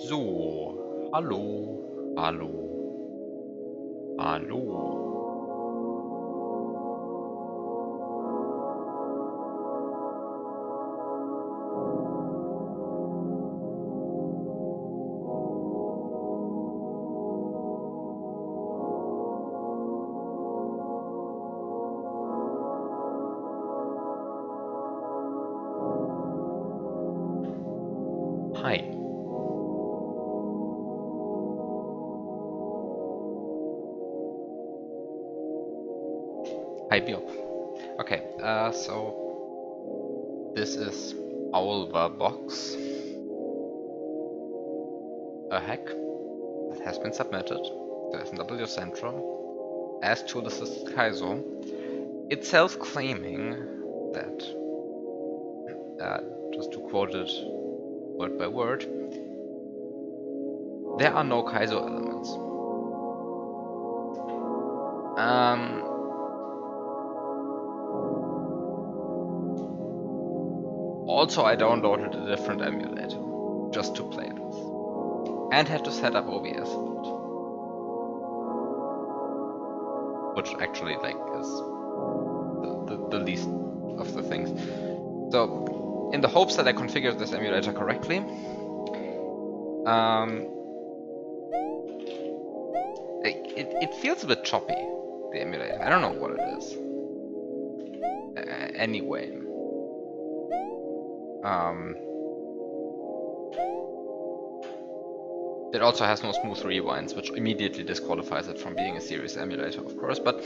So, hallo, hallo, hallo. Hi. Hi, Bill. Okay, so this is OWLVABOX, a hack that has been submitted to SNW Central as tool-assisted Kaizo, itself claiming that, just to quote it word by word, there are no Kaizo elements. Also, I downloaded a different emulator just to play this, and had to set up OBS, which actually is the least of the things. So, in the hopes that I configured this emulator correctly, it feels a bit choppy, the emulator. I don't know what it is. Anyway. It also has no smooth rewinds, which immediately disqualifies it from being a serious emulator, of course, but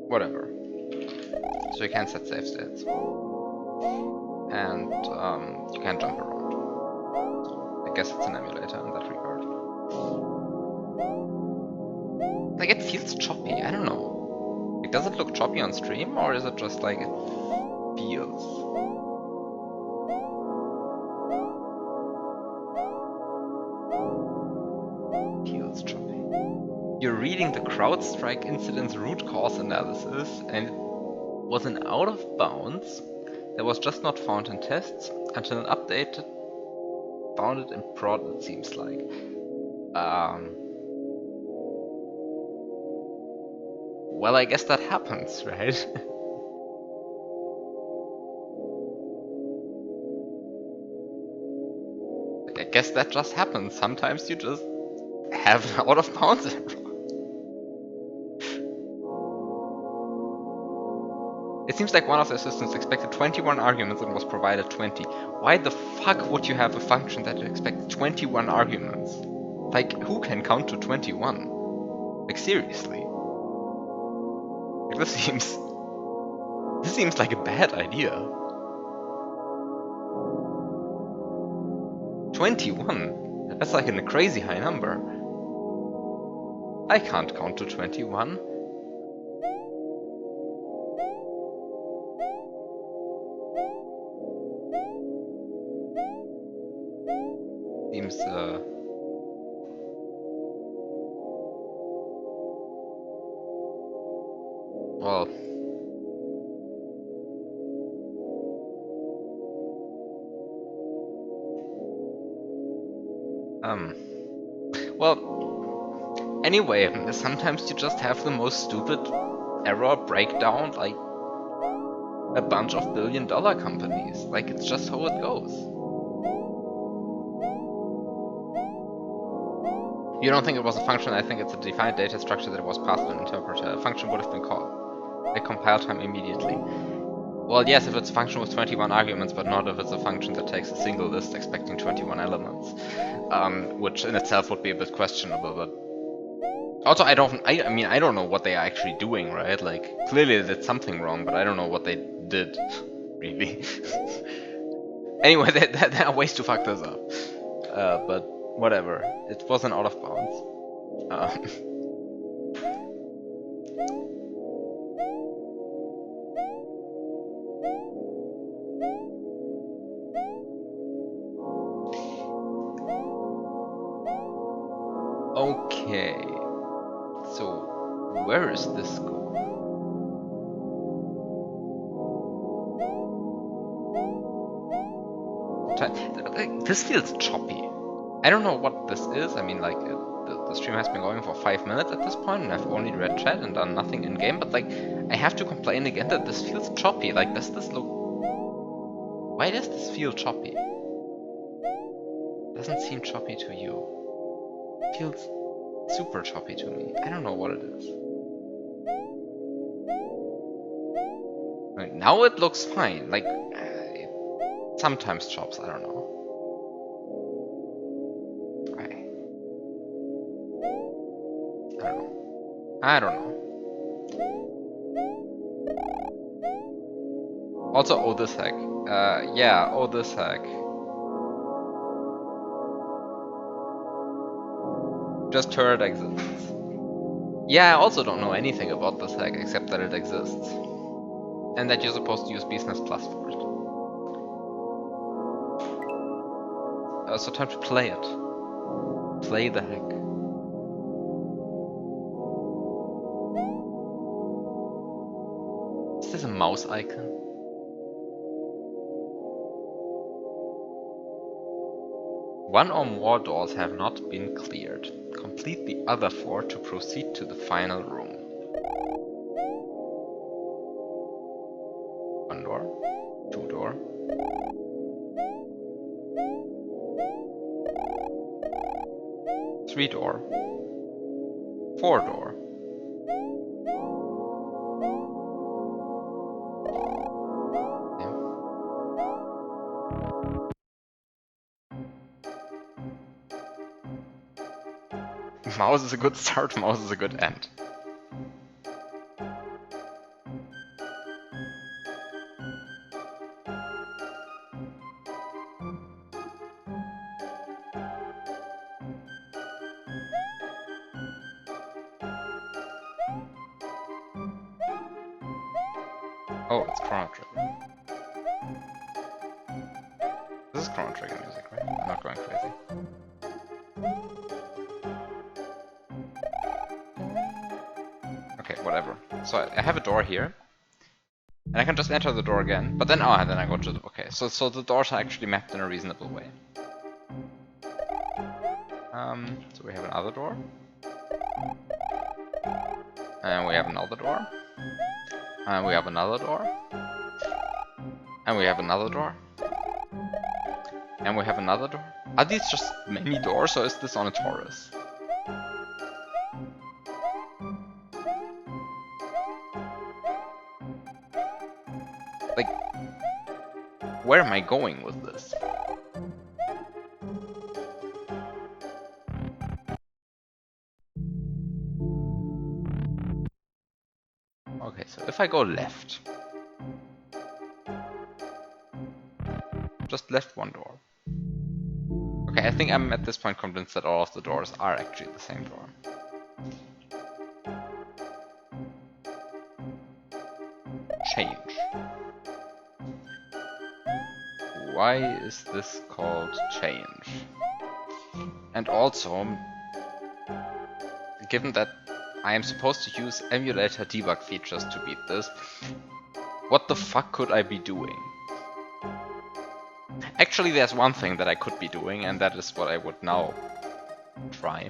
whatever. So you can set save states. And you can jump around. So I guess it's an emulator in that regard. Like, it feels choppy, I don't know. Like, does it look choppy on stream, or is it just like it feels? You're reading the CrowdStrike incident's root cause analysis, and it was an out of bounds that was just not found in tests until an update found it in prod, it seems like. Well, I guess that happens, right? I guess that just happens. Sometimes you just have an out of bounds error. It seems like one of the assistants expected 21 arguments and was provided 20. Why the fuck would you have a function that expects 21 arguments? Like, who can count to 21? Like, seriously? Like, this seems like a bad idea. 21? That's like a crazy high number. I can't count to 21. Seems, well... Well, anyway, sometimes you just have the most stupid error breakdown, like a bunch of billion-dollar companies. Like, it's just how it goes. You don't think it was a function, I think it's a defined data structure that was passed to an interpreter. A function would have been called. At compile time immediately. Well, yes, if it's a function with 21 arguments, but not if it's a function that takes a single list expecting 21 elements. Which in itself would be a bit questionable, but... Also, I mean, I don't know what they are actually doing, right? Like, clearly they did something wrong, but I don't know what they did, really. Anyway, there are ways to fuck this up. But whatever. It wasn't out of bounds. Okay, so where is this going? time. This feels choppy. I don't know what this is. I mean, like, the stream has been going for 5 minutes at this point, and I've only read chat and done nothing in game, but like, I have to complain again that this feels choppy. Like, does this look... Why does this feel choppy? Doesn't seem choppy to you. It feels super choppy to me. I don't know what it is. Like, now it looks fine. Like, it sometimes chops, I don't know. I don't know. Also, oh this heck. Yeah, oh this heck. Just heard exists. Yeah, I also don't know anything about this hack except that it exists. And that you're supposed to use Business Plus for it. So time to play it. Play the hack. Is this a mouse icon? One or more doors have not been cleared. Complete the other 4 to proceed to the final room. 1 door, 2 door. 3 door. 4 door. Mouse is a good start, mouse is a good end. Oh, it's Chrono Trigger. This is Chrono Trigger music, right? I'm not going crazy. Okay, whatever. So I have a door here. And I can just enter the door again. But then, and then I go to the... Okay, so the doors are actually mapped in a reasonable way. So we have another door. And we have another door. And we have another door. And we have another door. And we have another door. Are these just many doors, or is this on a torus? Like, where am I going with this? Okay, so if I go left, just left 1 door. Okay, I think I'm at this point convinced that all of the doors are actually the same door. Change. Why is this called change? And also, given that I am supposed to use emulator debug features to beat this, what the fuck could I be doing? Actually, there's one thing that I could be doing, and that is what I would now try.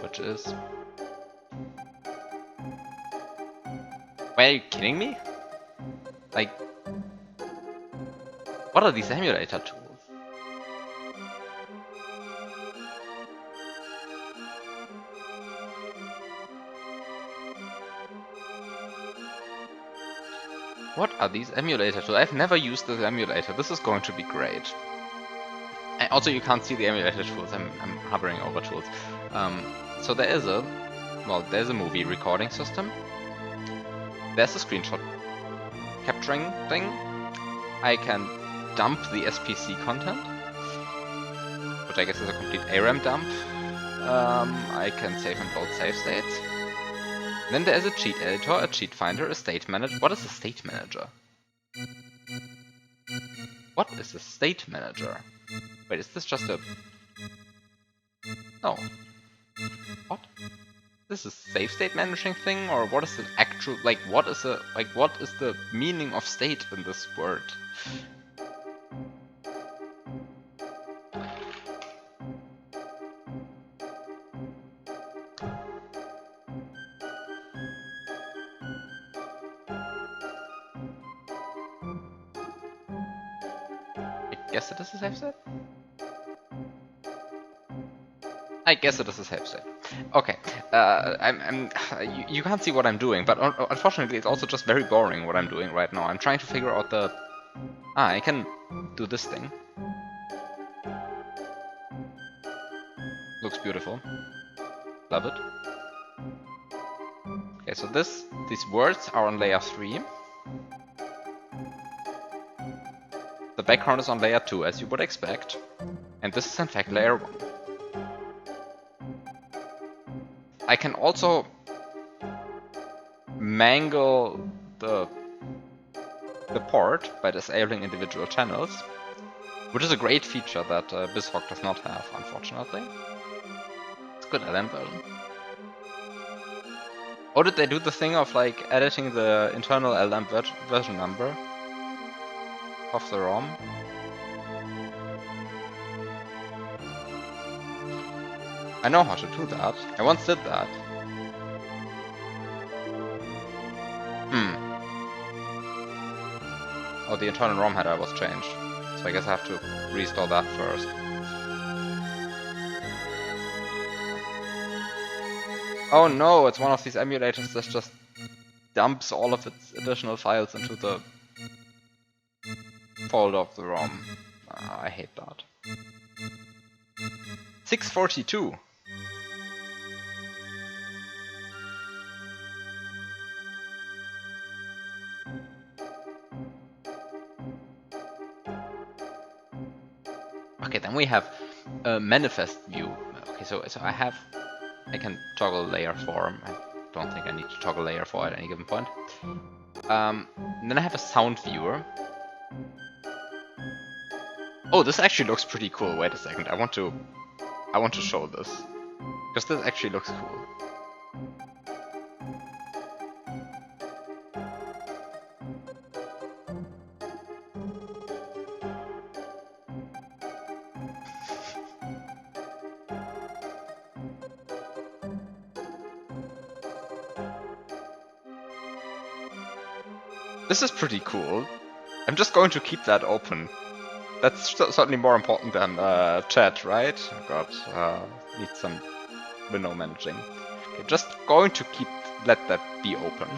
Which is... Wait, are you kidding me? Like... What are these emulator tools? What are these emulator tools? I've never used this emulator. This is going to be great. And also, you can't see the emulator tools. I'm hovering over tools. So there is a... Well, there's a movie recording system. There's a screenshot capturing thing. I can dump the SPC content, which I guess is a complete ARAM dump. I can save and load save states. Then there is a cheat editor, a cheat finder, a state manager. What is a state manager? What is a state manager? Wait, is this just a... No. What? This is a save state managing thing, or what is the actual... Like, what is the meaning of state in this word? guess it is a safe state? I guess it is a safe state. Okay, you can't see what I'm doing, but unfortunately it's also just very boring what I'm doing right now. I'm trying to figure out the... I can do this thing. Looks beautiful. Love it. Okay, so these words are on layer 3. The background is on layer 2, as you would expect. And this is in fact layer 1. I can also mangle the port by disabling individual channels, which is a great feature that BizHawk does not have, unfortunately. It's good LM version. Oh, did they do the thing of like editing the internal LM version number of the ROM? I know how to do that. I once did that. Oh, the internal ROM header was changed. So I guess I have to restore that first. Oh no, it's one of these emulators that just dumps all of its additional files into the folder of the ROM. I hate that. 642! Okay, then we have a manifest view. Okay, so I can toggle layer 4. I don't think I need to toggle layer 4 at any given point. Then I have a sound viewer. Oh, this actually looks pretty cool. Wait a second, I want to show this. Because this actually looks cool. This is pretty cool. I'm just going to keep that open. That's certainly more important than chat, right? Oh god, need some window managing. Okay, just going to let that be open.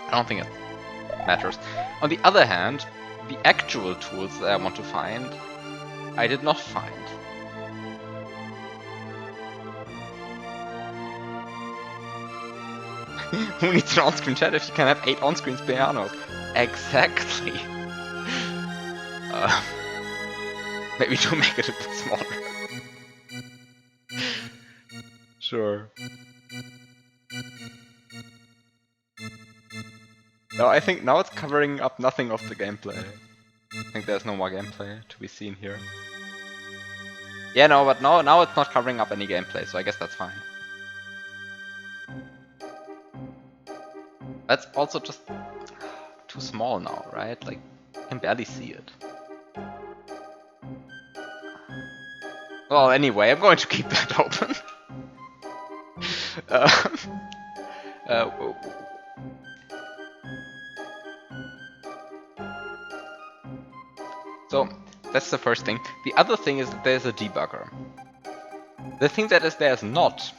I don't think it matters. On the other hand, the actual tools that I want to find, I did not find. Who needs an on-screen chat if you can have 8 on-screen pianos? Exactly. Maybe to make it a bit smaller. Sure. No, I think now it's covering up nothing of the gameplay. I think there's no more gameplay to be seen here. Yeah, no, but now it's not covering up any gameplay, so I guess that's fine. That's also just too small now, right? Like, you can barely see it. Well, anyway, I'm going to keep that open. So, that's the first thing. The other thing is that there's a debugger. The thing that is there is not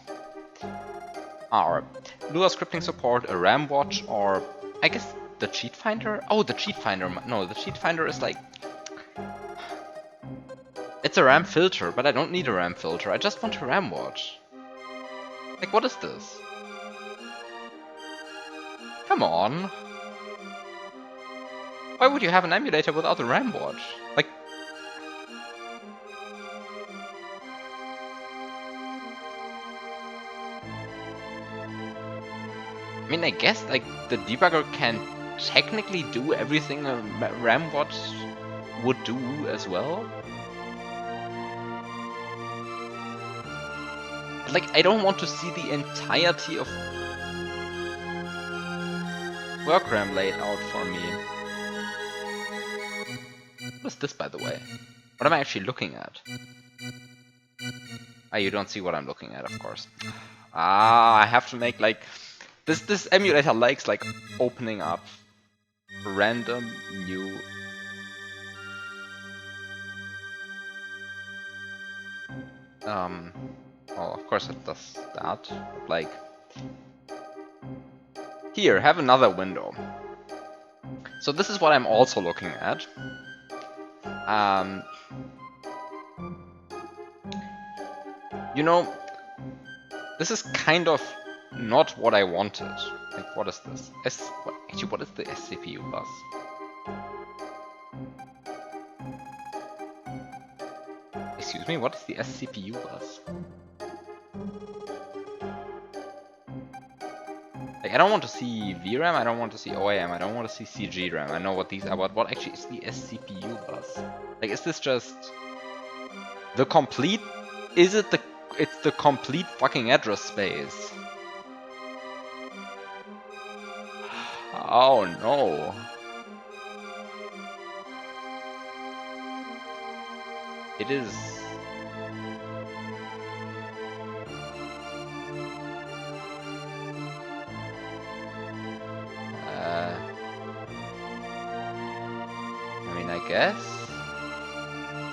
are Lua scripting support, a RAM watch, or I guess the cheat finder? Oh, the cheat finder. No, the cheat finder is like... It's a RAM filter, but I don't need a RAM filter. I just want a RAM watch. Like, what is this? Come on. Why would you have an emulator without a RAM watch? Like... I mean, I guess like the debugger can technically do everything a RAM watch would do as well. But, like, I don't want to see the entirety of work RAM laid out for me. What is this, by the way? What am I actually looking at? Ah, you don't see what I'm looking at, of course. Ah, I have to make like... This emulator likes like opening up random new Well, of course it does that, but like... Here, have another window. So this is what I'm also looking at. You know, this is kind of not what I wanted. Like, what is this? Actually, what is the SCPU bus? Excuse me, what is the SCPU bus? Like, I don't want to see VRAM, I don't want to see OAM, I don't want to see CGRAM. I know what these are, but what actually is the SCPU bus? Like, is this just the complete? Is it the? It's the complete fucking address space. Oh no. It is.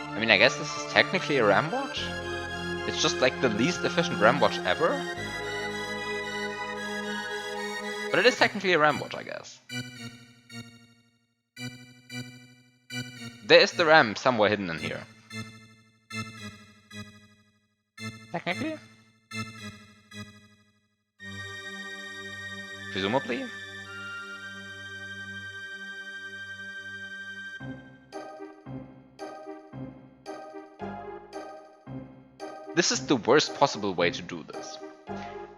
I mean, I guess this is technically a RAM watch. It's just like the least efficient RAM watch ever. But it is technically a RAM watch, I guess. There is the RAM somewhere hidden in here. Technically? Presumably? This is the worst possible way to do this.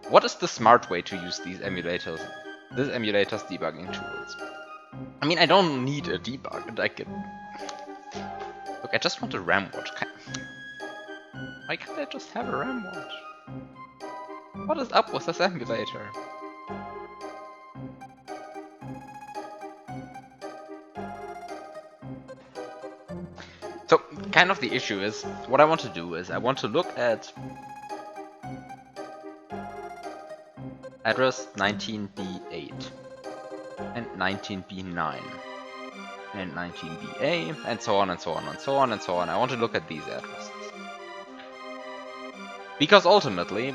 What is the smart way to use these emulators? This emulator's debugging tools. I mean, I don't need a debug. Look, I just want a RAM watch. Why can't I just have a RAM watch? What is up with this emulator? So, kind of the issue is, what I want to do is, I want to look at address 19B8 and 19B9 and 19BA and so on and so on and so on and so on. I want to look at these addresses. Because ultimately,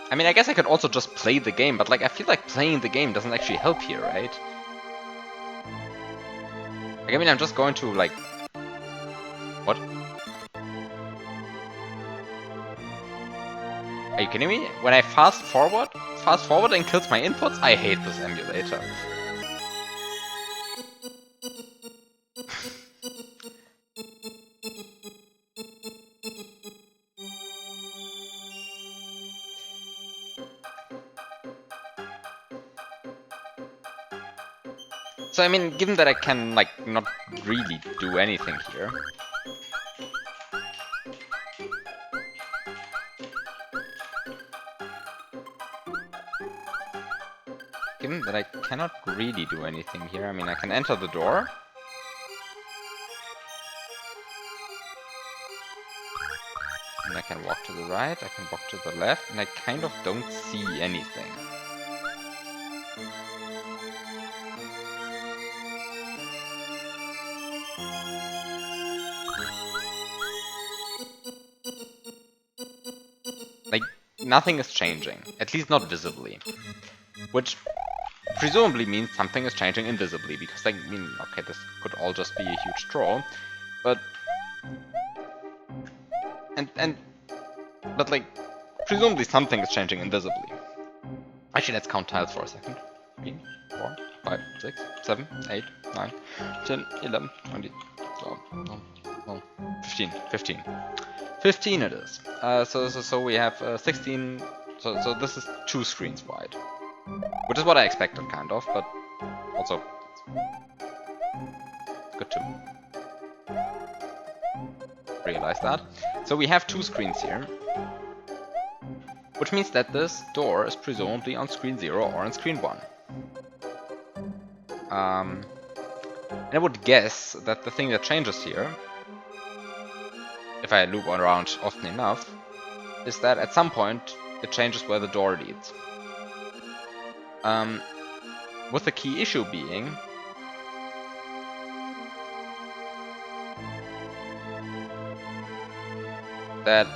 I mean, I guess I could also just play the game, but like, I feel like playing the game doesn't actually help here, right? Like, I mean, I'm just going to like... What? Are you kidding me? When I fast forward and kills my inputs, I hate this emulator. So I mean, given that I can like not really do anything here. Given that I cannot really do anything here, I mean, I can enter the door. And I can walk to the right, I can walk to the left, and I kind of don't see anything. Like, nothing is changing, at least not visibly. Which presumably means something is changing invisibly, because like, I mean, okay, this could all just be a huge troll, but... But like, presumably something is changing invisibly. Actually, let's count tiles for a second. 3, 4, 5, 6, 7, 8, 9, 10, 11, 20, 12, 15. 15 it is. So we have 16, so this is 2 screens wide. Which is what I expected, kind of, but also good to realize that. So we have 2 screens here, which means that this door is presumably on screen 0 or on screen 1. And I would guess that the thing that changes here, if I loop around often enough, is that at some point it changes where the door leads. With the key issue being that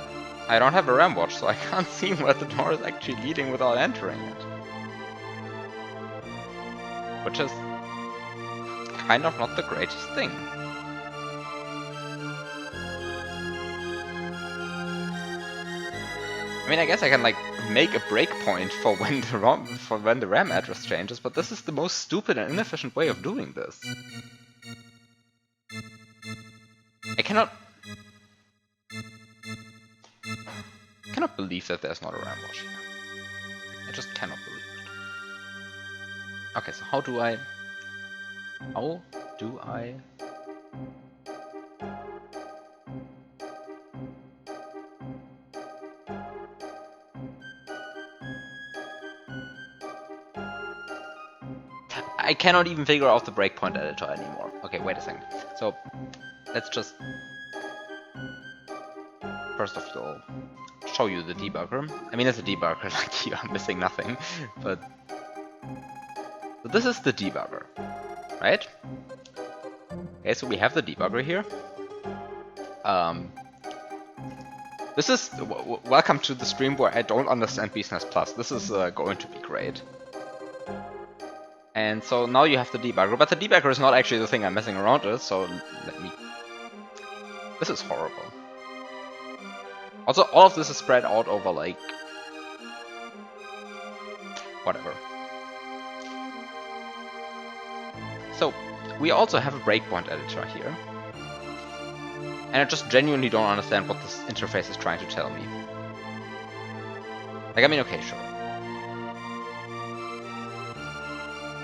I don't have a RAM watch, so I can't see where the door is actually leading without entering it. Which is kind of not the greatest thing. I mean, I guess I can like make a breakpoint for when the RAM address changes, but this is the most stupid and inefficient way of doing this. I cannot believe that there's not a RAM watch here. I just cannot believe it. Okay, so how do I I cannot even figure out the breakpoint editor anymore. Okay, wait a second. So let's just first of all show you the debugger. I mean, it's a debugger, like you are missing nothing, but so this is the debugger, right? Okay, so we have the debugger here. This is welcome to the stream where I don't understand Business Plus. This is going to be great. And so now you have the debugger, but the debugger is not actually the thing I'm messing around with, so let me... This is horrible. Also, all of this is spread out over, like... whatever. So, we also have a breakpoint editor here. And I just genuinely don't understand what this interface is trying to tell me. Like, I mean, okay, sure.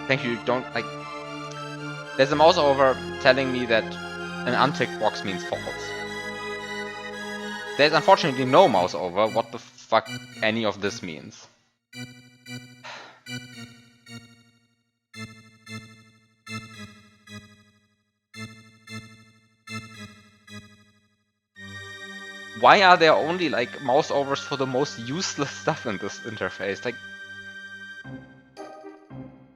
Thank you, don't, like... There's a mouse over telling me that an unticked box means false. There's unfortunately no mouse over what the fuck any of this means. Why are there only like mouse overs for the most useless stuff in this interface? Like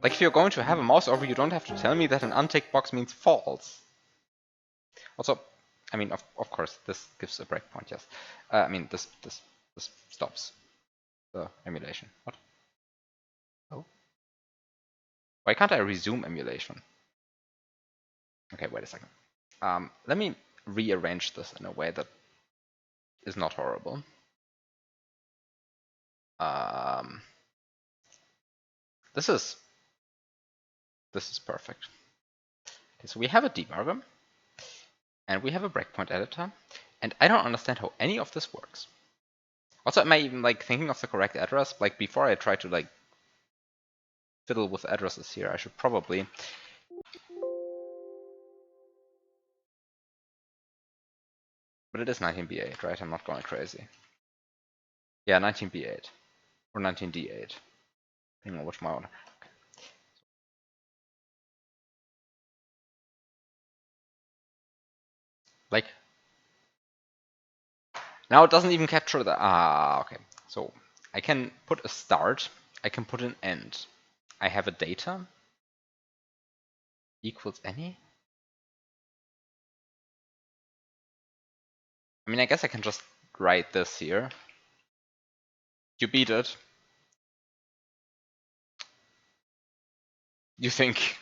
if you're going to have a mouse over, you don't have to tell me that an unticked box means false. Also, I mean, of course, this gives a breakpoint, yes. I mean, this stops the emulation. What? Oh. Why can't I resume emulation? Okay, wait a second. Let me rearrange this in a way that is not horrible. This is perfect. Okay, so we have a debugger, and we have a breakpoint editor, and I don't understand how any of this works. Also, am I even like thinking of the correct address? Like before I try to like fiddle with addresses here, I should probably. But it is 19B8, right? I'm not going crazy. Yeah, 19B8 or 19D8. Depending on which my order. Okay. Like now it doesn't even capture the okay. So I can put a start, I can put an end. I have a data equals any. I mean, I guess I can just write this here. You beat it. You think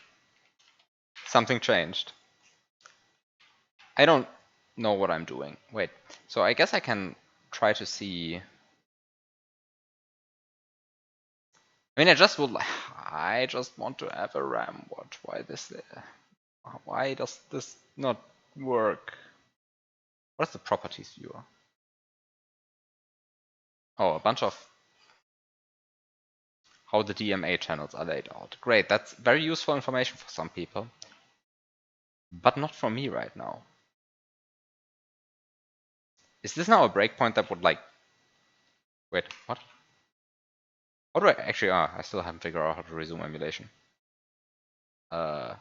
something changed. I don't know what I'm doing. Wait, so I guess I can try to see. I mean, I just want to have a RAM watch. Why does this not work? What's the properties viewer? Oh, a bunch of how the DMA channels are laid out. Great, that's very useful information for some people, but not for me right now. Is this now a breakpoint that would like... Wait, what? How do I actually... I still haven't figured out how to resume emulation. How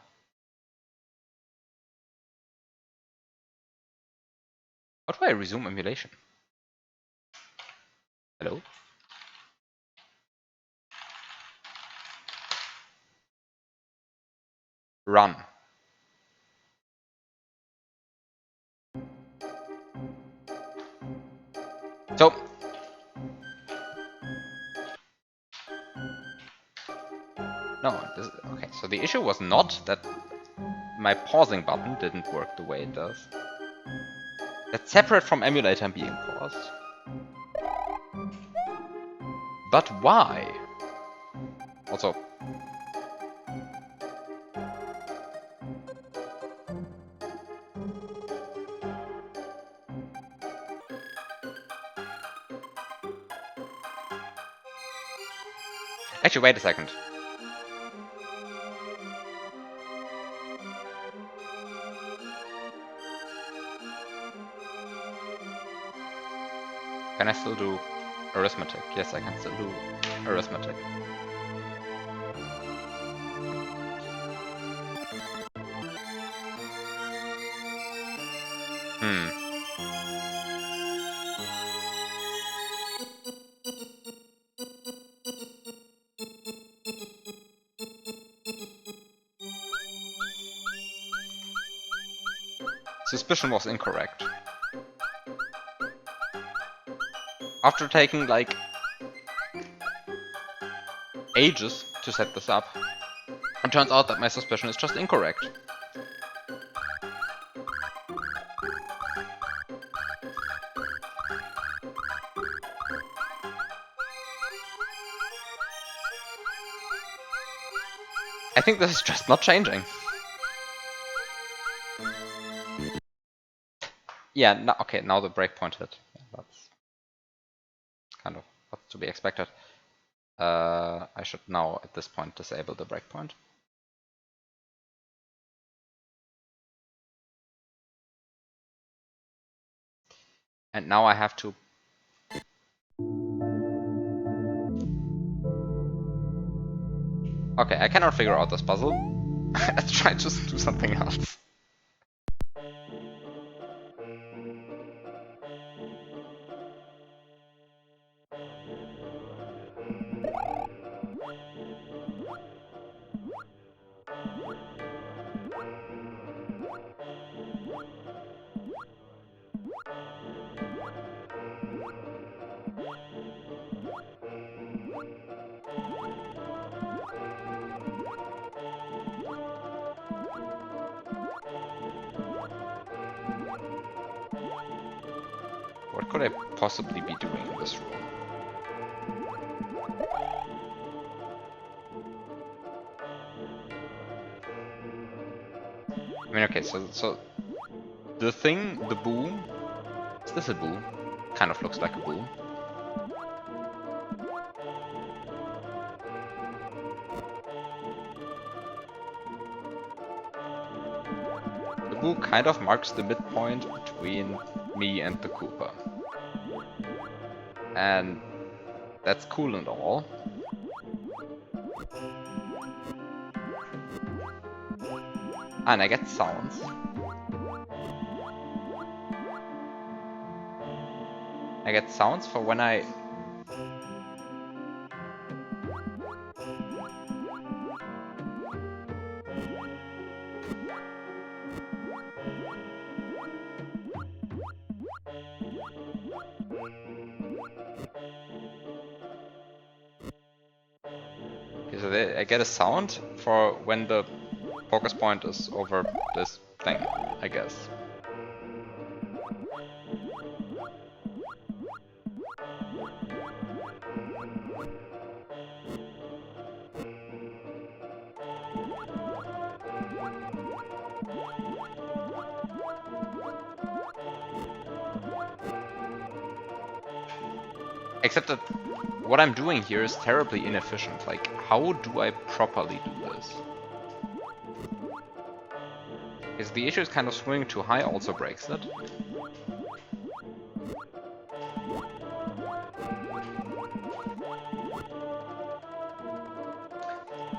do I resume emulation? Hello? Run. So no, okay, so the issue was not that my pausing button didn't work the way it does. That's separate from emulator being paused. But why? Also, actually, wait a second. Can I still do arithmetic? Yes, I can still do arithmetic. Suspicion was incorrect. After taking like ages to set this up, it turns out that my suspicion is just incorrect. I think this is just not changing. Yeah, no, okay, now the breakpoint hit. That's kind of what's to be expected. I should now, at this point, disable the breakpoint. And now I have to... Okay, I cannot figure out this puzzle. Let's try to do something else. What could I possibly be doing in this room? I mean, okay, so the thing, the boo, is this a boo? Kind of looks like a boo. The boo kind of marks the midpoint between me and the Koopa. And that's cool and all. And I get sounds. I get sounds for when I... Okay, so I get a sound for when the focus point is over this thing, I guess. Except that what I'm doing here is terribly inefficient. Like, how do I properly do this? Because the issue is kind of swinging too high also breaks it.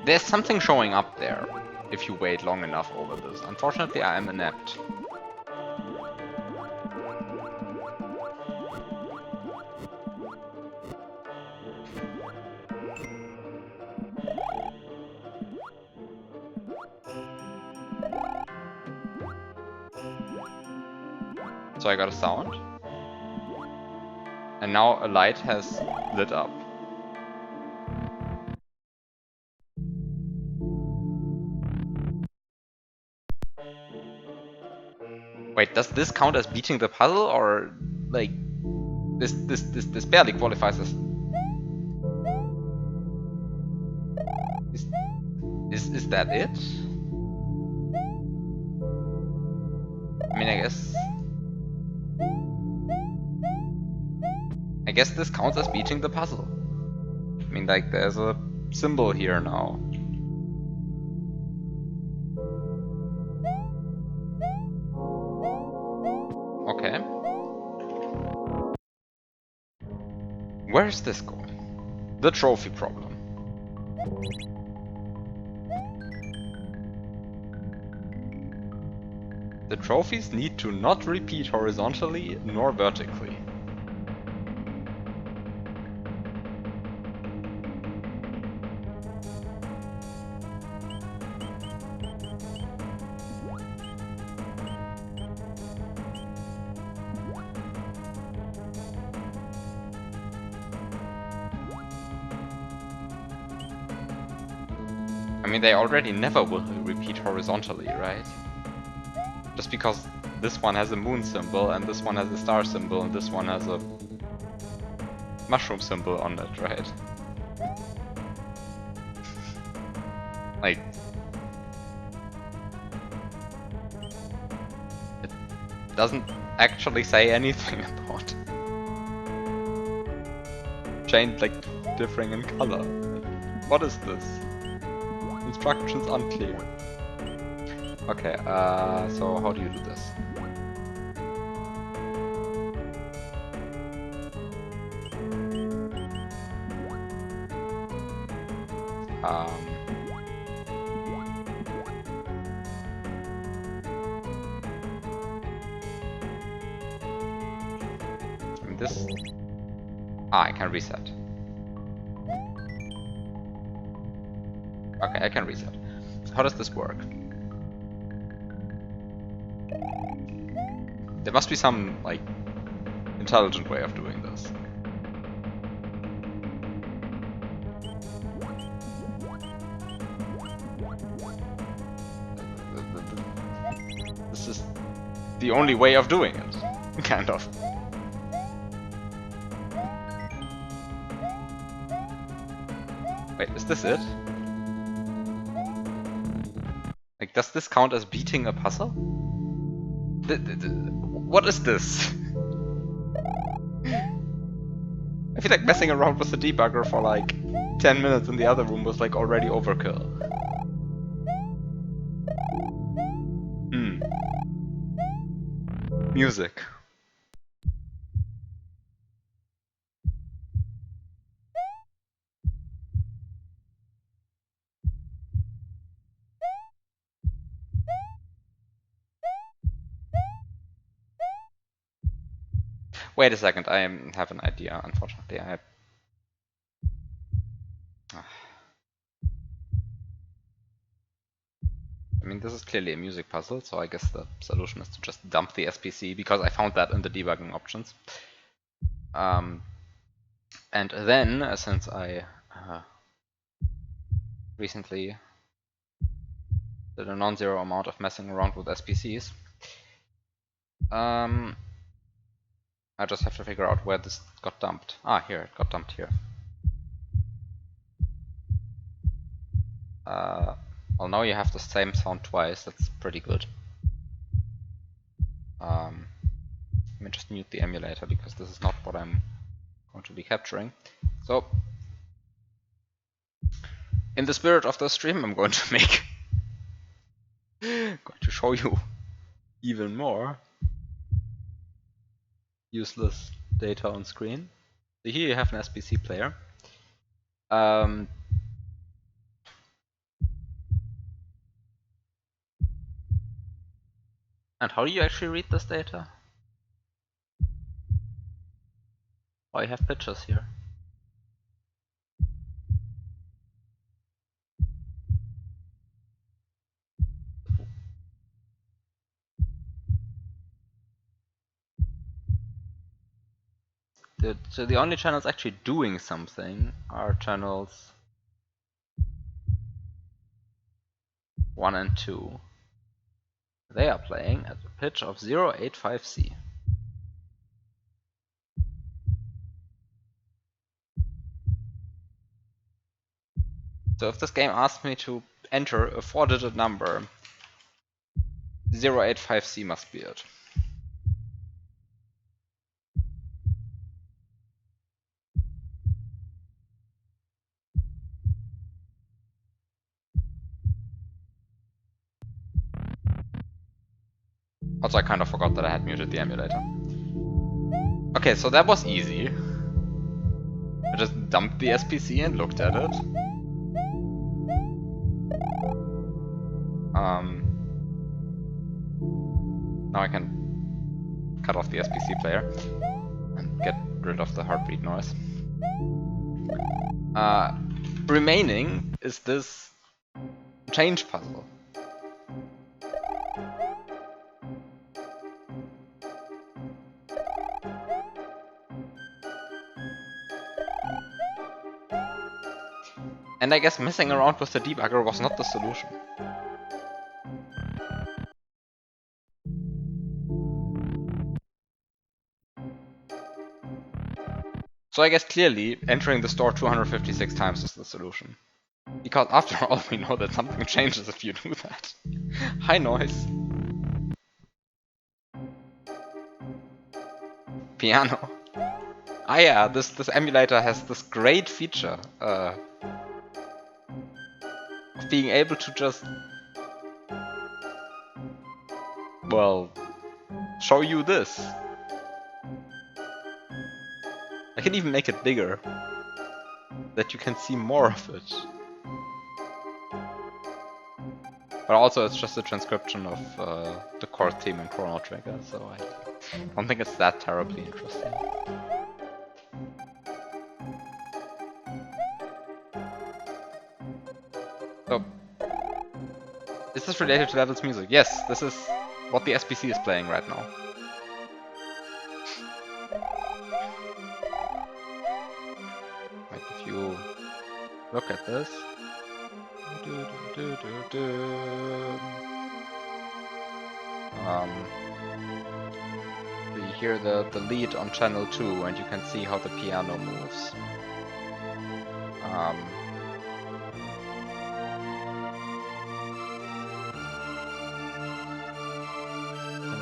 There's something showing up there if you wait long enough over this. Unfortunately, I am inept. So I got a sound. And now a light has lit up. Wait, does this count as beating the puzzle, or like this barely qualifies as... Is that it? I mean, I guess this counts as beating the puzzle. I mean, like, there's a symbol here now. Okay. Where is this going? The trophy problem. The trophies need to not repeat horizontally nor vertically. I mean, they already never will repeat horizontally, right? Just because this one has a moon symbol, and this one has a star symbol, and this one has a mushroom symbol on it, right? Like... it doesn't actually say anything about chain, like, differing in color. What is this? Instructions unclear. Okay, so how do you do this? I mean, this... I can reset. Okay, I can reset. How does this work? There must be some, like, intelligent way of doing this. This is the only way of doing it, kind of. Wait, is this it? Like, does this count as beating a puzzle? What is this? I feel like messing around with the debugger for like 10 minutes in the other room was like already overkill. Music. Wait a second, I have an idea, unfortunately. I mean, this is clearly a music puzzle, so I guess the solution is to just dump the SPC, because I found that in the debugging options. And then, since I recently did a non-zero amount of messing around with SPCs, I just have to figure out where this got dumped. Ah, here, it got dumped here. Well, now you have the same sound twice, that's pretty good. Let me just mute the emulator, because this is not what I'm going to be capturing. So, in the spirit of the stream, I'm going to going to show you even more useless data on screen. So here you have an SPC player. And how do you actually read this data? Oh, you have pictures here. So the only channels actually doing something are channels 1 and 2. They are playing at a pitch of 0.85C. So if this game asks me to enter a 4-digit number, 0.85C must be it. Also, I kind of forgot that I had muted the emulator. Okay, so that was easy. I just dumped the SPC and looked at it. Now I can cut off the SPC player and get rid of the heartbeat noise. Remaining is this change puzzle. And I guess messing around with the debugger was not the solution. So I guess clearly entering the store 256 times is the solution. Because after all, we know that something changes if you do that. High noise. Piano. Ah yeah, this emulator has this great feature of being able to just, well, show you this. I can even make it bigger, that you can see more of it. But also it's just a transcription of the chord theme in Chrono Trigger, so I don't think it's that terribly interesting. So, is this related to Level's music? Yes, this is what the SPC is playing right now. Like if you look at this, you hear the lead on channel 2 and you can see how the piano moves.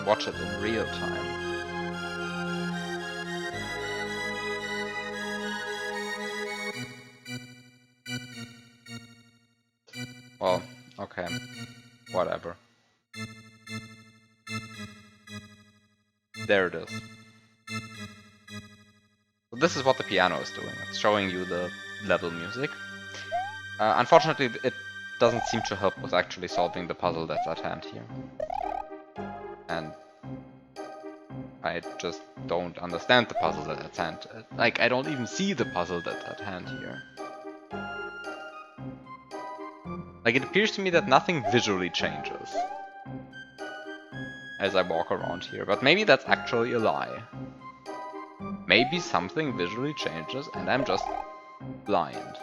Watch it in real time. Well, okay, whatever. There it is. So this is what the piano is doing. It's showing you the level music. Unfortunately, it doesn't seem to help with actually solving the puzzle that's at hand here. And I just don't understand the puzzle that's at hand. Like, I don't even see the puzzle that's at hand here. Like, it appears to me that nothing visually changes as I walk around here, but maybe that's actually a lie. Maybe something visually changes and I'm just blind.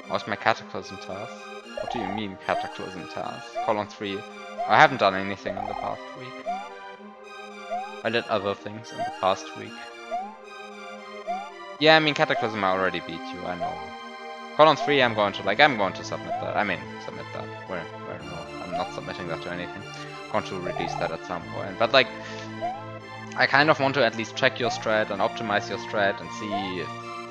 What's my cataclysm task? What do you mean cataclysm task? Column 3. I haven't done anything in the past week. I did other things in the past week. Yeah, I mean cataclysm I already beat you, I know. Column 3 I'm going to submit that. I mean submit that. Where no, I'm not submitting that to anything. I'm going to release that at some point. But like, I kind of want to at least check your strat and optimize your strat and see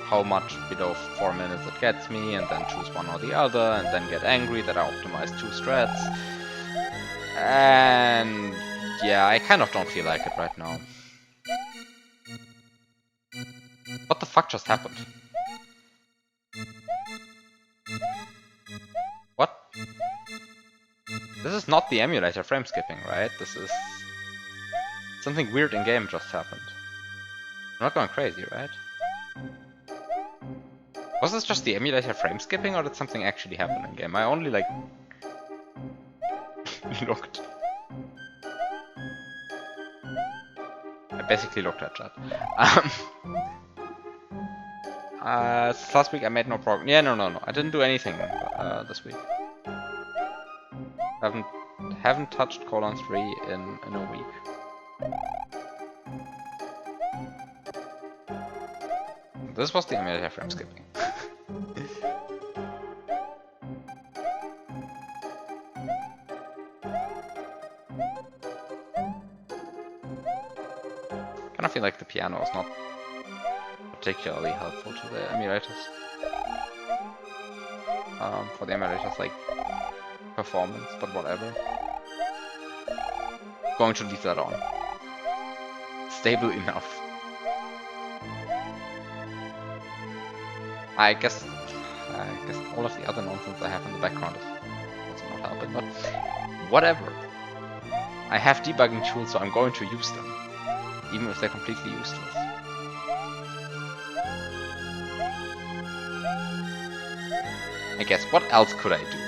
how much below 4 minutes it gets me, and then choose one or the other, and then get angry that I optimized 2 strats. And yeah, I kind of don't feel like it right now. What the fuck just happened? What? This is not the emulator frame skipping, right? This is... something weird in game just happened. I'm not going crazy, right? Was this just the emulator frame skipping, or did something actually happen in game? I only, like, looked. I basically looked at chat. Since last week I made no progress. Yeah, no. I didn't do anything this week. Haven't touched colon 3 in a week. This was the emulator frame skipping. Kind of feel like the piano is not particularly helpful to the emulators. For the emulators, like, performance, but whatever. Going to leave that on. Stable enough. I guess all of the other nonsense I have in the background is also not helping, but whatever. I have debugging tools, so I'm going to use them, even if they're completely useless. I guess, what else could I do?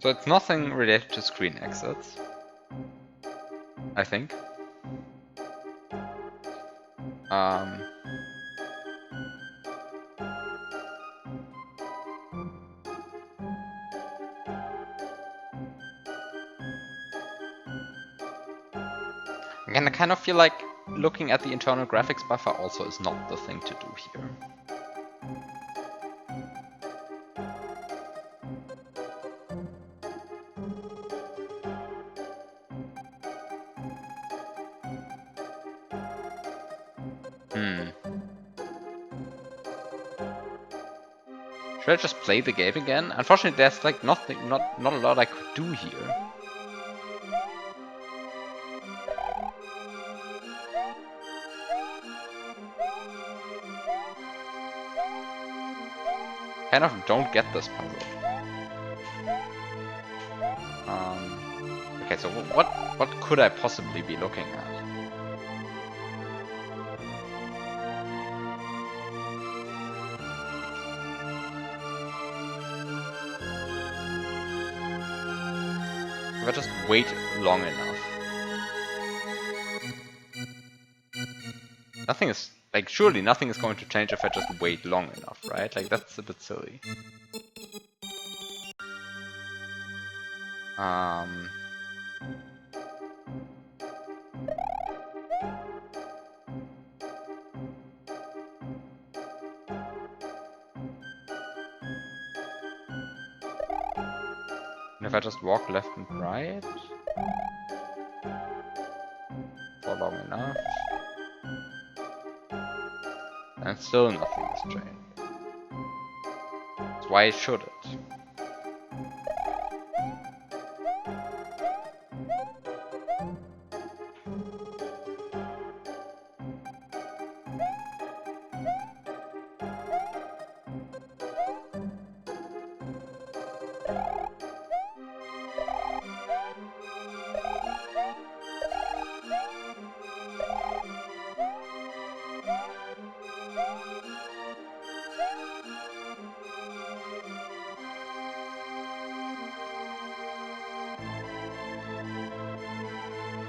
So it's nothing related to screen exits, I think. Again, I kind of feel like looking at the internal graphics buffer also is not the thing to do here. Should I just play the game again? Unfortunately, there's like not a lot I could do here. Kind of don't get this puzzle. Okay, so what could I possibly be looking at? If I just wait long enough. Nothing is, like, surely nothing is going to change if I just wait long enough, right? Like, that's a bit silly. And if I just walk left and right for long enough, and still nothing has changed. So why should it?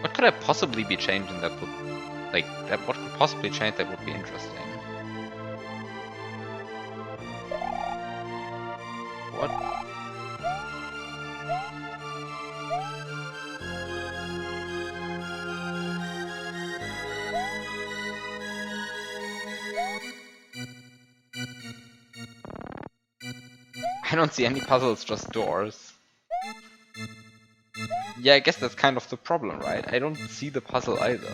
What could I possibly be changing that would, like, what could possibly change that would be interesting? What? I don't see any puzzles, just doors. Yeah, I guess that's kind of the problem, right? I don't see the puzzle either.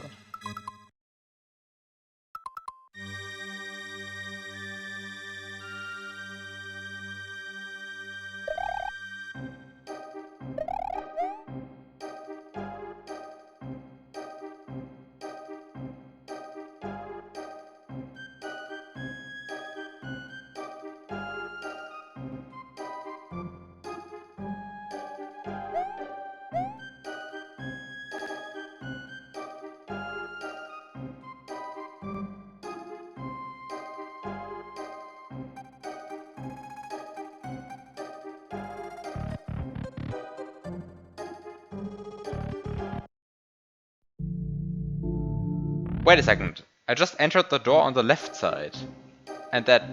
Wait a second. I just entered the door on the left side. And that...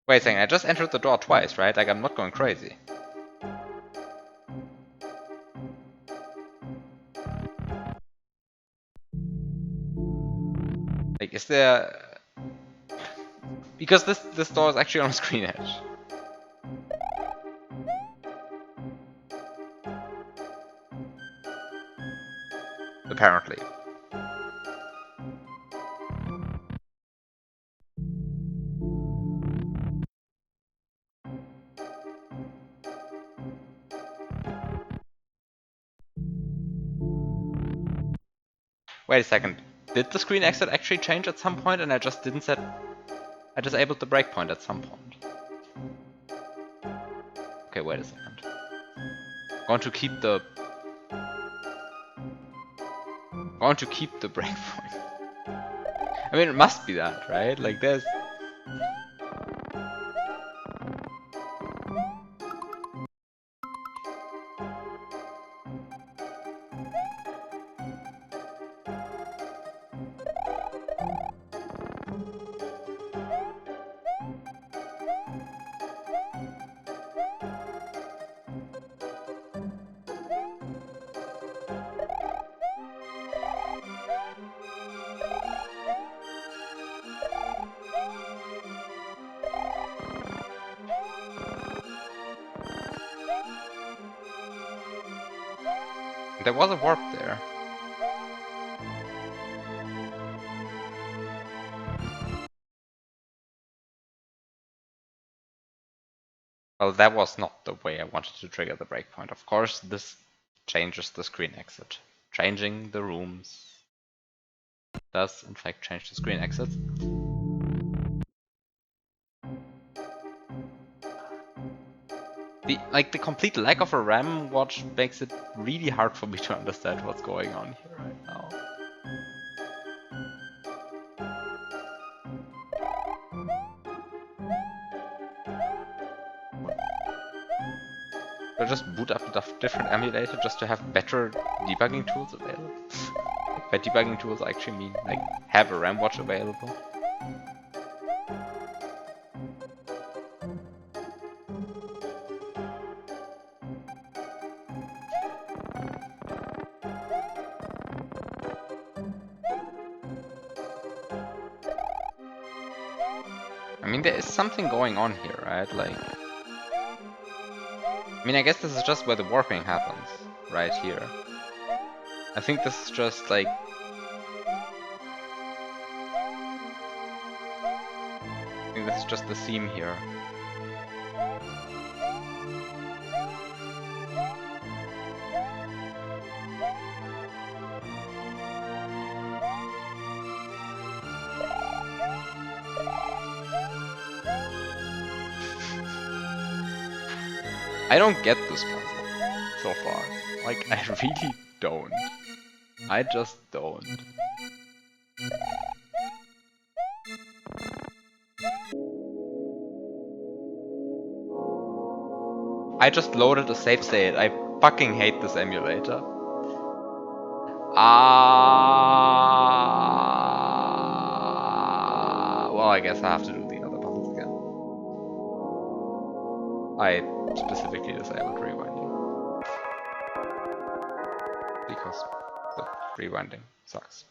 Wait a second, I just entered the door twice, right? Like, I'm not going crazy. Like, is there... Because this door is actually on a screen edge. Apparently. Wait a second. Did the screen exit actually change at some point and I just didn't set... I disabled the breakpoint at some point. Okay, wait a second. Going to keep the... Going to keep the breakpoint. I mean, it must be that, right? Like, there's... There was a warp there. Well, that was not the way I wanted to trigger the breakpoint. Of course, this changes the screen exit. Changing the rooms does, in fact, change the screen exit. The complete lack of a RAM watch makes it really hard for me to understand what's going on here right now. Should I just boot up a different emulator just to have better debugging tools available? By debugging tools I actually mean like have a RAM watch available. I mean, there is something going on here, right? Like, I mean, I guess this is just where the warping happens, right here. I think this is just like... I think this is just the seam here. I don't get this puzzle so far. Like, I really don't. I just don't. I just loaded a save state. I fucking hate this emulator. Well, I guess I have to do the other puzzles again. I specifically disabled rewinding. Because the rewinding sucks.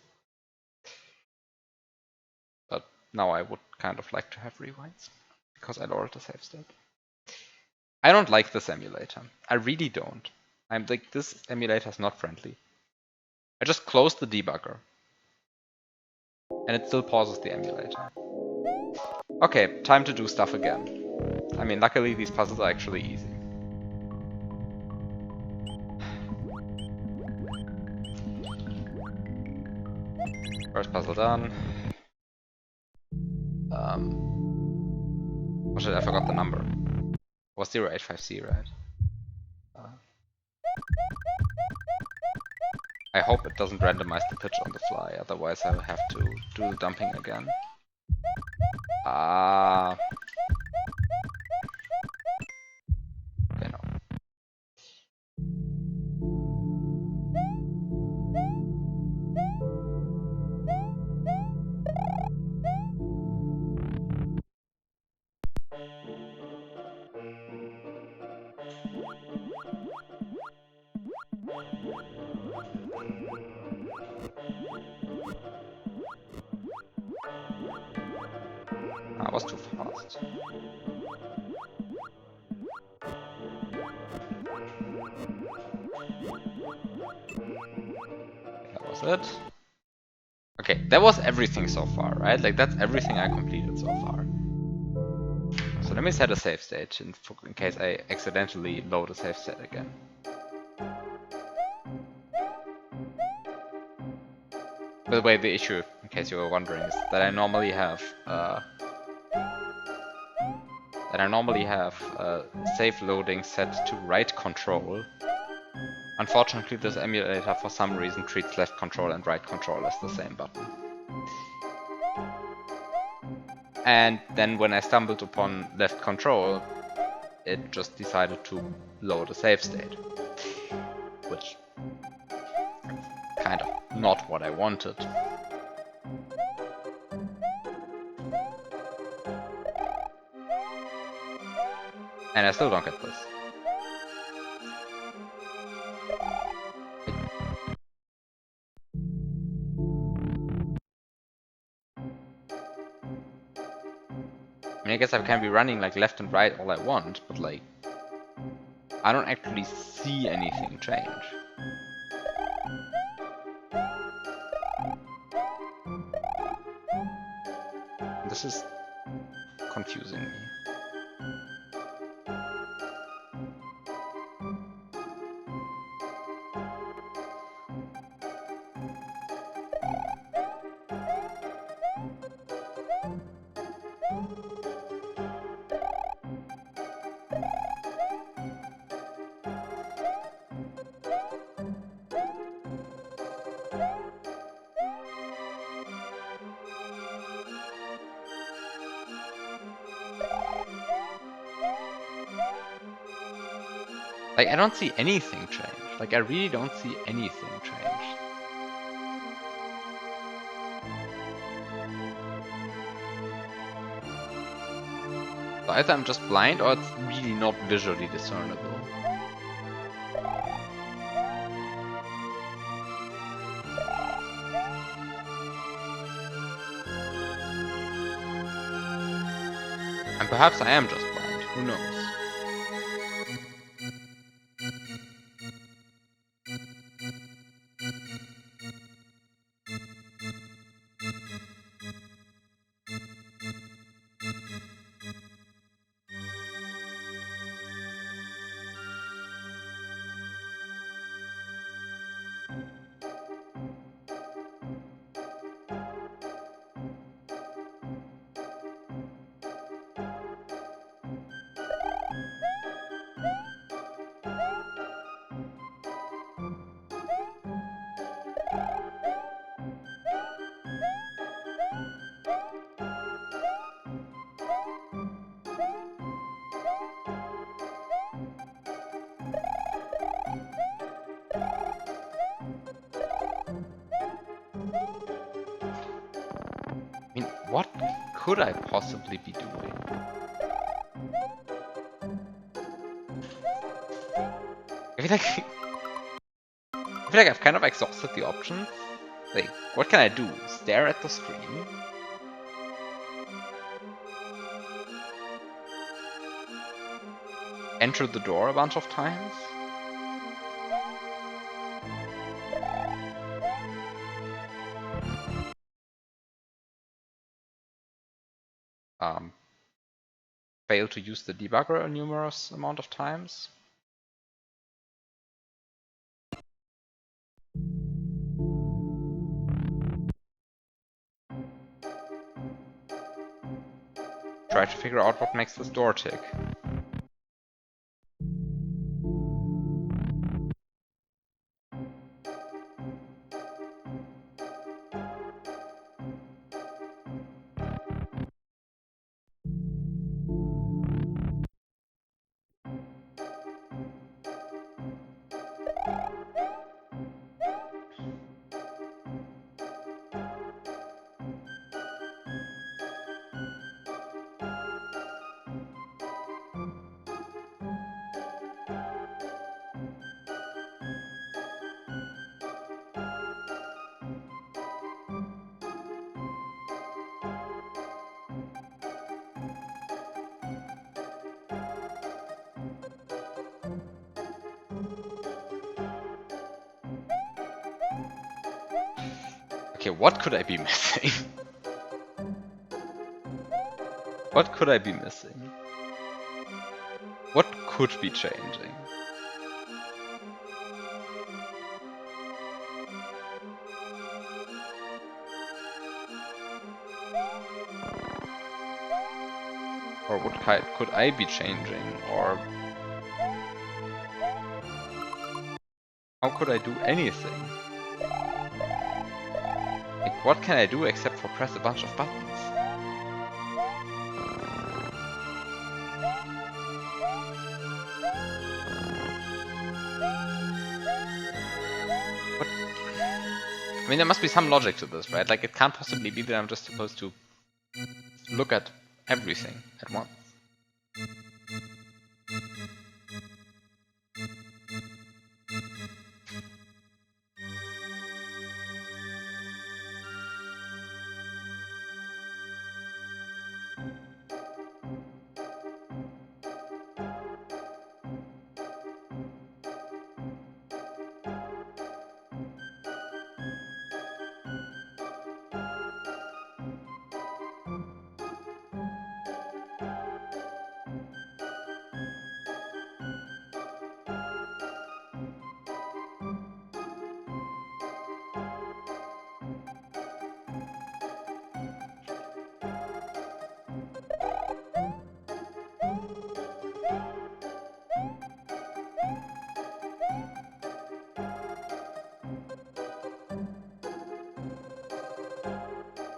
But now I would kind of like to have rewinds. Because I lowered the save state. I don't like this emulator. I really don't. I'm like, this emulator is not friendly. I just closed the debugger. And it still pauses the emulator. Okay, time to do stuff again. I mean, luckily these puzzles are actually easy. First puzzle done. Oh shit, I forgot the number. It was 085C, right? I hope it doesn't randomize the pitch on the fly, otherwise I will have to do the dumping again. Okay, no. That was it. Okay, that was everything so far, right? Like, that's everything I completed so far. So let me set a save state in case I accidentally load a save state again. By the way, the issue, in case you were wondering, is that I normally have save loading set to right control. Unfortunately, this emulator for some reason treats left control and right control as the same button. And then when I stumbled upon left control, it just decided to load a save state. Which kind of not what I wanted. And I still don't get this. I mean, I guess I can be running like left and right all I want, but like, I don't actually see anything change. This is confusing me. Like, I don't see anything change. Like, I really don't see anything change. So either I'm just blind or it's really not visually discernible. And perhaps I am just blind, who knows? I mean, what could I possibly be doing? I feel like I've kind of exhausted the options. Like, what can I do? Stare at the screen? Enter the door a bunch of times? Fail to use the debugger a numerous amount of times? Try to figure out what makes this door tick. Okay, what could I be missing? What could I be missing? What could be changing? Or what could I be changing? Or how could I do anything? Like, what can I do except for press a bunch of buttons? What? I mean, there must be some logic to this, right? Like, it can't possibly be that I'm just supposed to look at everything at once.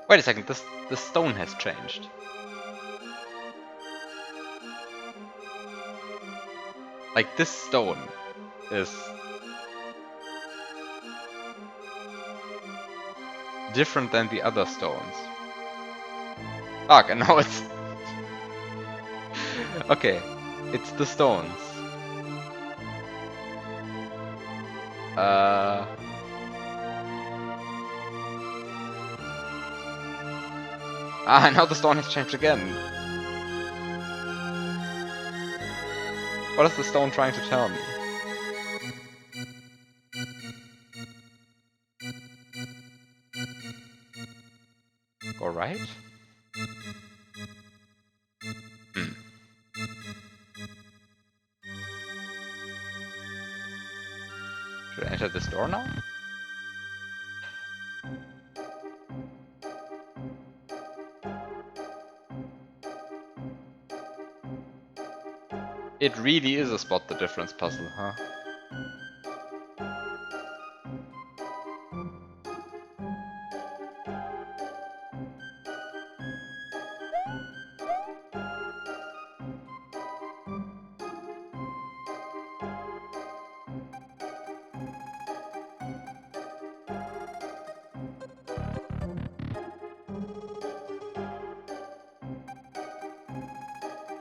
Wait a second, this stone has changed. Like, this stone is different than the other stones. Fuck, and now it's... Okay, it's the stones. Ah, now the stone has changed again. What is the stone trying to tell me? Alright? Should I enter this door now? It really is a spot the difference puzzle, huh?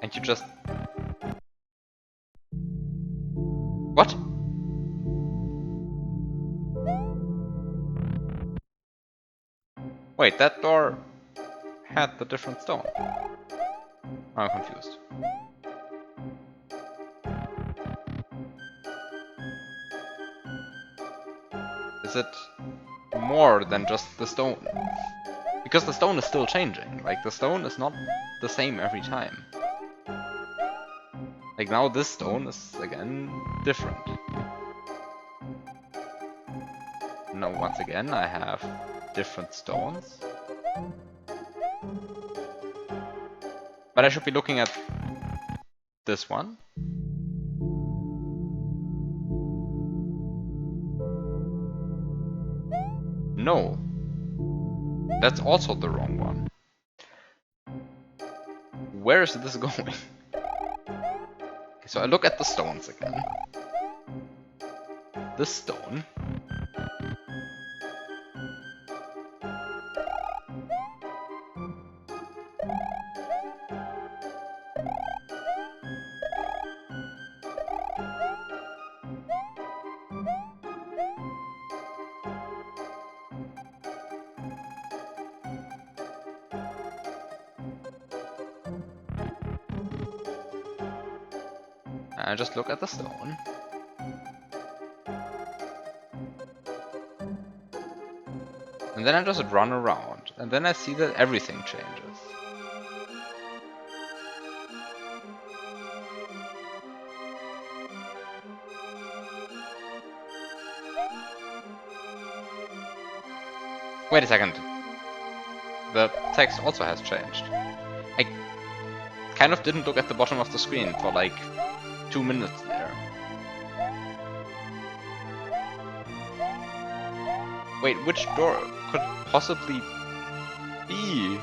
And you just... What? Wait, that door had the different stone. I'm confused. Is it more than just the stone? Because the stone is still changing. Like, the stone is not the same every time. Like, now this stone is, again, different. Now, once again, I have different stones. But I should be looking at this one. No. That's also the wrong one. Where is this going? Okay, so I look at the stones again. This stone. I just look at the stone. And then I just run around, and then I see that everything changes. Wait a second. The text also has changed. I kind of didn't look at the bottom of the screen for like 2 minutes there. Wait, which door could possibly be?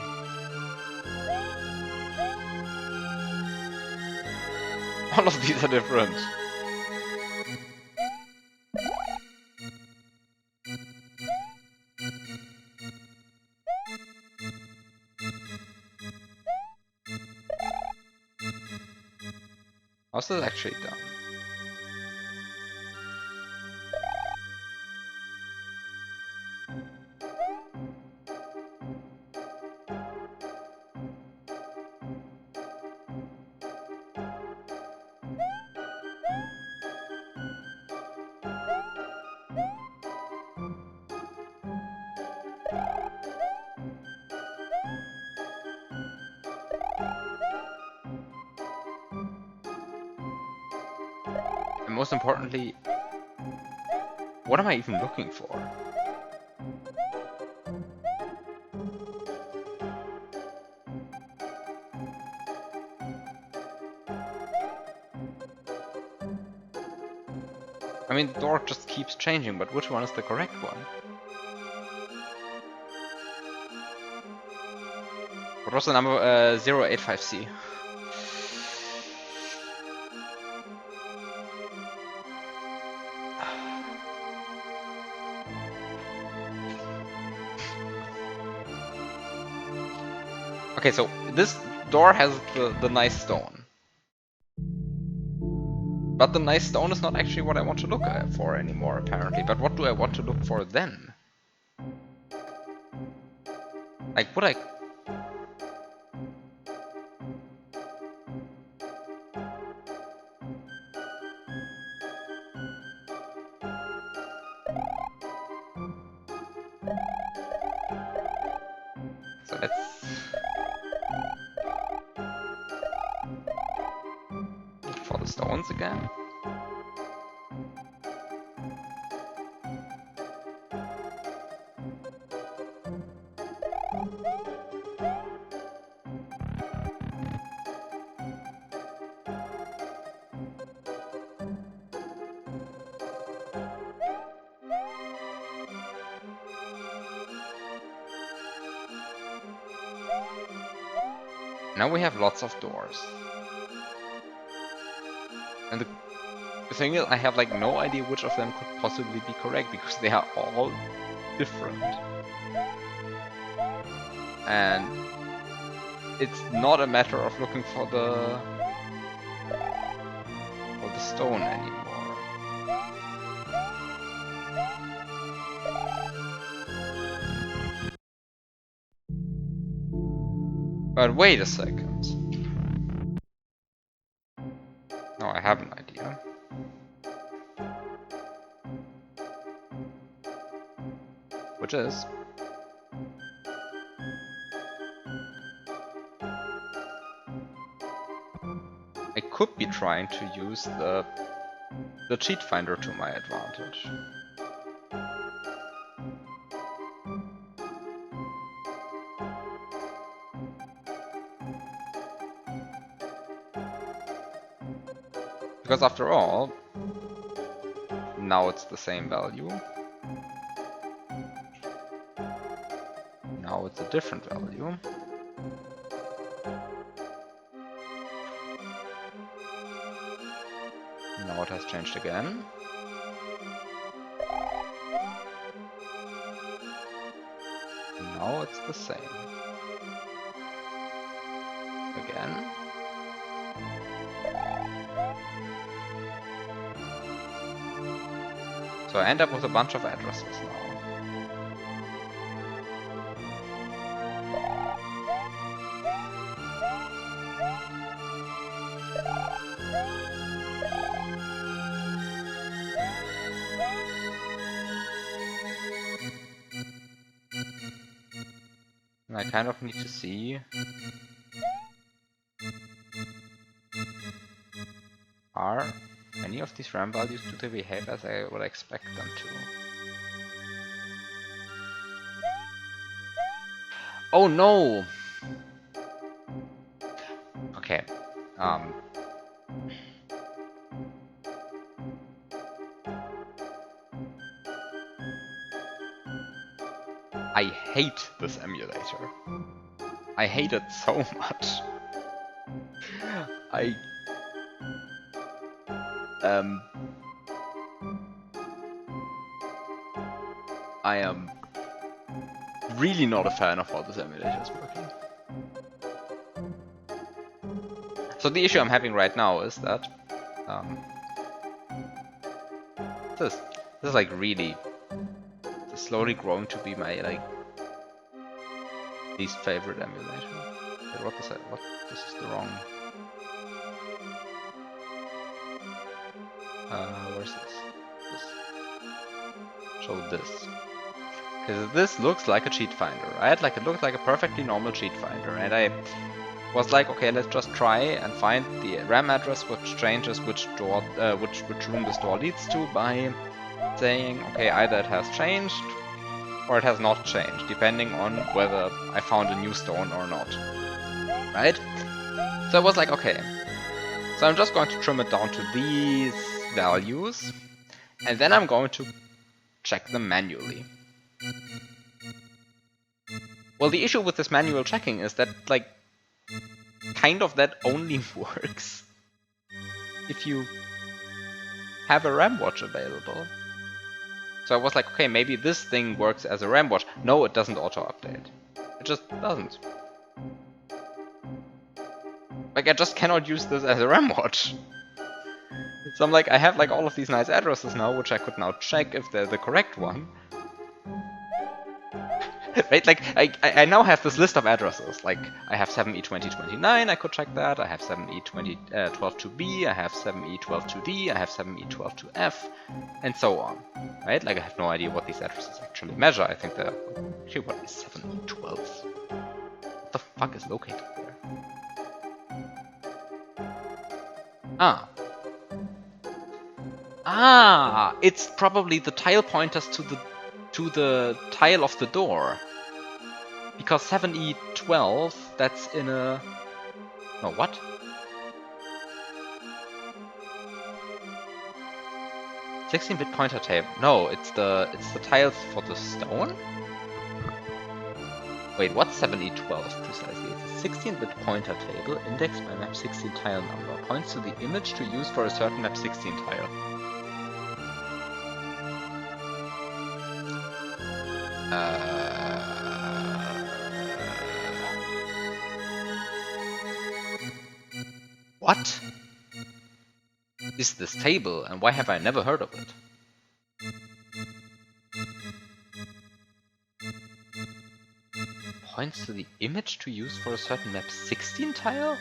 All of these are different. How's this actually done? And most importantly, what am I even looking for? I mean, the door just keeps changing, but which one is the correct one? What was the number? 085C. Okay, so this door has the nice stone. But the nice stone is not actually what I want to look for anymore, apparently. But what do I want to look for then? Like, would I... So let's... look for the stones again. Now we have lots of doors. And the thing is, I have like no idea which of them could possibly be correct, because they are all different. And it's not a matter of looking for the stone anymore. But wait a second. No, I have an idea. Which is... I could be trying to use the cheat finder to my advantage. Because after all, now it's the same value. Now it's a different value. Now it has changed again. Now it's the same. Again. So I end up with a bunch of addresses now. I kind of need to see. Are any of these RAM values, do they behave as I would expect them to? Oh no! Okay. I hate this emulator. I hate it so much. I am really not a fan of how this emulator is working. So the issue I'm having right now is that this is like really slowly growing to be my like least favorite emulator. Wait, what is that? What? This is the wrong. Where's this? Show this. Because this looks like a cheat finder, right? Like it looks like a perfectly normal cheat finder, and I was like, okay, let's just try and find the RAM address which changes which door, which room this door leads to by saying, okay, either it has changed or it has not changed, depending on whether I found a new stone or not, right? So I was like, okay, so I'm just going to trim it down to these values, and then I'm going to check them manually. Well, the issue with this manual checking is that, like, kind of that only works if you have a RAM watch available. So I was like, okay, maybe this thing works as a RAM watch. No, it doesn't auto-update. It just doesn't. Like, I just cannot use this as a RAM watch. So I'm like, I have like all of these nice addresses now, which I could now check if they're the correct one. Right, like, I now have this list of addresses. Like, I have 7E2029, I could check that. I have 7E122B, I have 7E122D, I have 7E122F, and so on. Right? Like, I have no idea what these addresses actually measure. I think they're... Actually, what is 7E12? What the fuck is located there? Ah, it's probably the tile pointers to the tile of the door. Because 7E12, that's in a... No, what? ...16-bit pointer table. No, it's the tiles for the stone? Wait, what's 7E12 precisely? It's a 16-bit pointer table indexed by map 16 tile number. Points to the image to use for a certain map 16 tile. What is this table, and why have I never heard of it? Points to the image to use for a certain map 16 tile?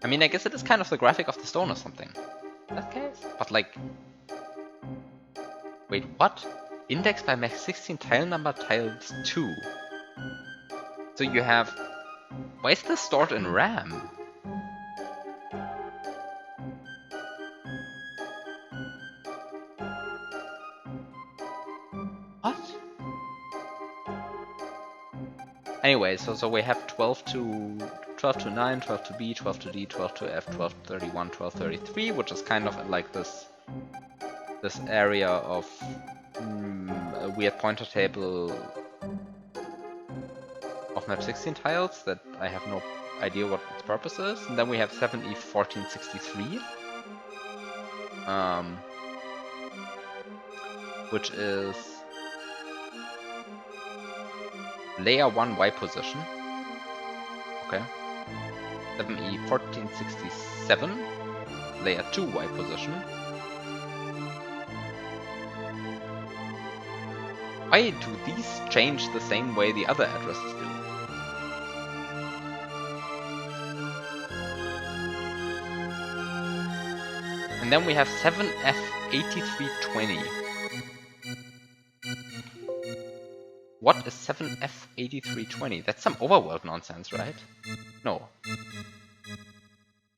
I mean, I guess it is kind of the graphic of the stone or something. In that case? But like... Wait, what? Indexed by map 16 tile number tiles 2. So you have... Why is this stored in RAM? What? Anyway, so we have 12 to 9, 12 to B, 12 to D, 12 to F, 12 to 31, 12 33, which is kind of like this area of a weird pointer table of map 16 tiles that I have no idea what its purpose is. And then we have 7E1463, which is layer 1 Y position. Okay. 7E1467, layer 2 Y position. Why do these change the same way the other addresses do? And then we have 7F8320. What is 7F8320? That's some overworld nonsense, right? No.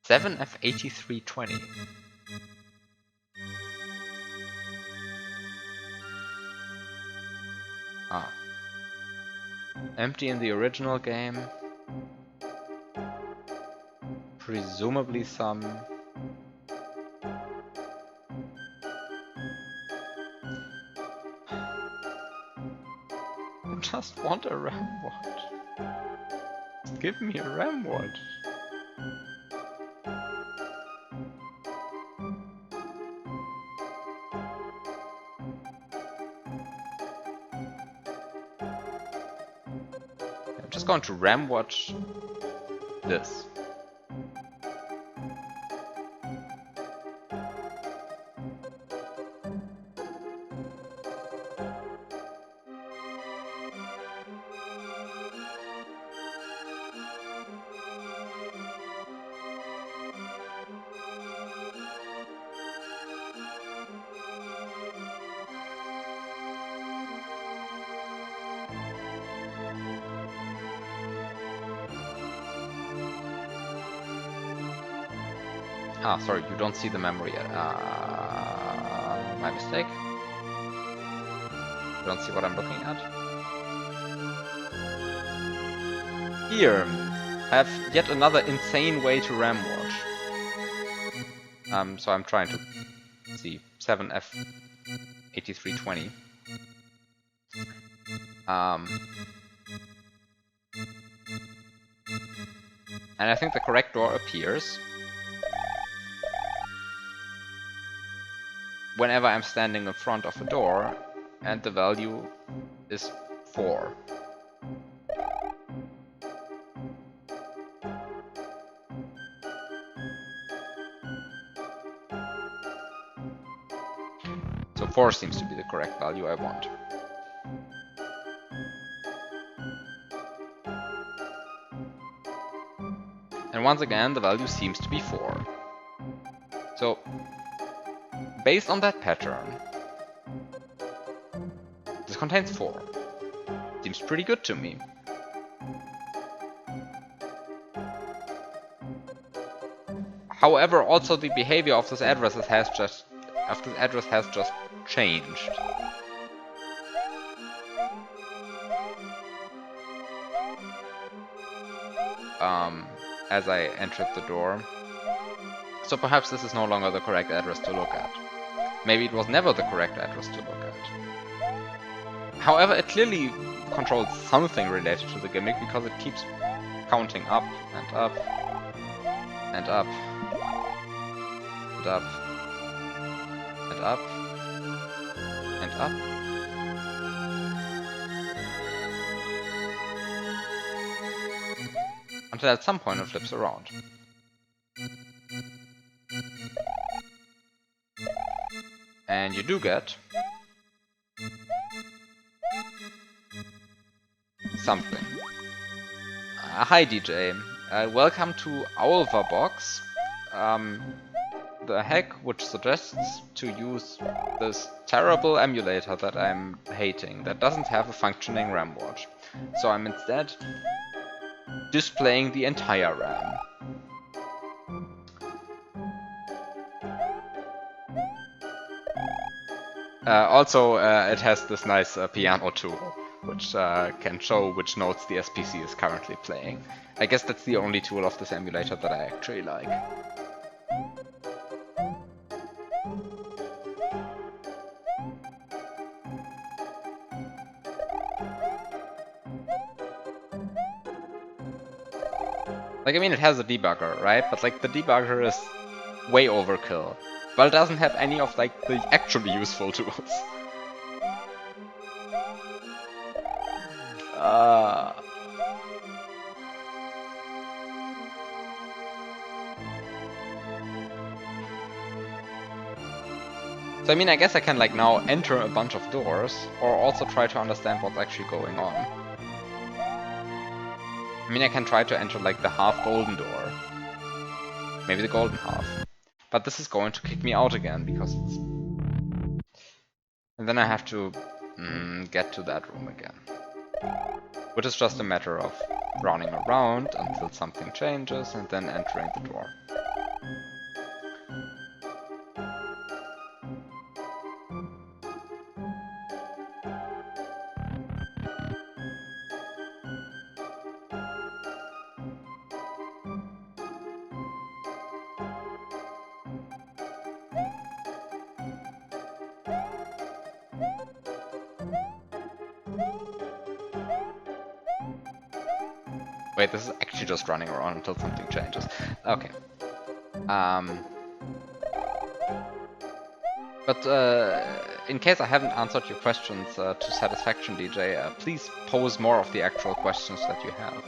7F8320. Ah. Empty in the original game. Presumably some... I just want a RAM watch. Just give me a RAM watch. I'm just going to RAM watch this. Ah, sorry, you don't see the memory yet. My mistake. You don't see what I'm looking at? Here, I have yet another insane way to RAM watch. So I'm trying to see 7F8320. And I think the correct door appears whenever I'm standing in front of a door, and the value is 4. So 4 seems to be the correct value I want. And once again, the value seems to be 4. So, based on that pattern, this contains 4. Seems pretty good to me. However, also the behavior of this address has just changed. As I entered the door. So perhaps this is no longer the correct address to look at. Maybe it was never the correct address to look at. However, it clearly controls something related to the gimmick because it keeps counting up and up and up and up and up and up. Until at some point it flips around. And you do get something. Hi DJ, welcome to OWLVABOX, the hack which suggests to use this terrible emulator that I'm hating, that doesn't have a functioning RAM watch. So I'm instead displaying the entire RAM. Also, it has this nice piano tool, which can show which notes the SPC is currently playing. I guess that's the only tool of this emulator that I actually like. Like, I mean, it has a debugger, right? But, like, the debugger is way overkill. But it doesn't have any of, like, the actually useful tools. So, I mean, I guess I can, like, now enter a bunch of doors, or also try to understand what's actually going on. I mean, I can try to enter, like, the half-golden door. Maybe the golden half. But this is going to kick me out again, because it's... And then I have to get to that room again. Which is just a matter of running around until something changes and then entering the door. Wait, this is actually just running around until something changes. Okay. But in case I haven't answered your questions to satisfaction, DJ, please pose more of the actual questions that you have.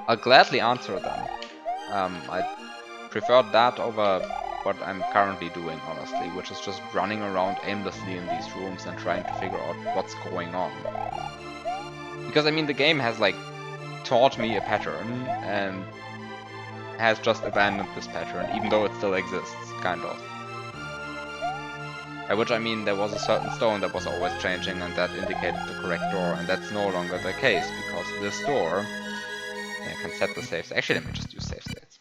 I'll gladly answer them. I prefer that over what I'm currently doing, honestly, which is just running around aimlessly in these rooms and trying to figure out what's going on. Because, I mean, the game has, like, taught me a pattern and has just abandoned this pattern, even though it still exists, kind of. By which I mean there was a certain stone that was always changing and that indicated the correct door, and that's no longer the case, because this door... I can set the save... Actually, let me just use save states.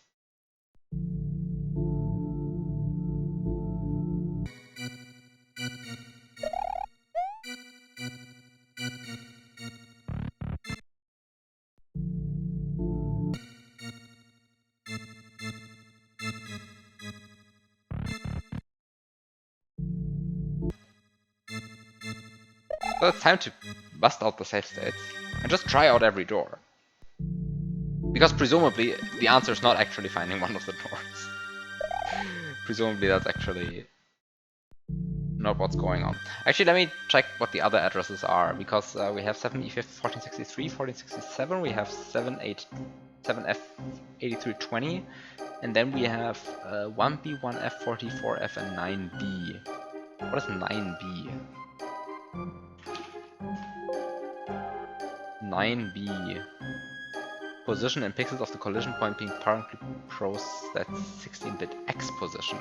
So it's time to bust out the save states and just try out every door. Because presumably the answer is not actually finding one of the doors. Presumably that's actually not what's going on. Actually, let me check what the other addresses are, because we have 7E1463, 1467, we have 7F8320, and then we have 1B, 1F, 44F, and 9B. What is 9B? 9B. Position and pixels of the collision point being currently processed at 16-bit X position.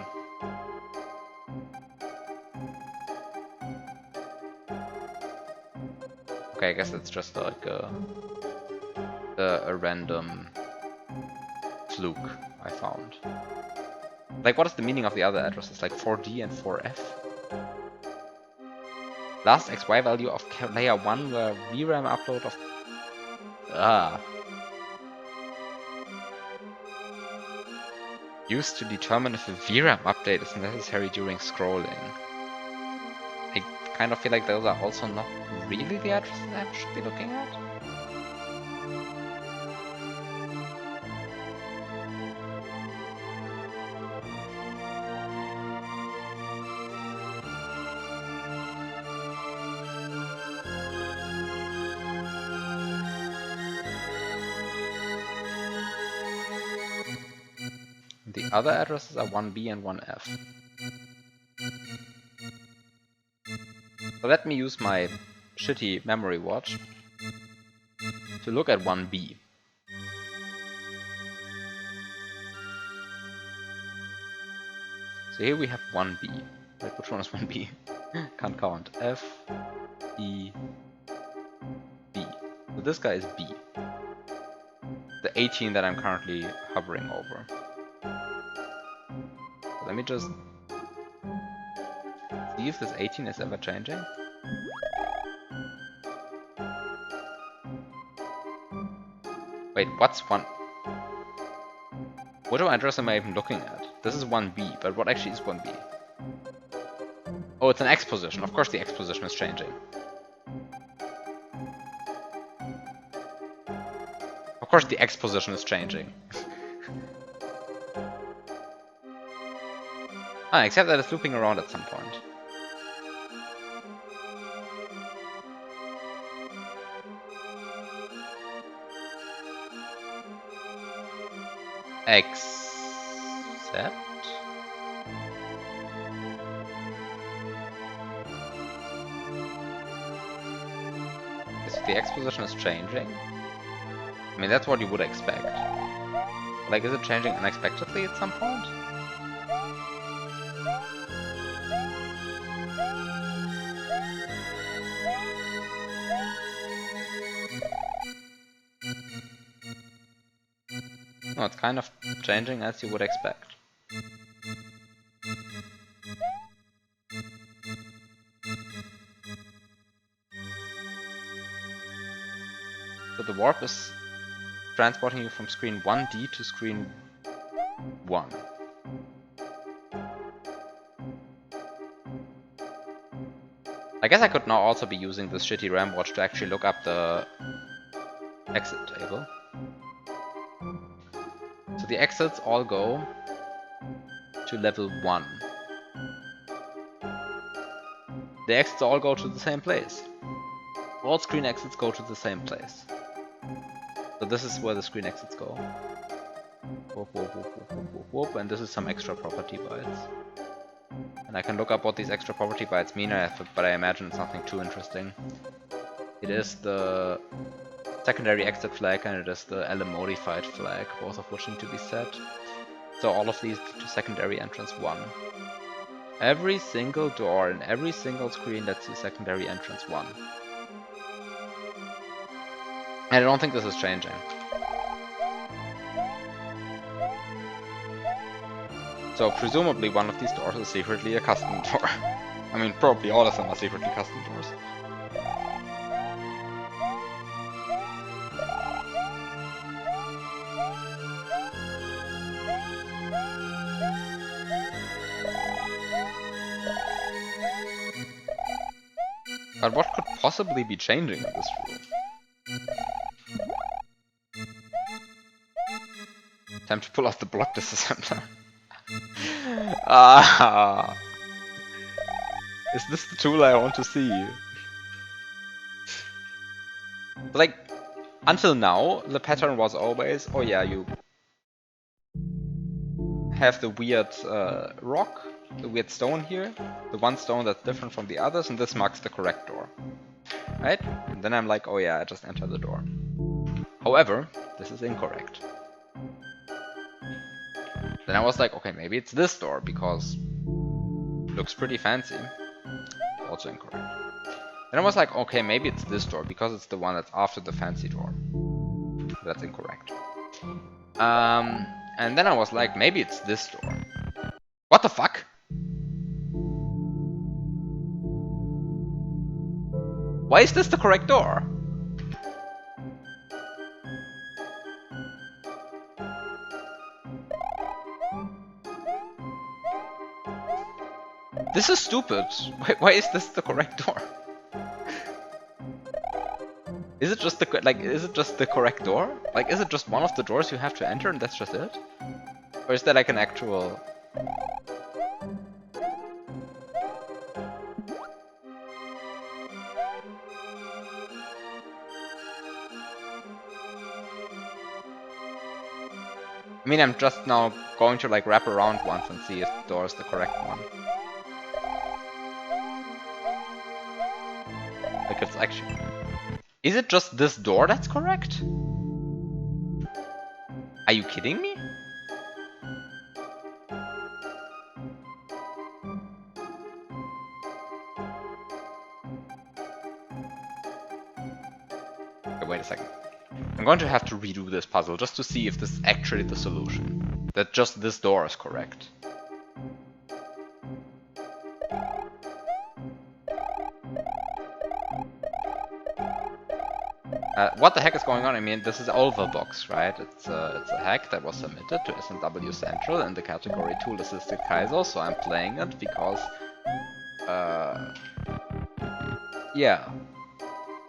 Okay, I guess it's just like a random fluke I found. Like, what is the meaning of the other addresses? Like 4D and 4F? Last XY value of layer 1 were VRAM upload of... Used to determine if a VRAM update is necessary during scrolling. I kind of feel like those are also not really the addresses I should be looking at. The other addresses are 1B and 1F. So let me use my shitty memory watch to look at 1B. So here we have 1B. Wait, which one is 1B? Can't count. F, E, B. So this guy is B. The 18 that I'm currently hovering over. So let me just see if this 18 is ever changing. Wait, what's 1? What address am I even looking at? This is 1B, but what actually is 1B? Oh, it's an X position. Of course the X position is changing. Of course the X position is changing. Except that it's looping around at some point. Except... If the X position is changing, I mean, that's what you would expect. Like, is it changing unexpectedly at some point? No, it's kind of changing as you would expect. So the warp is transporting you from screen 1D to screen 1. I guess I could now also be using this shitty RAM watch to actually look up the exit table. So the exits all go to level 1. The exits all go to the same place. All screen exits go to the same place. So this is where the screen exits go. Whoop, whoop, whoop, whoop, whoop, whoop, whoop. And this is some extra property bytes. And I can look up what these extra property bytes mean, but I imagine it's nothing too interesting. It is the secondary exit flag and it is the LM-modified flag, both of which need to be set. So all of these to secondary entrance 1. Every single door in every single screen lets you secondary entrance 1. And I don't think this is changing. So presumably one of these doors is secretly a custom door. I mean, probably all of them are secretly custom doors. But what could possibly be changing in this room? Time to pull off the block disassembler. Ah, is this the tool I want to see? Like, until now, the pattern was always, oh yeah, you have the weird rock, the weird stone here, the one stone that's different from the others, and this marks the correct door. Right? And then I'm like, oh yeah, I just enter the door. However, this is incorrect. Then I was like, okay, maybe it's this door, because it looks pretty fancy. Also incorrect. Then I was like, okay, maybe it's this door, because it's the one that's after the fancy door. That's incorrect. And then I was like, maybe it's this door. What the fuck? Why is this the correct door? This is stupid. Why is this the correct door? Is it just the correct door? Like, is it just one of the doors you have to enter and that's just it? Or is there like an actual... I mean, I'm just now going to like wrap around once and see if the door is the correct one. Like, it's actually... Is it just this door that's correct? Are you kidding me? Okay, wait a second. I'm going to have to redo this puzzle just to see if this is actually the solution. That just this door is correct. What the heck is going on? I mean, this is OWLVABOX, right? It's a hack that was submitted to SMW Central in the category Tool Assisted Kaizo, so I'm playing it because... yeah.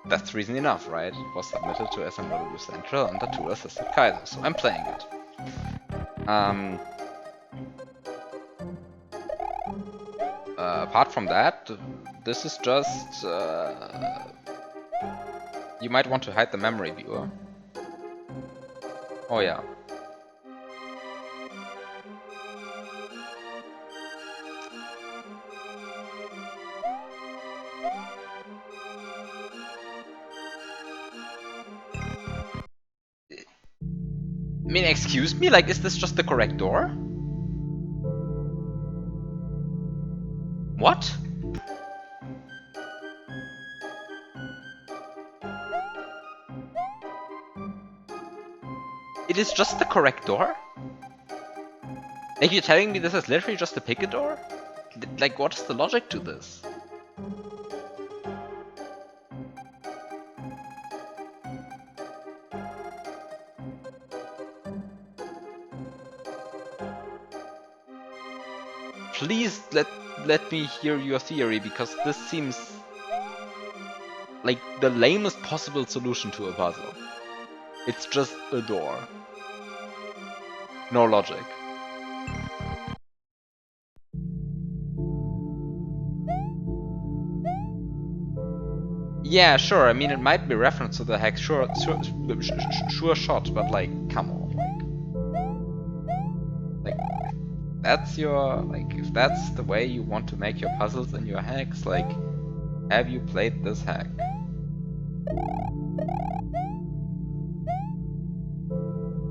That's reason enough, right? It was submitted to SMW Central under Tool Assisted Kaizo, so I'm playing it. Apart from that, this is just... you might want to hide the memory viewer. Oh yeah. I mean, excuse me? Like, is this just the correct door? What? It is just the correct door? Like, you're telling me this is literally just to pick a door? Like, what's the logic to this? Please let me hear your theory, because this seems like the lamest possible solution to a puzzle. It's just a door. No logic. Yeah, sure, I mean, it might be reference to the hack, sure shot, but like, come on, like, that's your, like, if that's the way you want to make your puzzles and your hacks, like, have you played this hack?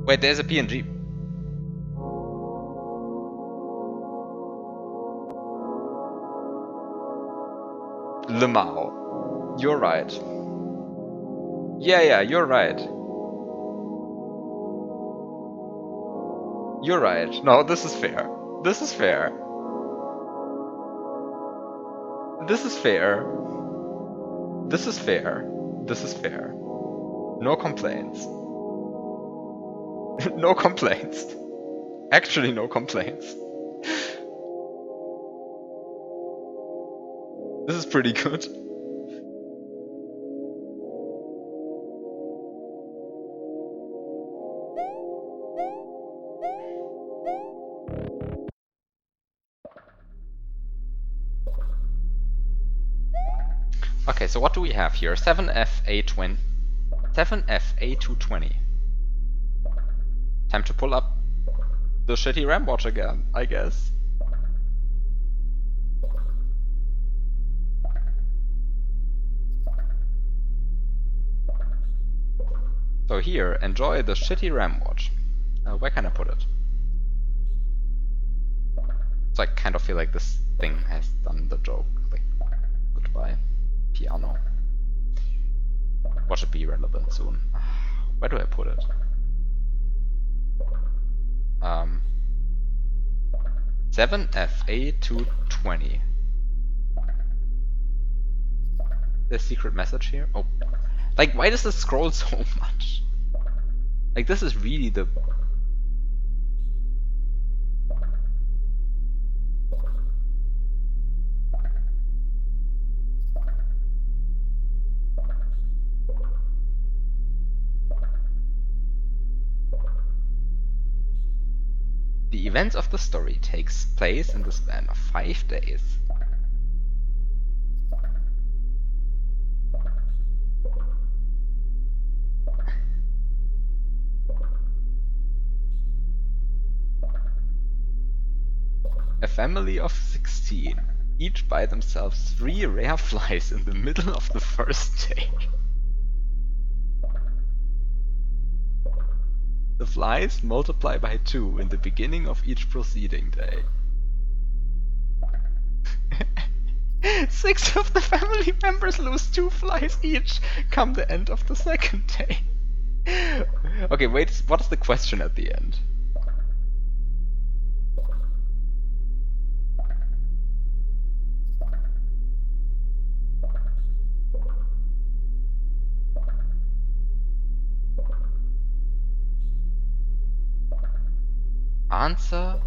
Wait, there's a PNG. Lemao. You're right. Yeah, you're right. You're right. No, this is fair. This is fair. This is fair. This is fair. This is fair. No complaints. No complaints. Actually, no complaints. This is pretty good. Okay, so what do we have here? 7FA220. Time to pull up the shitty RAM watch again, I guess. So here, enjoy the shitty RAM watch. Where can I put it? So I kind of feel like this thing has done the joke. Like, goodbye, piano. What should be relevant soon? Where do I put it? 7FA220. There's a secret message here? Oh. Like, why does this scroll so much? Like, this is really the... The events of the story takes place in the span of 5 days. A family of 16, each by themselves 3 rare flies in the middle of the first day. The flies multiply by 2 in the beginning of each preceding day. 6 of the family members lose 2 flies each come the end of the second day. Okay, wait, what's the question at the end? Answer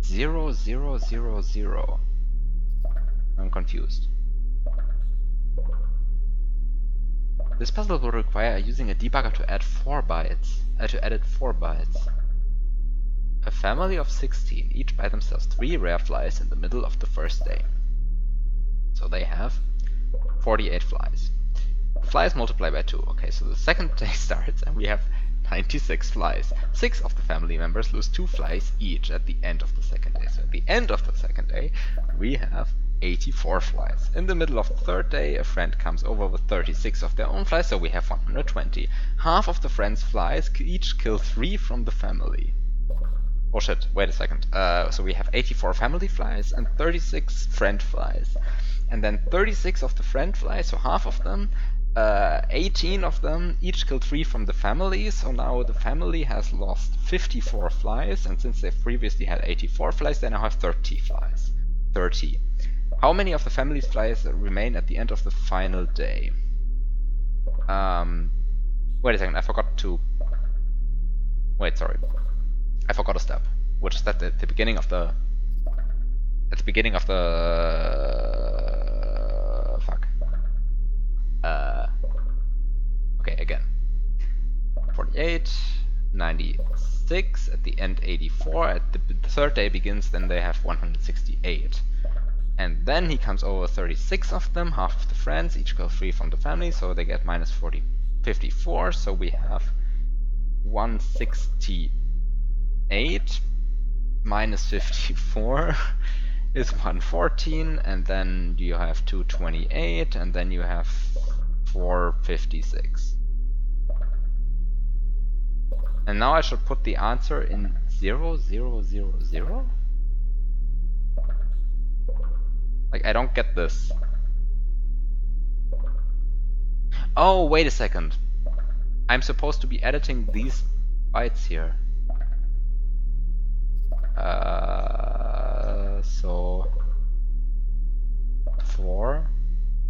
0000. I'm confused. This puzzle will require using a debugger to add 4 bytes. To edit 4 bytes. A family of 16, each by themselves 3 rare flies in the middle of the first day. So they have 48 flies. The flies multiply by 2. Okay, so the second day starts and we have 96 flies. 6 of the family members lose 2 flies each at the end of the second day. So at the end of the second day, we have 84 flies. In the middle of the third day, a friend comes over with 36 of their own flies, so we have 120. Half of the friend's flies each kill 3 from the family. Oh shit, wait a second. So we have 84 family flies and 36 friend flies. And then 36 of the friend flies, so half of them, 18 of them each killed 3 from the family, so now the family has lost 54 flies, and since they've previously had 84 flies, they now have 30 flies. 30. How many of the family's flies remain at the end of the final day? Wait a second, I forgot to... Wait, sorry. I forgot a step, which is that at the beginning of the... At the beginning of the... Fuck. Okay, again. 48, 96, at the end 84, at the third day begins, then they have 168. And then he comes over 36 of them, half of the friends, each go 3 from the family, so they get minus 54, so we have 168 minus 54 is 114, and then you have 228, and then you have 456. And now I should put the answer in 0, 0, 0, 0? Like, I don't get this. Oh, wait a second. I'm supposed to be editing these bytes here. So... 4...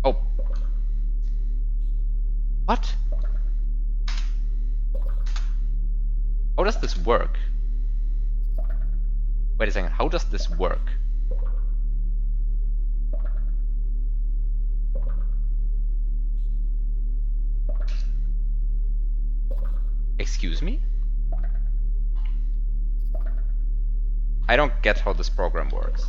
Oh! What? How does this work? Wait a second, how does this work? Excuse me? I don't get how this program works.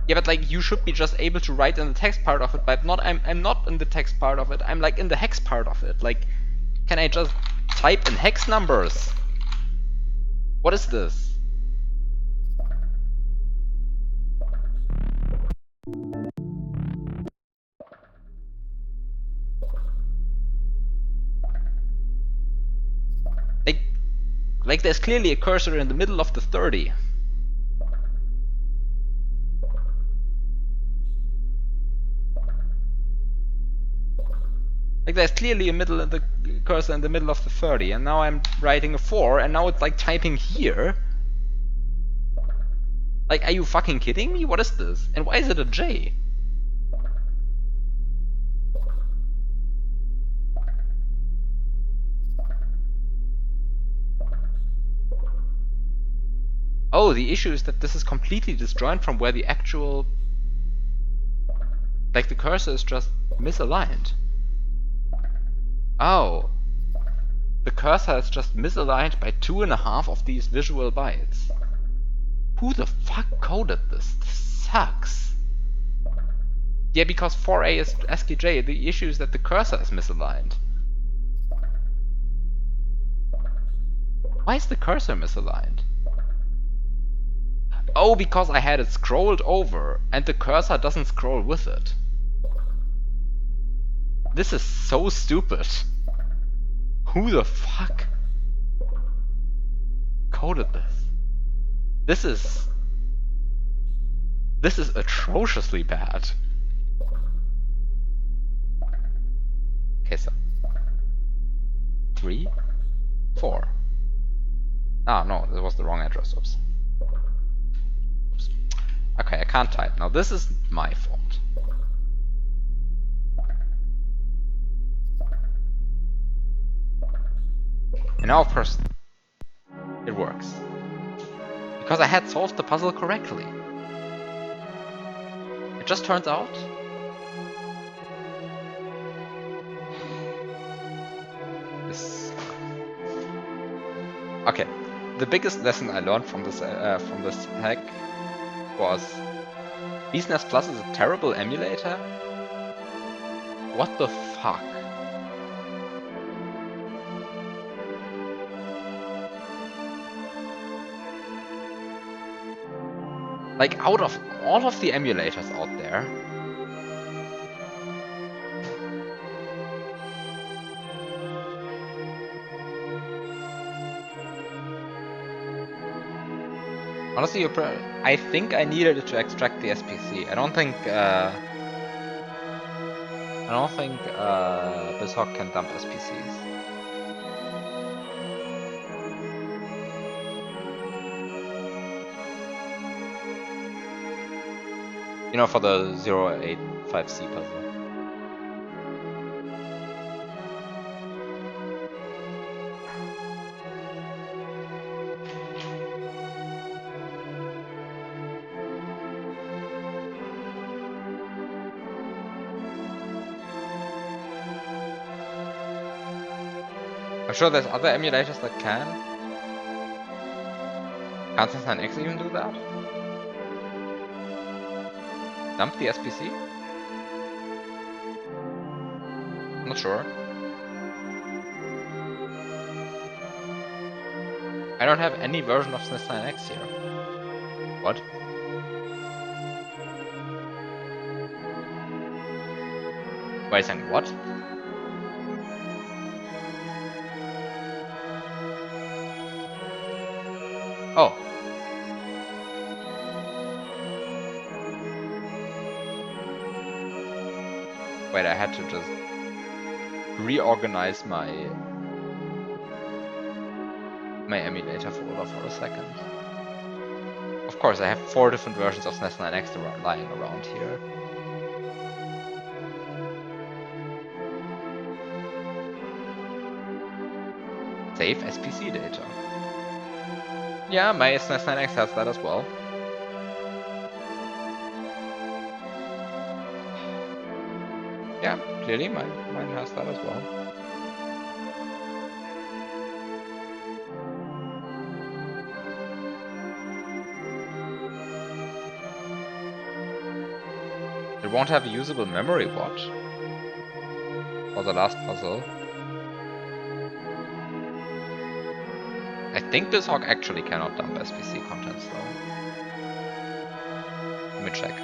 Yeah, but like you should be just able to write in the text part of it, but not I'm not in the text part of it. I'm like in the hex part of it. Like, can I just type in hex numbers? What is this? Like there's clearly a cursor in the middle of the 30. Like there's clearly a cursor in the middle of the 30, and now I'm writing a 4, and now it's like typing here. Like, are you fucking kidding me? What is this? And why is it a J? Oh, the issue is that this is completely disjoint from where the actual... Like, the cursor is just misaligned. Oh. The cursor is just misaligned by 2.5 of these visual bytes. Who the fuck coded this? This sucks. Yeah, because 4A is ASCII J. The issue is that the cursor is misaligned. Why is the cursor misaligned? Oh, because I had it scrolled over, and the cursor doesn't scroll with it. This is so stupid. Who the fuck coded this? This is atrociously bad. Okay, so 3, 4. Ah, no, that was the wrong address. Oops. Oops. Okay, I can't type. Now this is my fault. And now, of course, it works. Because I had solved the puzzle correctly. It just turns out... This... Okay, the biggest lesson I learned from this hack was... BSNES Plus is a terrible emulator? What the fuck? Like, out of all of the emulators out there, Honestly, I think I needed it to extract the SPC. I don't think BizHawk can dump SPCs. You know, for the 085C puzzle. I'm sure there's other emulators that can. Can't Sense9X even do that? Dump the SPC? Not sure. I don't have any version of Sense9X here. What? Wait a second, what? Oh. Wait, I had to just reorganize my emulator folder for a second. Of course, I have 4 different versions of SNES9X lying around here. Save SPC data. Yeah, my SNES9X has that as well. Yeah, clearly mine has that as well. It won't have a usable memory watch for the last puzzle. I think BizHawk actually cannot dump SPC contents though. Let me check.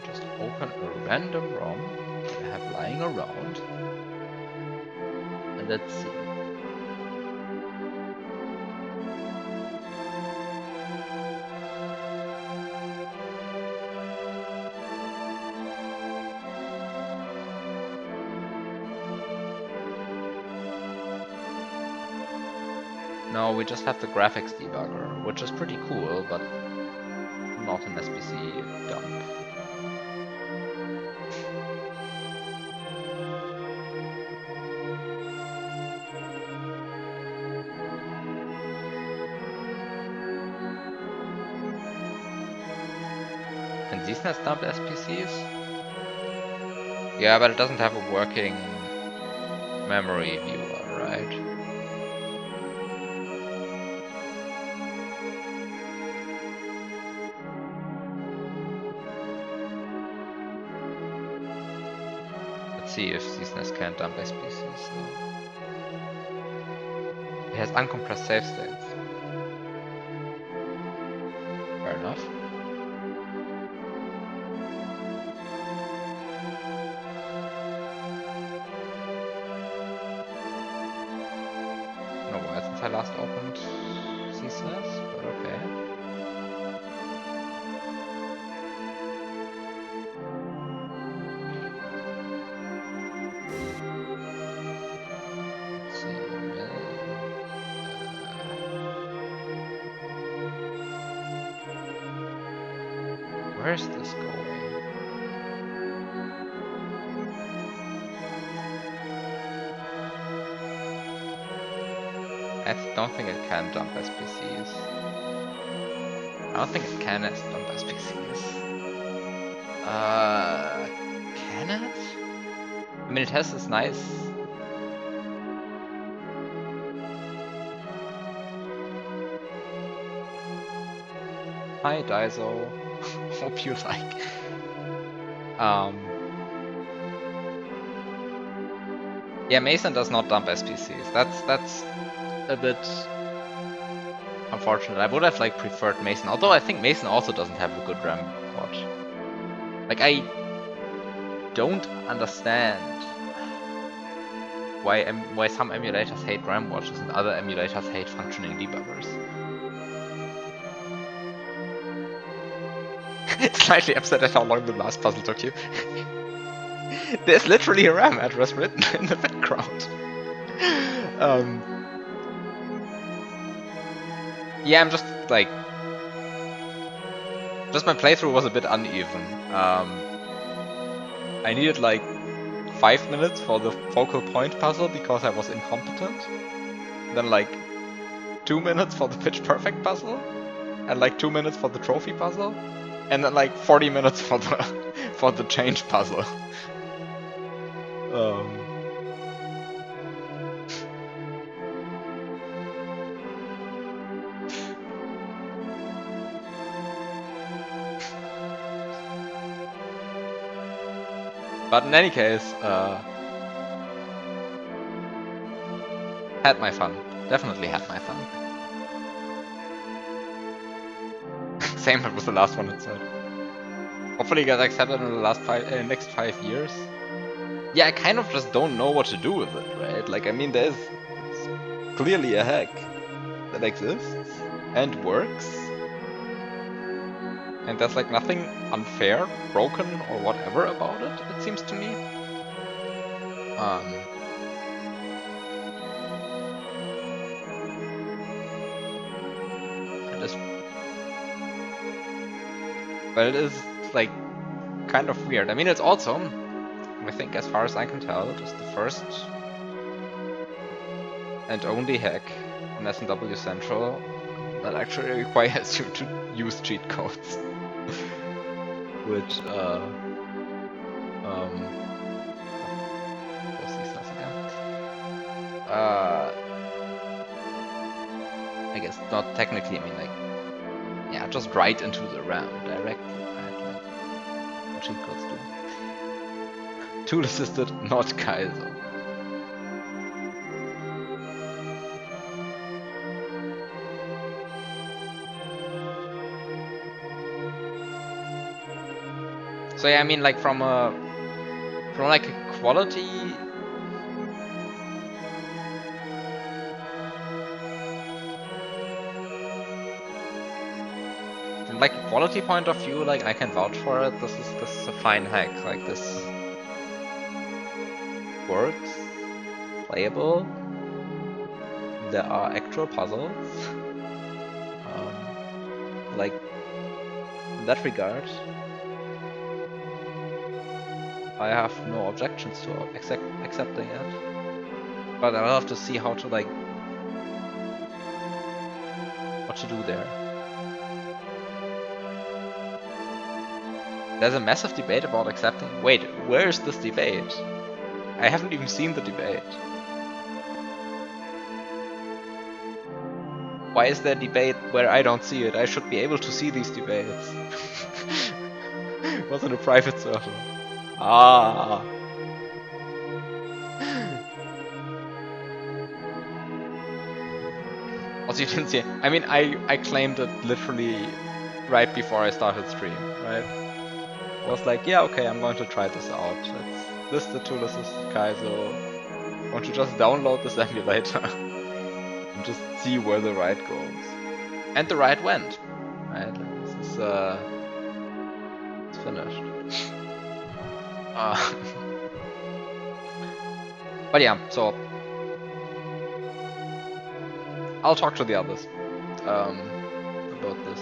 Just open a random ROM that I have lying around. And let's see. No, we just have the graphics debugger, which is pretty cool, but not an SPC dump. Can ZSNES dump SPCs? Yeah, but it doesn't have a working memory viewer, right? Let's see if ZSNES can dump SPCs. It has uncompressed save states. Fair enough. I don't know why since I last opened ZSNES, but okay. Let's see. Where's this going? I don't think it can dump SPCs. I don't think it can dump SPCs. Can it? I mean, it has this nice... Hi, Daiso. Hope you like. Yeah, Mason does not dump SPCs. That's a bit unfortunate. I would have like preferred Mason, although I think Mason also doesn't have a good RAM watch. Like I don't understand why some emulators hate RAM watches and other emulators hate functioning debuggers. Slightly upset at how long the last puzzle took you. There's literally a RAM address written in the background. Yeah, I'm just like... Just my playthrough was a bit uneven. I needed like 5 minutes for the focal point puzzle because I was incompetent. Then like 2 minutes for the pitch perfect puzzle. And like 2 minutes for the trophy puzzle. And then like 40 minutes for the change puzzle. But in any case, had my fun. Definitely had my fun. Same with the last one it said. Hopefully get accepted in the next 5 years. Yeah, I kind of just don't know what to do with it, right? Like, I mean, it's clearly a hack that exists and works. And there's like nothing unfair, broken, or whatever about it seems to me. But it is like kind of weird. I mean, it's also, I think, as far as I can tell, just the first and only hack on S&W Central that actually requires you to use cheat codes. Which, I guess not technically, I mean, like, yeah, just right into the RAM directly, right? Like, cheat codes do. Tool assisted, not Kaizo. So yeah, I mean, like from like a quality. From like a quality point of view, like I can vouch for it. This is a fine hack. Like this works, playable. There are actual puzzles. Like in that regard, I have no objections to accepting it. But I'll have to see how to like what to do there. There's a massive debate about accepting. Wait, where is this debate? I haven't even seen the debate. Why is there debate where I don't see it? I should be able to see these debates. It was in a private server. Ah. Also, you didn't see it. I mean, I claimed it literally right before I started stream, right? I was like, yeah, okay, I'm going to try this out. This the tool assist Kaizo. Won't you just download this emulator and just see where the ride goes? And the ride went. Right? Like, this is it's finished. But yeah, so I'll talk to the others about this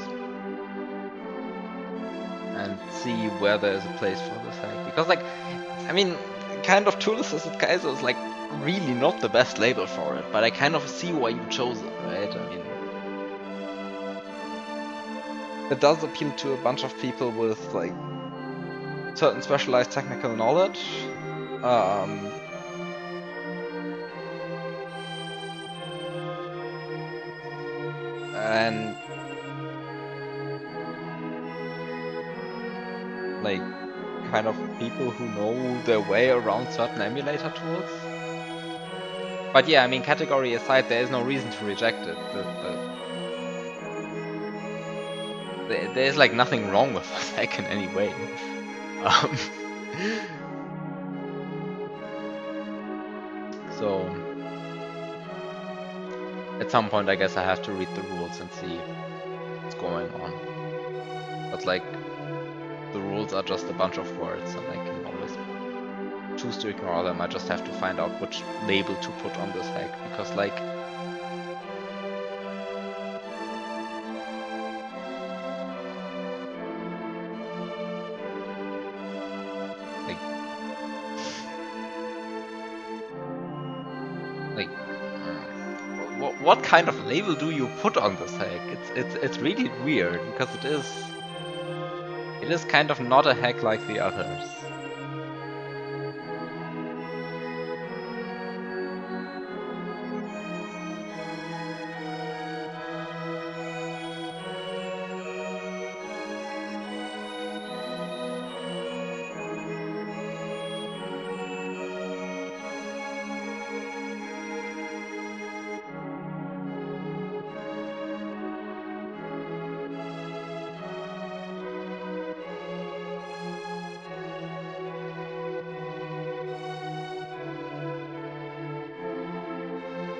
and see where there is a place for this hack. Because, like, I mean, kind of tool assisted Kaizo is like really not the best label for it, but I kind of see why you chose it, right? I mean, it does appeal to a bunch of people with like certain specialized technical knowledge. And like kind of people who know their way around certain emulator tools. But yeah, I mean, category aside, there is no reason to reject it. There's like nothing wrong with the hack in any way. Um, so at some point, I guess I have to read the rules and see what's going on. But like, the rules are just a bunch of words, and I can always choose to ignore them. I just have to find out which label to put on this hack, because like, what kind of label do you put on this hack? It's really weird, because it is kind of not a hack like the others.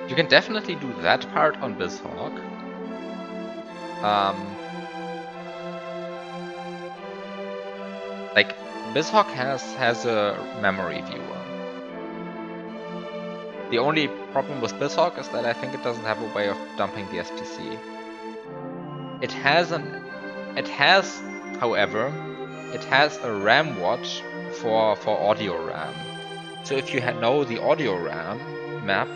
You can definitely do that part on BizHawk. Like, BizHawk has a memory viewer. The only problem with BizHawk is that I think it doesn't have a way of dumping the SPC. It has, however, it has a RAM watch for audio RAM. So if you know the audio RAM map,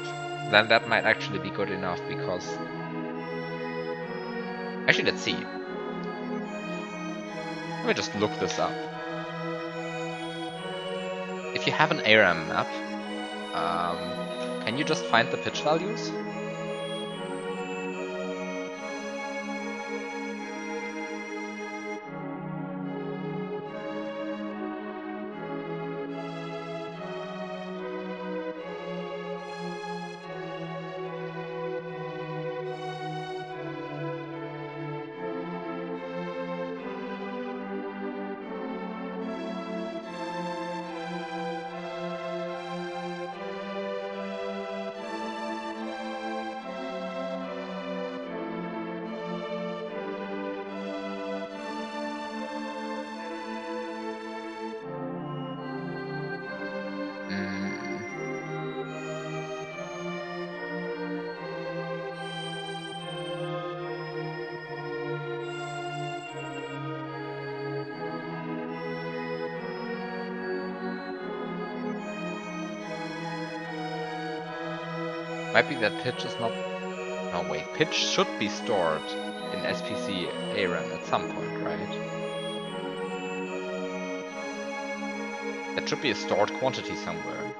then that might actually be good enough, because actually, let's see. Let me just look this up. If you have an ARAM map, can you just find the pitch values? Might be that pitch is not... No, wait. Pitch should be stored in SPC ARAM at some point, right? That should be a stored quantity somewhere.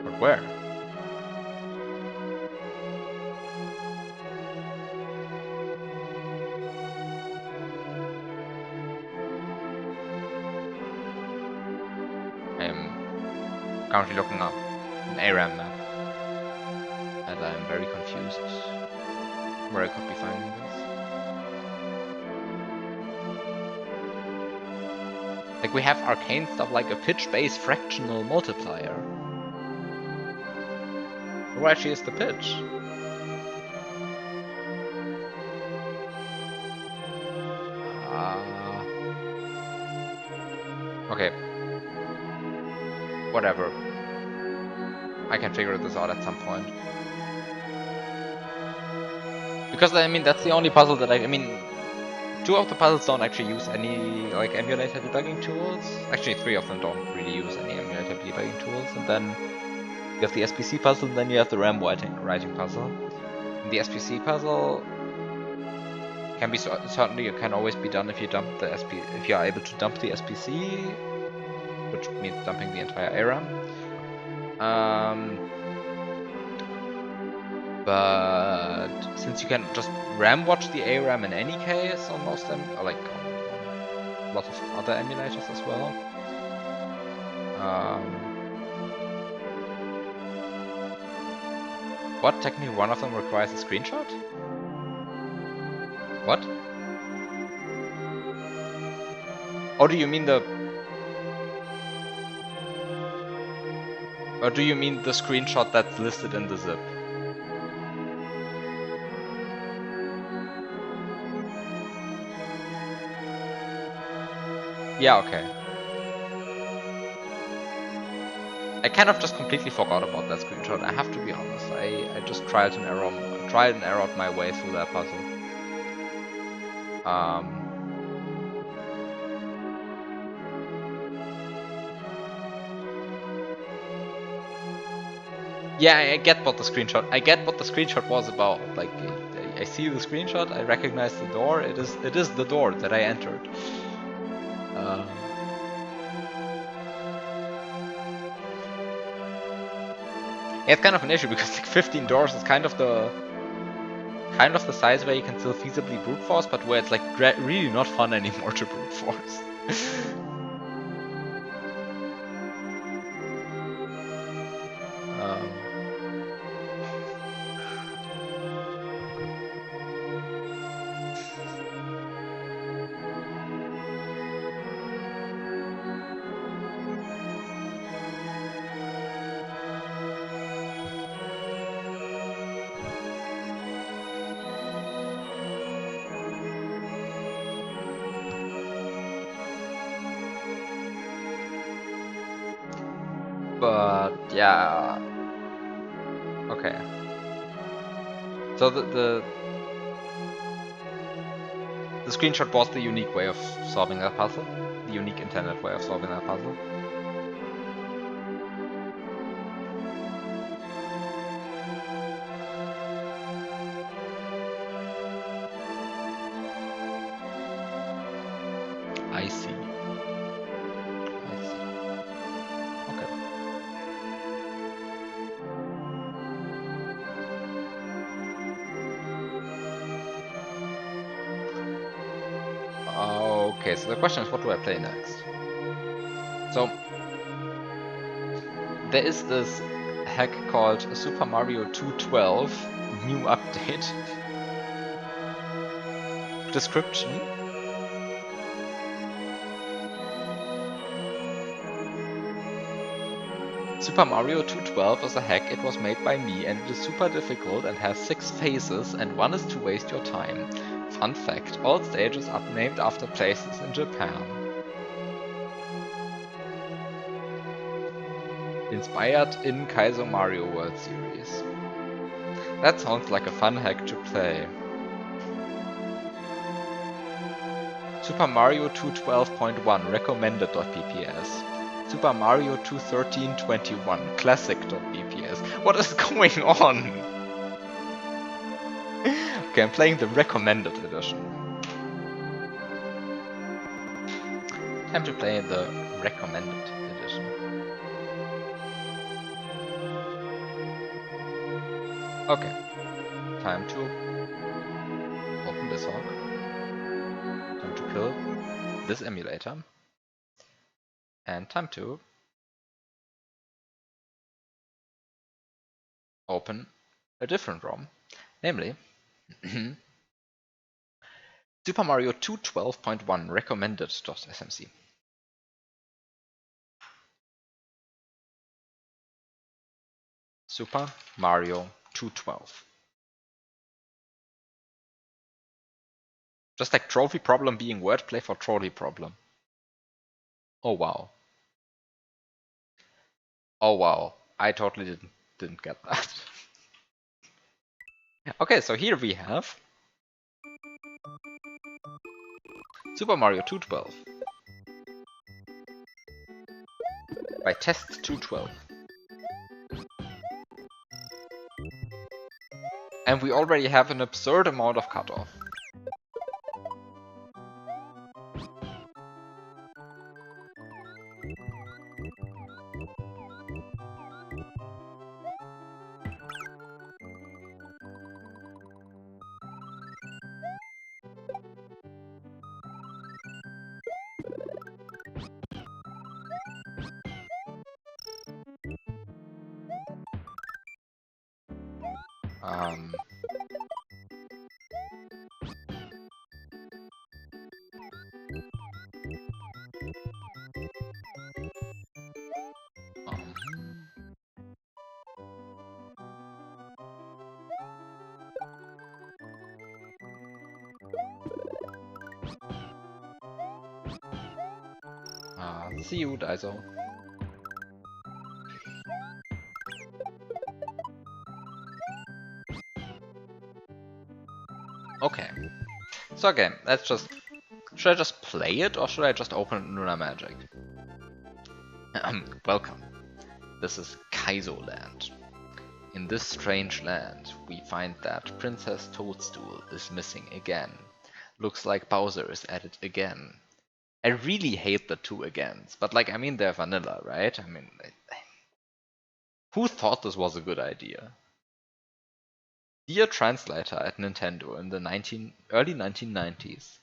But where? I am currently looking up an ARAM map, and I am very confused where I could be finding this. Like, we have arcane stuff like a pitch-based fractional multiplier. Where actually is the pitch? Okay. Whatever. I can figure this out at some point. Because, I mean, that's the only puzzle that I mean, two of the puzzles don't actually use any, like, emulator debugging tools. Actually, three of them don't really use any emulator debugging tools. And then you have the SPC puzzle, and then you have the RAM writing puzzle. And the SPC puzzle can be certainly, it can always be done if you dump the if you are able to dump the SPC, which means dumping the entire ARAM. But since you can just RAM watch the ARAM in any case on most of them, or like on a lot of other emulators as well, What? Technically one of them requires a screenshot? What? Oh, do you mean the... Or do you mean the screenshot that's listed in the zip? Yeah, okay. I kind of just completely forgot about that screenshot, I have to be honest. I just tried and errored my way through that puzzle. Yeah, I get what the screenshot was about. Like, I see the screenshot, I recognize the door. It is the door that I entered. Yeah, it's kind of an issue because like 15 doors is kind of the size where you can still feasibly brute force, but where it's like really not fun anymore to brute force. But yeah, okay. So the screenshot was the unique way of solving that puzzle, the unique intended way of solving that puzzle. I see. Okay. Okay, so the question is, what do I play next? So there is this hack called Super Mario 212 new update. Description: Super Mario 212 is a hack. It was made by me and it is super difficult and has 6 phases and one is to waste your time. Fun fact, all stages are named after places in Japan. Inspired in Kaizo Mario World Series. That sounds like a fun hack to play. Super Mario 212.1 recommended.bps. Super Mario 213.21 classic.bps. What is going on? Okay, I'm playing the recommended edition. Time to play the recommended edition. Okay, time to open this hog. Time to kill this emulator. And time to open a different ROM, namely Super Mario 212.1 recommended.smc. Super Mario 212. Just like trophy problem being wordplay for trolley problem. Oh wow. Oh wow. I totally didn't get that. Okay, so here we have Super Mario 212 by Test 212. And we already have an absurd amount of cutoff. Um, see you, Daiso. Okay. So again, let's just... Should I just play it, or should I just open Lunar Magic? Welcome. This is Kaizo Land. In this strange land, we find that Princess Toadstool is missing again. Looks like Bowser is at it again. I really hate the two agains, but like, I mean, they're vanilla, right? I mean, who thought this was a good idea? Dear translator at Nintendo in the early 1990s,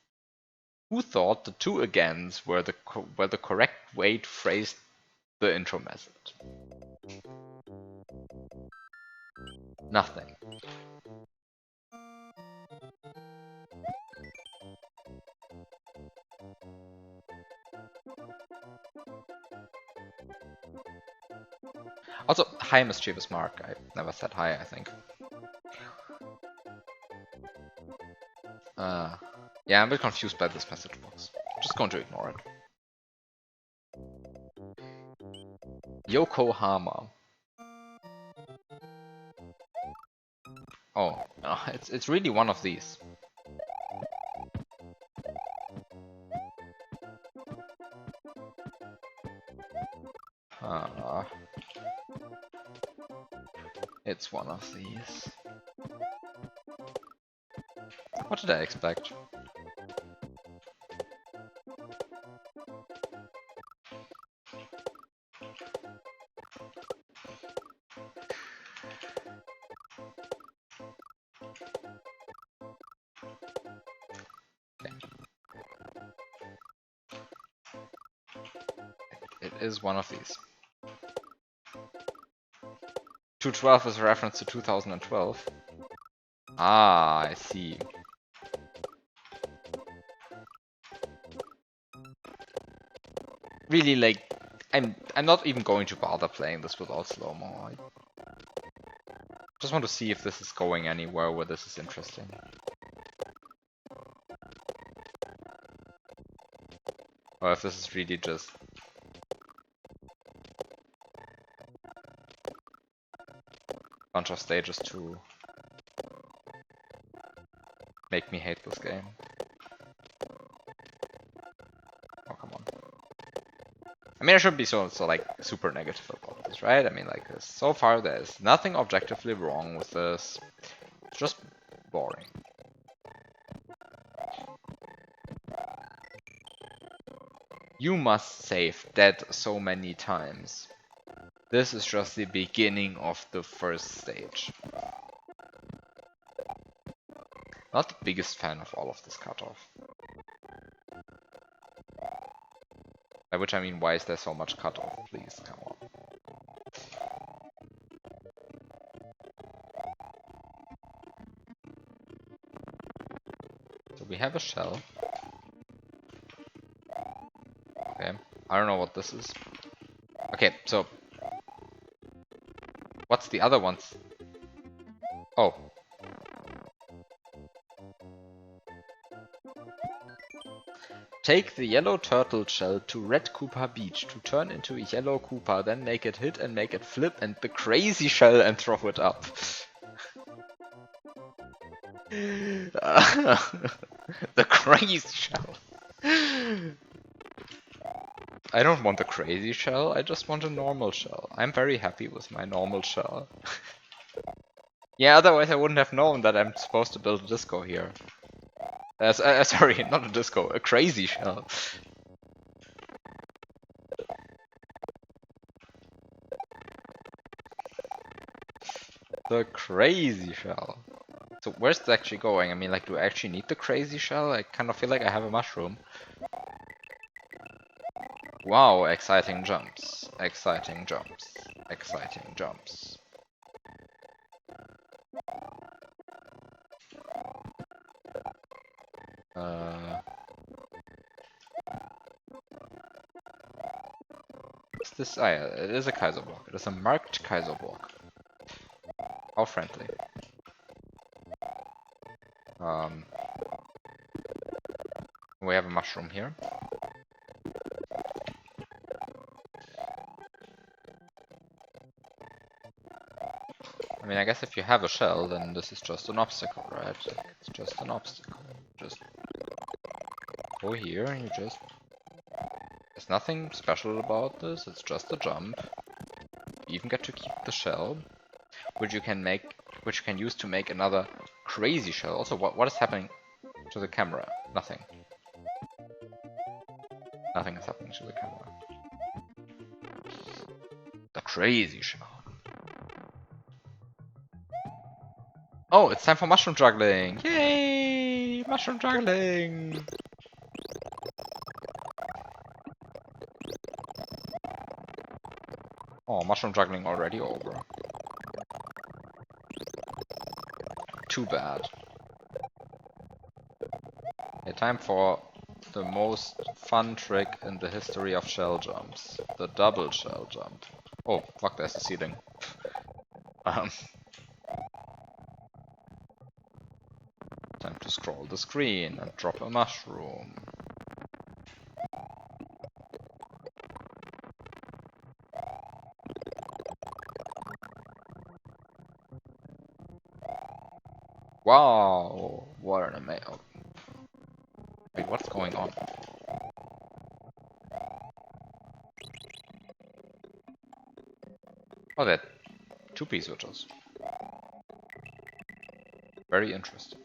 who thought the two agains were the correct way to phrase the intro method? Nothing. Also, hi Mischievous Mark. I never said hi, I think. Yeah, I'm a bit confused by this message box. Just going to ignore it. Yokohama. Oh, it's really one of these. It's one of these. What did I expect? It is one of these. 212 is a reference to 2012. Ah, I see. Really, like, I'm not even going to bother playing this without slow-mo. I just want to see if this is going anywhere where this is interesting. Or if this is really just... bunch of stages to make me hate this game. Oh, come on. I mean, I shouldn't be so like super negative about this, right? I mean, like, so far there's nothing objectively wrong with this. It's just boring. You must save dead so many times. This is just the beginning of the first stage. Not the biggest fan of all of this cutoff. By which I mean, why is there so much cutoff? Please, come on. So we have a shell. Okay, I don't know what this is. Okay, so... what's the other ones? Oh. Take the yellow turtle shell to Red Koopa Beach to turn into a yellow Koopa, then make it hit and make it flip and the crazy shell and throw it up. The crazy shell. I don't want the crazy shell, I just want a normal shell. I'm very happy with my normal shell. Yeah, otherwise I wouldn't have known that I'm supposed to build a disco here. Sorry, not a disco, a crazy shell. The crazy shell. So where's it actually going? I mean, like, do I actually need the crazy shell? I kind of feel like I have a mushroom. Wow, exciting jumps. Exciting jumps. Exciting jumps. Is this? Ah, yeah, it is a Kaiser block. It is a marked Kaiser block. How friendly. We have a mushroom here. I mean, I guess if you have a shell, then this is just an obstacle, right? It's just an obstacle. Just go here and you just... There's nothing special about this, it's just a jump. You even get to keep the shell, which you can use to make another crazy shell. Also, what is happening to the camera? Nothing. Nothing is happening to the camera. The crazy shell. Oh, it's time for mushroom juggling! Yay! Mushroom juggling! Oh, mushroom juggling already over. Too bad. Okay, time for the most fun trick in the history of shell jumps. The double shell jump. Oh, fuck, there's the ceiling. Time to scroll the screen and drop a mushroom. Wow, what an amazing... Oh. Wait, what's going on? Oh, that 2P switches. Very interesting.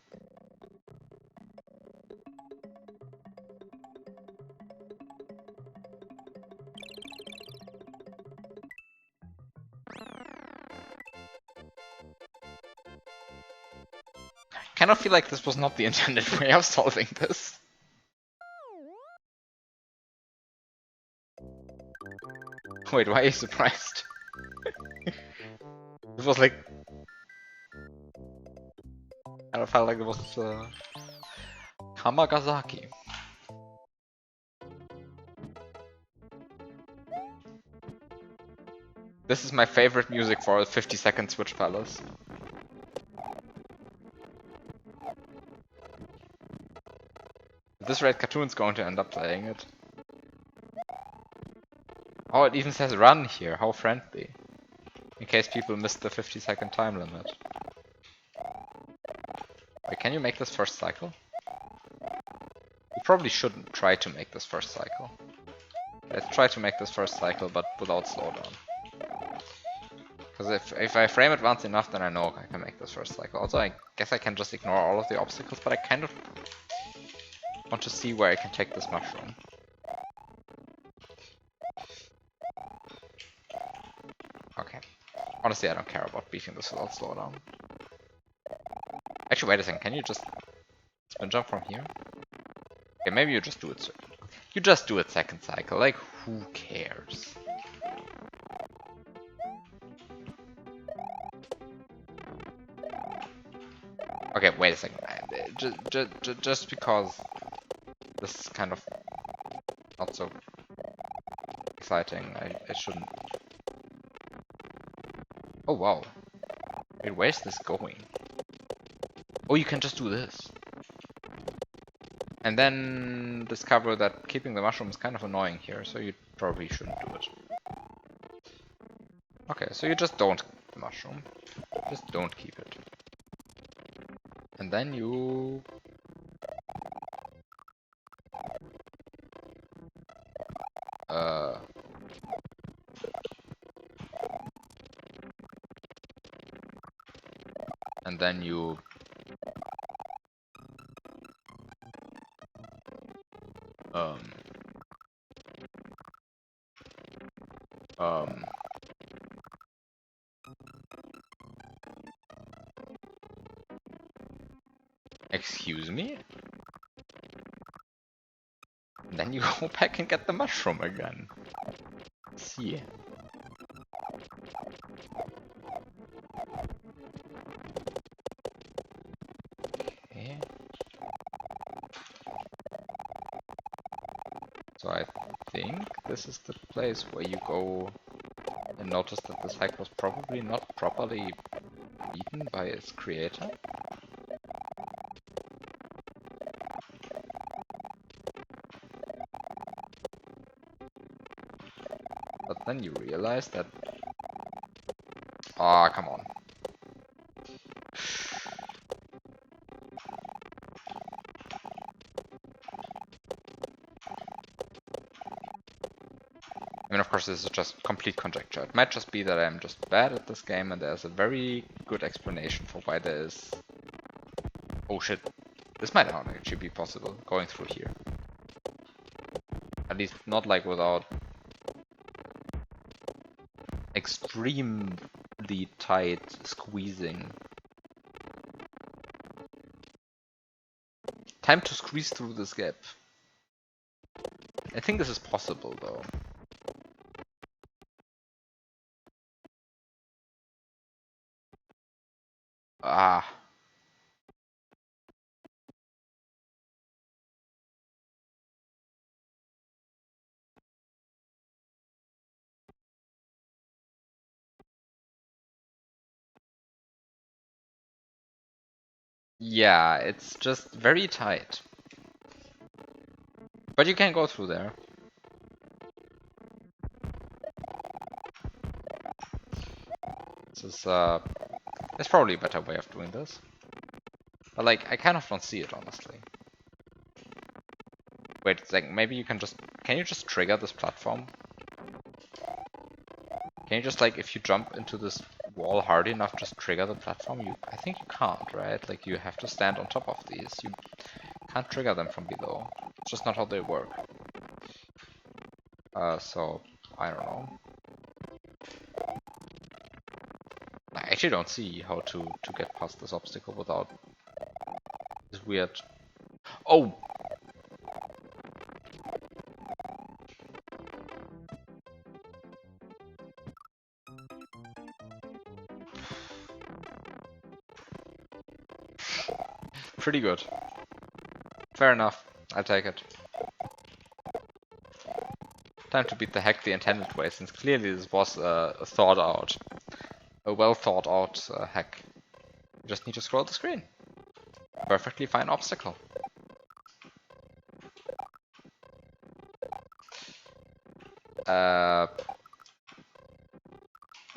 I kind of feel like this was not the intended way of solving this. Wait, why are you surprised? It was like... I kind of felt like it was Kamagasaki. This is my favorite music for a 50-second Switch Palace. This red cartoon's going to end up playing it. Oh, it even says run here, how friendly. In case people missed the 50-second time limit. Wait, can you make this first cycle? You probably shouldn't try to make this first cycle. Let's try to make this first cycle, but without slowdown. Because if I frame it once enough, then I know I can make this first cycle. Also, I guess I can just ignore all of the obstacles, but I kind of want to see where I can take this mushroom. Okay. Honestly, I don't care about beating this without slowdown. Actually, wait a second. Can you just spin jump from here? Okay, maybe you just do it. You just do it second cycle. Like, who cares? Okay, wait a second. Just because this is kind of not so exciting, I shouldn't. Oh wow. Wait, where's this going? Oh, you can just do this. And then discover that keeping the mushroom is kind of annoying here, so you probably shouldn't do it. Okay, so you just don't keep the mushroom. Just don't keep it. And then you... And then you... Excuse me? And then you go back and get the mushroom again. See. Okay. So I think this is the place where you go and notice that this hack was probably not properly beaten by its creator. But then you realize that... Ah, come on. I mean, of course, this is just complete conjecture. It might just be that I'm just bad at this game and there's a very good explanation for why there is... Oh shit. This might not actually be possible, going through here. At least not like without extremely tight squeezing. Time to squeeze through this gap. I think this is possible though. Ah. Yeah, it's just very tight. But you can go through there. This is, there's probably a better way of doing this. But like, I kind of don't see it, honestly. Wait, it's like, maybe you can just... Can you just trigger this platform? Can you just, like, if you jump into this wall hard enough, just trigger the platform? I think you can't, right? Like, you have to stand on top of these. You can't trigger them from below. It's just not how they work. So, I don't know. I actually don't see how to get past this obstacle without this weird... Oh! Pretty good. Fair enough. I'll take it. Time to beat the hack the intended way, since clearly this was a well thought out hack. You just need to scroll the screen. Perfectly fine obstacle. A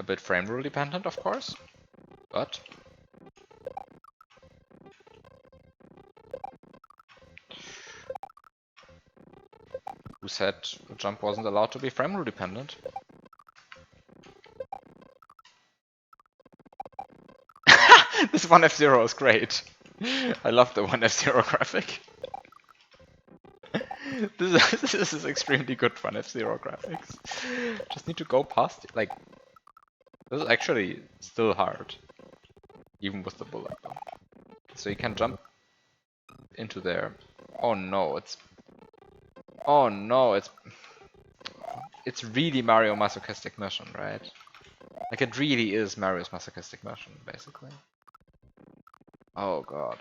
bit frame rule dependent, of course, but who said the jump wasn't allowed to be frame rule dependent? This 1F0 is great. I love the 1F0 graphic. This is extremely good 1F0 graphics. Just need to go past it. Like, this is actually still hard, even with the bullet though. So you can jump into there. Oh no, oh no, it's really Mario masochistic mission, right? Like, it really is Mario's masochistic mission, basically. Oh god.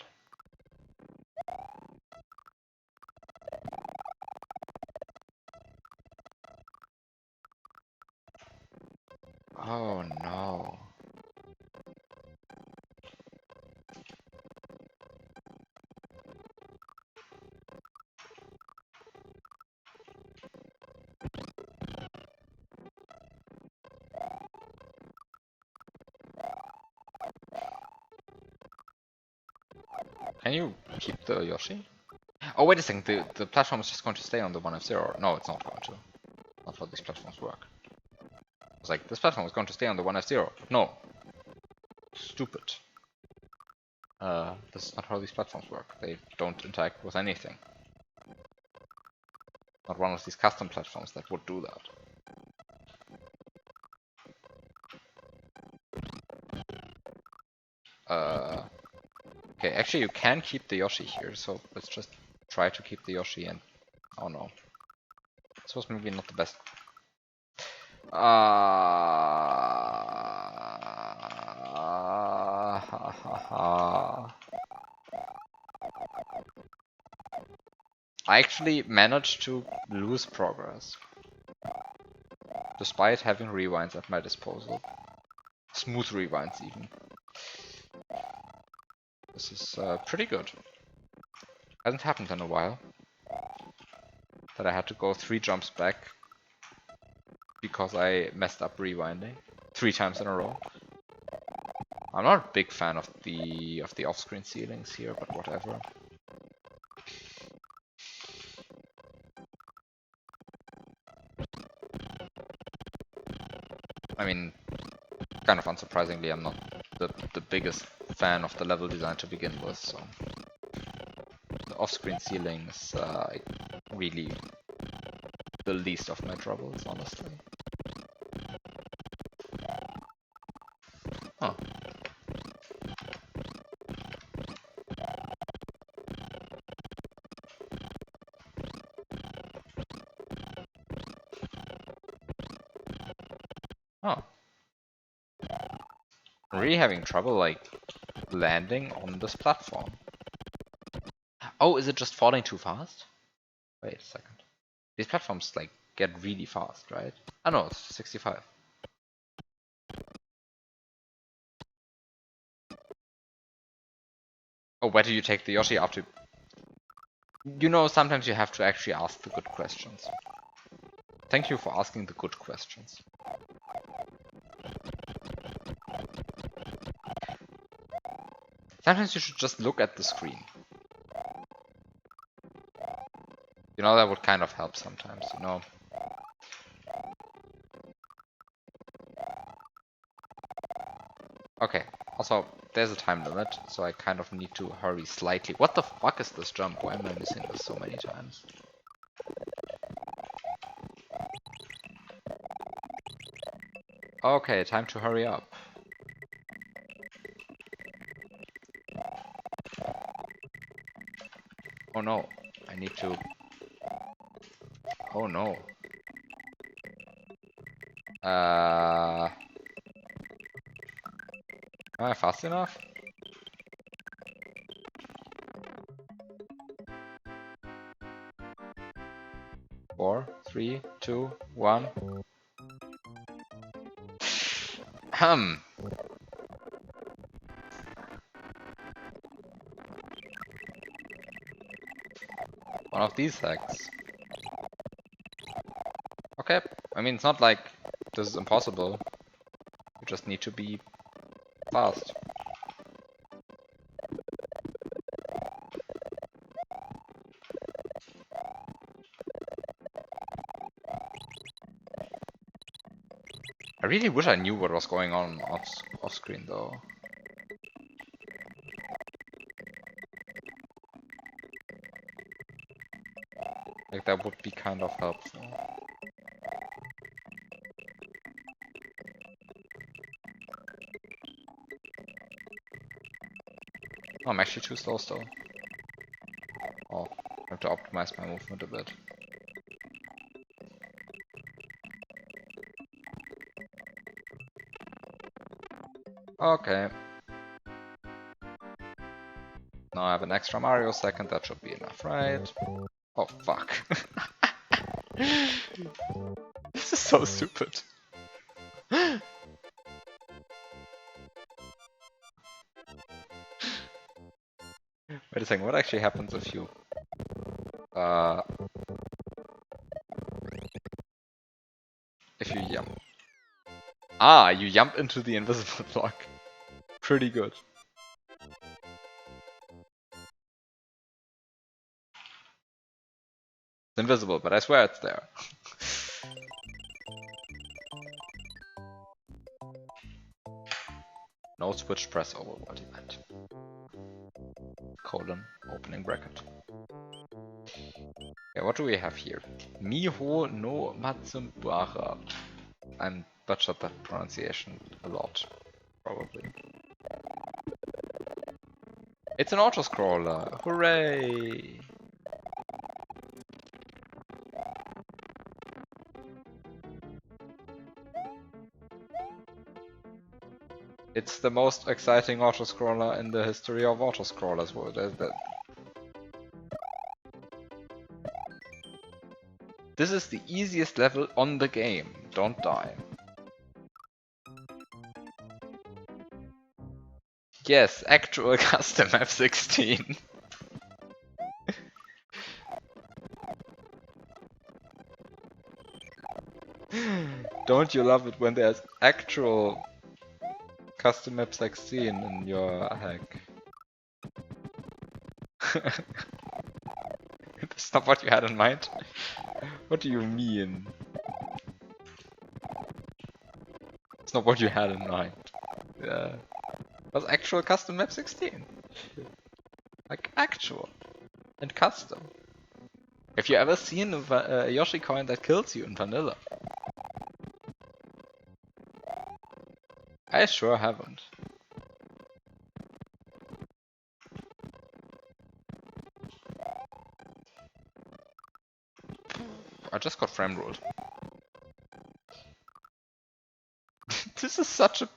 Oh no. Can you keep the Yoshi? Oh, wait a second, the platform is just going to stay on the 1F0. No, it's not going to. Not how these platforms work. It's like, this platform is going to stay on the 1F0. No. Stupid. This is not how these platforms work. They don't interact with anything. Not one of these custom platforms that would do that. Okay, actually you can keep the Yoshi here, so let's just try to keep the Yoshi and... Oh no. This was maybe not the best. I actually managed to lose progress, despite having rewinds at my disposal. Smooth rewinds even. This is pretty good. Hasn't happened in a while. That I had to go 3 jumps back because I messed up rewinding 3 times in a row. I'm not a big fan of the off-screen ceilings here, but whatever. I mean, kind of unsurprisingly, I'm not the biggest fan of the level design to begin with, so the off-screen ceilings really the least of my troubles, honestly. Huh. Oh. I'm really having trouble, like, landing on this platform. Oh, is it just falling too fast? Wait a second. These platforms, like, get really fast, right? Oh no, it's 65. Oh, where do you take the Yoshi after? You know, sometimes you have to actually ask the good questions. Thank you for asking the good questions. Sometimes you should just look at the screen. You know, that would kind of help sometimes, you know. Okay, also, there's a time limit, so I kind of need to hurry slightly. What the fuck is this jump? Why am I missing this so many times? Okay, time to hurry up. Oh no, I need to... Oh no. Am I fast enough? 4, 3, 2, 1. One of these hacks. Okay, I mean, it's not like this is impossible. You just need to be fast. I really wish I knew what was going on off screen though. Like that would be kind of helpful. Oh, I'm actually too slow still. Oh, I have to optimize my movement a bit. Okay. Now I have an extra Mario second, that should be enough, right? Oh, fuck. This is so stupid. Wait a second, what actually happens if you... if you jump? Ah, you jump into the invisible block. Pretty good. It's invisible, but I swear it's there. No switch press over what event. Colon, opening bracket. Okay, what do we have here? Miho no Matsumbara. I butchered that pronunciation a lot, probably. It's an auto-scroller! Hooray! It's the most exciting auto-scroller in the history of auto-scrollers. This is the easiest level on the game. Don't die. Yes, actual custom map 16. Don't you love it when there's actual custom map 16 in your hack? That's not what you had in mind? What do you mean? It's not what you had in mind. Yeah. It was actual custom map 16. Like actual. And custom. Have you ever seen a Yoshi coin that kills you in vanilla? I sure haven't. I just got frame ruled. This is such a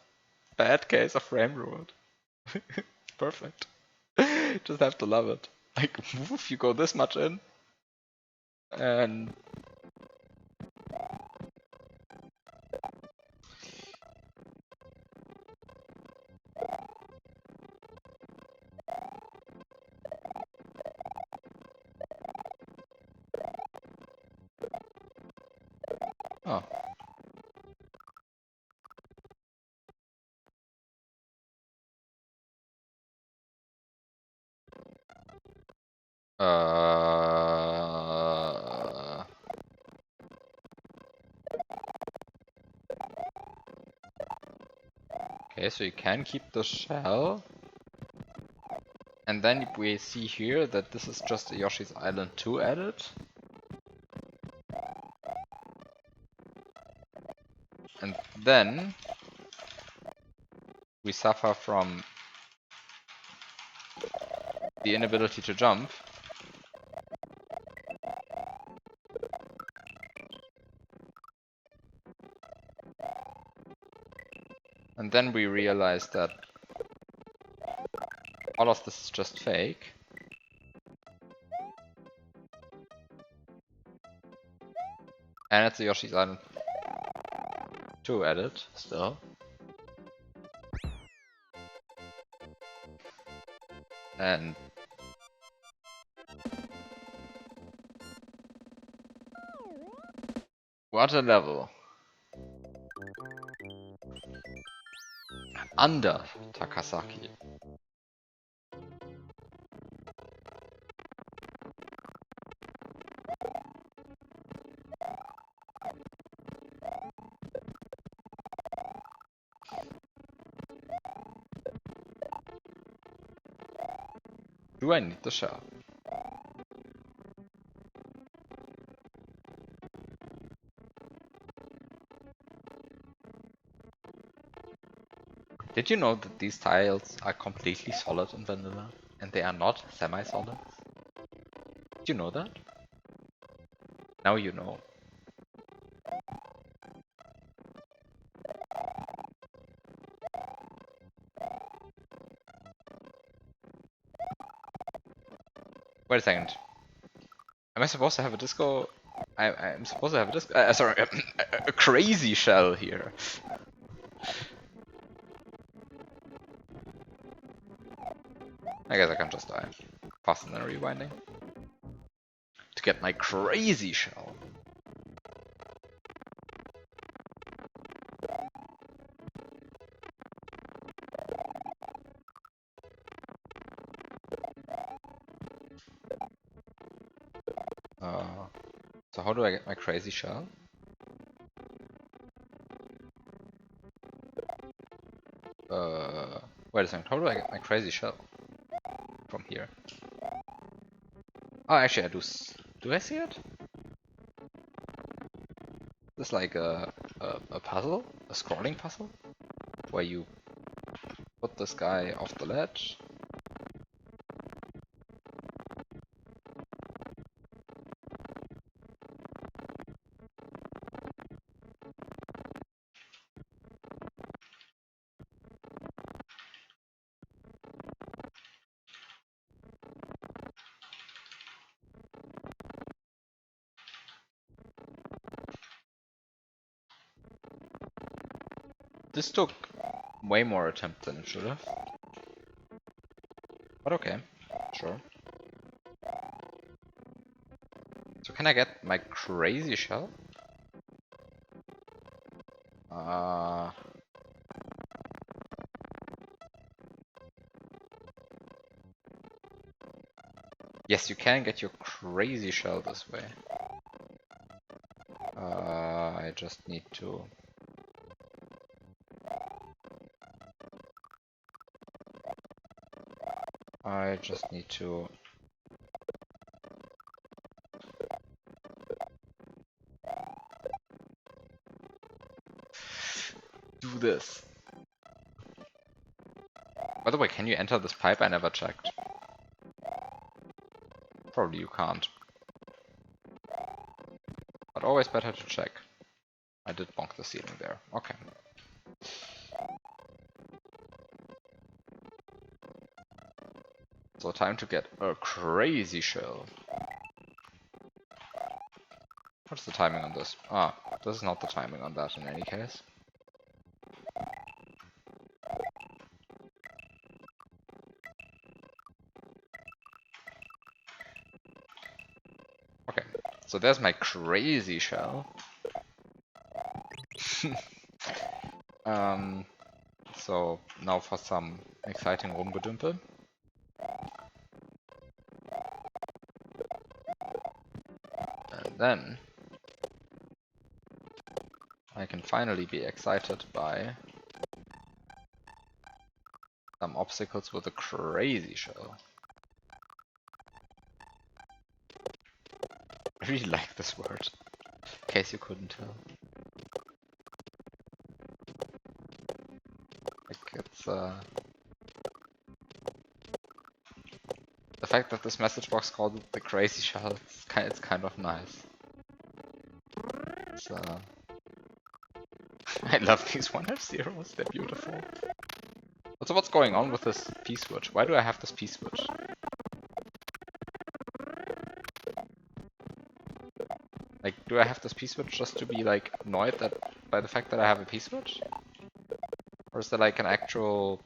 bad case of frame ruled. Perfect. Just have to love it. Like, woof, you go this much in, and oh. Okay, so you can keep the shell. And then we see here that this is just a Yoshi's Island 2 edit. And then we suffer from the inability to jump. And then we realize that all of this is just fake. And it's a Yoshi's Island 2 edit, still. And what a level. Under Takasaki. Do I need the shell? Did you know that these tiles are completely solid in vanilla? And they are not semi-solid? Did you know that? Now you know. Wait a second. Am I supposed to have a disco? I'm supposed to have a disco. Sorry, a crazy shell here. I guess I can just die. Faster than rewinding. To get my crazy shell. So how do I get my crazy shell? Wait a second, how do I get my crazy shell? From here. Oh, actually I do. Do I see it? This is like a puzzle? A scrolling puzzle? Where you put this guy off the ledge. This took way more attempt than it should have. But okay, sure. So can I get my crazy shell? Yes, you can get your crazy shell this way. I just need to... do this. By the way, can you enter this pipe? I never checked. Probably you can't. But always better to check. I did bonk the ceiling there. Okay. So time to get a crazy shell. What's the timing on this? Ah, this is not the timing on that in any case. Okay, so there's my crazy shell. So now for some exciting rumgedümpel. And then I can finally be excited by some obstacles with a crazy shell. I really like this word, in case you couldn't tell. Like, it's the fact that this message box called it the crazy shell, it's kind of nice. It's, I love these 1F0s, they're beautiful. Also, what's going on with this P-switch? Why do I have this P-switch? Like, do I have this P-switch just to be, like, annoyed by the fact that I have a P-switch? Or is there, like, an actual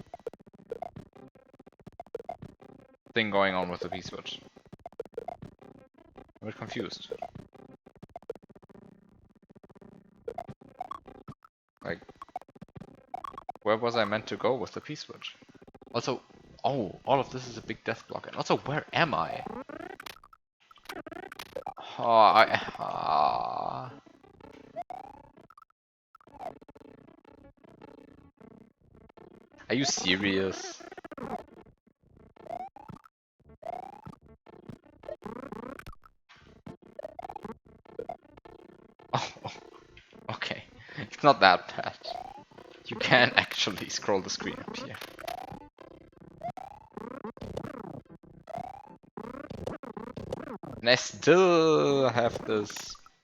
thing going on with the P-switch? I'm a bit confused. Like, where was I meant to go with the P-switch? Also, oh, all of this is a big death block. And also, where am I? Oh, Are you serious? Oh, okay. It's not that bad. You can actually scroll the screen up here. And I still have this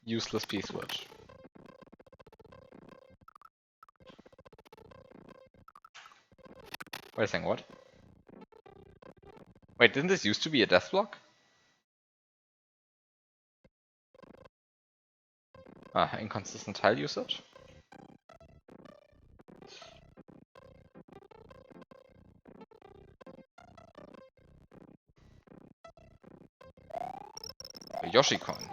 useless P-switch. Wait a second, what? Wait, didn't this used to be a death block? Ah, inconsistent tile usage? A Yoshi coin.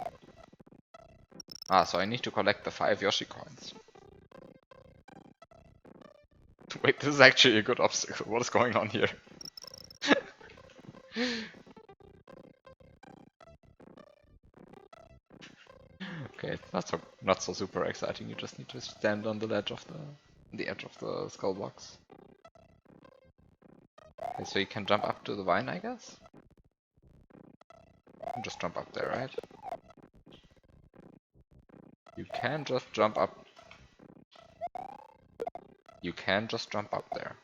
Ah, so I need to collect the 5 Yoshi coins. Wait, this is actually a good obstacle. What is going on here? Okay, it's not so super exciting. You just need to stand on the edge of the skull box. Okay, so you can jump up to the vine, I guess? You can just jump up there, right? You can just jump up. You can just jump up there.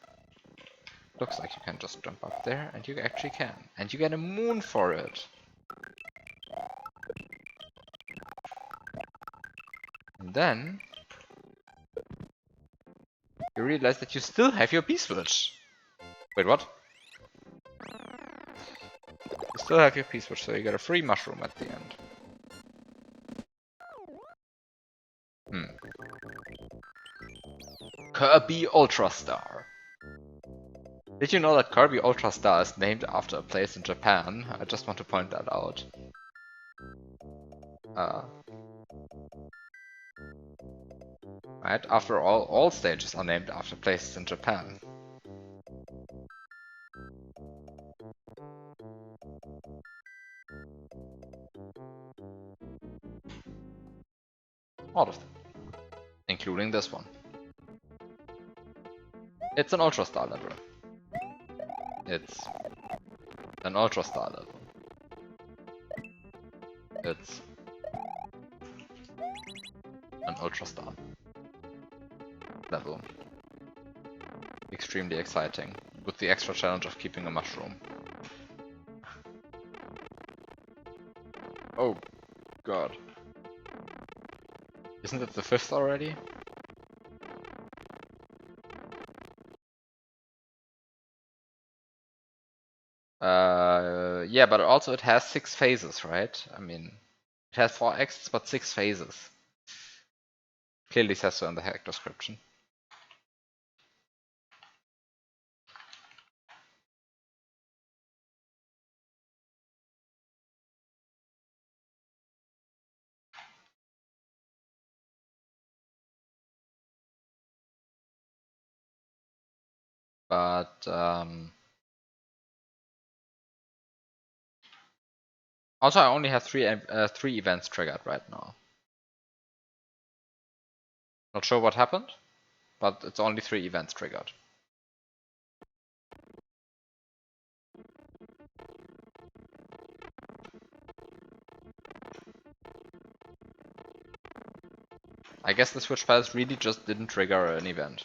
Looks like you can just jump up there, and you actually can. And you get a moon for it. And then you realize that you still have your P-switch. Wait, what? You still have your P-switch, so you get a free mushroom at the end. Kirby Ultra Star. Did you know that Kirby Ultra Star is named after a place in Japan? I just want to point that out. Right? After all stages are named after places in Japan. All of them. Including this one. It's an Ultra Star level. It's an Ultra Star level. It's an Ultra Star level. Extremely exciting, with the extra challenge of keeping a mushroom. Oh god. Isn't it the 5th already? Yeah, but also it has 6 phases, right? I mean, it has 4 exits, but 6 phases. Clearly says so in the hack description. But also I only have 3 events triggered right now. Not sure what happened, but it's only 3 events triggered. I guess the switch files really just didn't trigger an event.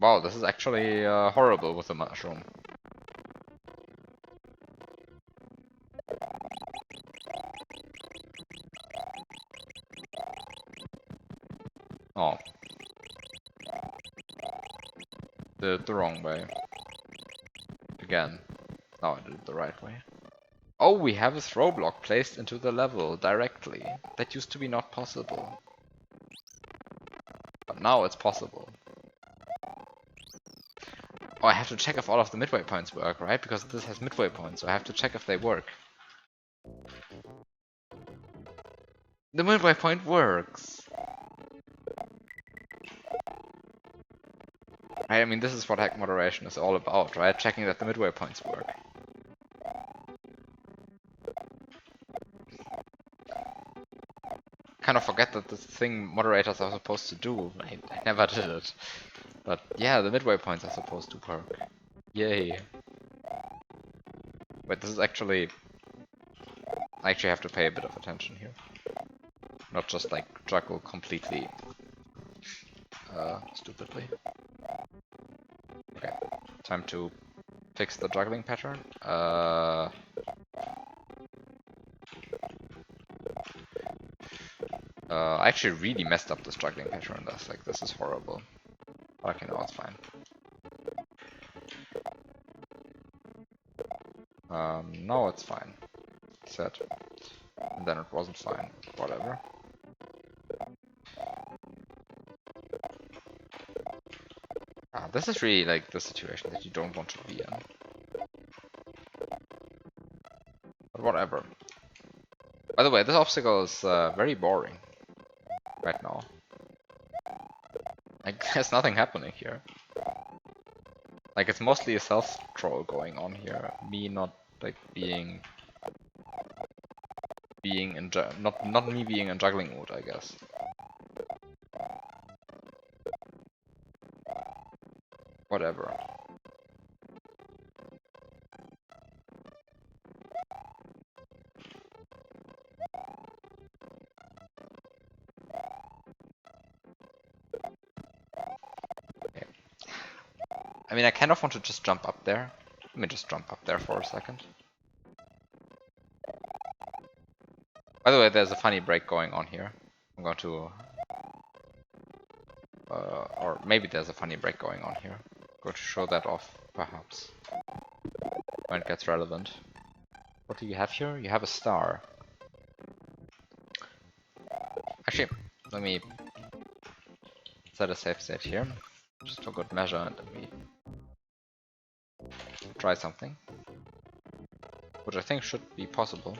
Wow, this is actually horrible with the mushroom. Oh. Did it the wrong way. Again. Now I did it the right way. Oh, we have a throw block placed into the level directly. That used to be not possible. But now it's possible. Oh, I have to check if all of the midway points work, right? Because this has midway points, so I have to check if they work. The midway point works! I mean, this is what hack moderation is all about, right? Checking that the midway points work. Kind of forget that this thing moderators are supposed to do. I never did it. But yeah, the midway points are supposed to work. Yay. Wait, this is actually... I actually have to pay a bit of attention here. Not just like juggle completely stupidly. Okay, time to fix the juggling pattern. I actually really messed up this juggling pattern. That's like, this is horrible. Okay, no, it's fine. No, it's fine. Set. And then it wasn't fine. Whatever. This is really like the situation that you don't want to be in. But whatever. By the way, this obstacle is very boring right now. Like, there's nothing happening here. Like, it's mostly a self-troll going on here. Me not like being in not me being in juggling mode, I guess. Whatever. Okay. I mean, I kind of want to just jump up there. Let me just jump up there for a second. By the way, there's a funny break going on here. I'm going to... or maybe there's a funny break going on here. I'm going to show that off, perhaps. When it gets relevant. What do you have here? You have a star. Actually, let me set a safe state here, just for good measure, and let me try something, which I think should be possible.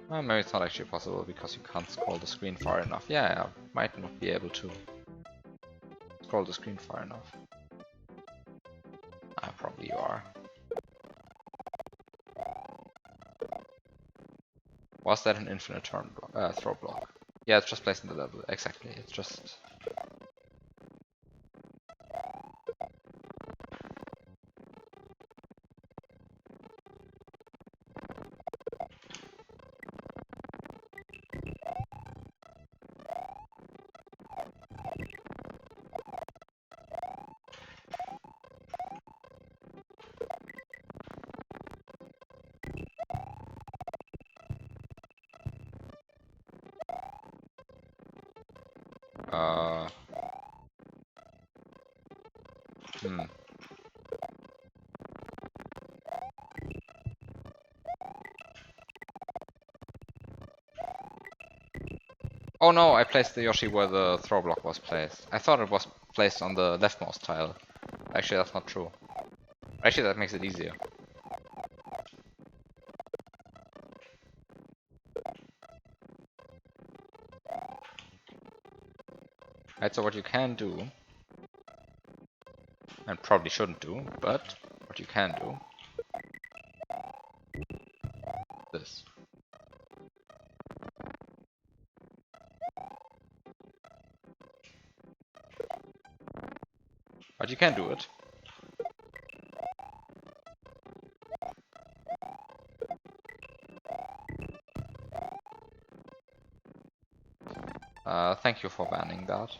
Well, maybe it's not actually possible because you can't scroll the screen far enough. Yeah, I might not be able to scroll the screen far enough. Probably you are. Was that an infinite turn block, throw block? Yeah, it's just placed in the level. Exactly. It's just. Hmm. Oh no, I placed the Yoshi where the throw block was placed. I thought it was placed on the leftmost tile. Actually, that's not true. Actually, that makes it easier. Right, so what you can do, and probably shouldn't do, but what you can do, this. But you can do it. Thank you for banning that.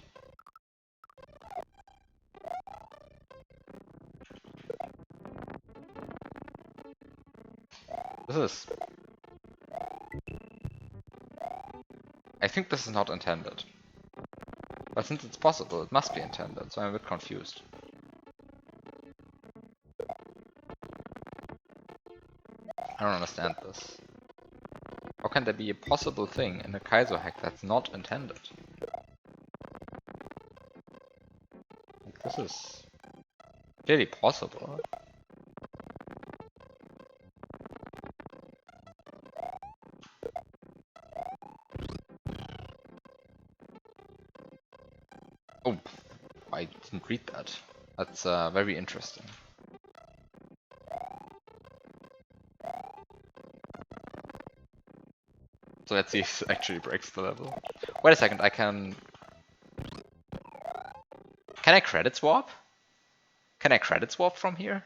This is... I think this is not intended. But since it's possible, it must be intended, so I'm a bit confused. I don't understand this. How can there be a possible thing in a Kaizo hack that's not intended? Like, this is clearly possible. Oh, I didn't read that. That's very interesting. So let's see if it actually breaks the level. Wait a second, I can... Can I credit swap? Can I credit swap from here?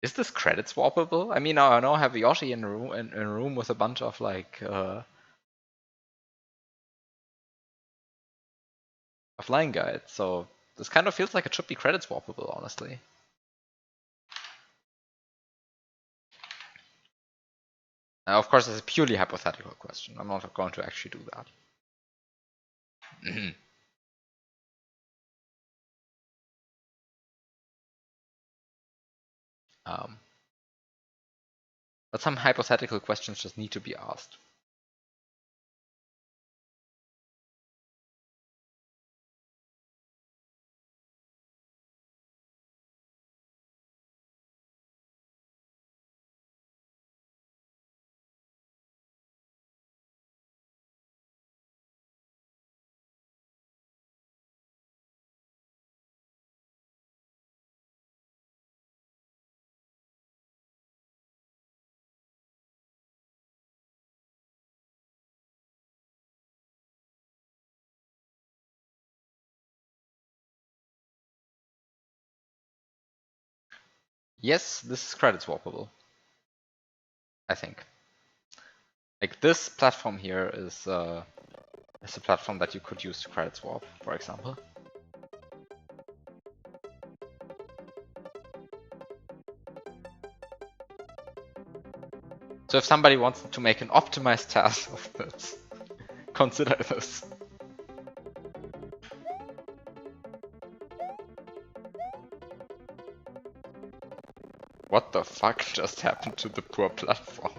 Is this credit swappable? I mean, I now have Yoshi in a room with a bunch of like of line guides, so this kind of feels like it should be credit swappable, honestly. Now, of course, it's a purely hypothetical question. I'm not going to actually do that. But some hypothetical questions just need to be asked. Yes, this is credit swappable. I think. Like this platform here is a platform that you could use to credit swap, for example. So if somebody wants to make an optimized task of this, consider this. What the fuck just happened to the poor platform?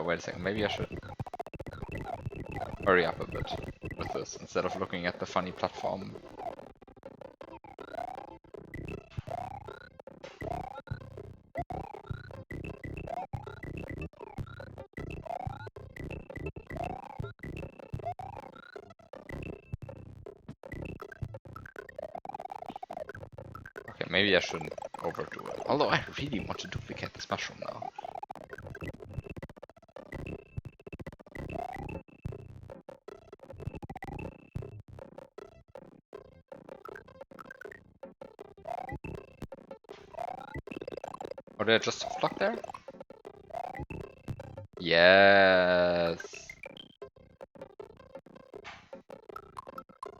Wait a second, maybe I should hurry up a bit with this instead of looking at the funny platform. Okay, maybe I shouldn't overdo it. Although I really want to duplicate this mushroom now. Or did I just soft lock there? Yes.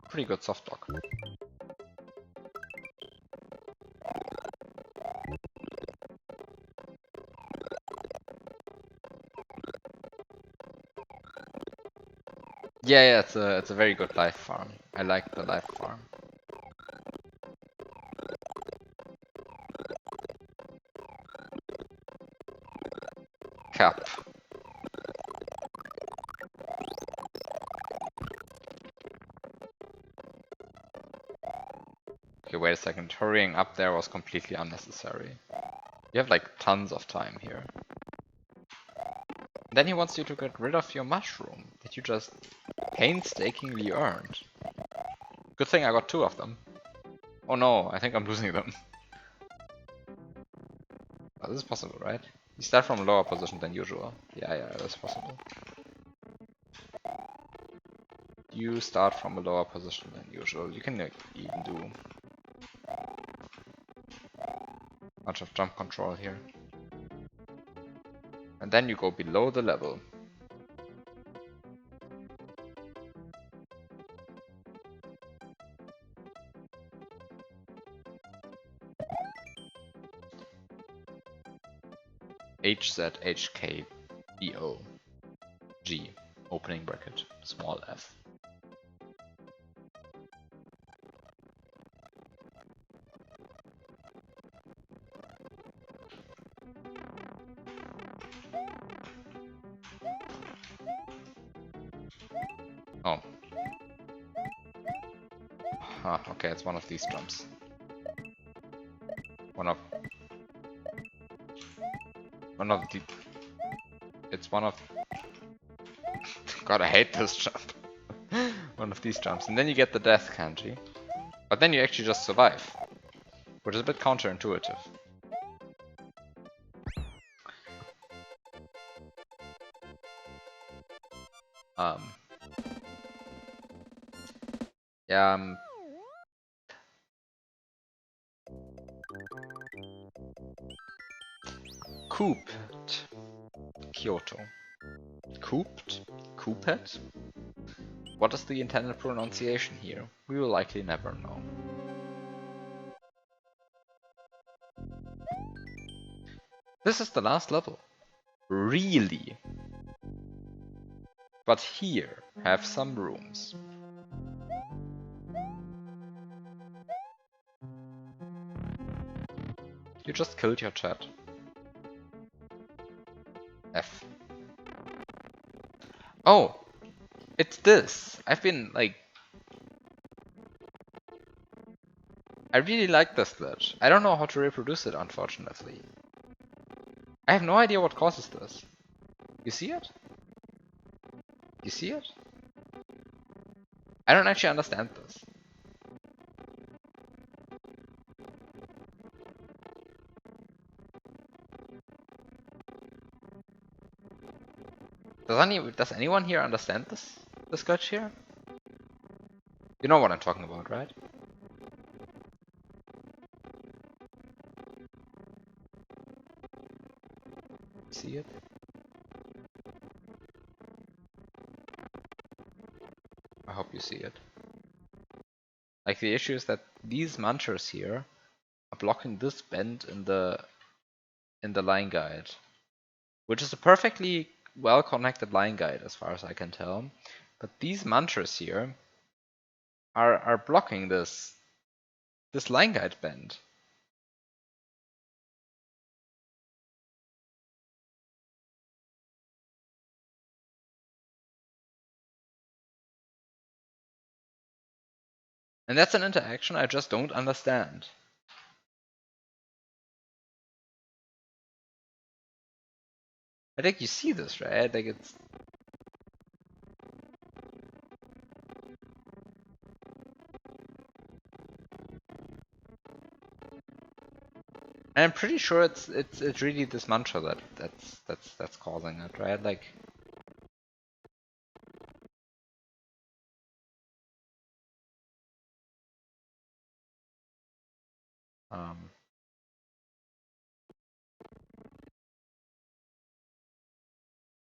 Pretty good soft lock. Yeah, it's a very good life farm. I like the life farm. Cap. Okay, wait a second. Hurrying up there was completely unnecessary. You have like tons of time here. Then he wants you to get rid of your mushroom that you just painstakingly earned. Good thing I got 2 of them. Oh no, I think I'm losing them. Oh, this is possible, right? You start from a lower position than usual. Yeah, that's possible. You start from a lower position than usual. You can like, even do a bunch of jump control here. And then you go below the level. HZHKBO G, opening bracket, small f. Oh. Ah, okay, it's one of these jumps. One of the... It's one of... God, I hate this jump. One of these jumps. And then you get the death kanji. But then you actually just survive. Which is a bit counterintuitive. Yeah, Cooped. Kyoto. Cooped? Cooped? What is the intended pronunciation here? We will likely never know. This is the last level. Really? But here have some rooms. You just killed your chat. F. Oh! It's this! I've been, like... I really like this glitch. I don't know how to reproduce it, unfortunately. I have no idea what causes this. You see it? You see it? I don't actually understand this. Does anyone here understand this glitch here? You know what I'm talking about, right? See it? I hope you see it. Like the issue is that these munchers here are blocking this bend in the line guide, which is a perfectly well connected line guide as far as I can tell. But these munchers here are blocking this line guide bend. And that's an interaction I just don't understand. I think you see this, right? Like it's... And I'm pretty sure it's really this mantra that's causing it, right? Like...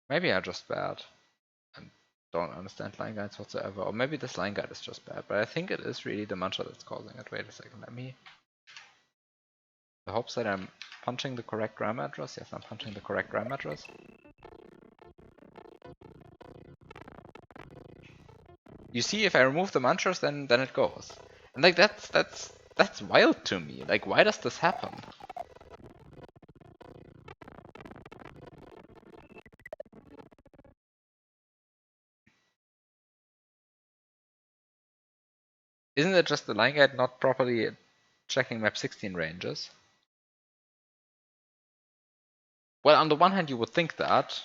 maybe I'm just bad and don't understand line guides whatsoever, or maybe this line guide is just bad, but I think it is really the mantra that's causing it. Wait a second, let me... I hope that I'm punching the correct gram address. Yes, I'm punching the correct gram address. You see, if I remove the mantras, then it goes. And like that's wild to me. Like, why does this happen? Isn't it just the line guide not properly checking map 16 ranges? Well, on the one hand, you would think that.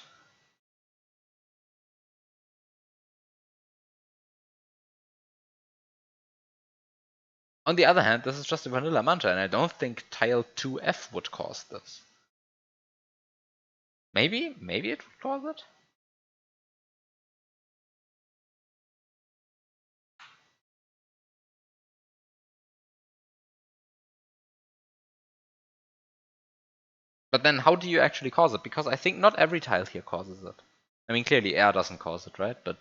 On the other hand, this is just a vanilla mantra, and I don't think tile 2F would cause this. Maybe it would cause it? But then how do you actually cause it? Because I think not every tile here causes it. I mean, clearly air doesn't cause it, right? But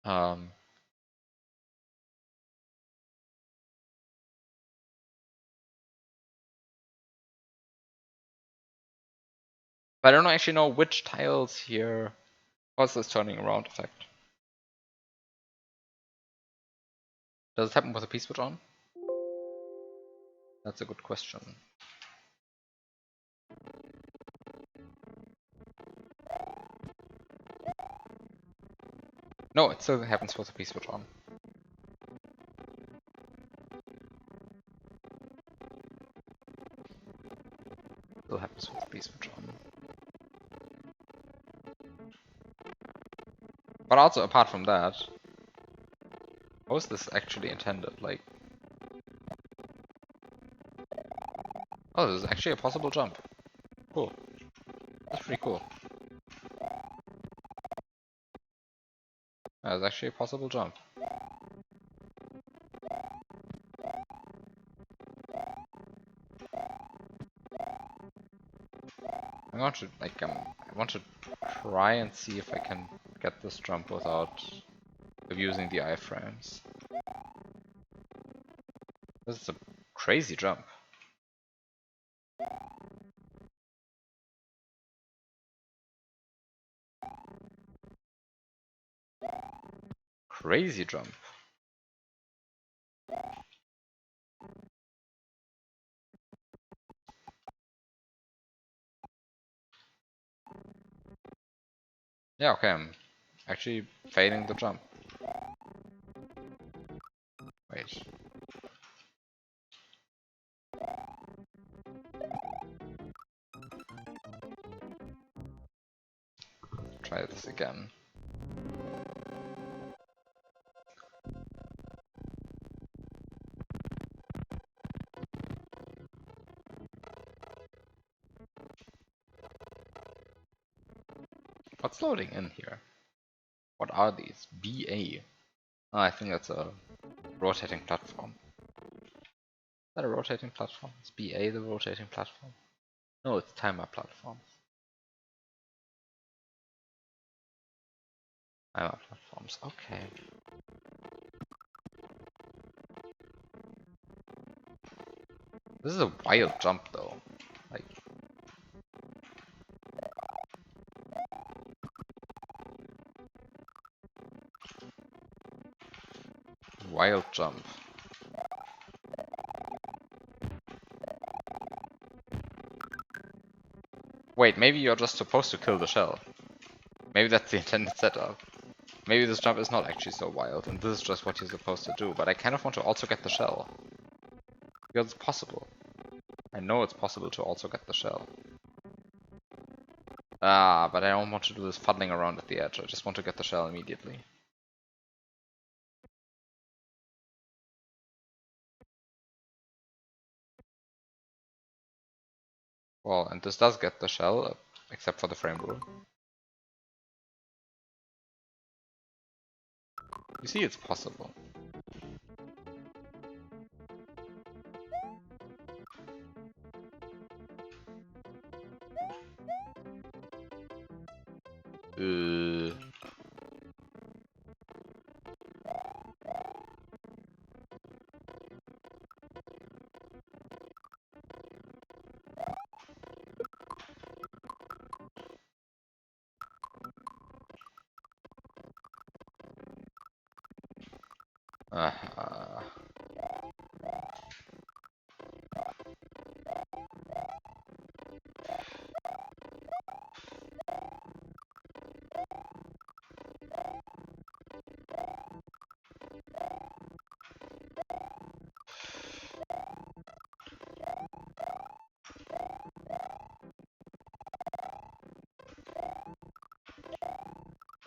I don't actually know which tiles here cause this turning around effect. Does it happen with a P-switch on? That's a good question. No, it still happens with a P-switch on. Still happens with a P-switch on. But also, apart from that, how is this actually intended? Like, oh, this is actually a possible jump. Cool. That's pretty cool. That's actually a possible jump. I want to try and see if I can get this jump without abusing the iframes. This is a crazy jump. Crazy jump. Yeah, okay, I'm actually failing the jump. Wait. Try this again. What's loading in here? What are these? BA. Oh, I think that's a rotating platform. Is that a rotating platform? Is BA the rotating platform? No, it's timer platforms. Timer platforms, okay. This is a wild jump though. Like, wild jump. Wait, maybe you're just supposed to kill the shell. Maybe that's the intended setup. Maybe this jump is not actually so wild, and this is just what you're supposed to do, but I kind of want to also get the shell. Because it's possible. I know it's possible to also get the shell. Ah, but I don't want to do this fuddling around at the edge, I just want to get the shell immediately. Well, and this does get the shell, except for the frame rule. You see, it's possible. Uh,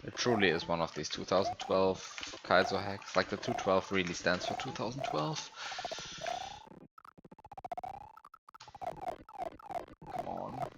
It truly is one of these 2012 Kaizo hacks. Like the 212 really stands for 2012. Come on.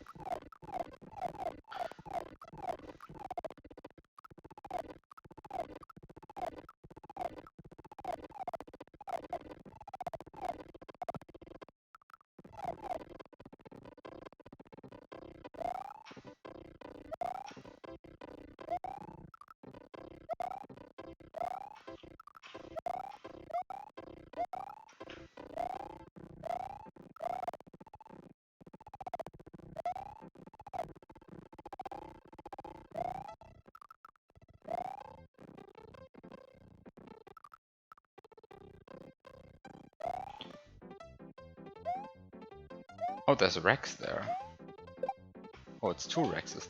Oh, there's a Rex there. Oh, it's two Rexes.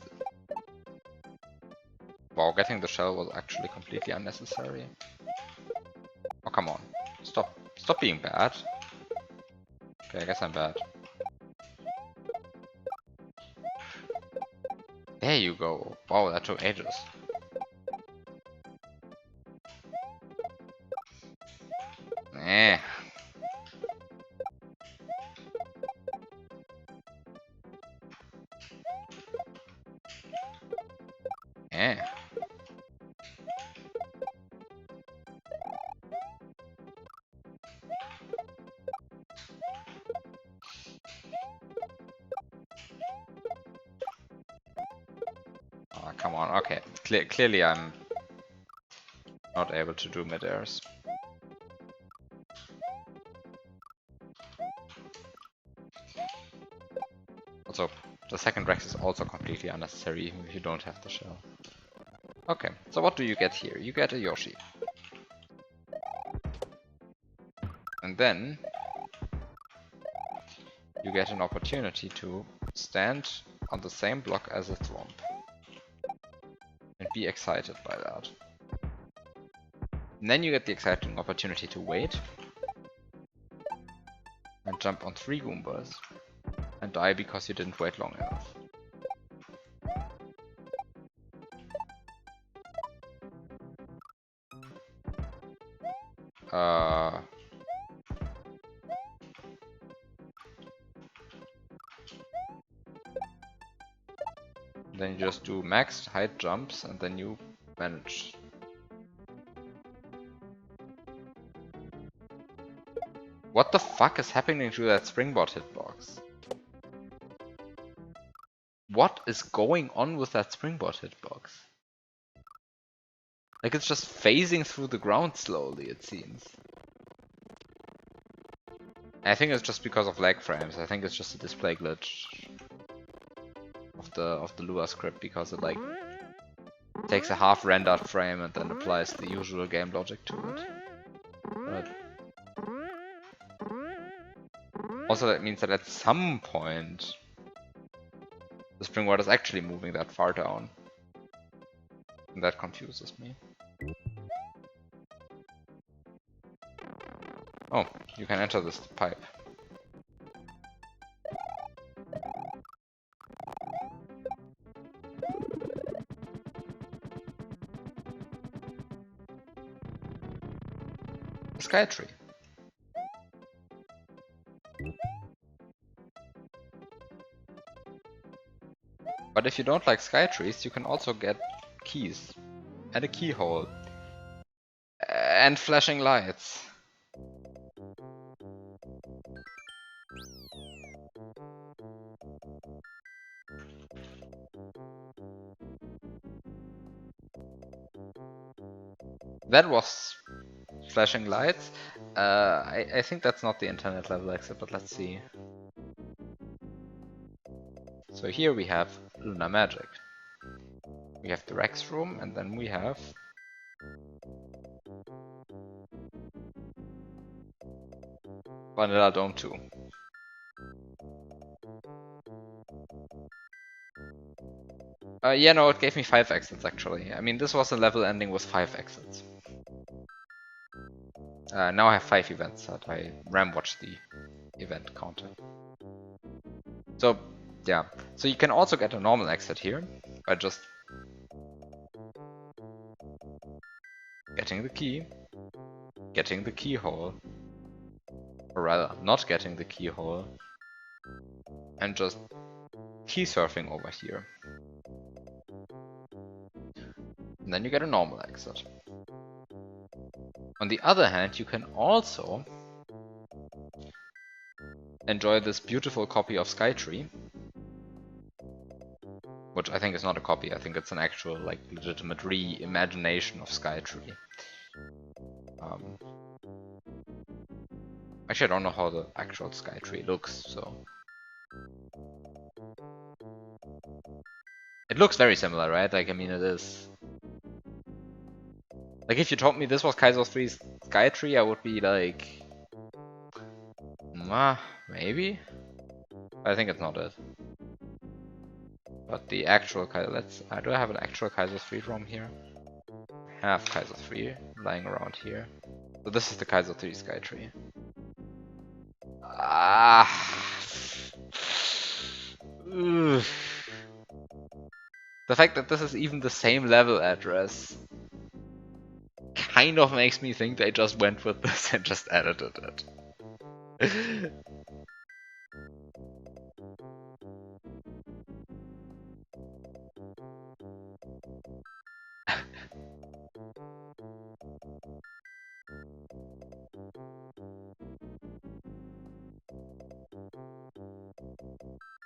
Wow, getting the shell was actually completely unnecessary. Oh, come on. Stop being bad. Okay, I guess I'm bad. There you go. Wow, that took ages. Eh. Eh. Oh, come on. Okay. Clearly I'm not able to do mid-airs. Also, the second Rex is also completely unnecessary even if you don't have the shell. Okay, so what do you get here? You get a Yoshi. And then you get an opportunity to stand on the same block as a Thwomp. And be excited by that. And then you get the exciting opportunity to wait. And jump on 3 Goombas. And die because you didn't wait long enough. Then you just do maxed height jumps and then you manage. What the fuck is happening to that springboard hitbox? What is going on with that springboard hitbox? Like it's just phasing through the ground slowly, it seems. I think it's just because of lag frames. I think it's just a display glitch of the Lua script, because it like takes a half rendered frame and then applies the usual game logic to it. But also that means that at some point the springboard is actually moving that far down. And that confuses me. Oh, you can enter this pipe. Sky tree. But if you don't like sky trees, you can also get keys and a keyhole and flashing lights. That was flashing lights. I think that's not the internet level exit, but let's see. So here we have Lunar Magic. We have the Rex room, and then we have Vanilla Dome 2. Yeah, no, it gave me 5 exits actually. I mean, this was a level ending with 5 exits. Now I have 5 events that I ram-watched the event counter. So, yeah. So you can also get a normal exit here by just getting the key, getting the keyhole, or rather, not getting the keyhole, and just key surfing over here. And then you get a normal exit. On the other hand, you can also enjoy this beautiful copy of Skytree, which I think is not a copy. I think it's an actual, like, legitimate reimagination of Skytree. Actually, I don't know how the actual Skytree looks, so it looks very similar, right? Like, I mean, it is. Like, if you told me this was Kaizo 3's Skytree, I would be like, maybe? I think it's not it. But the actual Kaizo, do I have an actual Kaizo 3 ROM here? I have Kaizo 3 lying around here. So this is the Kaizo 3 Skytree. The fact that this is even the same level address kind of makes me think they just went with this and just edited it.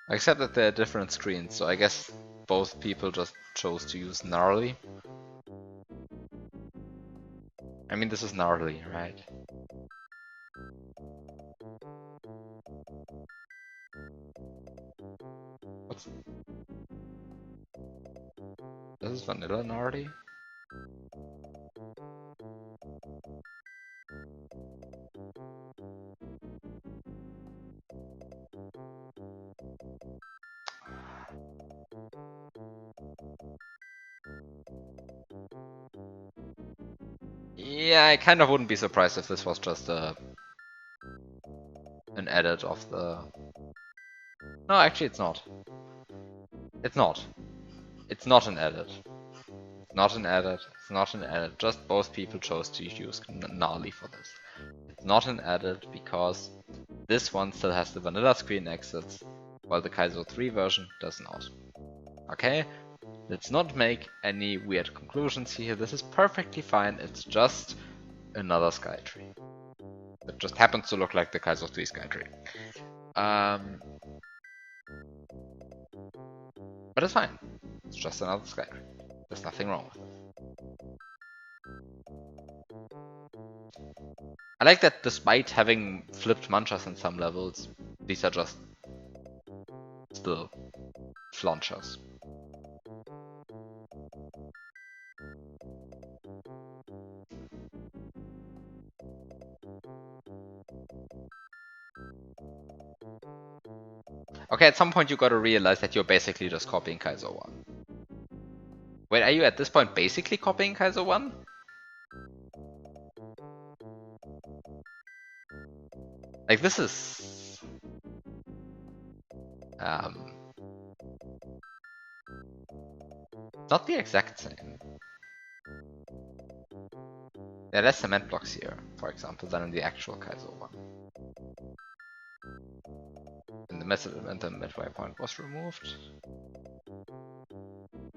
Except that they're different screens, so I guess both people just chose to use gnarly. I mean, this is gnarly, right? What's... This is vanilla gnarly? Yeah, I kind of wouldn't be surprised if this was just an edit of the... No, actually it's not. It's not. It's not an edit. It's not an edit. It's not an edit. Just both people chose to use gnarly for this. It's not an edit because this one still has the vanilla screen exits, while the Kaizo 3 version does not. Okay? Let's not make any weird conclusions here. This is perfectly fine. It's just another Skytree. It just happens to look like the Kaizo 3 Skytree. But it's fine. It's just another Skytree. There's nothing wrong with I like that despite having flipped manchas in some levels, these are just still flanchas. Okay, at some point you gotta realize that you're basically just copying Kaizo 1. Wait, are you at this point basically copying Kaizo 1? Like, this is... not the exact same. There are less cement blocks here, for example, than in the actual Kaizo 1. And the method and the midway point was removed.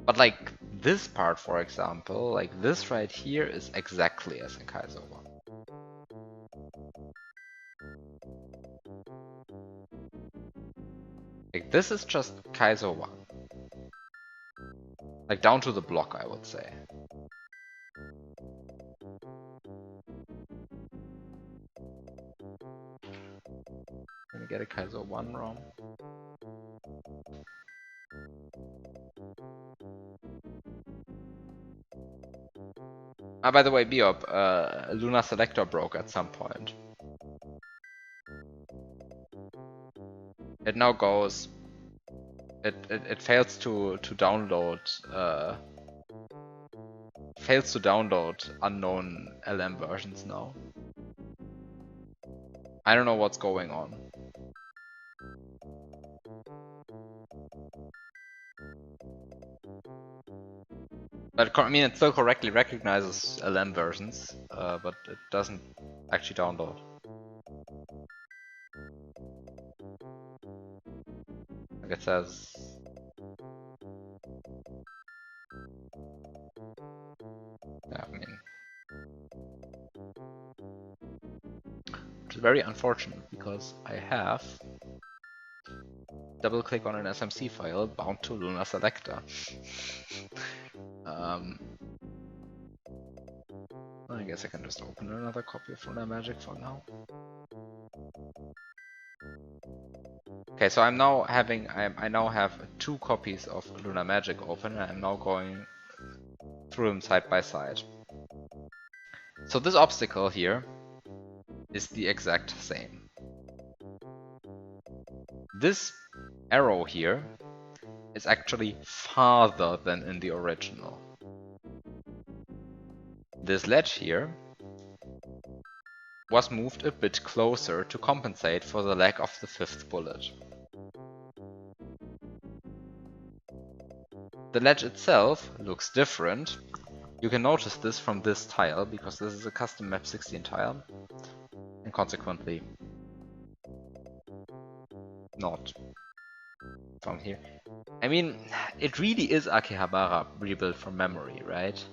But like, this part, for example, like this right here is exactly as in Kaizo 1. Like, this is just Kaizo 1. Like, down to the block, I would say. Let me get a Kaizo 1 ROM. Ah, by the way, Biop, Luna Selector broke at some point. It now goes... It fails to download... fails to download unknown LM versions now. I don't know what's going on. But I mean, it still correctly recognizes LM versions, but it doesn't actually download. Like it says... yeah, I mean... which is very unfortunate, because I have... double click on an SMC file bound to Luna Selector. I guess I can just open another copy of Luna Magic for now. Okay, so I'm now having I now have 2 copies of Luna Magic open, and I'm now going through them side by side. So this obstacle here is the exact same. This arrow here is actually farther than in the original. This ledge here was moved a bit closer to compensate for the lack of the 5th bullet. The ledge itself looks different. You can notice this from this tile, because this is a custom map 16 tile, and consequently not from here. I mean, it really is Akihabara rebuilt from memory, right?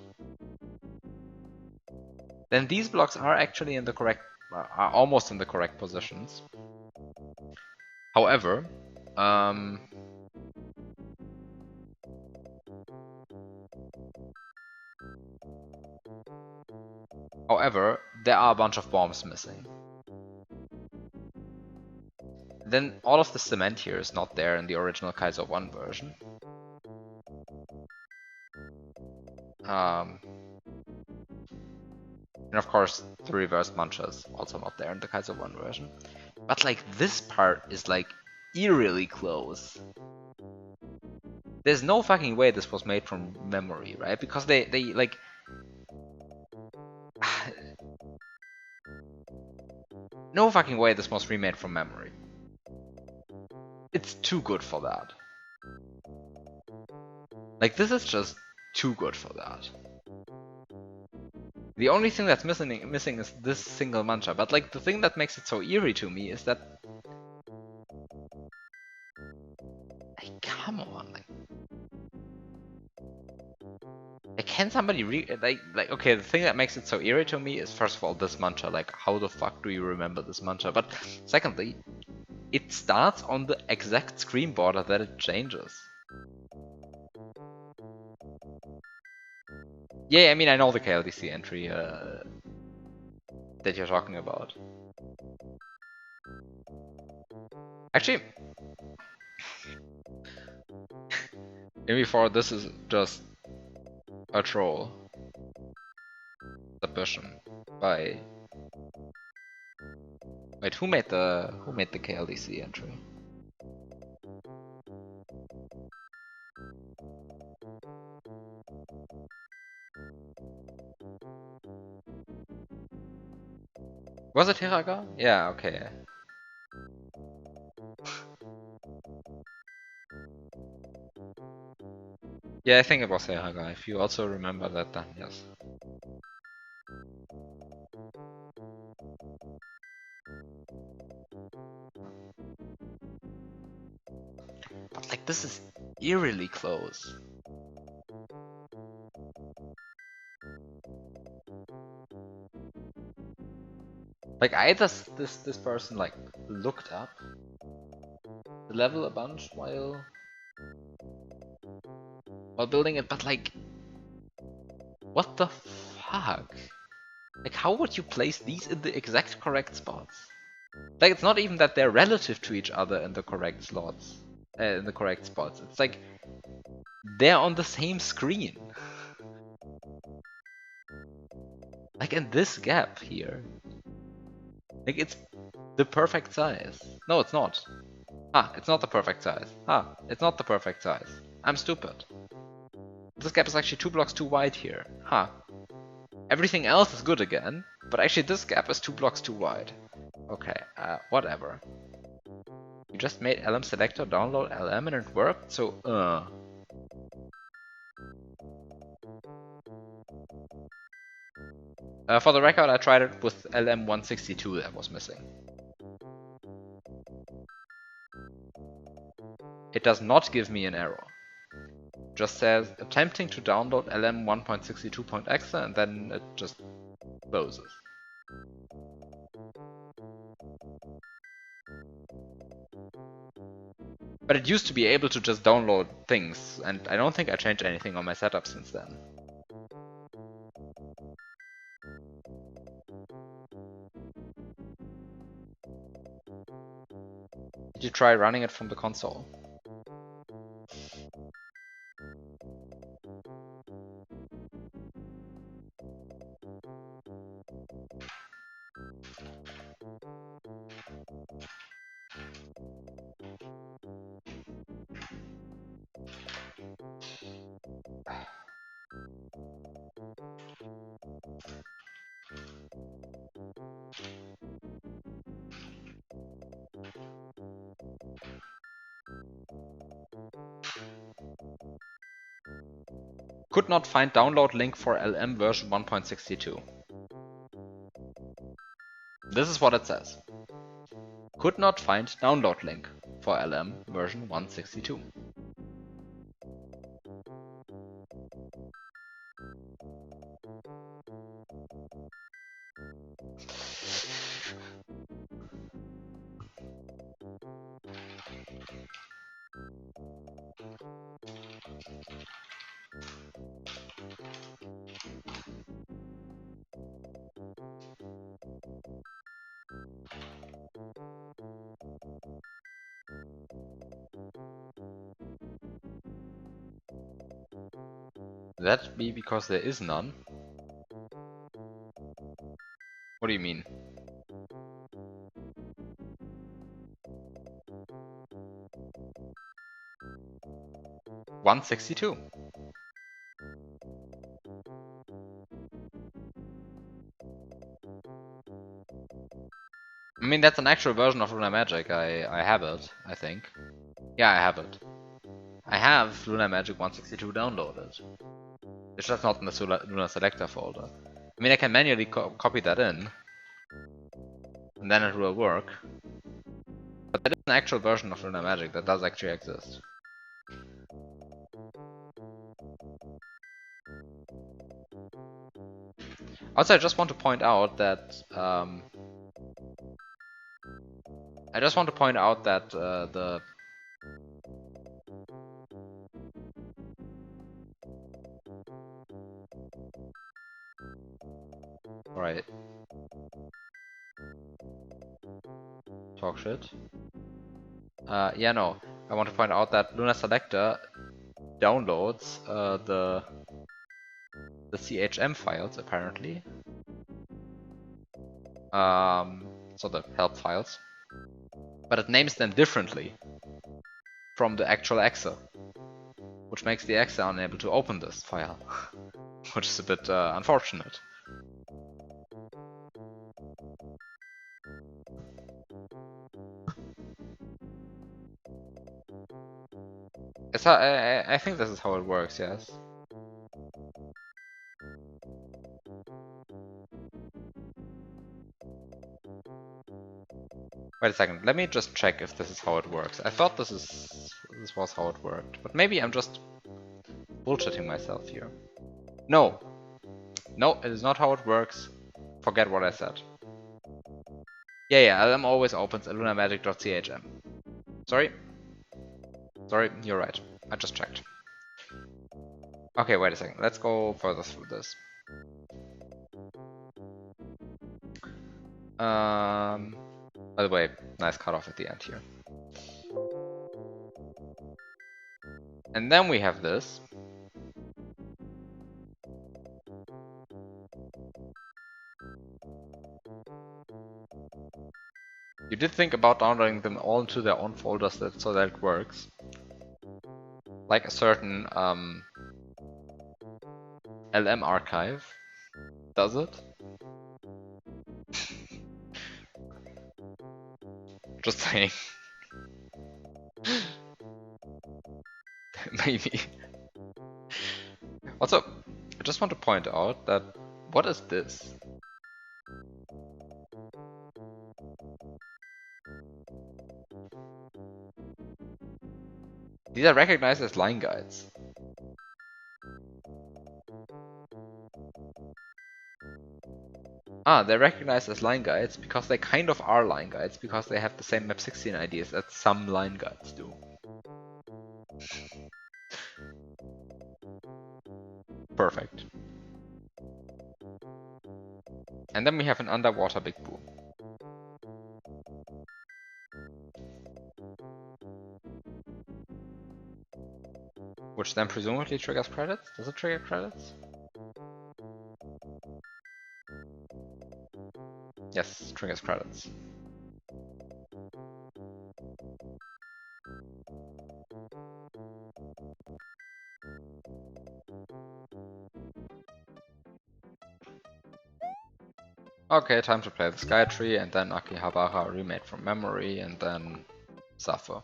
Then these blocks are actually in the correct, are almost in the correct positions. However, there are a bunch of bombs missing. Then all of the cement here is not there in the original Kaizo 1 version. And of course, the reverse mancha is also not there in the Kaizo 1 version. But like, this part is like eerily close. There's no fucking way this was made from memory, right? Because they like... no fucking way this was remade from memory. It's too good for that. Like, this is just too good for that. The only thing that's missing is this single mancha, but like, the thing that makes it so eerie to me is that... like, come on, like can somebody like, okay, the thing that makes it so eerie to me is, first of all, this mancha. Like, how the fuck do you remember this mancha? But secondly, it starts on the exact screen border that it changes. Yeah, I mean, I know the KLDC entry. that you're talking about. Actually, maybe for this is just a troll submission by. Wait, who made the KLDC entry? Was it Hiraga? Yeah, okay. Yeah, I think it was Hiraga. If you also remember that, then yes. But like, this is eerily close. Like, either this person like looked up the level a bunch while building it, but like, what the fuck? Like, how would you place these in the exact correct spots? Like, it's not even that they're relative to each other in the correct slots, in the correct spots. It's like they're on the same screen. Like in this gap here. Like, it's the perfect size. No, it's not. Ah, it's not the perfect size. Ah, it's not the perfect size. I'm stupid. This gap is actually 2 blocks too wide here. Huh. Everything else is good again, but actually this gap is 2 blocks too wide. Okay, whatever. You just made LM selector download LM and it worked, so for the record, I tried it with LM162 that was missing. It does not give me an error. Just says attempting to download LM 1.62.exe and then it just closes. But it used to be able to just download things, and I don't think I changed anything on my setup since then. Did you try running it from the console? Could not find download link for LM version 1.62. This is what it says. Could not find download link for LM version 162. That be because there is none? What do you mean? $162. I mean, that's an actual version of Lunar Magic. I have it, I think. Yeah, I have it. I have Lunar Magic 162 downloaded. It's just not in the Lunar Selector folder. I mean, I can manually copy that in, and then it will work. But that is an actual version of Lunar Magic that does actually exist. Also, I just want to point out that the right. talk shit. Yeah, no. I want to point out that Luna Selector downloads the CHM files apparently. So the help files. But it names them differently from the actual exe, which makes the exe unable to open this file, which is a bit unfortunate. It's how, I think this is how it works, yes. Wait a second, let me just check if this is how it works. I thought this was how it worked, but maybe I'm just bullshitting myself here. No, no, it is not how it works. Forget what I said. Yeah, LM always opens lunamagic.chm. Sorry, you're right. I just checked. Okay, wait a second. Let's go further through this. By the way, nice cutoff at the end here. And then we have this. You did think about downloading them all into their own folders so that it works. Like a certain LM archive. Does it? Just saying. Maybe. Also, I just want to point out that what is this? These are recognized as line guides. Ah, they're recognized as line guides because they kind of are line guides, because they have the same map16 IDs that some line guides do. Perfect. And then we have an underwater big boom. Which then presumably triggers credits? Does it trigger credits? Yes, triggers credits. Okay, time to play the Sky Tree, and then Akihabara remade from memory, and then Suffer.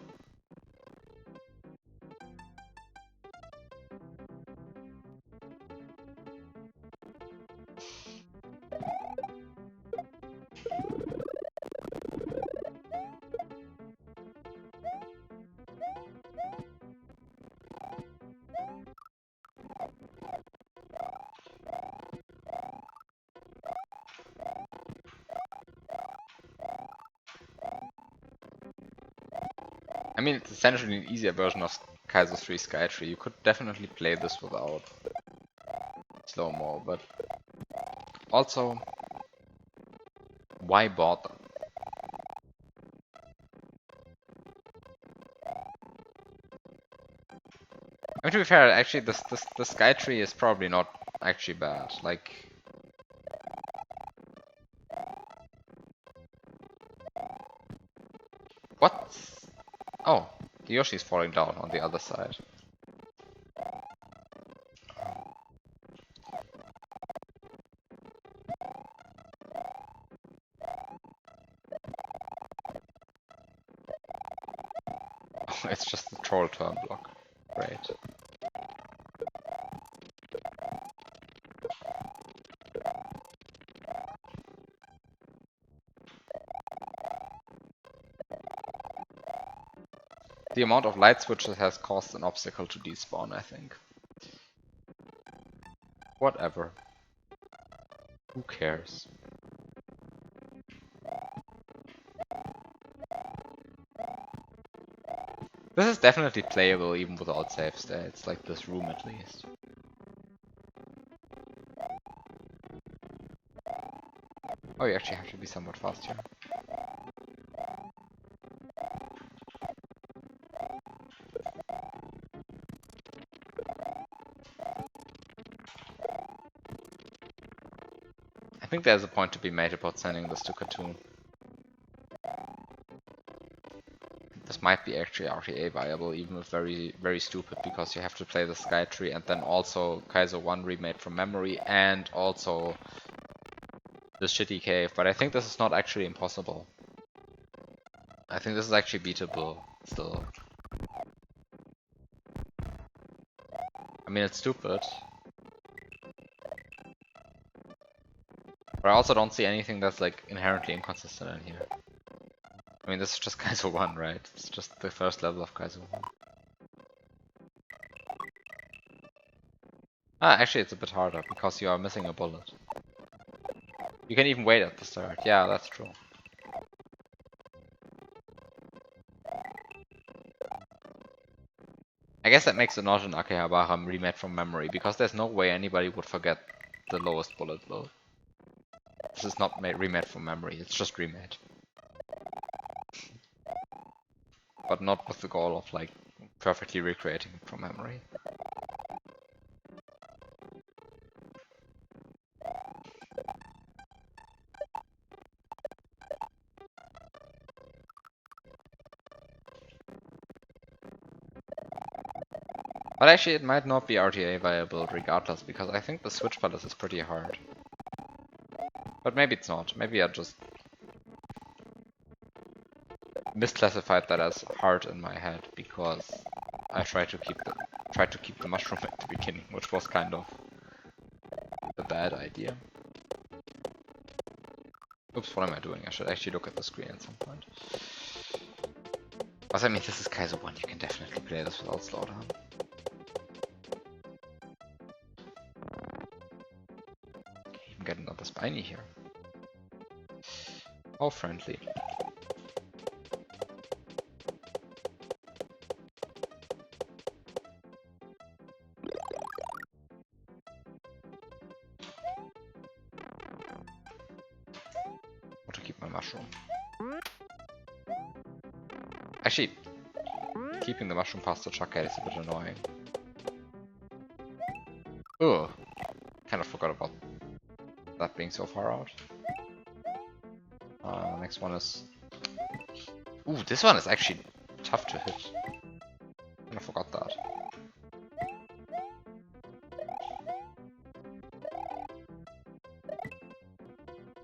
I mean, it's essentially an easier version of Kaizo 3 Sky Tree. You could definitely play this without slow-mo, but also, why bother? I mean, to be fair, actually, the Sky Tree is probably not actually bad. Like, what? Oh, the Yoshi's falling down on the other side. Oh, it's just the troll turn block. Great. The amount of light switches has caused an obstacle to despawn, I think. Whatever. Who cares? This is definitely playable even without save states, like this room at least. Oh, you actually have to be somewhat fast here. think there's a point to be made about sending this to Cartoon. This might be actually RTA viable, even if very, very stupid, because you have to play the Sky Tree and then also Kaizo 1 remade from memory and also this shitty cave. But I think this is not actually impossible. I think this is actually beatable still. I mean, it's stupid. But I also don't see anything that's like inherently inconsistent in here. I mean, this is just Kaizo 1, right? It's just the first level of Kaizo 1. Ah, actually it's a bit harder, because you are missing a bullet. You can even wait at the start. Yeah, that's true. I guess that makes it not an Akihabara remade from memory, because there's no way anybody would forget the lowest bullet load. This is not remade from memory, it's just remade. But not with the goal of like perfectly recreating it from memory. But actually it might not be RTA viable regardless, because I think the Switch Palace is pretty hard. But maybe it's not, maybe I just misclassified that as hard in my head, because I tried to keep the mushroom at the beginning, which was kind of a bad idea. Oops, what am I doing? I should actually look at the screen at some point. Also, I mean, this is Kaizo 1, you can definitely play this without slowdown. Even get another spiny here. How friendly. Want to keep my mushroom. Actually, keeping the mushroom past the chuck is a bit annoying. Ugh. Kind of forgot about that being so far out. Next one is... Ooh, this one is actually tough to hit. Kind of forgot that.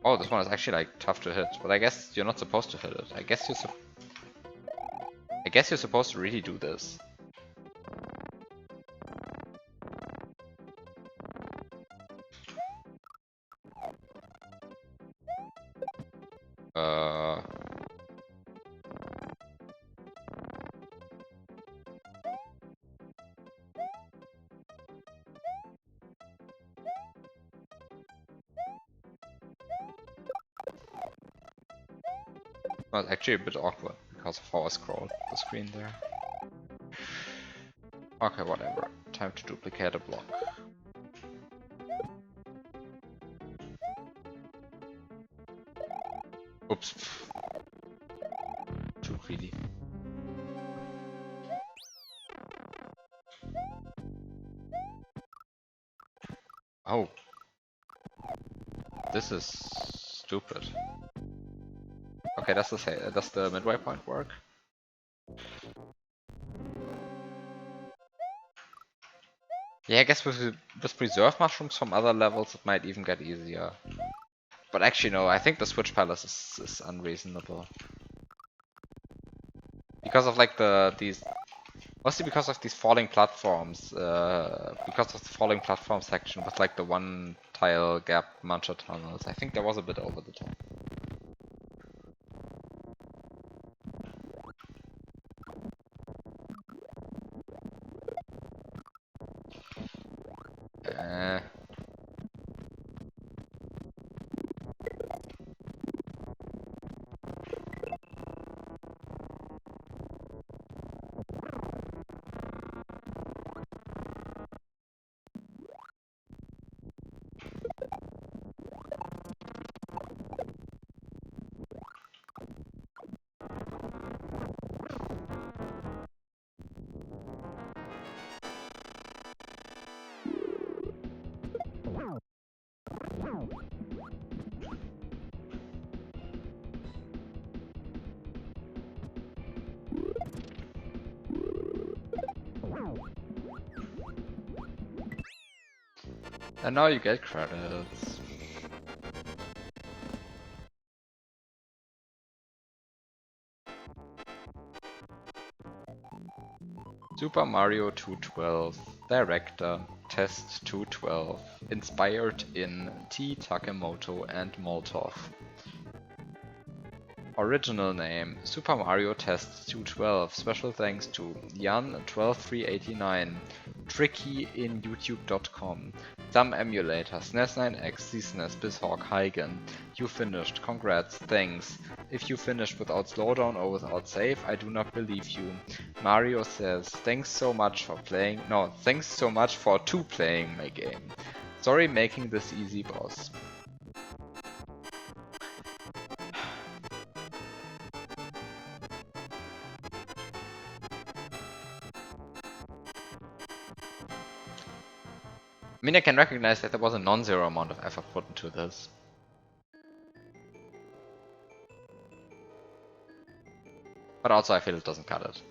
Oh, this one is actually like tough to hit, but I guess you're not supposed to hit it. I guess you're supposed to really do this. Well, it's actually a bit awkward because of how I scrolled the screen there. Okay, whatever. Time to duplicate a block. Oops. Too greedy. Oh. This is stupid. Okay, does the midway point work? Yeah, I guess with preserve mushrooms from other levels it might even get easier. But actually no, I think the Switch Palace is unreasonable. Because of like mostly because of these falling platforms, because of the falling platform section with like the one tile gap mancha tunnels. I think there was a bit over the top. And now you get credits. Super Mario 212, Director, Test 212, inspired in T. Takemoto and Molotov. Original name, Super Mario Test 212, special thanks to Jan12389, Tricky in YouTube.com, Some Emulator, SNES 9X, SNES, BizHawk, Heigen, you finished, congrats, thanks. If you finished without slowdown or without save, I do not believe you. Mario says, thanks so much for playing my game. Sorry making this easy, boss. I mean, I can recognize that there was a non-zero amount of effort put into this. But also I feel it doesn't cut it.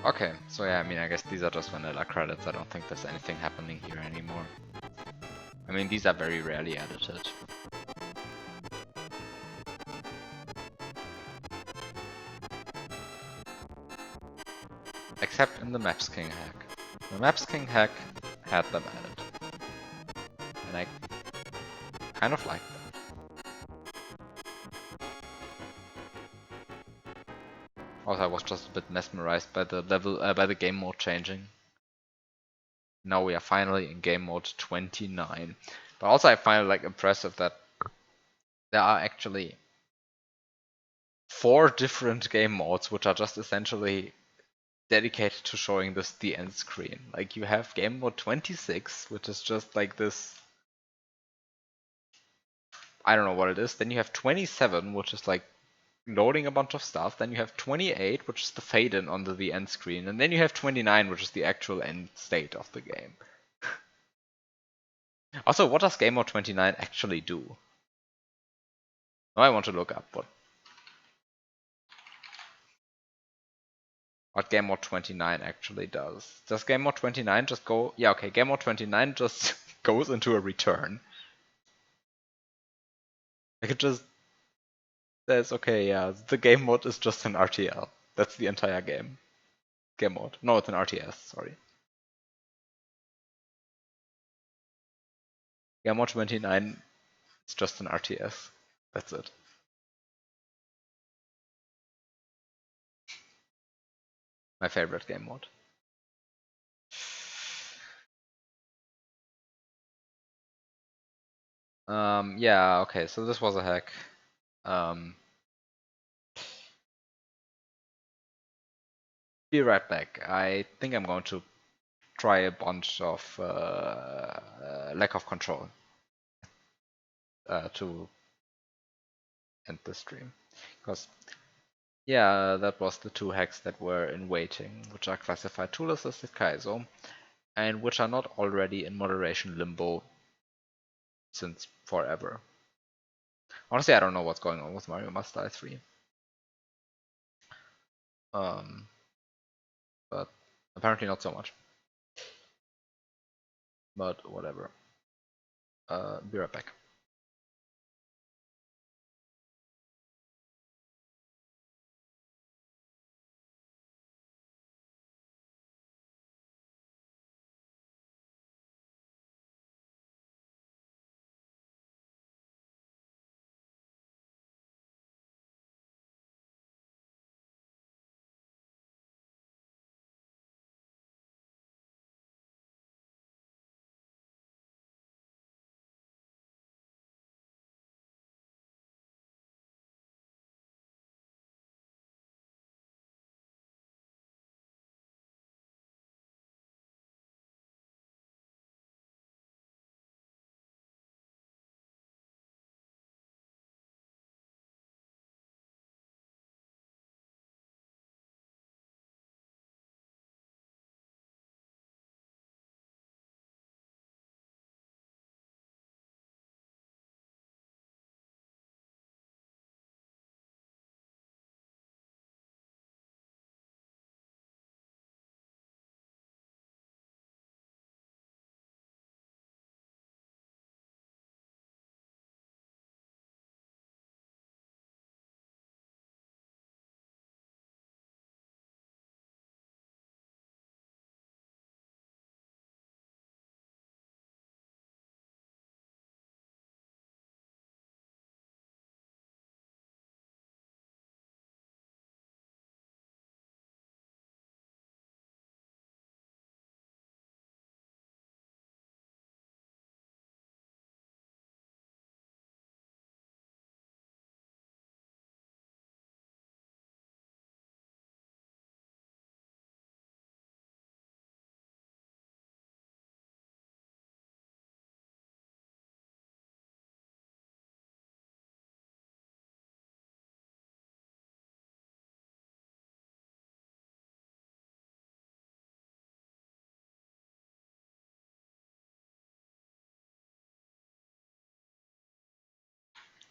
Okay, so yeah, I mean, I guess these are just vanilla credits. I don't think there's anything happening here anymore. I mean, these are very rarely edited. Except in the Maps King hack. The Maps King hack had them added. And I kind of like them. Also, I was just a bit mesmerized by the by the game mode changing. Now we are finally in game mode 29. But also I find it like impressive that there are actually 4 different game modes which are just essentially dedicated to showing this the end screen. Like you have game mode 26, which is just like this, I don't know what it is. Then you have 27, which is like loading a bunch of stuff. Then you have 28, which is the fade in onto the end screen. And then you have 29, which is the actual end state of the game. Also, what does game mode 29 actually do? Now I want to look up what game mode 29 actually does. Does game mode 29 just go... Yeah, okay, game mode 29 just goes into a return. Like it just says, okay, yeah, the game mode is just an RTL. That's the entire game. Game mode. No, it's an RTS, sorry. Game mode 29 is just an RTS. That's it. My favorite game mode. Yeah, okay, so this was a hack. Be right back. I think I'm going to try a bunch of lack of control to end the stream. Because, yeah, that was the 2 hacks that were in waiting, which are classified tool-assisted Kaizo, and which are not already in moderation limbo since forever. Honestly, I don't know what's going on with Mario Must Die 3. But apparently not so much. But whatever. Be right back.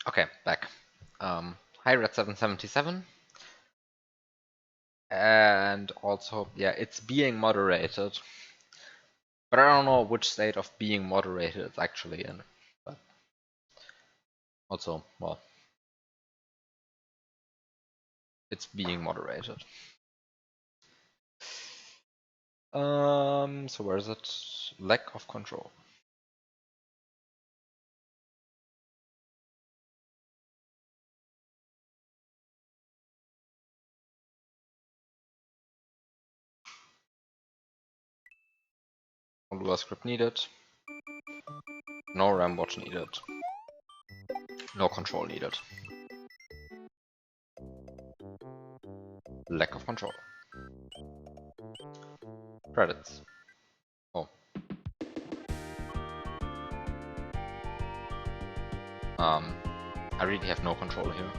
Okay, back. Hi Red777. And also, yeah, it's being moderated. But I don't know which state of being moderated it's actually in. But also, well, it's being moderated. So where is it? Lack of control. No Lua script needed. No RAM watch needed. No control needed. Lack of control. Credits. Oh. I really have no control here.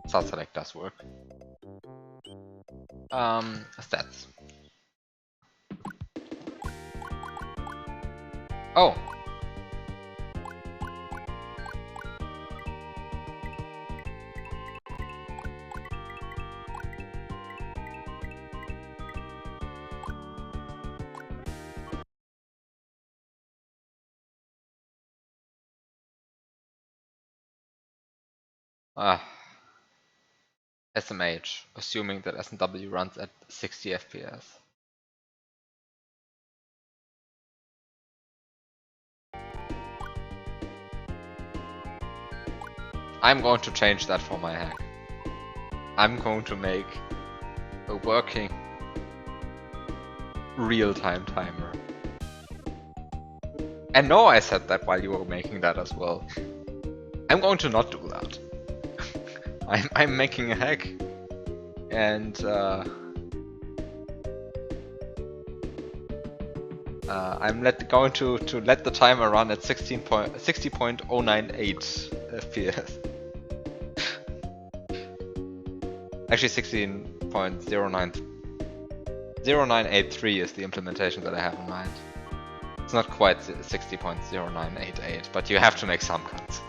Start select does work. Stats. Oh! SMH, assuming that S&W runs at 60 FPS. I'm going to change that for my hack. I'm going to make a working real-time timer. And no, I said that while you were making that as well. I'm going to not do that. I'm making a hack. and I'm going to let the timer run at 60.098 FPS. Actually, 16.09883 is the implementation that I have in mind. It's not quite 60.0988, but you have to make some cuts.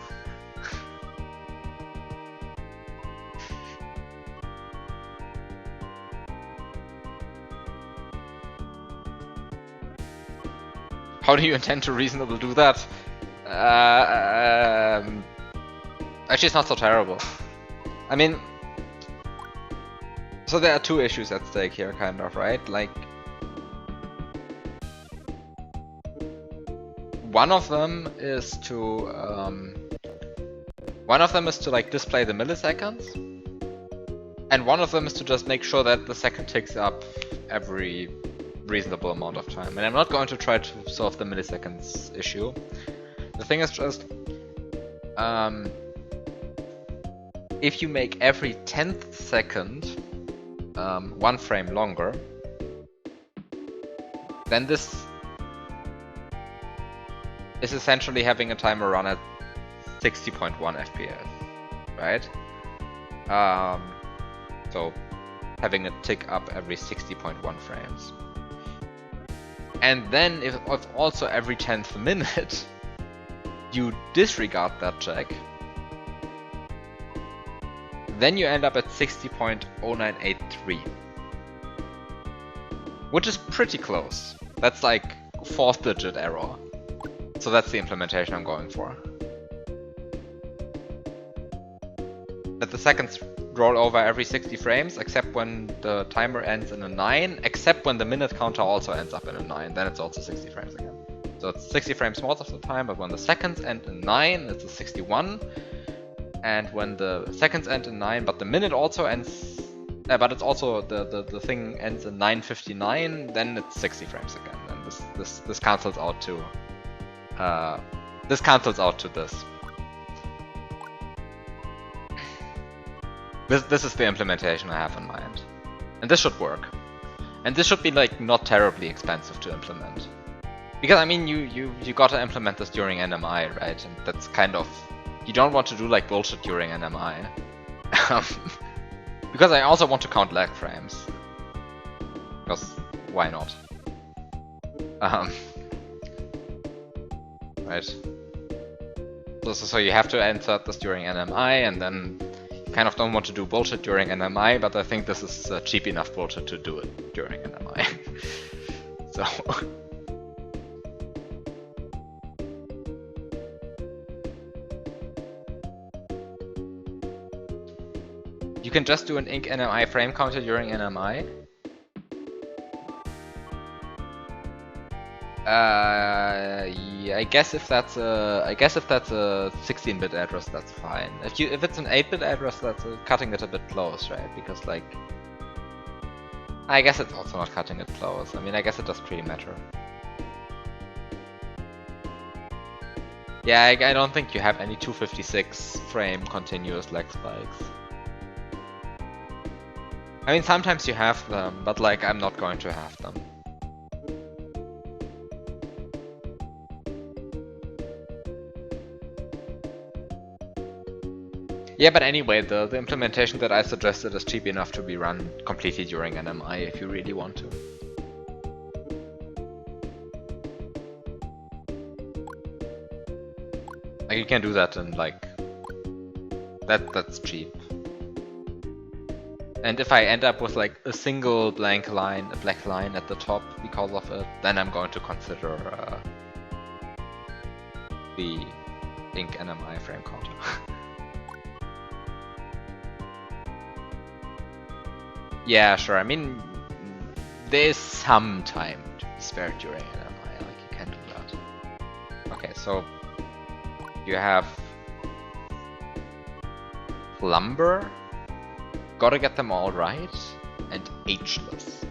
How do you intend to reasonably do that? Actually, it's not so terrible. I mean, so there are two issues at stake here, kind of, right? Like, one of them is to like display the milliseconds, and one of them is to just make sure that the second ticks up every reasonable amount of time. And I'm not going to try to solve the milliseconds issue. The thing is just, if you make every 10th second 1 frame longer, then this is essentially having a timer run at 60.1 FPS, right? So having a tick up every 60.1 frames. And then if also every 10th minute you disregard that check, then you end up at 60.0983. Which is pretty close. That's like 4th digit error. So that's the implementation I'm going for. That the seconds roll over every 60 frames, except when the timer ends in a 9, except when the minute counter also ends up in a 9, then it's also 60 frames again. So it's 60 frames most of the time, but when the seconds end in 9, it's a 61. And when the seconds end in 9, but the minute also ends, but it's also the thing ends in 9:59, then it's 60 frames again. And this cancels out to this. This is the implementation I have in mind, and this should work. And this should be like not terribly expensive to implement, because I mean you gotta implement this during NMI, right? And that's kind of, you don't want to do like bullshit during NMI, because I also want to count lag frames. Because why not? Right. So you have to insert this during NMI, and then you kind of don't want to do bullshit during NMI, but I think this is cheap enough bullshit to do it during NMI. So. You can just do an inc NMI frame counter during NMI. Yeah, I guess if that's a 16-bit address, that's fine. If it's an 8-bit address, that's cutting it a bit close, right? Because like, I guess it's also not cutting it close. I mean, I guess it doesn't really matter. Yeah, I don't think you have any 256 frame continuous lag spikes. I mean, sometimes you have them, but like, I'm not going to have them. Yeah, but anyway, the implementation that I suggested is cheap enough to be run completely during NMI if you really want to. Like, you can do that in like, that's cheap. And if I end up with like a single black line at the top because of it, then I'm going to consider the inc NMI frame counter. Yeah, sure. I mean, there's some time to be spared during NMI, like you can do that. Okay, so you have Lumber, Gotta Get Them All Right, and Ageless.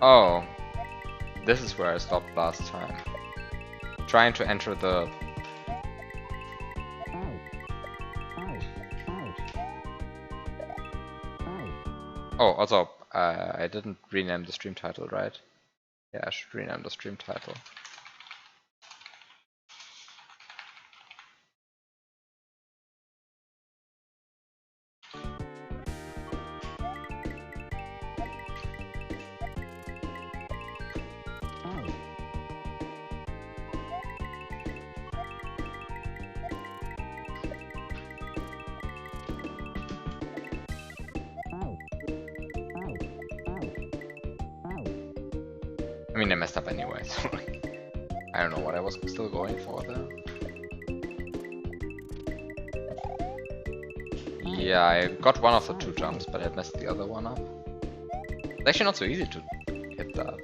Oh, this is where I stopped last time. Trying to enter the... Oh, also, I didn't rename the stream title, right? Yeah, I should rename the stream title. I mean, I messed up anyway, so I don't know what I was still going for there. Yeah, I got one of the 2 jumps, but I messed the other one up. It's actually not so easy to hit that.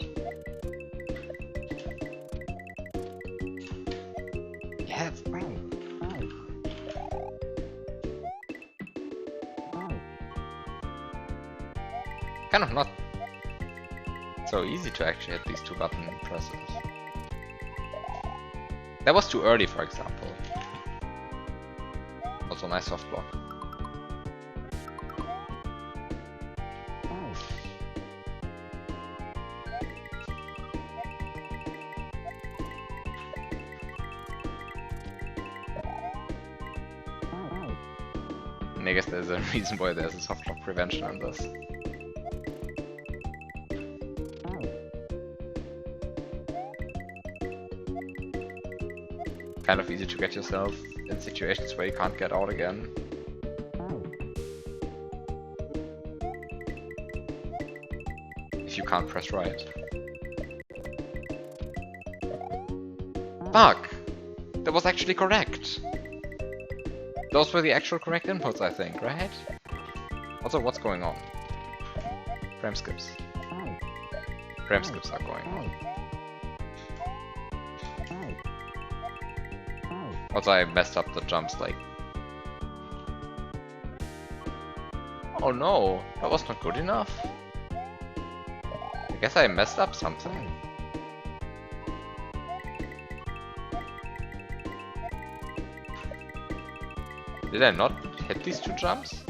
Yeah, it's fine. Kind of not so easy to actually hit these 2 button presses. That was too early, for example. Also nice soft block. And I guess there's a reason why there's a soft block prevention on this. Kind of easy to get yourself in situations where you can't get out again. If you can't press right. Fuck! That was actually correct! Those were the actual correct inputs, I think, right? Also, what's going on? Frame skips. Frame skips are going on. Also, I messed up the jumps, like... Oh no, that was not good enough. I guess I messed up something. Did I not hit these 2 jumps?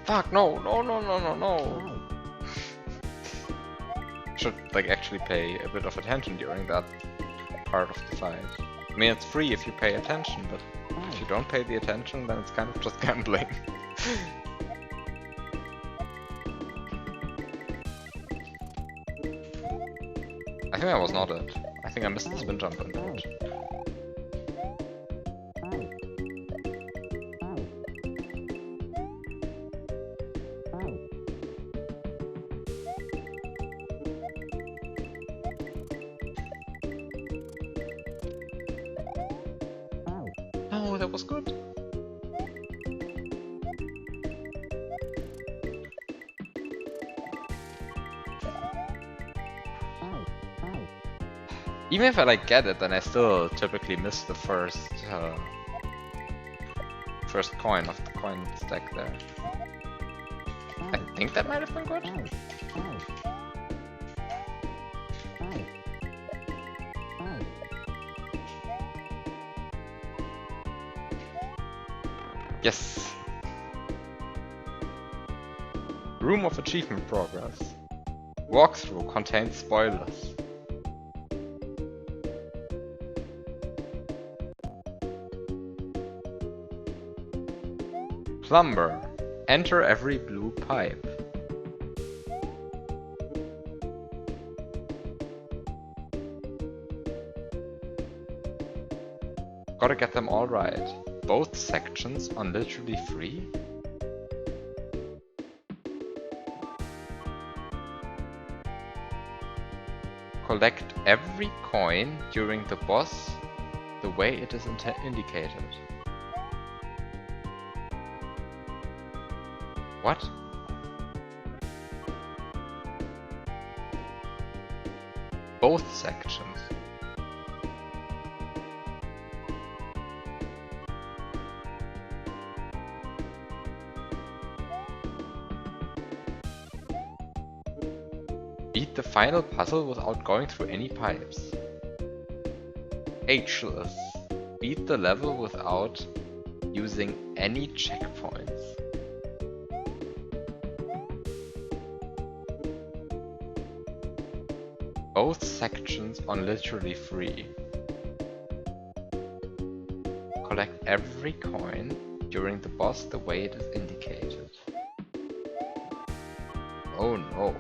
Fuck, no, no, no, no, no, no. Should, like, actually pay a bit of attention during that part of the fight. I mean, it's free if you pay attention, but if you don't pay the attention, then it's kind of just gambling. I think that was not it. I think I missed the spin jump input. Oh, that was good. Even if I like get it, then I still typically miss the first coin of the coin stack there. I think that might have been good. Yes! Room of Achievement Progress. Walkthrough contains spoilers. Plumber. Enter every blue pipe. Gotta get them all right. Both sections on literally 3? Collect every coin during the boss the way it is indicated. What? Both sections. Beat the final puzzle without going through any pipes. Ageless. Beat the level without using any checkpoints. Both sections on literally 3. Collect every coin during the boss the way it is indicated. Oh no.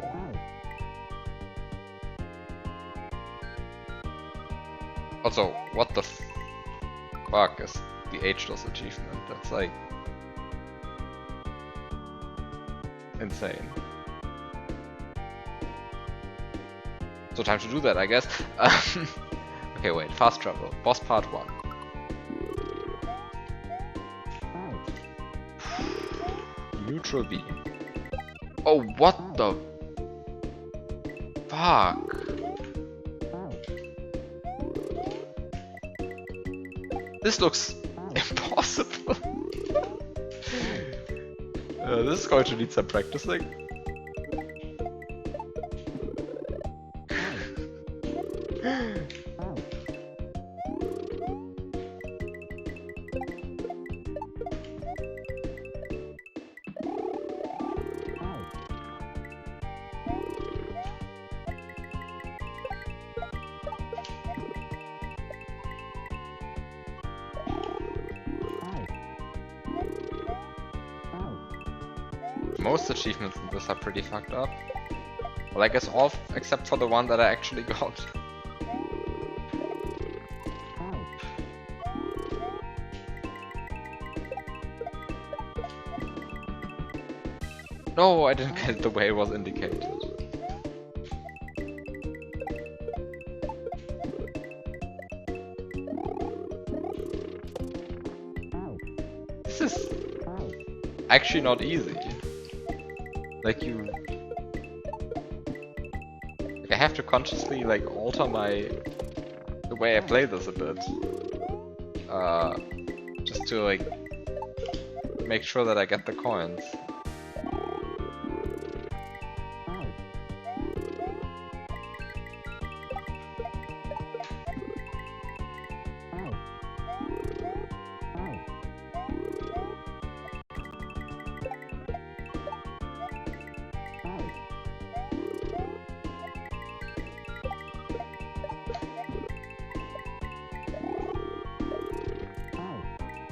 Also, what the fuck is the ageless achievement? That's like insane. So time to do that, I guess. Okay, wait. Fast travel. Boss part 1. Neutral B. Oh, what the fuck? This looks impossible. This is going to need some practicing. Most achievements in this are pretty fucked up. Well, I guess all except for the one that I actually got. No, I didn't get it the way it was indicated. This is actually not easy. Like I have to consciously like alter the way I play this a bit, just to like make sure that I get the coins.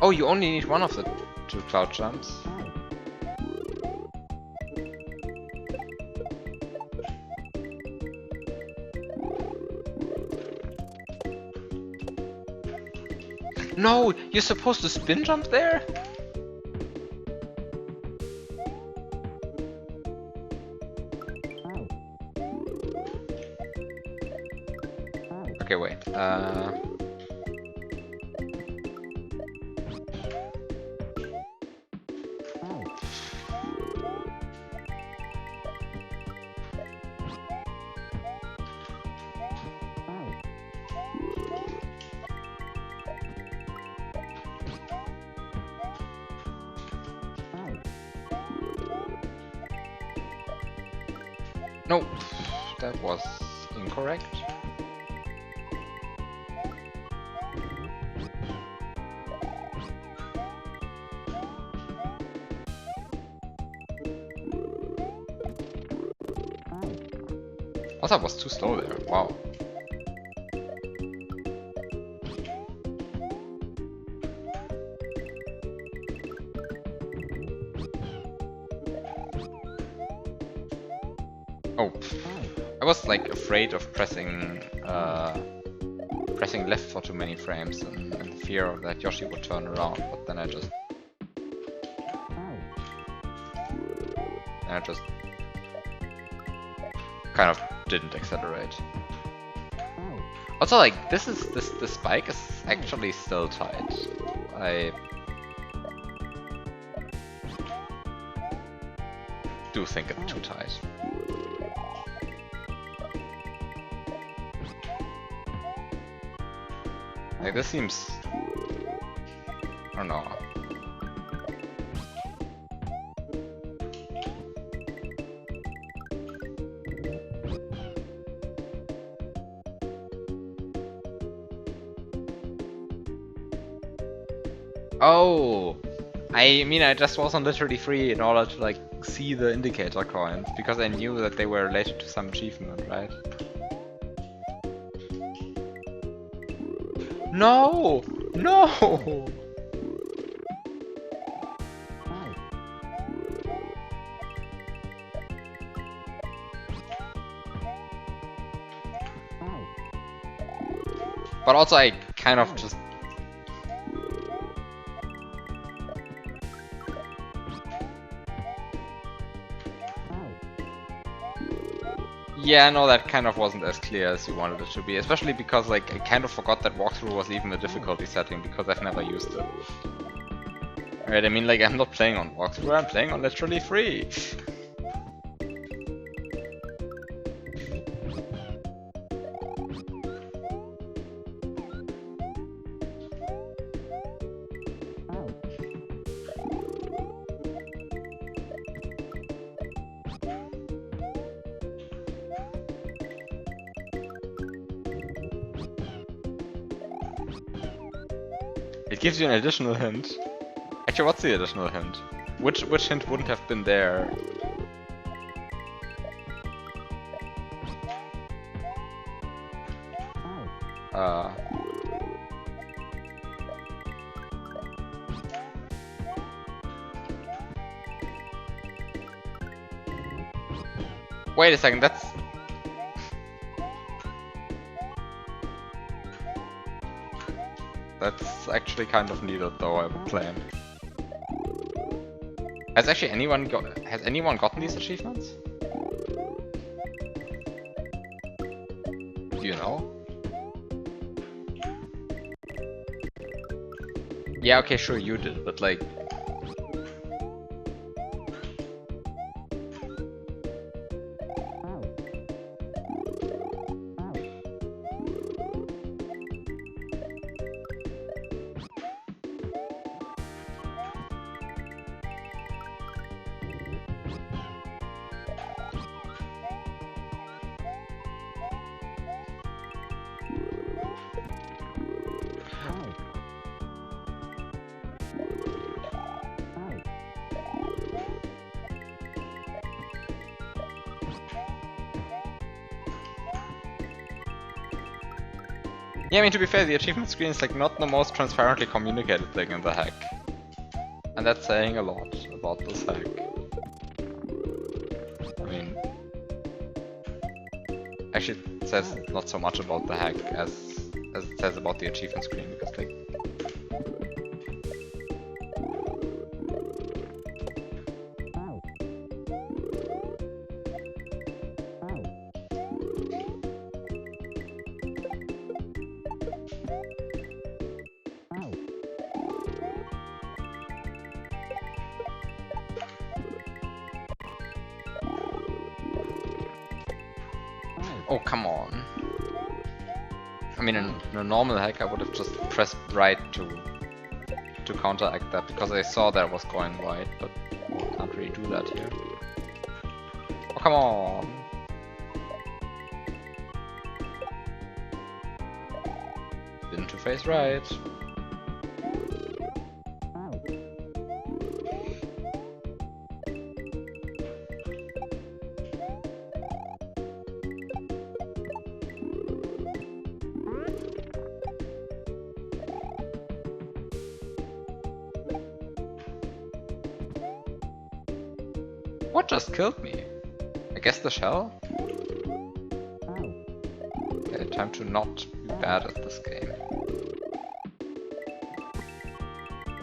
Oh, you only need one of the 2 cloud jumps. No, you're supposed to spin jump there? Okay, wait. No, that was incorrect. Oh, that was too slow there. Wow. Oh, I was like afraid of pressing pressing left for too many frames in fear that Yoshi would turn around, but then I just kind of didn't accelerate. Also, like, this spike is actually still tight. I do think it's too tight. Like, this seems... I don't know. Oh! I mean, I just wasn't literally free in order to, like, see the indicator coins, because I knew that they were related to some achievement, right? No! No! But also I kind of just... Yeah, no, that kind of wasn't as clear as you wanted it to be, especially because, like, I kind of forgot that walkthrough was even a difficulty setting because I've never used it. Right, I mean, like, I'm not playing on walkthrough, I'm playing on literally free. It gives you an additional hint. Actually, what's the additional hint? Which hint wouldn't have been there? Wait a second, that's... That's actually kind of needed, though, I would claim. Has anyone gotten these achievements? Do you know? Yeah, okay, sure you did, but like... Yeah, I mean, to be fair, the achievement screen is like not the most transparently communicated thing in the hack. And that's saying a lot about this hack. I mean... Actually, it says not so much about the hack as it says about the achievement screen, because like... Oh, come on. I mean, in a normal hack I would have just pressed right to counteract that, because I saw that was going right, but I can't really do that here. Oh, come on! Interface right. What just killed me? I guess the shell? Okay, time to not be bad at this game.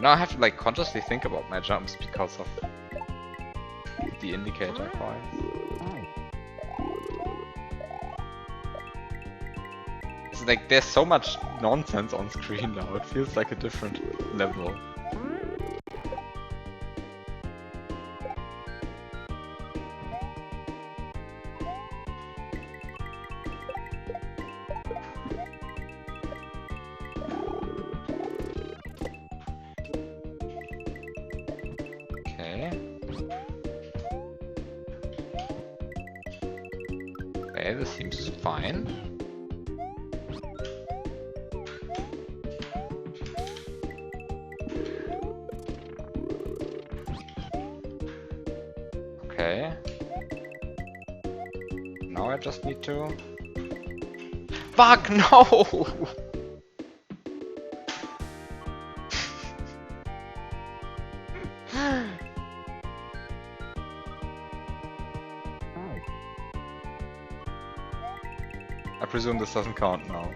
Now I have to like consciously think about my jumps because of the indicator coins. It's like there's so much nonsense on screen now, it feels like a different level. Okay, this seems fine. Okay. Now I just need to... Fuck, no! I presume this doesn't count now.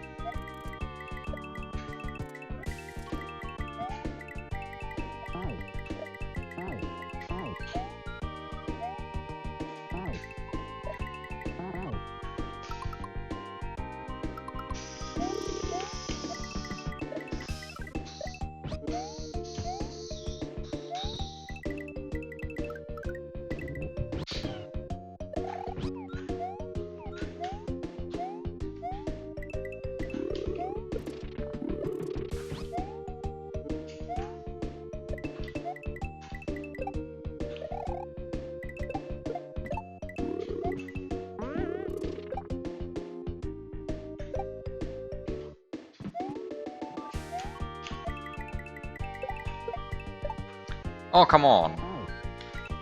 Oh, come on!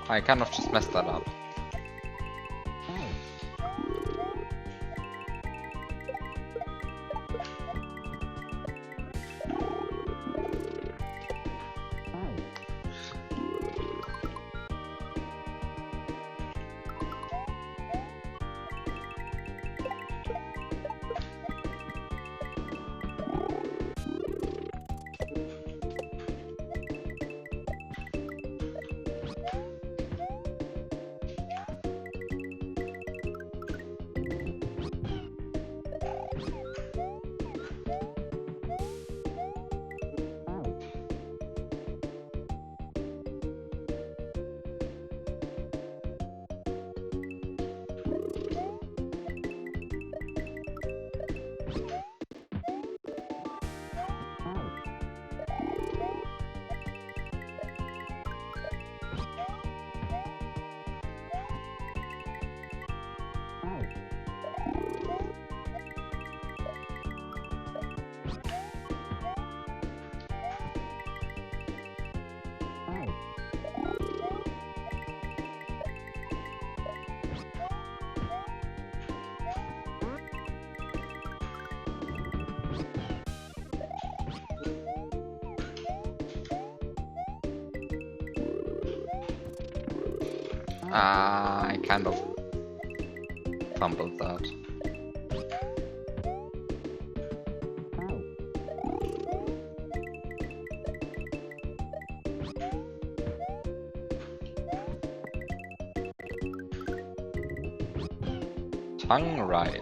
I kind of just messed that up. I kind of fumbled that. Tongue right.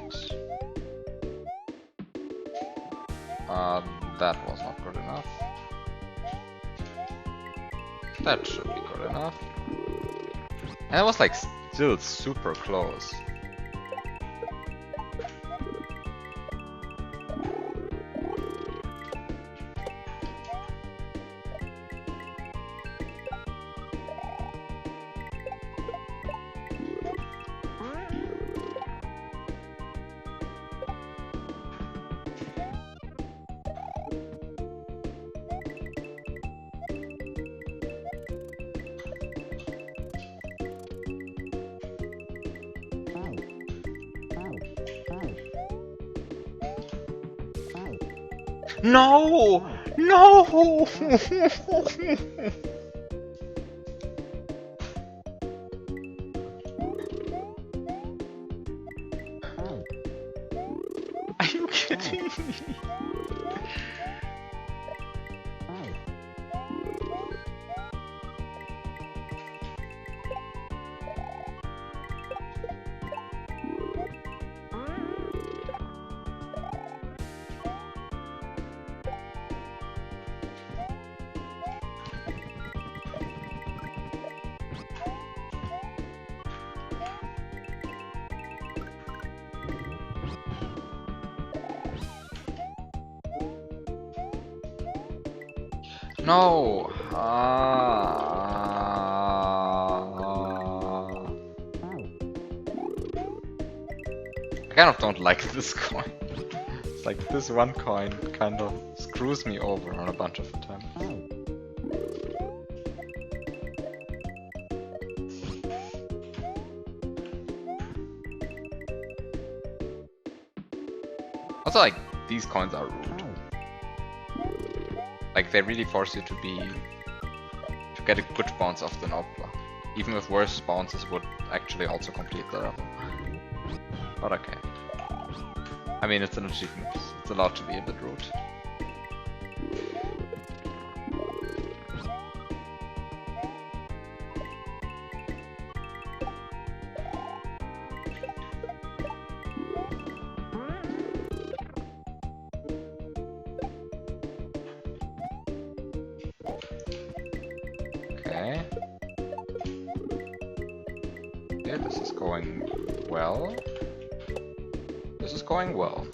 That was not good enough. That should be good enough. And it was like still super close. No! No! Are you No! I kind of don't like this coin. It's like this one coin kind of screws me over on a bunch of attempts. Also, like, these coins are rude. Like, they really force you to get a good bounce off the node block. Even with worse bounces would actually also complete the level. But okay. I mean, it's an achievement. It's allowed to be a bit rude. Okay. Yeah, this is going well. This is going well.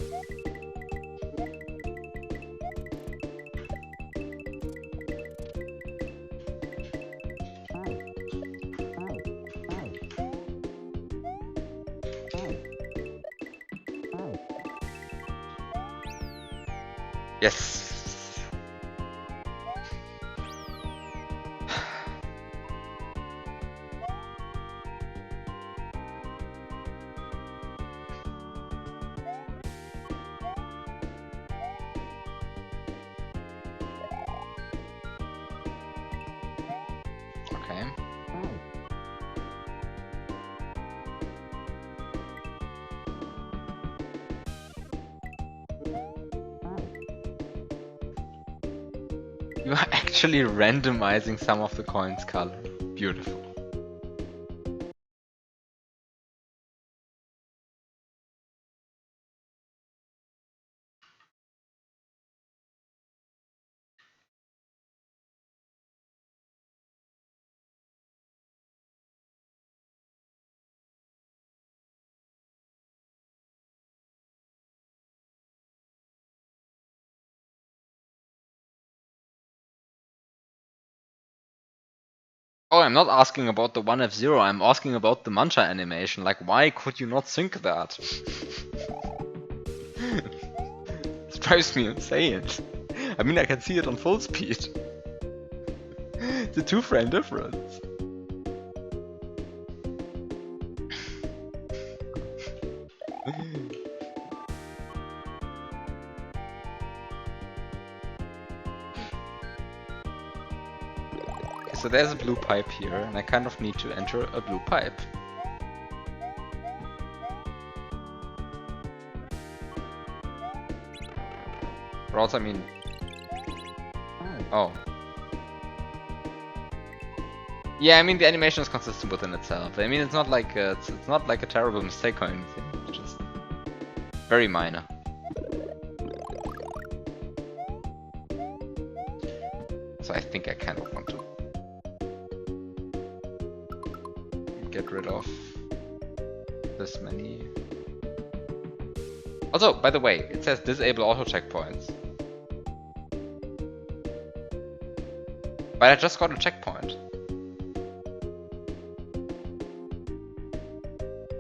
Yes. Okay. You are actually randomizing some of the coins' color. Beautiful. Oh, I'm not asking about the 1F0, I'm asking about the mantra animation. Like, why could you not sync that? This drives me insane. I mean, I can see it on full speed. It's a 2-frame difference. So there's a blue pipe here, and I kind of need to enter a blue pipe. Or else, I mean... Oh. Yeah, I mean the animation is consistent within itself. I mean it's not like it's not like a terrible mistake or anything. It's just very minor. So I think I kind of want to get rid of this many. Also, by the way, it says disable auto checkpoints. But I just got a checkpoint.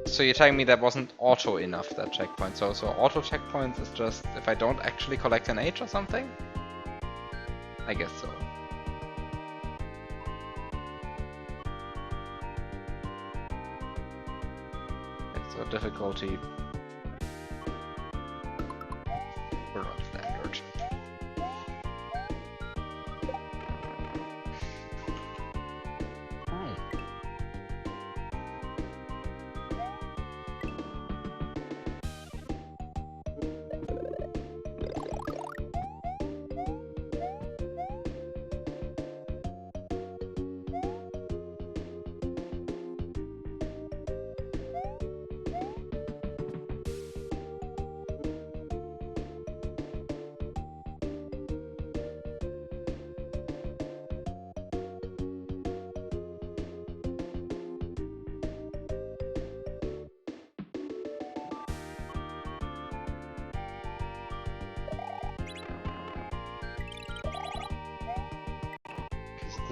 So you're telling me that wasn't auto enough, that checkpoint. So auto checkpoints is just if I don't actually collect an H or something? I guess so. So difficulty. We're not standard.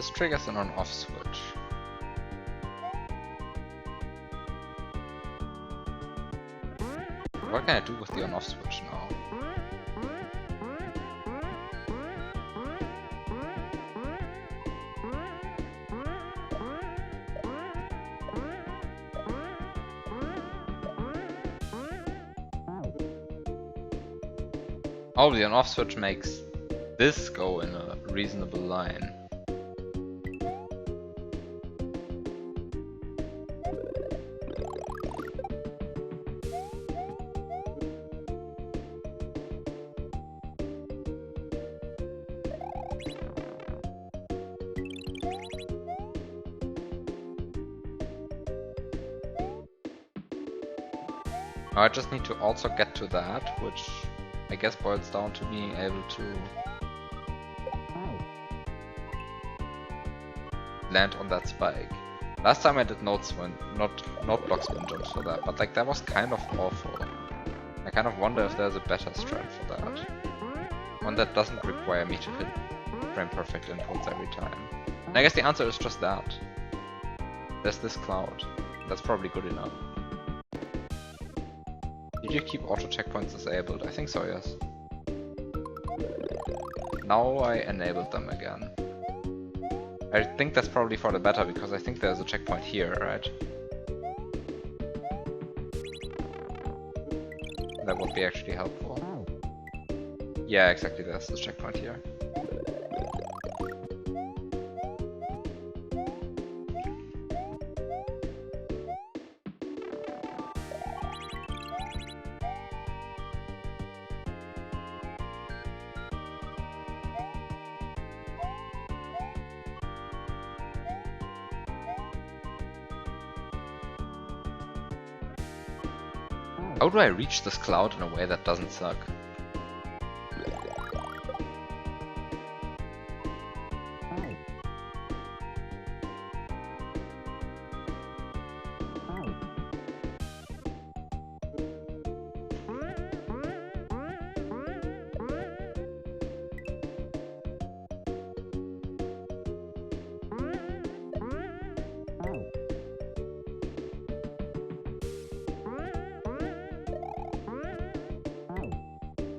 This triggers an on-off switch. What can I do with the on-off switch now? Oh, the on-off switch makes this go in a reasonable line. I just need to also get to that, which I guess boils down to being able to land on that spike. Last time I did node block spin jumps for that, but like that was kind of awful. I kind of wonder if there's a better strat for that. One that doesn't require me to hit frame perfect inputs every time. And I guess the answer is just that. There's this cloud. That's probably good enough. Did you keep auto checkpoints disabled? I think so, yes. Now I enabled them again. I think that's probably for the better, because I think there's a checkpoint here, right? That would be actually helpful. Yeah, exactly, there's the checkpoint here. How do I reach this cloud in a way that doesn't suck?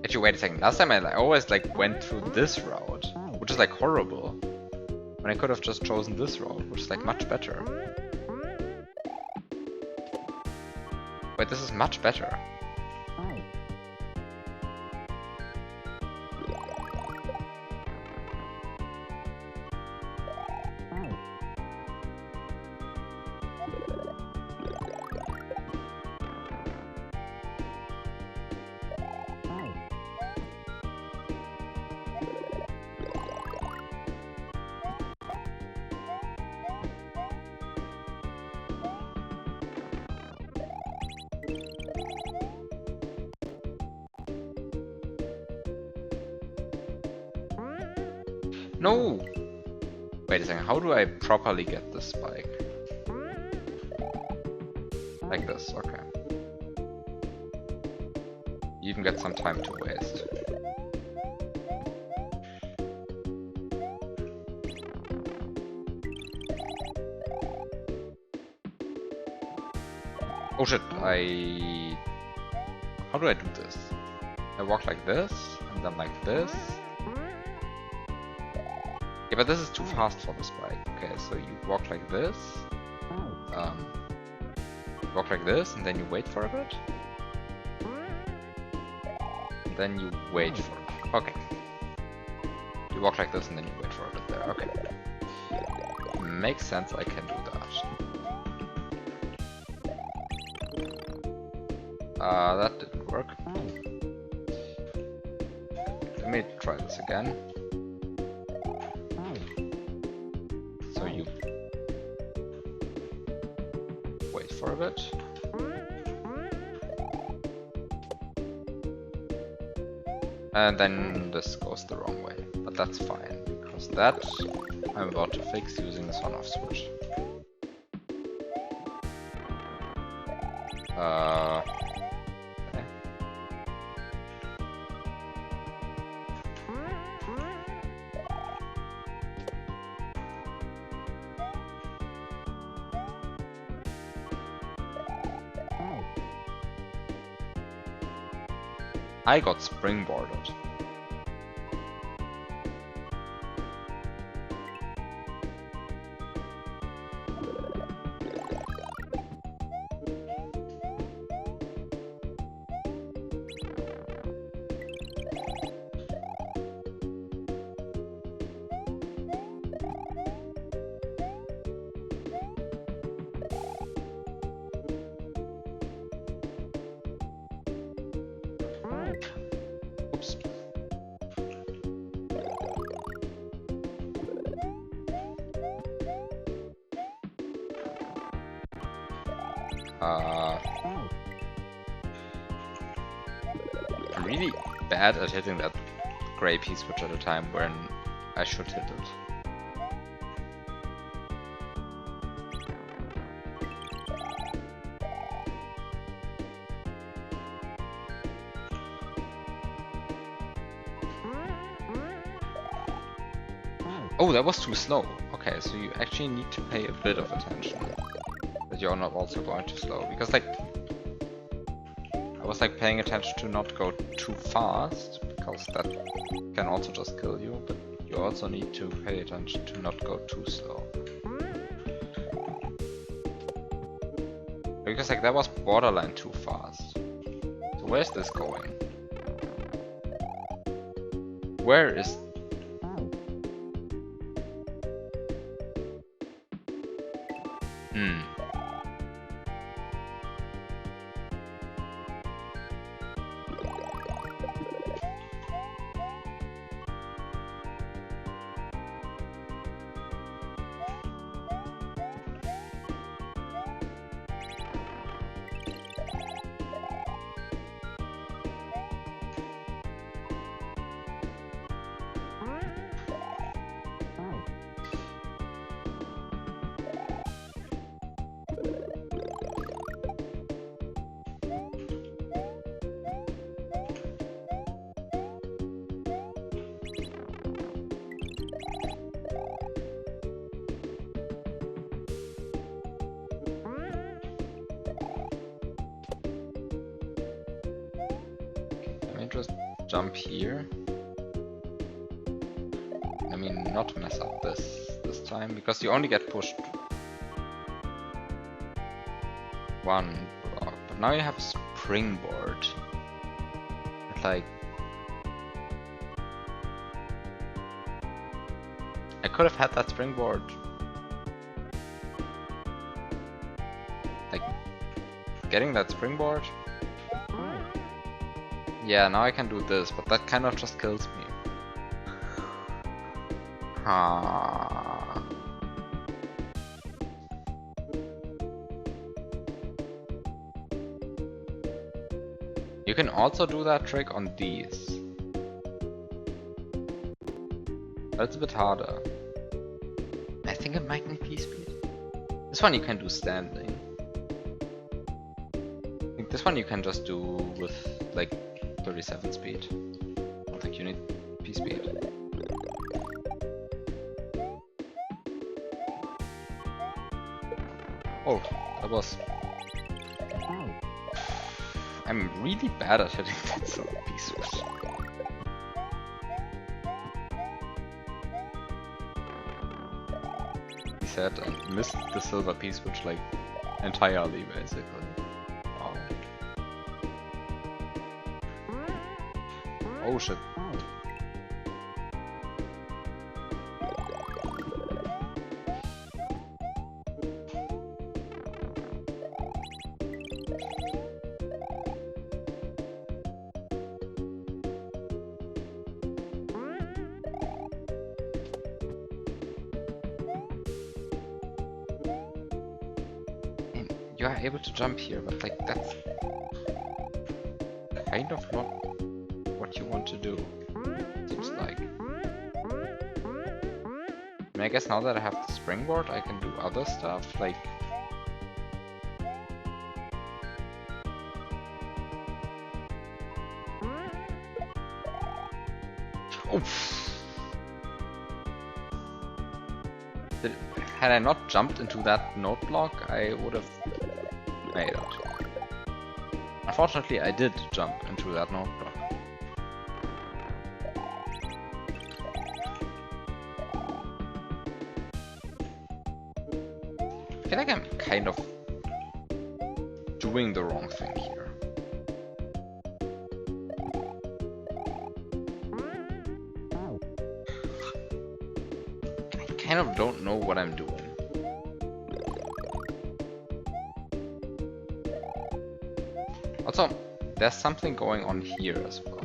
Actually, wait a second. Last time I always went through this route, which is horrible. When I could have just chosen this route, which is much better. Wait, this is much better. No! Wait a second, how do I properly get this spike? Like this, okay. You even get some time to waste. Oh shit, how do I do this? I walk like this, and then like this. Yeah, but this is too fast for the spike. Okay, so you walk like this. Walk like this, and then you wait for a bit. And then you wait for it. Okay. You walk like this, and then you wait for a bit there. Okay. Makes sense, I can do that. That didn't work. Let me try this again. So you wait for a bit. And then this goes the wrong way. But that's fine, because that I'm about to fix using this on-off switch. Okay. I got springboarded. Oops. I'm really bad at hitting that gray P-switch at a time when I should hit it. Oh, that was too slow. Okay, so you actually need to pay a bit of attention that you're not also going too slow, because like I was like paying attention to not go too fast, because that can also just kill you, but you also need to pay attention to not go too slow. Because like that was borderline too fast. So where's this going? Where is... just jump here. I mean, not mess up this time, because you only get pushed one block. But now you have a springboard. It's like I could have had that springboard. Like getting that springboard. Yeah, now I can do this, but that kind of just kills me. You can also do that trick on these. That's a bit harder. I think it might need P-speed. This one you can do standing. I think this one you can just do with like 37 speed. I don't think you need P-speed. Oh, that was... I'm really bad at hitting that silver P-switch. He said and missed the silver P-switch like entirely, basically. Oh shit. You are able to jump here, but like that's kind of not what you want to do, seems like. I mean, I guess now that I have the springboard, I can do other stuff, like... Oh! Had I not jumped into that note block, I would have made it. Unfortunately, I did jump into that note block. I feel like I'm kind of doing the wrong thing here. I kind of don't know what I'm doing. Also, there's something going on here as well.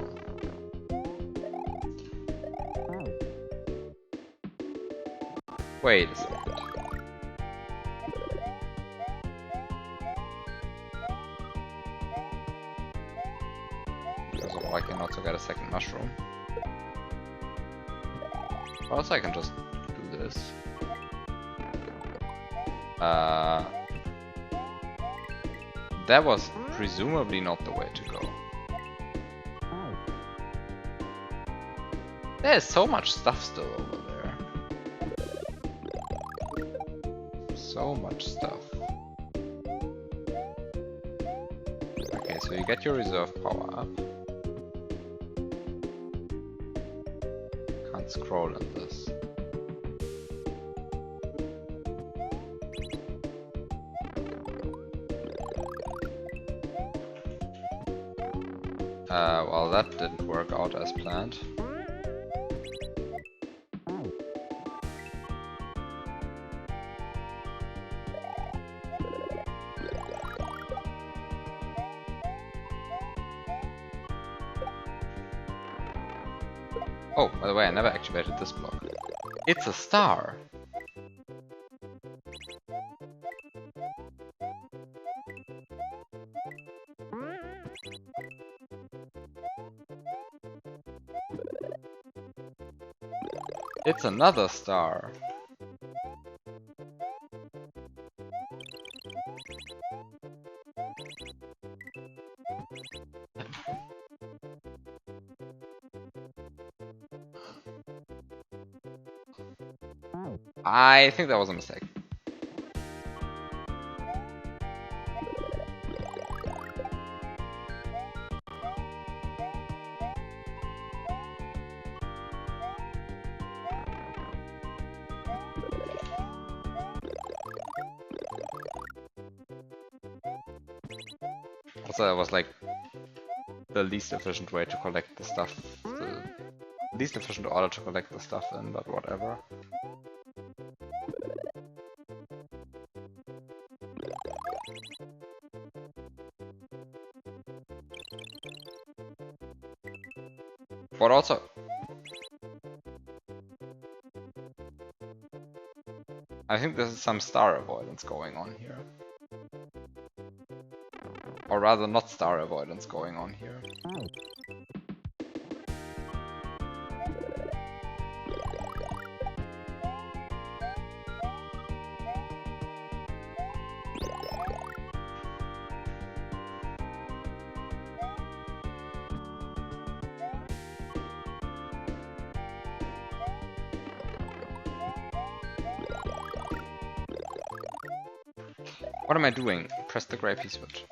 Wait a second. First of all, I can also get a second mushroom. Also, I can just do this. That was presumably not the way to go. There's so much stuff still over there. So much stuff. Okay, so you get your reserve power up. Can't scroll in this. Well, that didn't work out as planned. Oh, by the way, I never activated this block. It's a star! It's another star! I think that was a mistake. Also, that was like the least efficient way to collect the stuff. The least efficient order to collect the stuff in, but whatever. But also... I think there's some star avoidance going on here. Or rather, not star avoidance going on here. What am I doing? Press the gray P switch.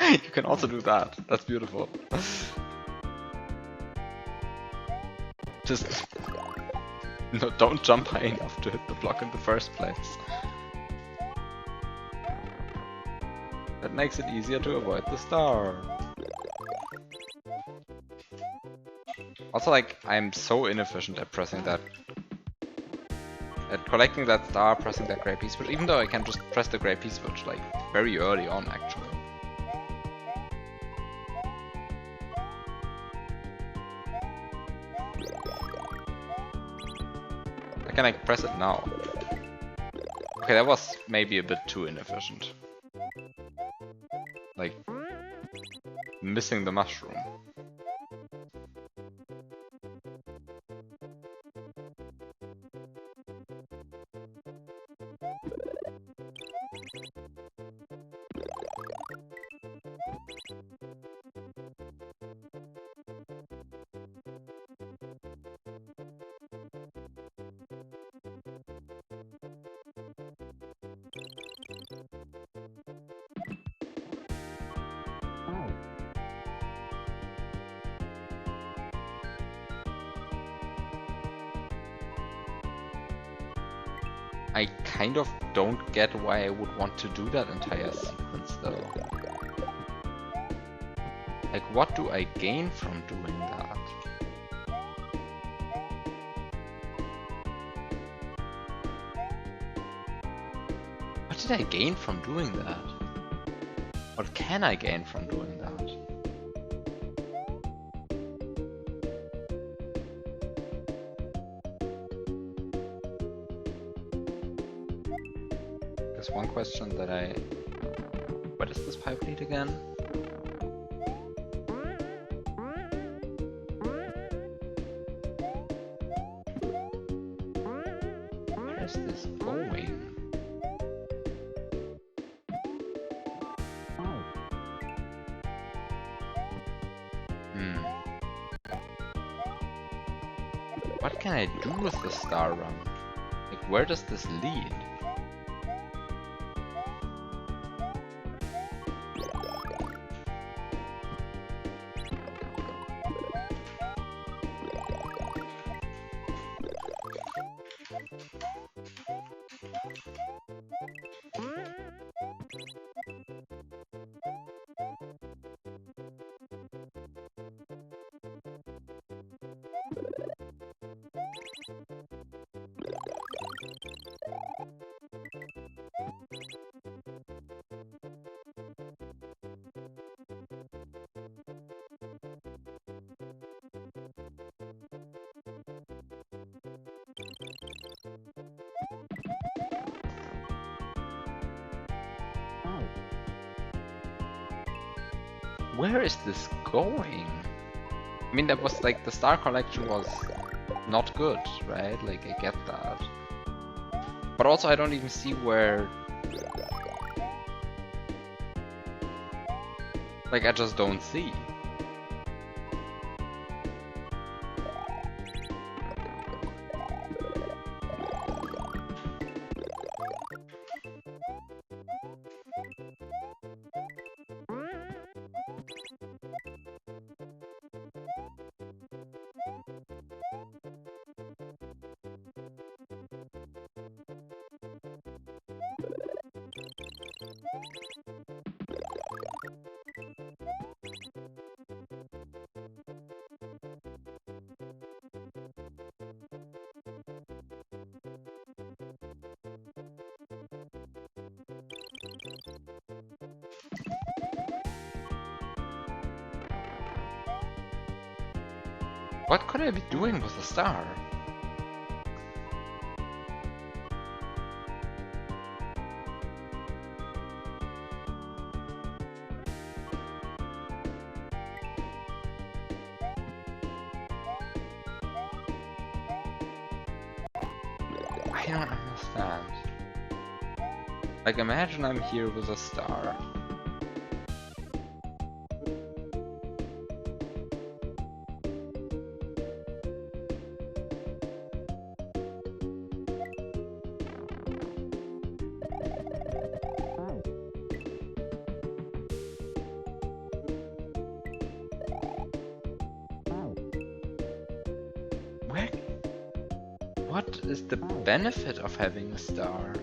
You can also do that. That's beautiful. Just... No, don't jump high enough to hit the block in the first place. That makes it easier to avoid the star. Also, like, I'm so inefficient at pressing that... At collecting that star, pressing that gray P switch, even though I can just press the gray P switch, like, very early on, actually. I can, like, press it now. Okay, that was maybe a bit too inefficient. Like, missing the mushroom. I kind of don't get why I would want to do that entire sequence though. Like, what do I gain from doing that? What did I gain from doing that? What can I gain from doing that? There's one question that I... What is this pipe lead again? Where is this going? What can I do with the star run? Like, where does this lead? Where is this going? I mean, that was like, the star collection was not good, right? Like, I get that. But also, I don't even see where... Like, I just don't see. What could I be doing with a star? I don't understand. Like, imagine I'm here with a star. What is the benefit of having a star?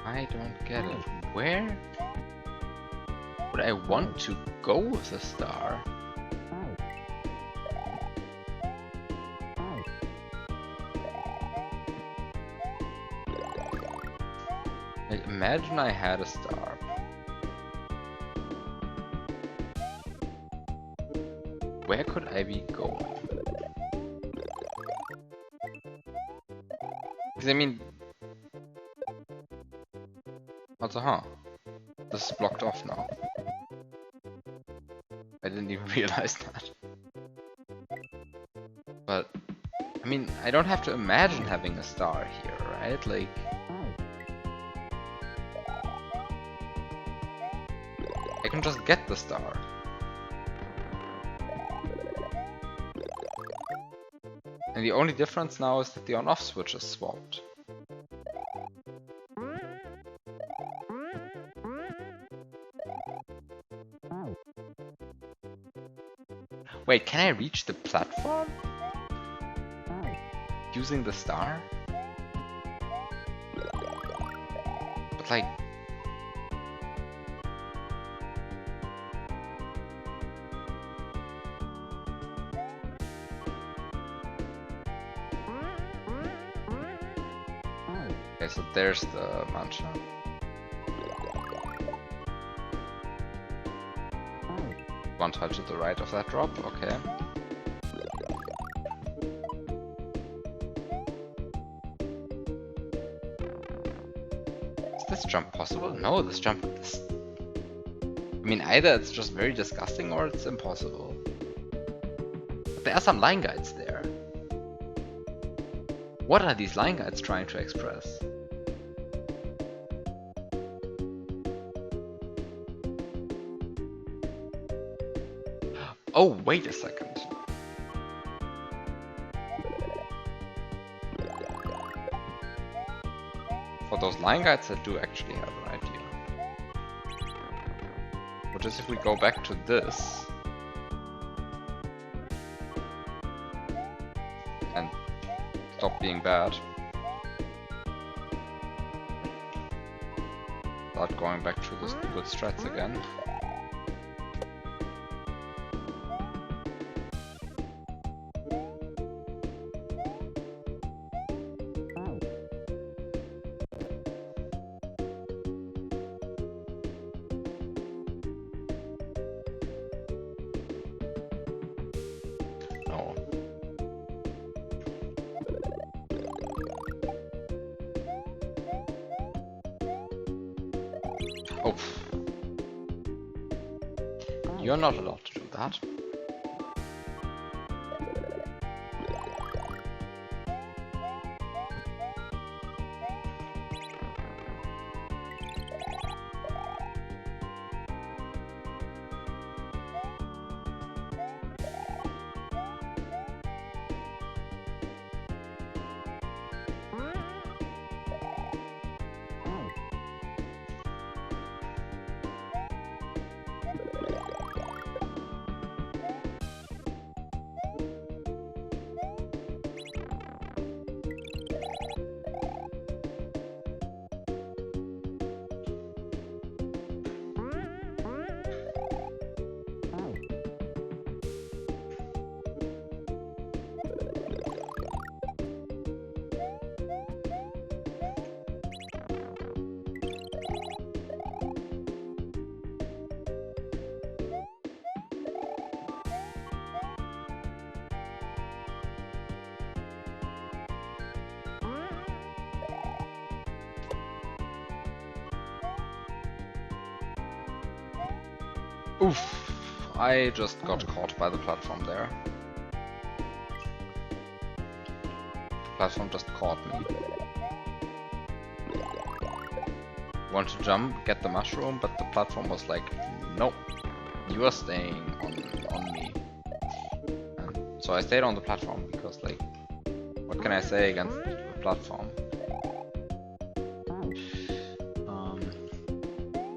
I don't get it. Where would I want to go with a star? Like, imagine I had a star. Where could I be going? Because I mean... Also, this is blocked off now. I didn't even realize that. But, I mean, I don't have to imagine having a star here, right? Like... I can just get the star. And the only difference now is that the on-off switch is swapped. Wait, can I reach the platform? Using the star? But like... Okay, so there's the mantra. One tile to the right of that drop, okay. Is this jump possible? No, this jump is... I mean, either it's just very disgusting or it's impossible. But there are some line guides there. What are these line guides trying to express? Oh, wait a second. For those line guides, I do actually have an idea. What is if we go back to this and stop being bad? Start going back to the good strats again. Oh. You're not allowed to do that. Oof, I just got caught by the platform there. The platform just caught me. want to jump, get the mushroom, but the platform was like, nope, you are staying on me. And so I stayed on the platform because, like, what can I say against the platform?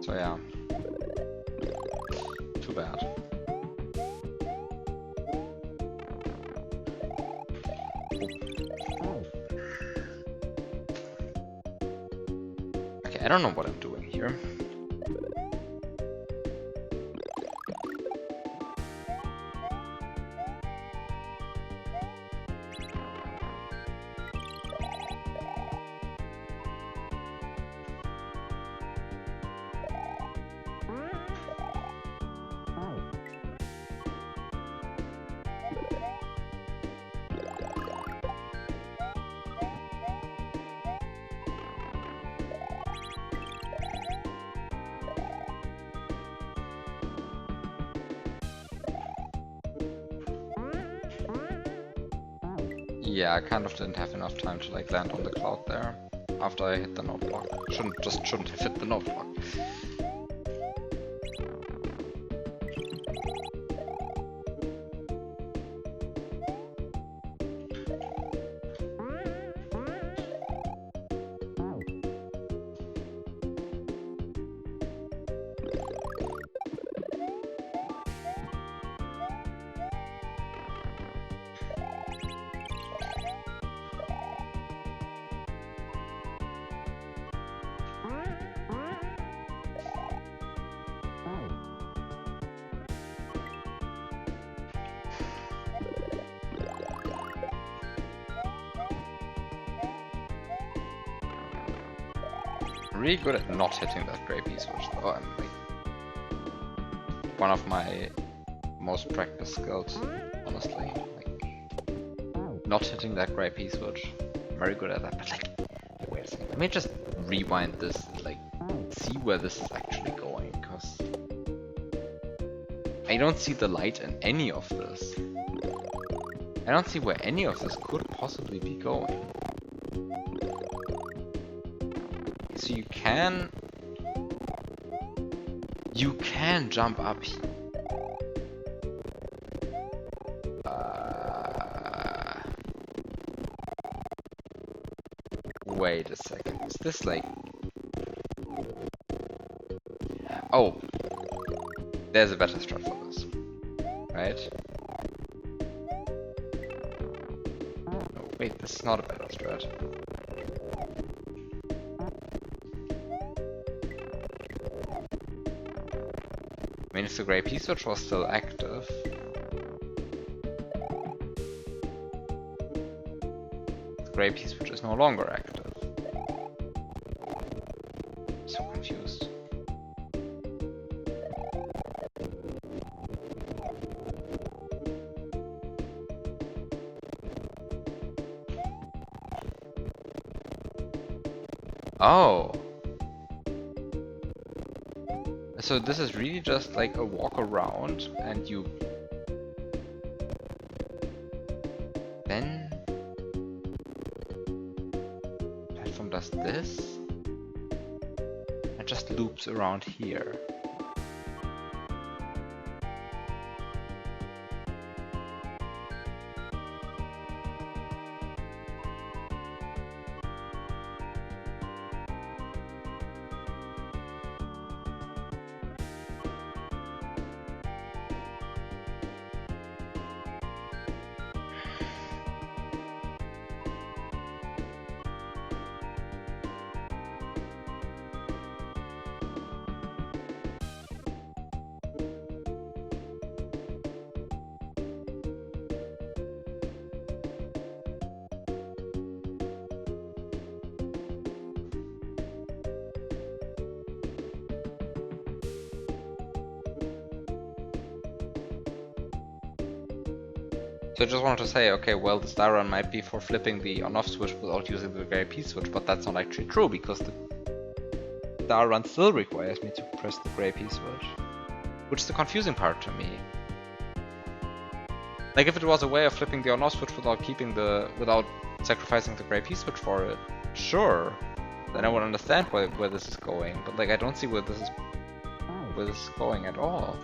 So yeah, too bad. Okay, I don't know what I'm doing here. Yeah, I kind of didn't have enough time to like land on the cloud there after I hit the note block. Shouldn't have hit the note block. Really good at not hitting that gray piece, which though I'm like one of my most practiced skills, honestly. Like not hitting that gray piece, which I'm very good at that. But like, wait a second, let me just rewind this, like see where this is actually going, because I don't see the light in any of this. I don't see where any of this could possibly be going. So you can jump up here. Wait a second, is this like... Oh, there's a better strat for this, right? No, wait, this is not a better strat. I mean, if the gray piece switch was still active, the gray piece switch is no longer active. I'm so confused. Oh. So this is really just like a walk around and you then platform does this and just loops around here. So I just wanted to say, okay, well, the star run might be for flipping the on-off switch without using the gray piece switch, but that's not actually true, because the star run still requires me to press the gray piece switch, which is the confusing part to me. Like, if it was a way of flipping the on-off switch without sacrificing the gray piece switch for it, sure. then I would understand where this is going. But like, I don't see where this is going at all.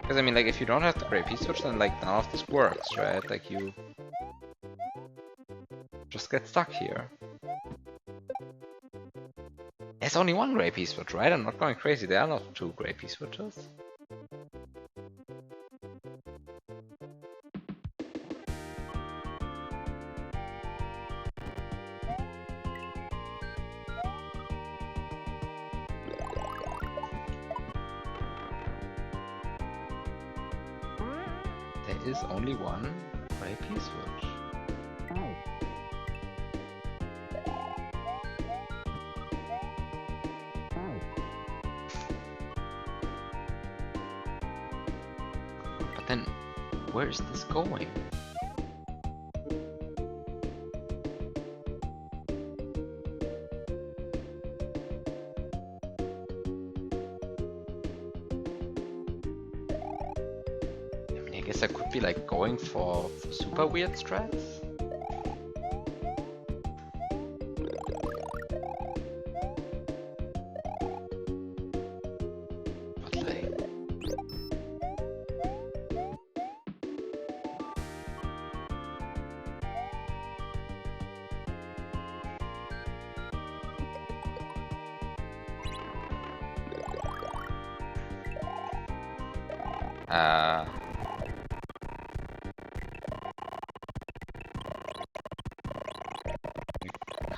Because I mean, like, if you don't have the gray P-switch, then like none of this works, right? Like you just get stuck here. There's only one gray P-switch, right? I'm not going crazy. There are not two gray P-switches. There is only one gray P-switch. But then, where is this going? I guess I could be like going for super weird strats. But like,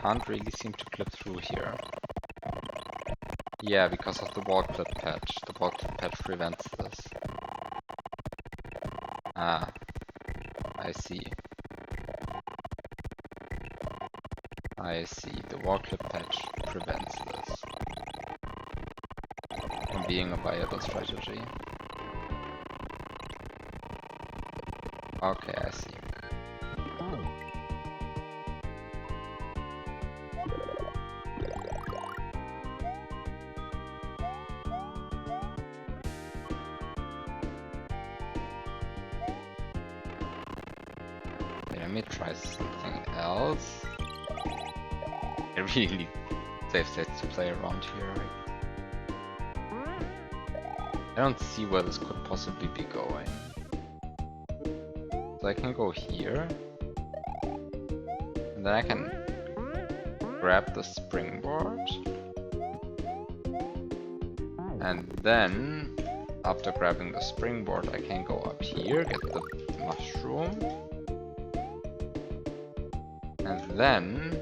can't really seem to clip through here. Yeah, because of the wall clip patch. The wall clip patch prevents this. Ah, I see. I see. The wall clip patch prevents this from being a viable strategy. Okay, I see. Let me try something else. I really need safe states to play around here. I don't see where this could possibly be going. So I can go here. And then I can grab the springboard. And then, after grabbing the springboard, I can go up here, get the mushroom. And then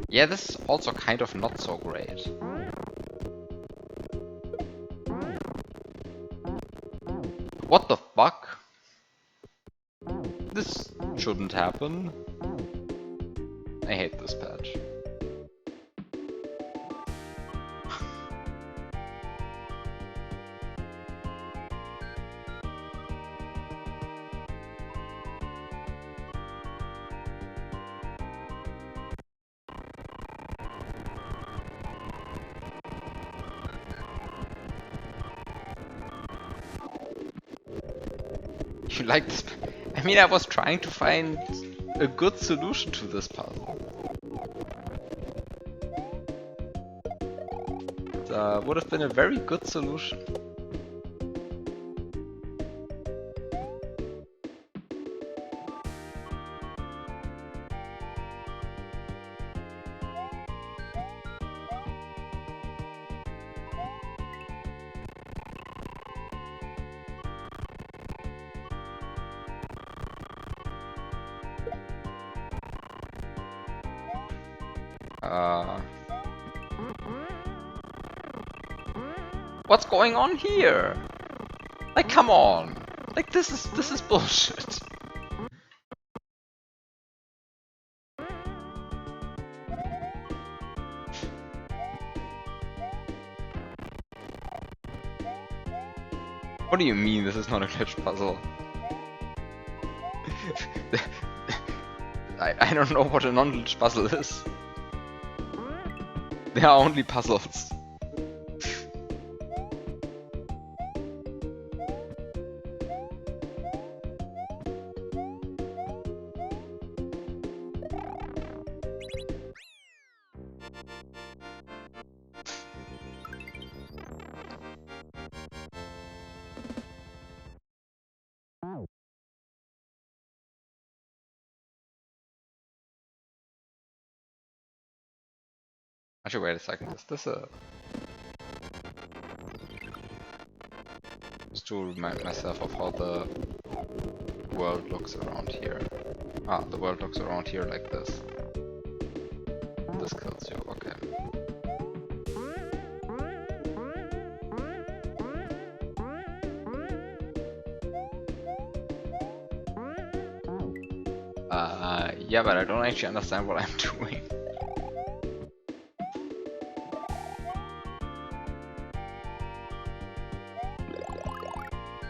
yeah, this is also kind of not so great. What the fuck? This shouldn't happen. I hate this patch. You like this? I mean, I was trying to find a good solution to this puzzle. It would have been a very good solution. What's going on here? Like, come on! Like, this is bullshit. What do you mean this is not a glitched puzzle? I don't know what a non-glitched puzzle is. There are only puzzles. Actually, wait a second. Is this a... Just to remind myself of how the world looks around here. Ah, the world looks around here like this. This kills you, okay. Yeah, but I don't actually understand what I'm doing.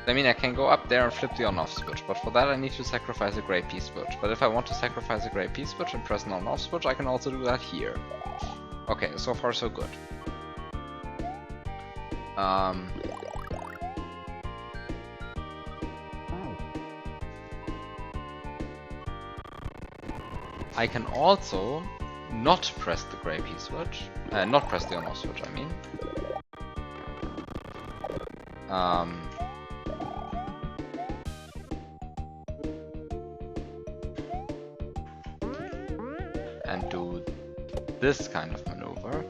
I mean, I can go up there and flip the on-off switch, but for that I need to sacrifice a gray P switch. But if I want to sacrifice a gray P switch and press an on-off switch, I can also do that here. Okay, so far so good. I can also not press the gray P switch, not press the on-off switch, I mean. And do this kind of maneuver,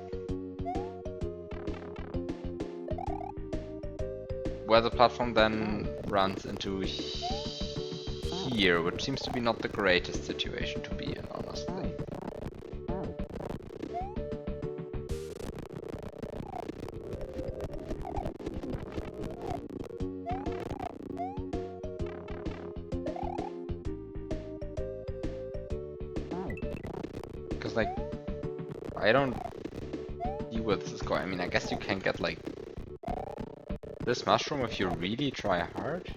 where the platform then runs into here, which seems to be not the greatest situation to be in, honestly. Because, like, I don't see where this is going. I mean, I guess you can get, like, this mushroom if you really try hard.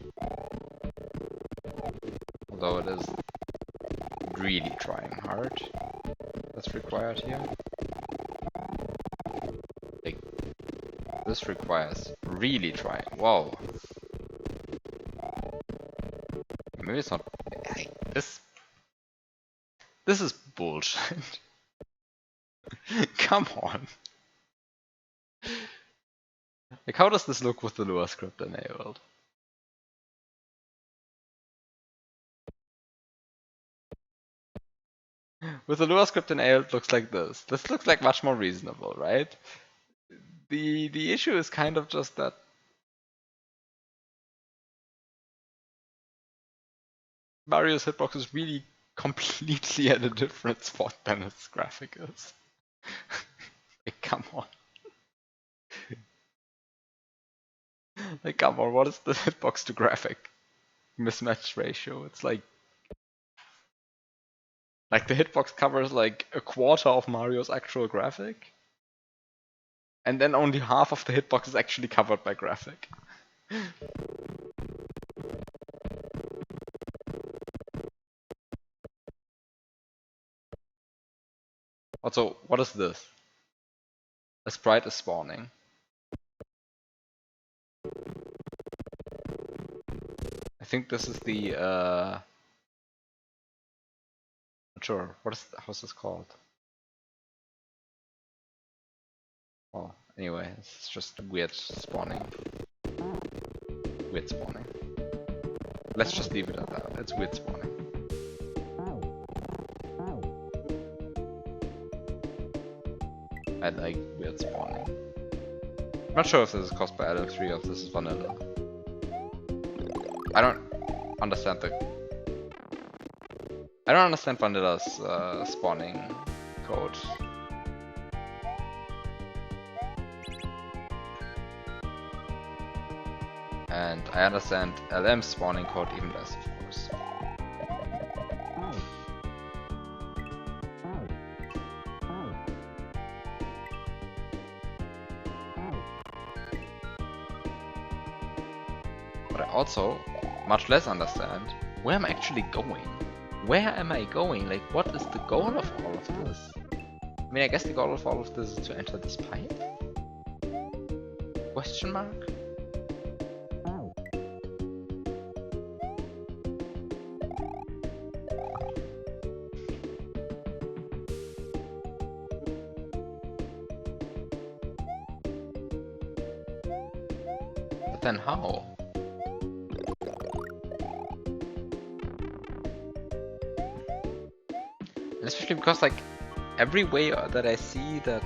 Although it is really trying hard that's required here. Like, this requires really trying. Whoa. Maybe it's not. This is bullshit. Come on. Like, how does this look with the Lua script enabled? With the Lua script enabled, it looks like this. This looks like much more reasonable, right? The issue is kind of just that Mario's hitbox is really completely at a different spot than its graphic is. Like, come on. Like, come on, what is the hitbox to graphic mismatch ratio? It's like the hitbox covers like a quarter of Mario's actual graphic. And then only half of the hitbox is actually covered by graphic. Also, what is this? A sprite is spawning. I think this is the not sure. How's this called? Well, anyway, it's just weird spawning. Weird spawning. Let's just leave it at that. It's weird spawning. I like weird spawning. I'm not sure if this is caused by LF3 or if this is vanilla. I don't understand vanilla's spawning code. And I understand LM's spawning code even less, of course. But I also much less understand where I'm actually going. Where am I going? Like, what is the goal of all of this? I mean, I guess the goal of all of this is to enter this pipe? Question mark? But then how? And especially because, like, every way that I see that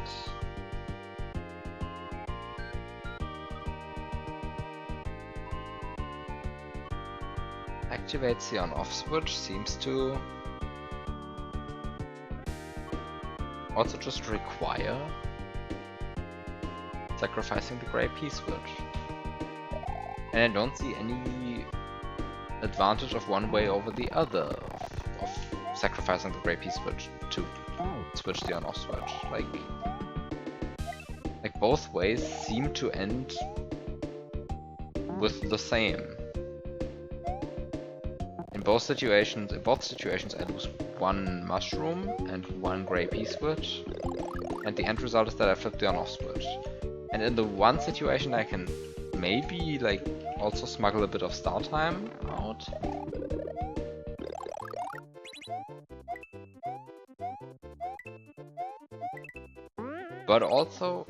activates the on-off switch seems to also just require sacrificing the gray P switch. And I don't see any advantage of one way over the other of sacrificing the gray P switch to switch the on-off switch. Like both ways seem to end with the same. In both situations I lose one mushroom and one gray P switch, and the end result is that I flip the on-off switch. And in the one situation I can maybe like also smuggle a bit of star time out. But also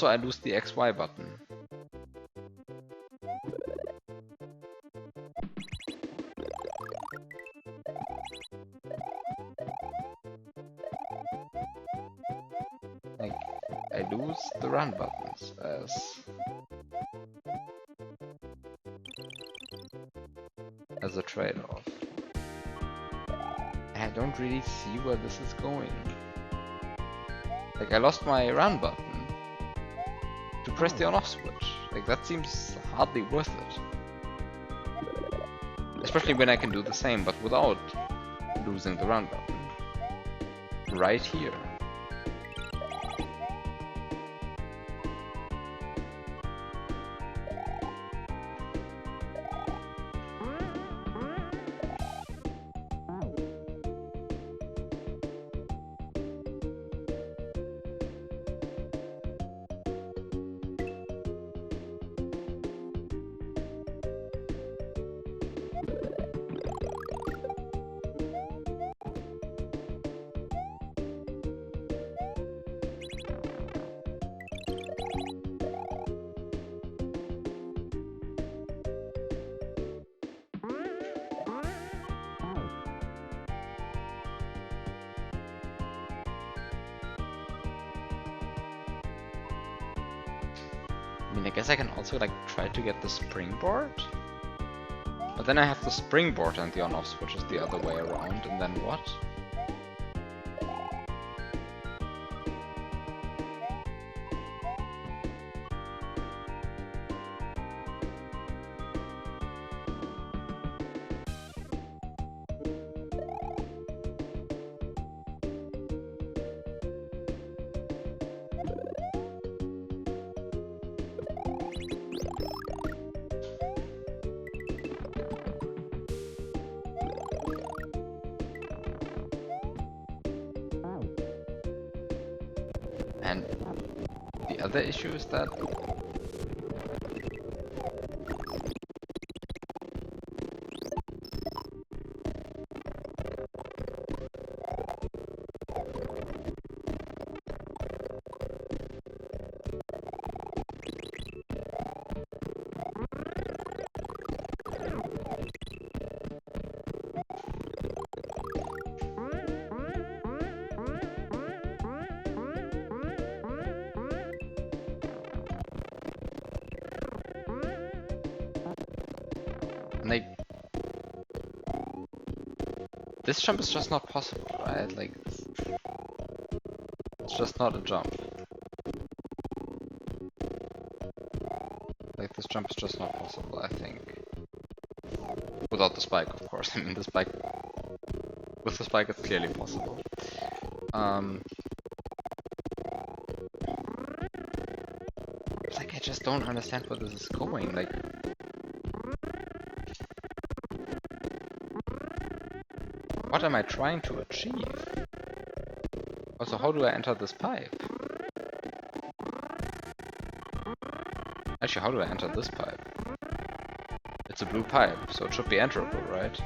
I lose the XY button. Like, I lose the run buttons as a trade-off. I don't really see where this is going. Like, I lost my run button to press the on-off switch. Like, that seems hardly worth it. Especially when I can do the same, but without losing the run button. Right here. I mean, I guess I can also like try to get the springboard, but then I have the springboard and the on-off switch is the other way around, and then what? And the other issue is that like this jump is just not possible, right? Like it's just not a jump. Like this jump is just not possible, I think. Without the spike, of course. I mean, the spike with the spike it's clearly possible. Like I just don't understand where this is going. Like what am I trying to achieve? Also, how do I enter this pipe? Actually, how do I enter this pipe? It's a blue pipe, so it should be enterable, right?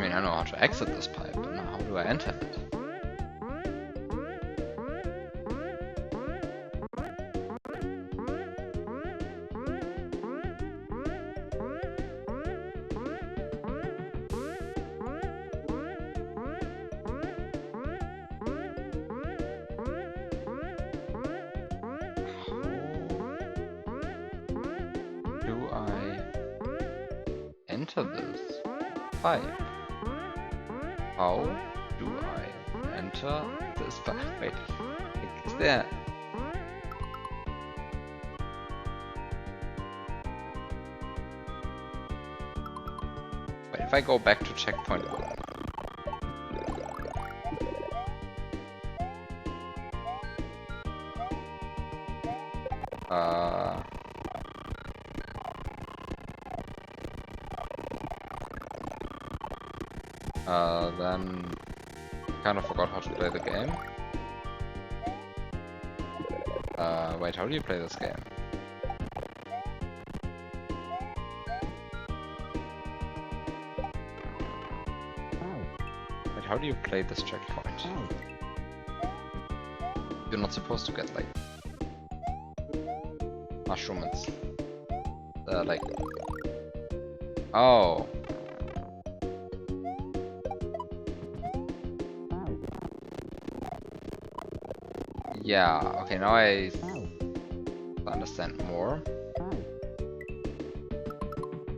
mean, I know how to exit this pipe, but now how do I enter it? Enter this pipe. How do I enter this pipe? Wait, is there... Wait, if I go back to checkpoint 1. Then kind of forgot how to play the game. Wait, how do you play this game? Wait, how do you play this checkpoint? You're not supposed to get like mushrooms. Like... Oh. Yeah, okay, now I understand more.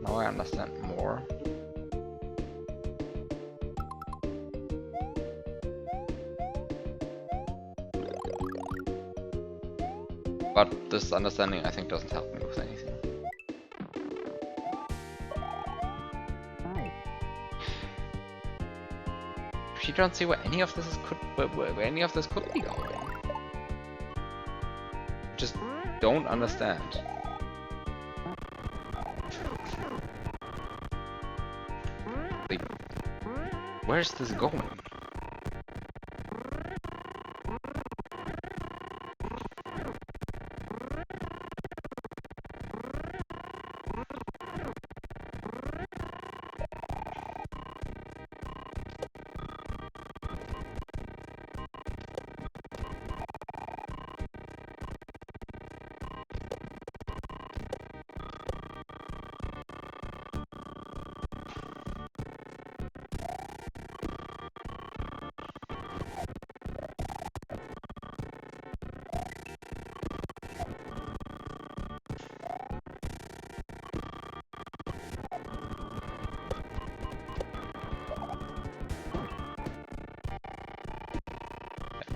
Now I understand more. But this understanding, I think, doesn't help me with anything. You don't see where any of this where any of this could be going. Just don't understand. Like, where's this going?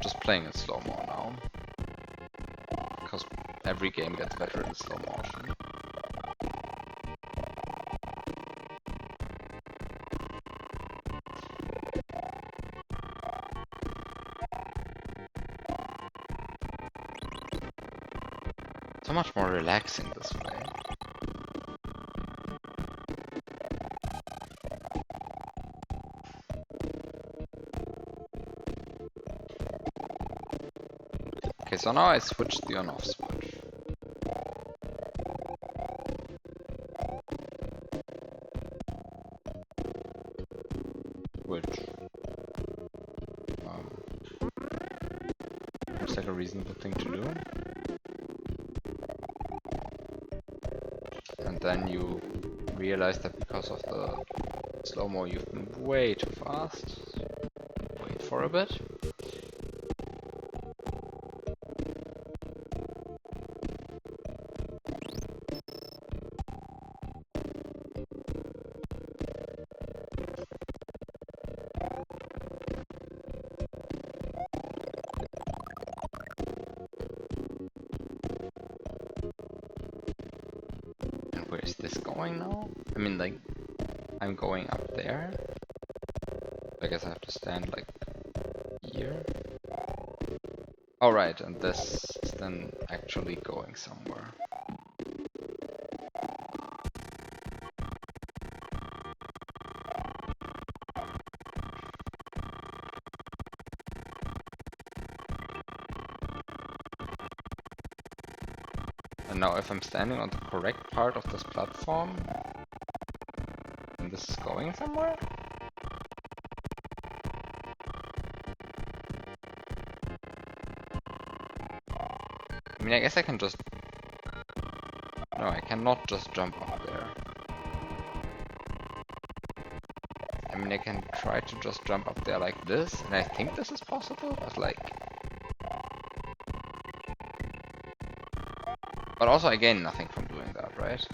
Just playing in slow-mo now, because every game gets better in slow motion. So much more relaxing this way. Okay, so now I switched the on-off switch. Which looks like a reasonable thing to do. And then you realize that because of the slow-mo you've been way too fast. Wait for a bit. Where is this going now? I mean, like, I'm going up there. I guess I have to stand, like, here. Alright, and this is then actually going somewhere. And now if I'm standing on the correct part of this platform, then this is going somewhere? I mean, I guess I can just... No, I cannot just jump up there. I mean, I can try to just jump up there like this, and I think this is possible, but like... But also I gain nothing from doing that, right?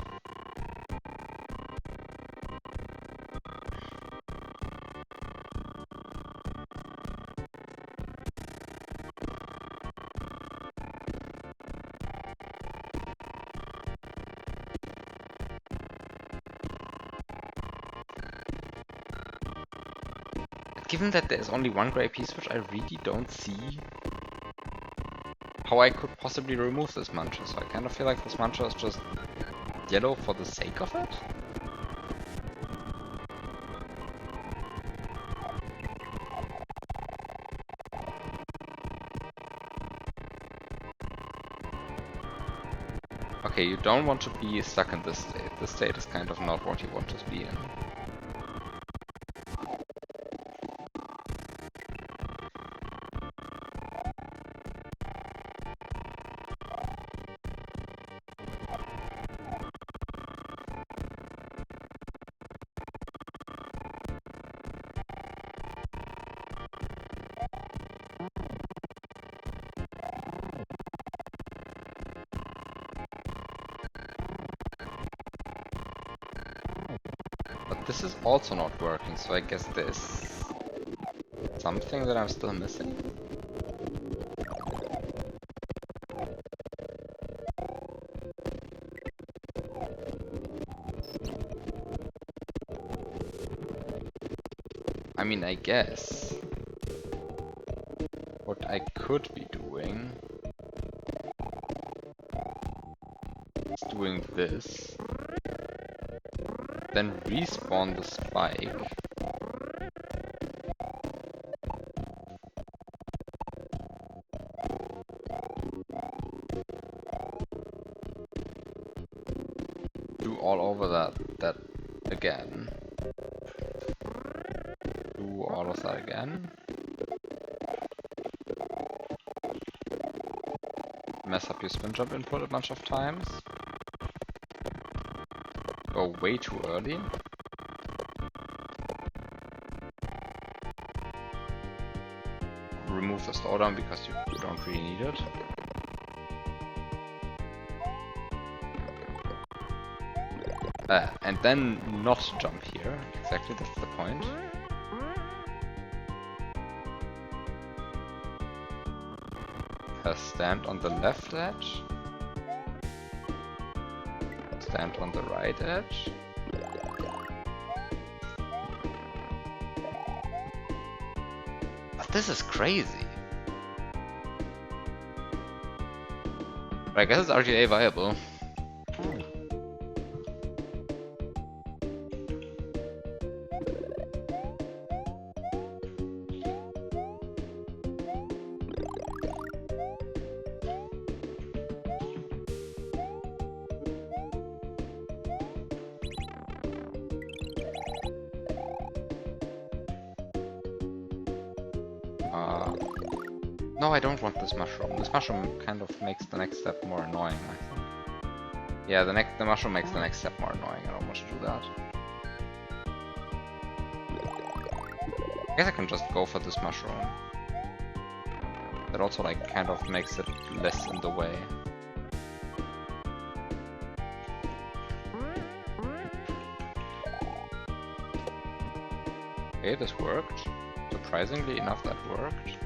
Given that there's only one gray piece, which I really don't see how I could possibly remove this mancha, so I kind of feel like this mancha is just yellow for the sake of it? Okay, you don't want to be stuck in this state. This state is kind of not what you want to be in. But this is also not working, so I guess there's something that I'm still missing? I mean, I guess what I could be doing is doing this, then respawn the spike, do all over that again, do all of that again, mess up your spin jump input a bunch of times, go way too early, remove the slowdown because you don't really need it. And then not jump here. Exactly, that's the point. Stand on the left edge. Stand on the right edge. But this is crazy. But I guess it's RGA viable. No, I don't want this mushroom. This mushroom kind of makes the next step more annoying, I think. Yeah, the mushroom makes the next step more annoying. I don't want to do that. I guess I can just go for this mushroom. That also like kind of makes it less in the way. Okay, this worked. Surprisingly enough, that worked.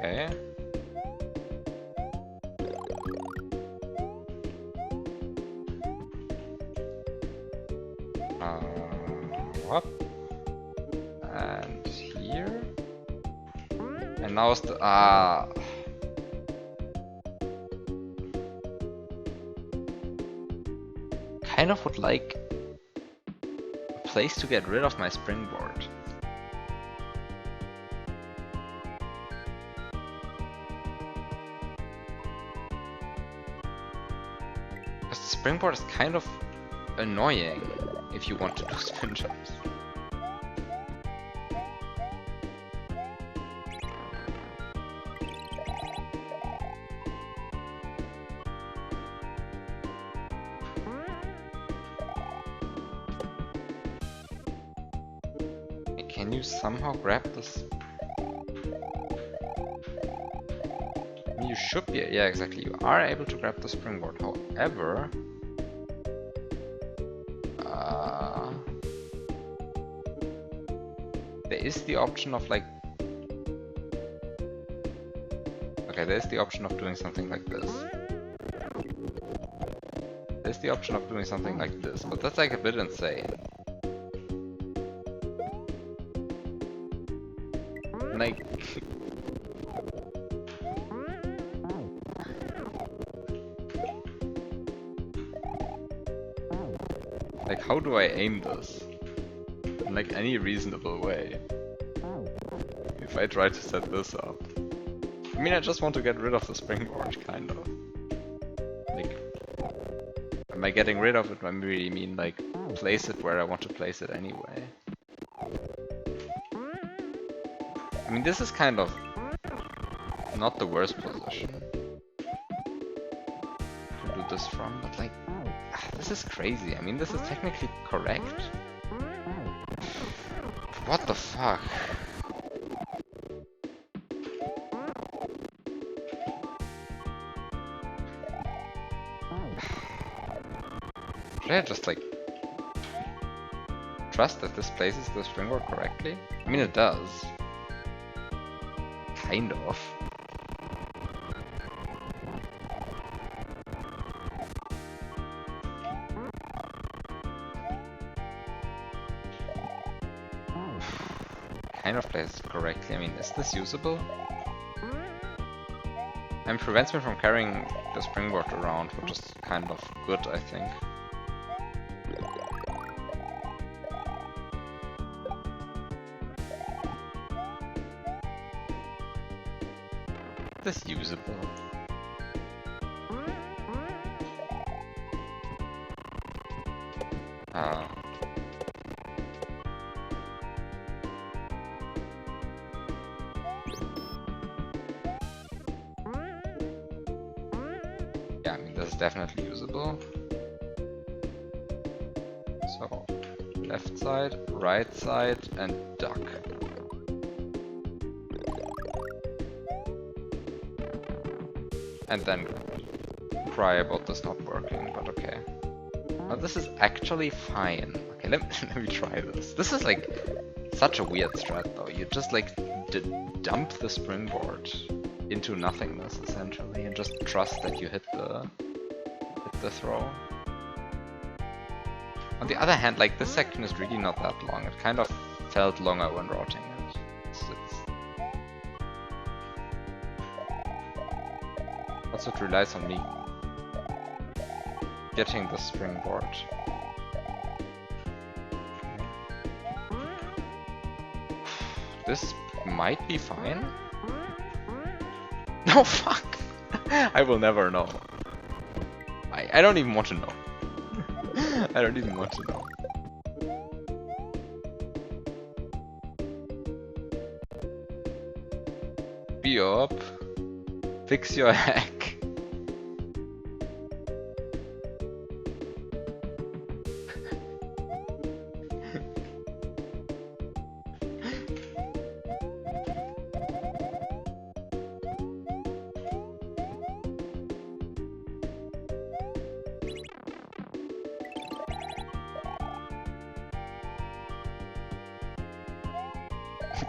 Okay. What? And here. And now it's the kind of would like a place to get rid of my springboard. Because the springboard is kind of annoying if you want to do spin jumps. Can you somehow grab this? You should be, yeah, exactly. You are able to grab the springboard. However, there is the option of like, okay, there's the option of doing something like this. There's the option of doing something like this, but that's like a bit insane. Like, like, how do I aim this in like any reasonable way? If I try to set this up, I mean, I just want to get rid of the springboard, kind of. Like, am I getting rid of it? I really mean like place it where I want to place it anyway. I mean, this is kind of not the worst position to do this from, but like, this is crazy. I mean, this is technically correct. What the fuck? Should I just like trust that this places the springboard correctly? I mean, it does. Kind of. Kind of places it correctly. I mean, is this usable? And prevents me from carrying the springboard around, which is kind of good, I think. Is this usable? Yeah, I mean, this is definitely usable. So, left side, right side, and duck. And then cry about this not working, but okay. Now this is actually fine. Okay, let me try this. This is like such a weird strat though. You just like dump the springboard into nothingness essentially and just trust that you hit the throw. On the other hand, like this section is really not that long. It kind of felt longer when routing it. Also, it relies on me getting the springboard. This might be fine. No, fuck! I will never know. I don't even want to know. I don't even want to know. Be up. Fix your hack.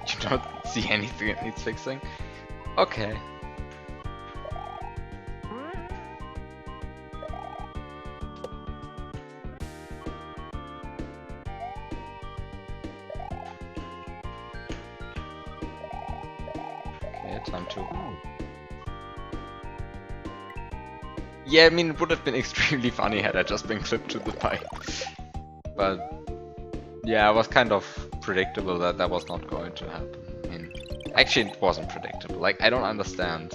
You don't see anything that needs fixing? Okay. Okay, time to... Yeah, I mean, it would have been extremely funny had I just been clipped to the pipe. But... yeah, it was kind of predictable that that was not going to happen. I mean, actually it wasn't predictable. Like, I don't understand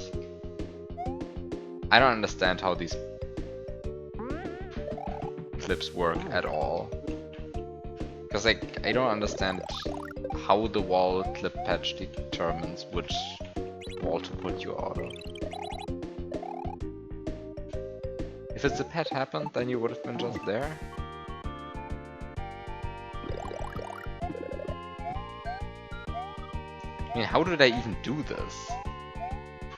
how these clips work at all. Because like, I don't understand how the wall clip patch determines which wall to put you out of. If it's a pet happened, then you would have been just there. I mean, how did I even do this?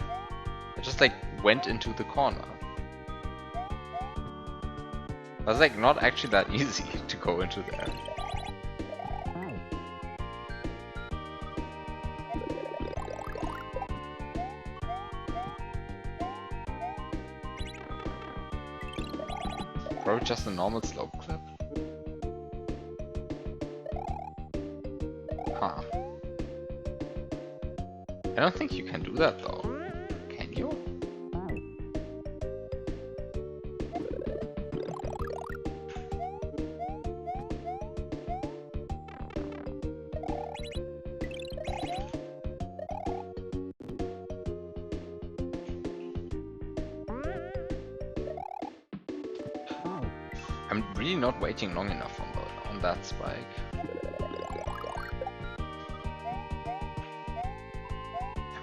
I just like went into the corner. It was like not actually that easy to go into there. Probably just a normal slope clip. Huh. I don't think you can do that though. Can you? I'm really not waiting long enough on that spike.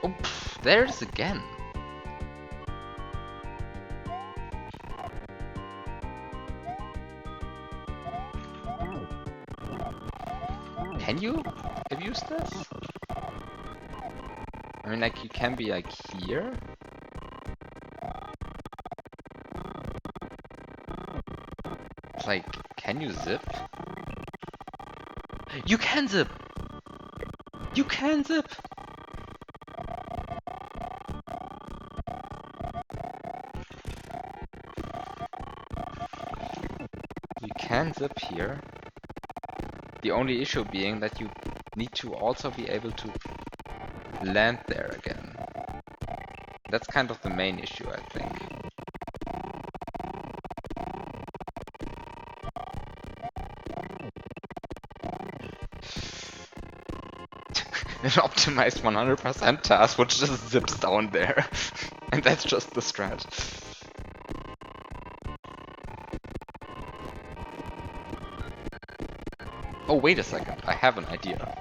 Oh, pff, there it is again. Can you abuse this? I mean, like, you can be like here. Like, can you zip? You can zip! You can zip! You can zip here. The only issue being that you need to also be able to land there again. That's kind of the main issue, I think. An optimized 100% task which just zips down there. And that's just the strat. Oh, wait a second, I have an idea.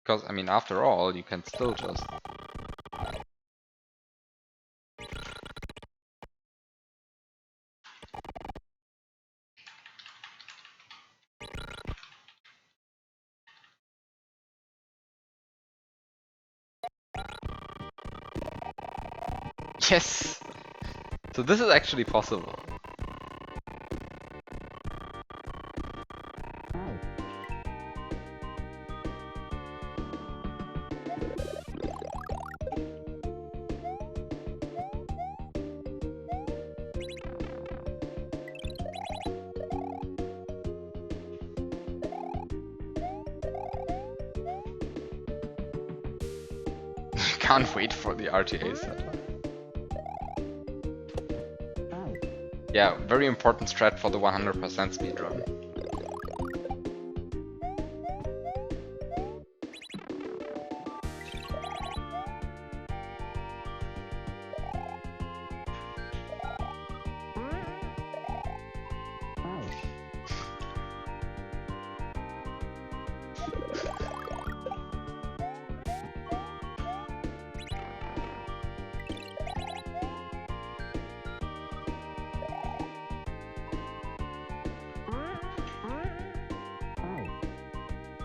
Because, I mean, after all, you can still just... Yes! So this is actually possible. Can't wait for the RTA setup. Yeah, very important strat for the 100% speedrun.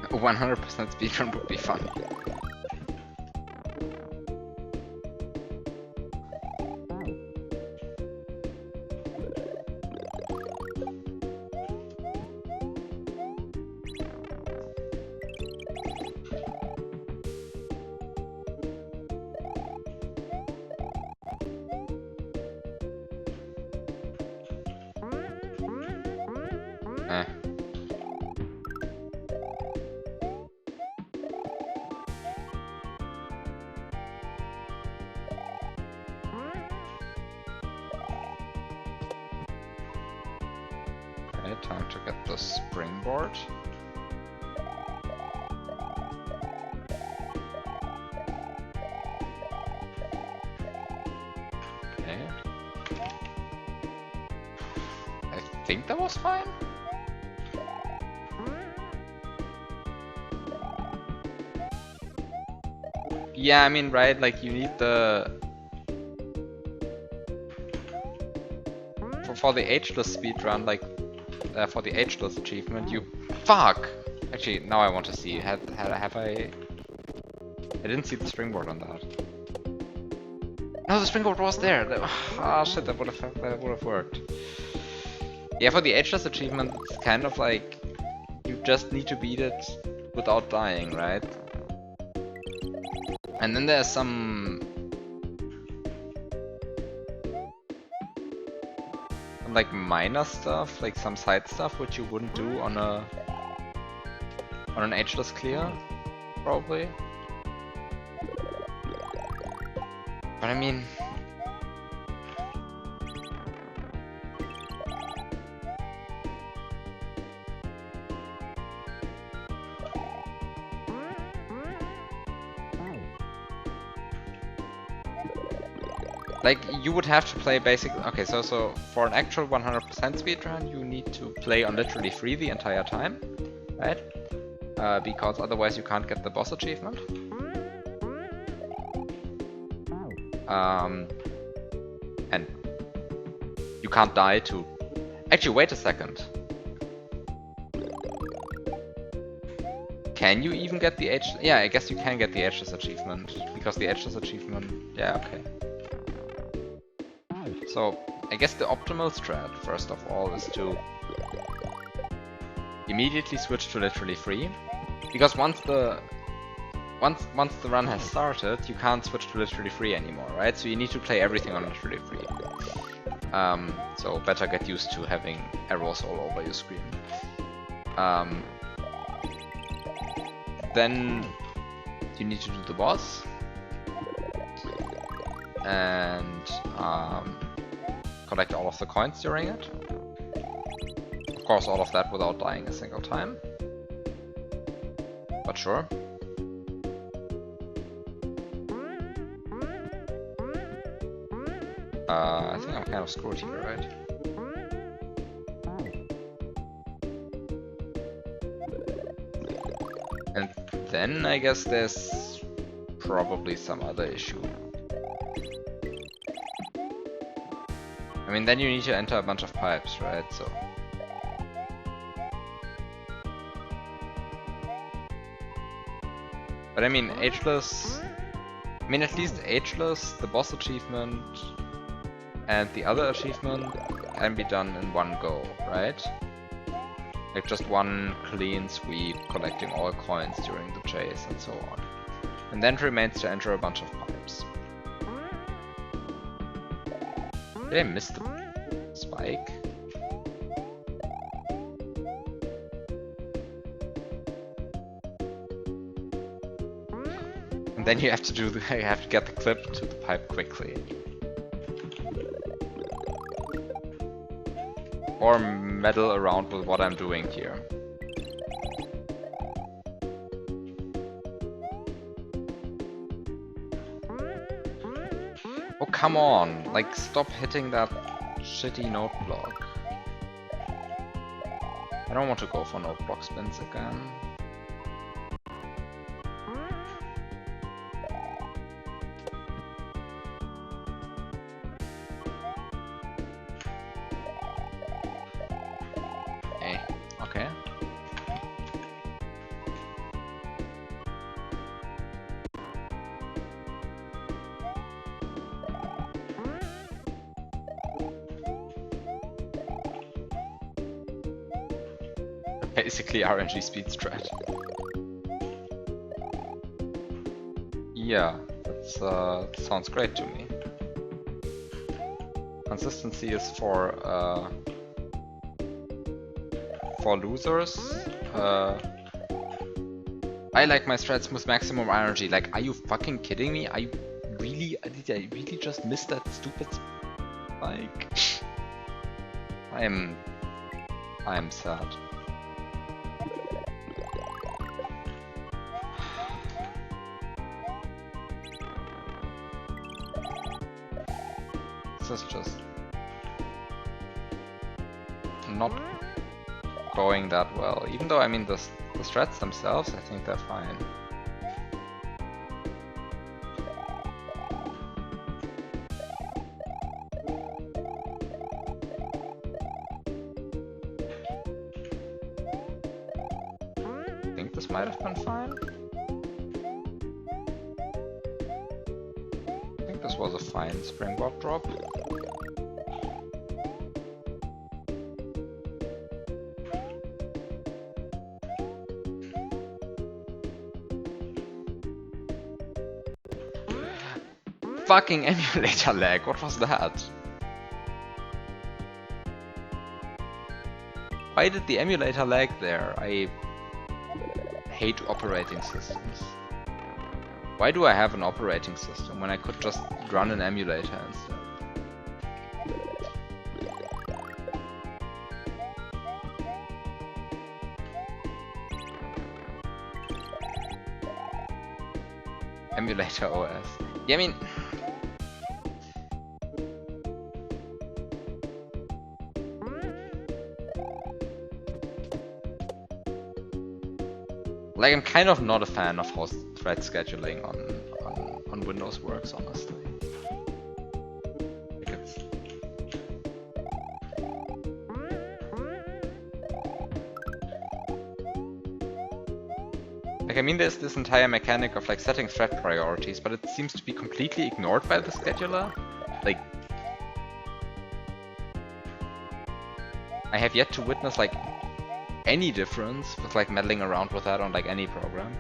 A 100% speedrun would be fun. Eh. Okay, time to get the springboard. think that was fine. Yeah, I mean, right, like you need the... For the ageless speedrun, like, for the ageless achievement, you... Fuck! Actually, now I want to see, have I... I didn't see the springboard on that. No, the springboard was there! Ah, shit, that would have worked. Yeah, for the ageless achievement, it's kind of like... You just need to beat it without dying, right? And then there's some like minor stuff, like some side stuff which you wouldn't do on an ageless clear, probably. But I mean, like, you would have to play basically... Okay, so for an actual 100% speedrun, you need to play on literally free the entire time, right? Because otherwise you can't get the boss achievement. And you can't die to... Actually, wait a second. Can you even get the H... Yeah, I guess you can get the ageless achievement, because the ageless achievement... Yeah, okay. So, I guess the optimal strat, first of all, is to immediately switch to literally free, because once the run has started, you can't switch to literally free anymore, right? So you need to play everything on literally free. So better get used to having arrows all over your screen. Then you need to do the boss, and collect all of the coins during it. Of course, all of that without dying a single time. But sure. I think I'm kind of screwed here, right? And then I guess there's probably some other issue. I mean, then you need to enter a bunch of pipes, right? So... But I mean, ageless... I mean, at least ageless, the boss achievement, and the other achievement can be done in one go, right? Like just one clean sweep, collecting all coins during the chase and so on. And then it remains to enter a bunch of pipes. Did I miss the spike? And then you have to do the, you have to get the clip to the pipe quickly. Or meddle around with what I'm doing here. Oh, come on! Like, stop hitting that shitty note block. I don't want to go for note block spins again. Okay. Basically RNG speed strat. Yeah, that sounds great to me. Consistency is for losers. I like my strats with maximum RNG. Like, are you fucking kidding me? Did I really just miss that stupid spike? I am sad. This is just not going that well. Even though, I mean, the threads themselves, I think they're fine. I think this might have been fine. I think this was a fine springboard drop. Fucking emulator lag, what was that? Why did the emulator lag there? I hate operating systems. Why do I have an operating system when I could just run an emulator instead? Emulator OS. Yeah, I mean... Like, I'm kind of not a fan of how thread scheduling on Windows works, honestly. Like it's... Like, I mean, there's this entire mechanic of like setting thread priorities, but it seems to be completely ignored by the scheduler. Like, I have yet to witness like any difference with like meddling around with that on like any program.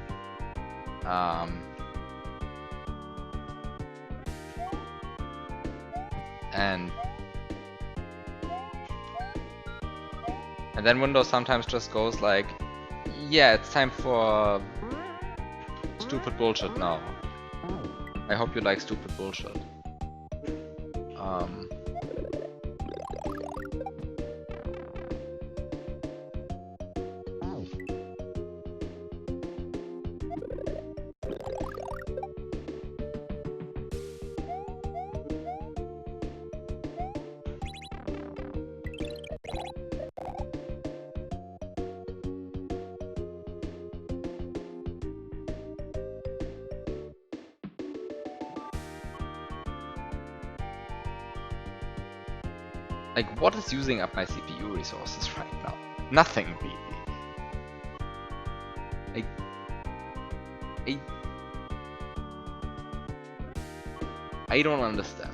And then Windows sometimes just goes like, yeah, it's time for stupid bullshit now. I hope you like stupid bullshit. Like, what is using up my CPU resources right now? Nothing, really. I don't understand.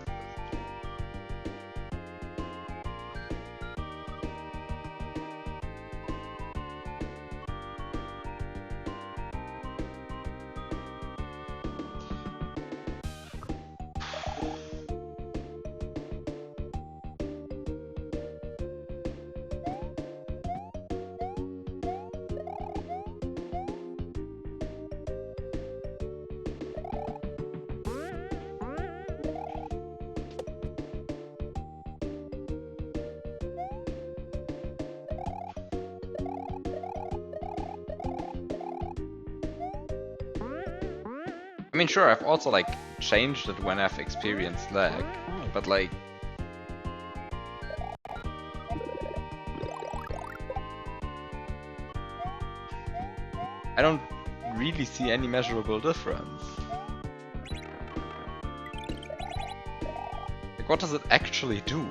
I mean, sure, I've also like changed it when I've experienced lag, but like... I don't really see any measurable difference. Like, what does it actually do?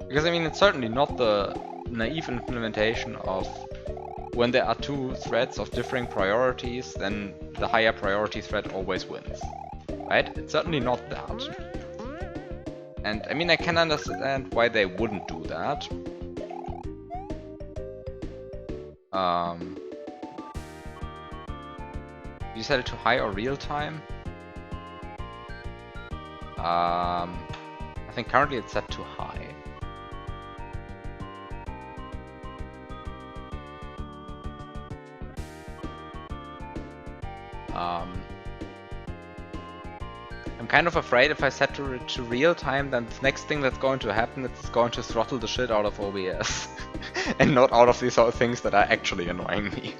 Because I mean, it's certainly not the naive implementation of when there are two threads of differing priorities, then the higher priority thread always wins. Right? It's certainly not that. And I mean, I can understand why they wouldn't do that. You set it to high or real time? I think currently it's set to high. I'm kind of afraid if I set to real time, then the next thing that's going to happen is it's going to throttle the shit out of OBS. And not out of these other things that are actually annoying me.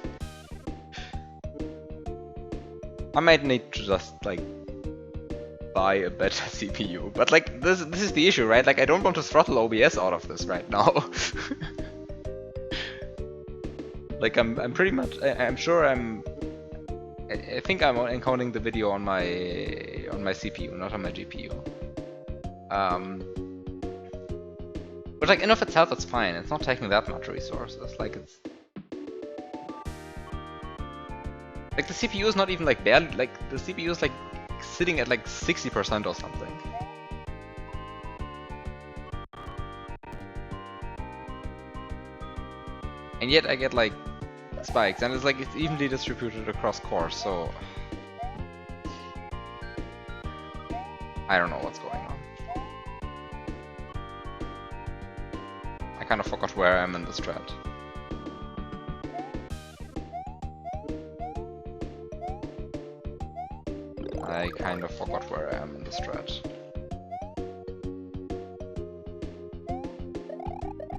I might need to just, like, buy a better CPU. But, like, this is the issue, right? Like, I don't want to throttle OBS out of this right now. Like, I'm pretty much... I'm sure I think I'm encoding the video on my CPU, not on my GPU. But like in of itself, it's fine. It's not taking that much resources. Like it's like the CPU is not even like barely like the CPU is like sitting at like 60% or something. And yet I get like spikes, and it's like it's evenly distributed across cores, so I don't know what's going on. I kind of forgot where I am in this thread. I kind of forgot where I am in this thread.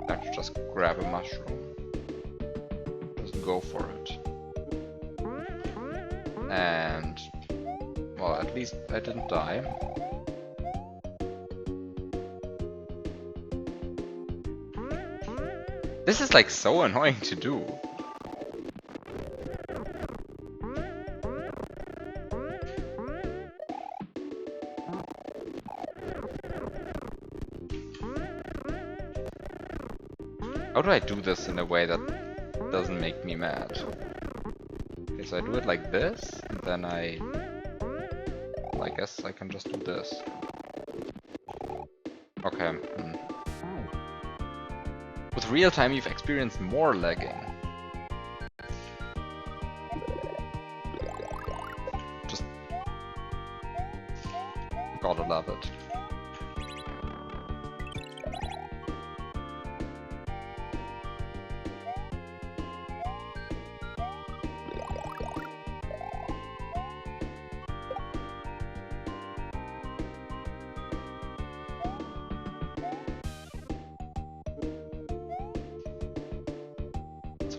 Let's just grab a mushroom. Just go for it. And well, at least I didn't die. This is like so annoying to do. How do I do this in a way that doesn't make me mad? Okay, so I do it like this, and then well, I guess I can just do this. Okay. With real time, you've experienced more lagging. Just gotta love it.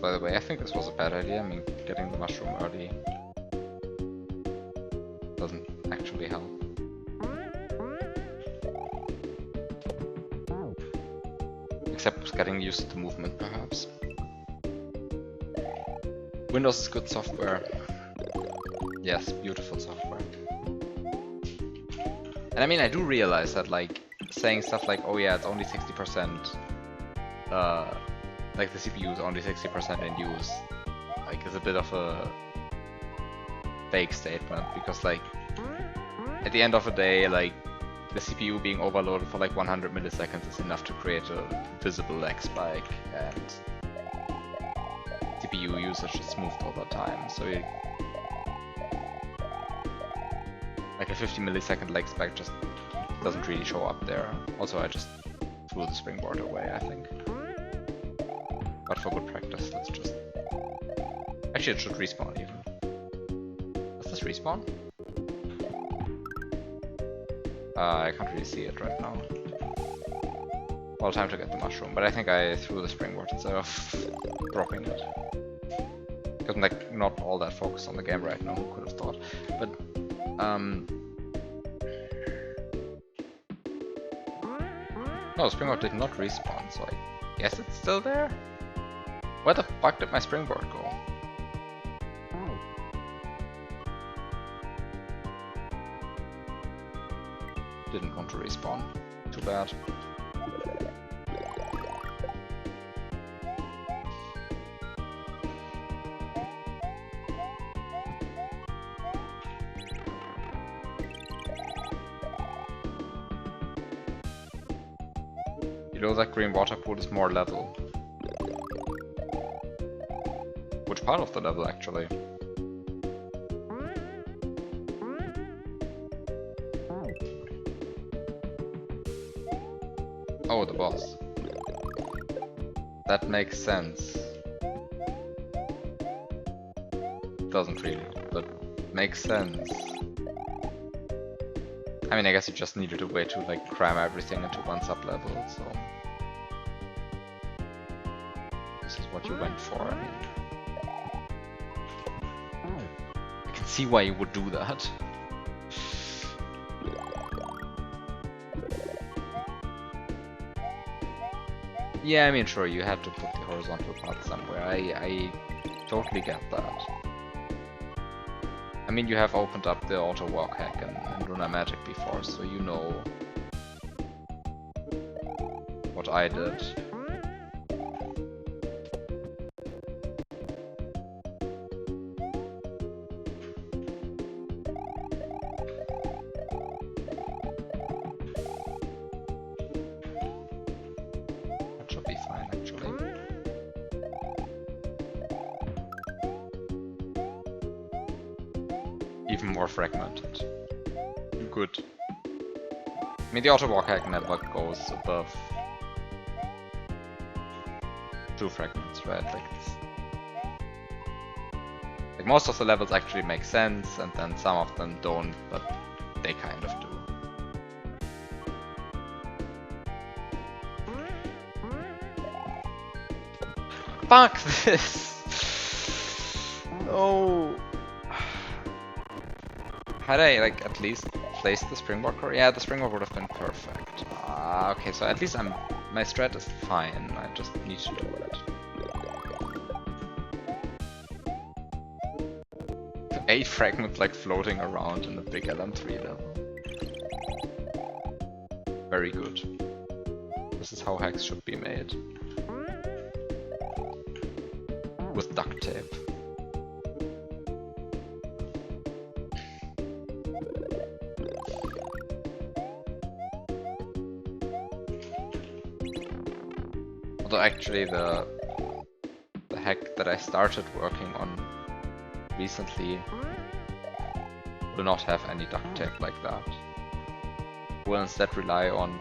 By the way, I think this was a bad idea. I mean, getting the mushroom early doesn't actually help. Except getting used to the movement, perhaps. Windows is good software. Yes, beautiful software. And I mean, I do realize that, like, saying stuff like, oh yeah, it's only 60%, like the CPU is only 60% in use, like is a bit of a fake statement, because like at the end of the day, like the CPU being overloaded for like 100 milliseconds is enough to create a visible lag spike, and CPU usage is smoothed over time, so like a 50 millisecond lag spike just doesn't really show up there. Also, I just threw the springboard away, I think. But for good practice, let's just... Actually, it should respawn even. Does this respawn? I can't really see it right now. Well, time to get the mushroom, but I think I threw the springboard instead of dropping it. Because I'm like not all that focused on the game right now, who could have thought. But, no, the springboard did not respawn, so I guess it's still there? Where the fuck did my springboard go? Didn't want to respawn. Too bad. Below that green water pool is more level. Which part of the level, actually? Oh, the boss. That makes sense. Doesn't really, but makes sense. I mean, I guess you just needed a way to like cram everything into one sub-level, so this is what you went for. I mean, I can see why you would do that. Yeah, I mean, sure, you have to put the horizontal path somewhere. I totally get that. I mean, you have opened up the auto walk hack in Lunar Magic before, so you know what I did. That should be fine, actually. Even more fragmented. Good. I mean, the auto walk hack never goes above 2 fragments, right? Like most of the levels actually make sense, and then some of them don't, but they kind of do. Fuck this! Oh. Had I like at least placed the Springwalker? Yeah, the Springwalker would have been perfect. Okay, so at least my strat is fine. I just need to do it. 8 fragments like floating around in a big LM3 level. Very good. This is how hacks should be made. With duct tape. Although actually the hack that I started working on recently will not have any duct tape like that. Will instead rely on,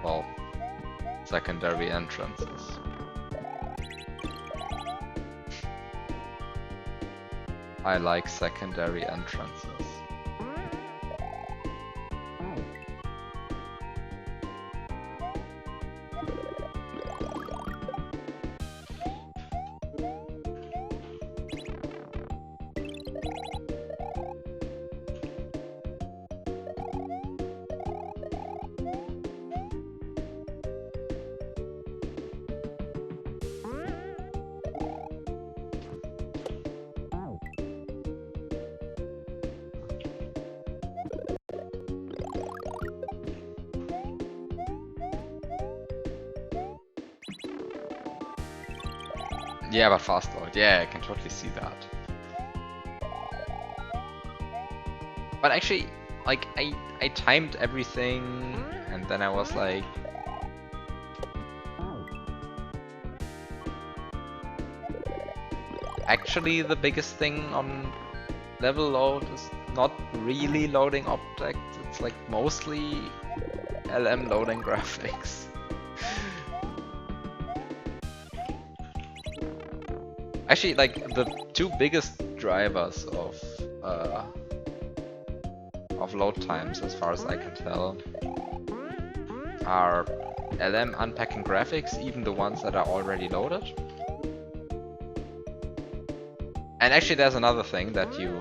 well, secondary entrances. I like secondary entrances. Yeah, but fast load. Yeah, I can totally see that. But actually, like, I timed everything, and then I was like... Actually, the biggest thing on level load is not really loading objects, it's like mostly LM loading graphics. Actually, like, the two biggest drivers of load times, as far as I can tell, are LM unpacking graphics, even the ones that are already loaded. And actually there's another thing that you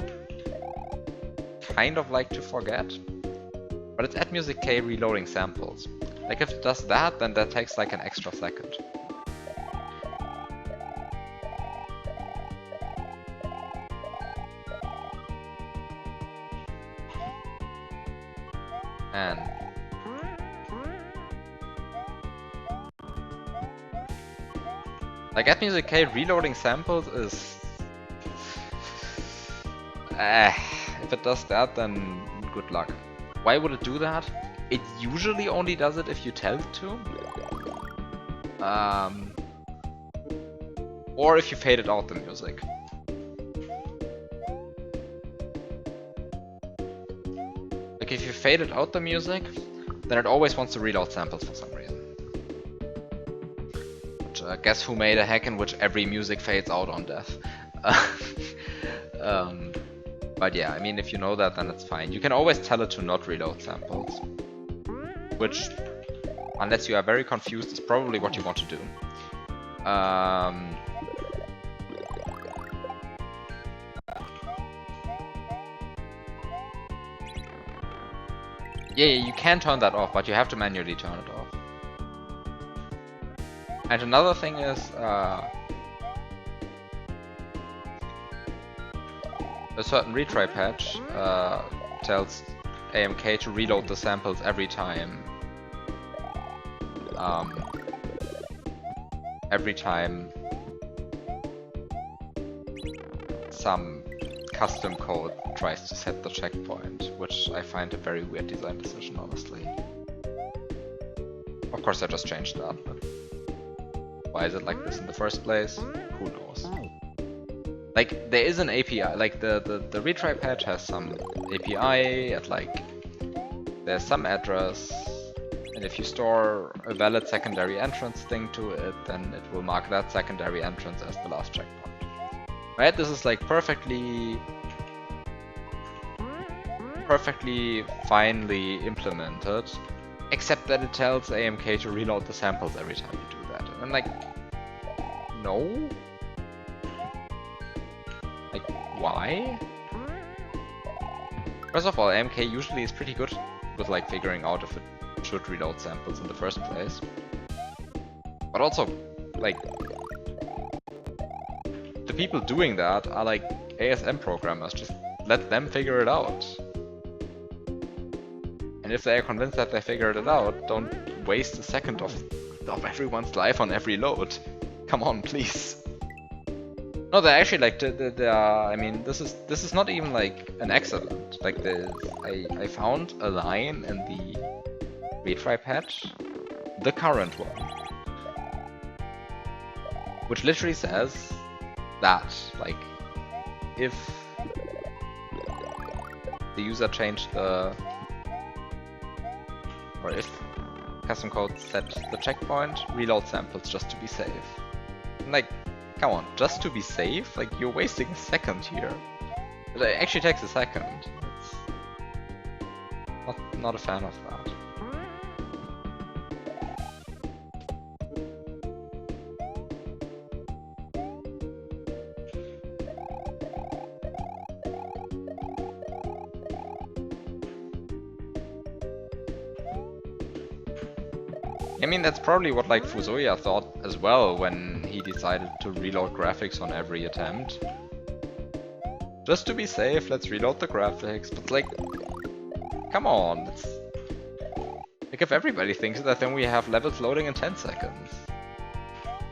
kind of like to forget, but it's AddMusicK reloading samples. Like, if it does that, then that takes like an extra second. And like, AddMusicK reloading samples is... if it does that, then good luck. Why would it do that? It usually only does it if you tell it to. Or if you faded out the music. Like, if you faded out the music, then it always wants to reload samples for some reason. But, guess who made a hack in which every music fades out on death? But yeah, I mean, if you know that, then it's fine. You can always tell it to not reload samples. Which, unless you are very confused, is probably what you want to do. Yeah, you can turn that off, but you have to manually turn it off. And another thing is, a certain retry patch tells AMK to reload the samples every time. Every time some custom code tries to set the checkpoint, which I find a very weird design decision, honestly. Of course I just changed that, but why is it like this in the first place? Who knows? Like, there is an API, like the retry patch has some API at like, there's some address, and if you store a valid secondary entrance thing to it, then it will mark that secondary entrance as the last checkpoint. Right? This is like perfectly finely implemented, except that it tells AMK to reload the samples every time you do that. And I'm like, no? Like, why? First of all, AMK usually is pretty good with like figuring out if it should reload samples in the first place. But also, like, the people doing that are like ASM programmers, just let them figure it out. And if they are convinced that they figured it out, don't waste a second of everyone's life on every load. Come on, please. No, they're actually like, I mean, this is not even like an accident. Like, I found a line in the retry patch, the current one, which literally says that, like, if the user changed the, or if custom code set the checkpoint, reload samples just to be safe. And like, come on, just to be safe? Like, you're wasting a second here. It actually takes a second. It's not a fan of that. I mean, that's probably what like Fusoya thought as well when he decided to reload graphics on every attempt. Just to be safe, let's reload the graphics, but like, come on, it's... Like, if everybody thinks that, then we have levels loading in 10 seconds.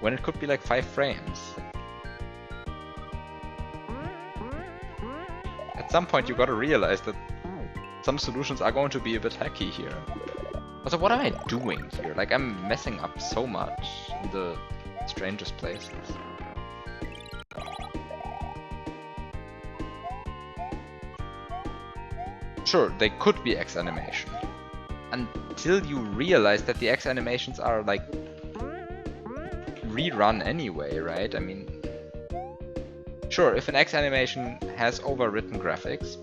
When it could be like 5 frames. At some point you gotta realize that some solutions are going to be a bit hacky here. Also, what am I doing here? Like, I'm messing up so much in the strangest places. Sure, they could be X animation. Until you realize that the X animations are, like, rerun anyway, right? I mean... Sure, if an X animation has overwritten graphics,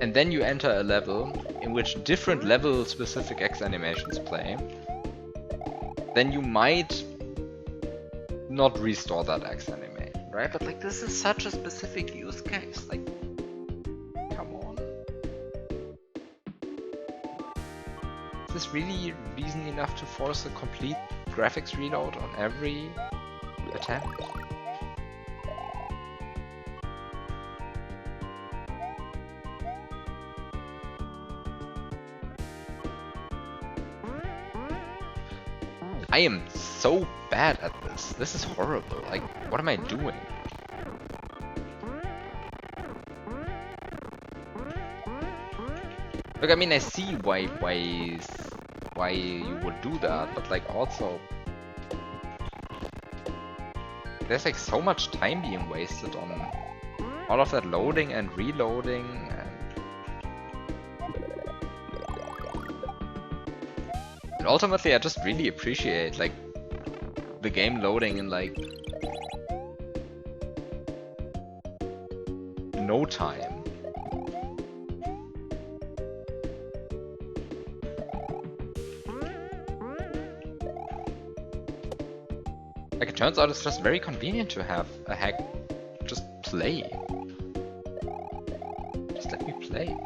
and then you enter a level in which different level-specific X animations play, then you might not restore that X animation, right? But like, this is such a specific use case, like, come on. Is this really reason enough to force a complete graphics reload on every attempt? I am so bad at this. This is horrible. Like, what am I doing? Look, I mean, I see why you would do that, but like, also, there's like so much time being wasted on all of that loading and reloading. And ultimately, I just really appreciate like the game loading in like no time. Like, it turns out it's just very convenient to have a hack just play. Just let me play.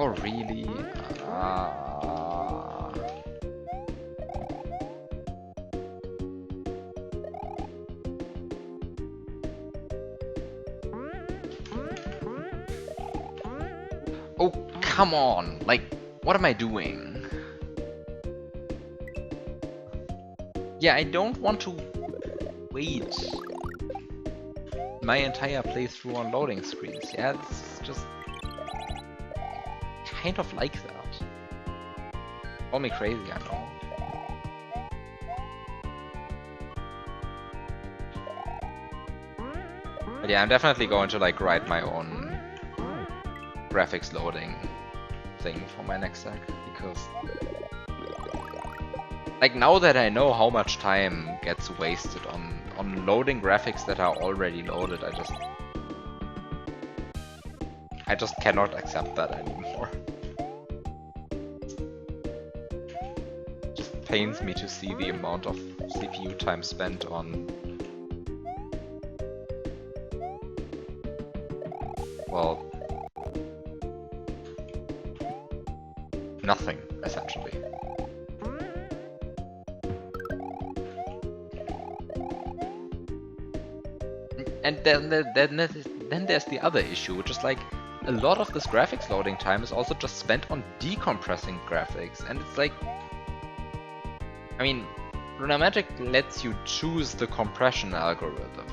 Oh, really? Oh, come on! Like, what am I doing? Yeah, I don't want to wait my entire playthrough on loading screens. Yeah, it's just kind of like that. Call me crazy, I know. But yeah, I'm definitely going to like write my own graphics loading thing for my next deck, because like now that I know how much time gets wasted on loading graphics that are already loaded, I just cannot accept that anymore. It just pains me to see the amount of CPU time spent on, well, nothing, essentially. And then there's the other issue, which is like, a lot of this graphics loading time is also just spent on decompressing graphics, and it's like, I mean, Lunamagic lets you choose the compression algorithm.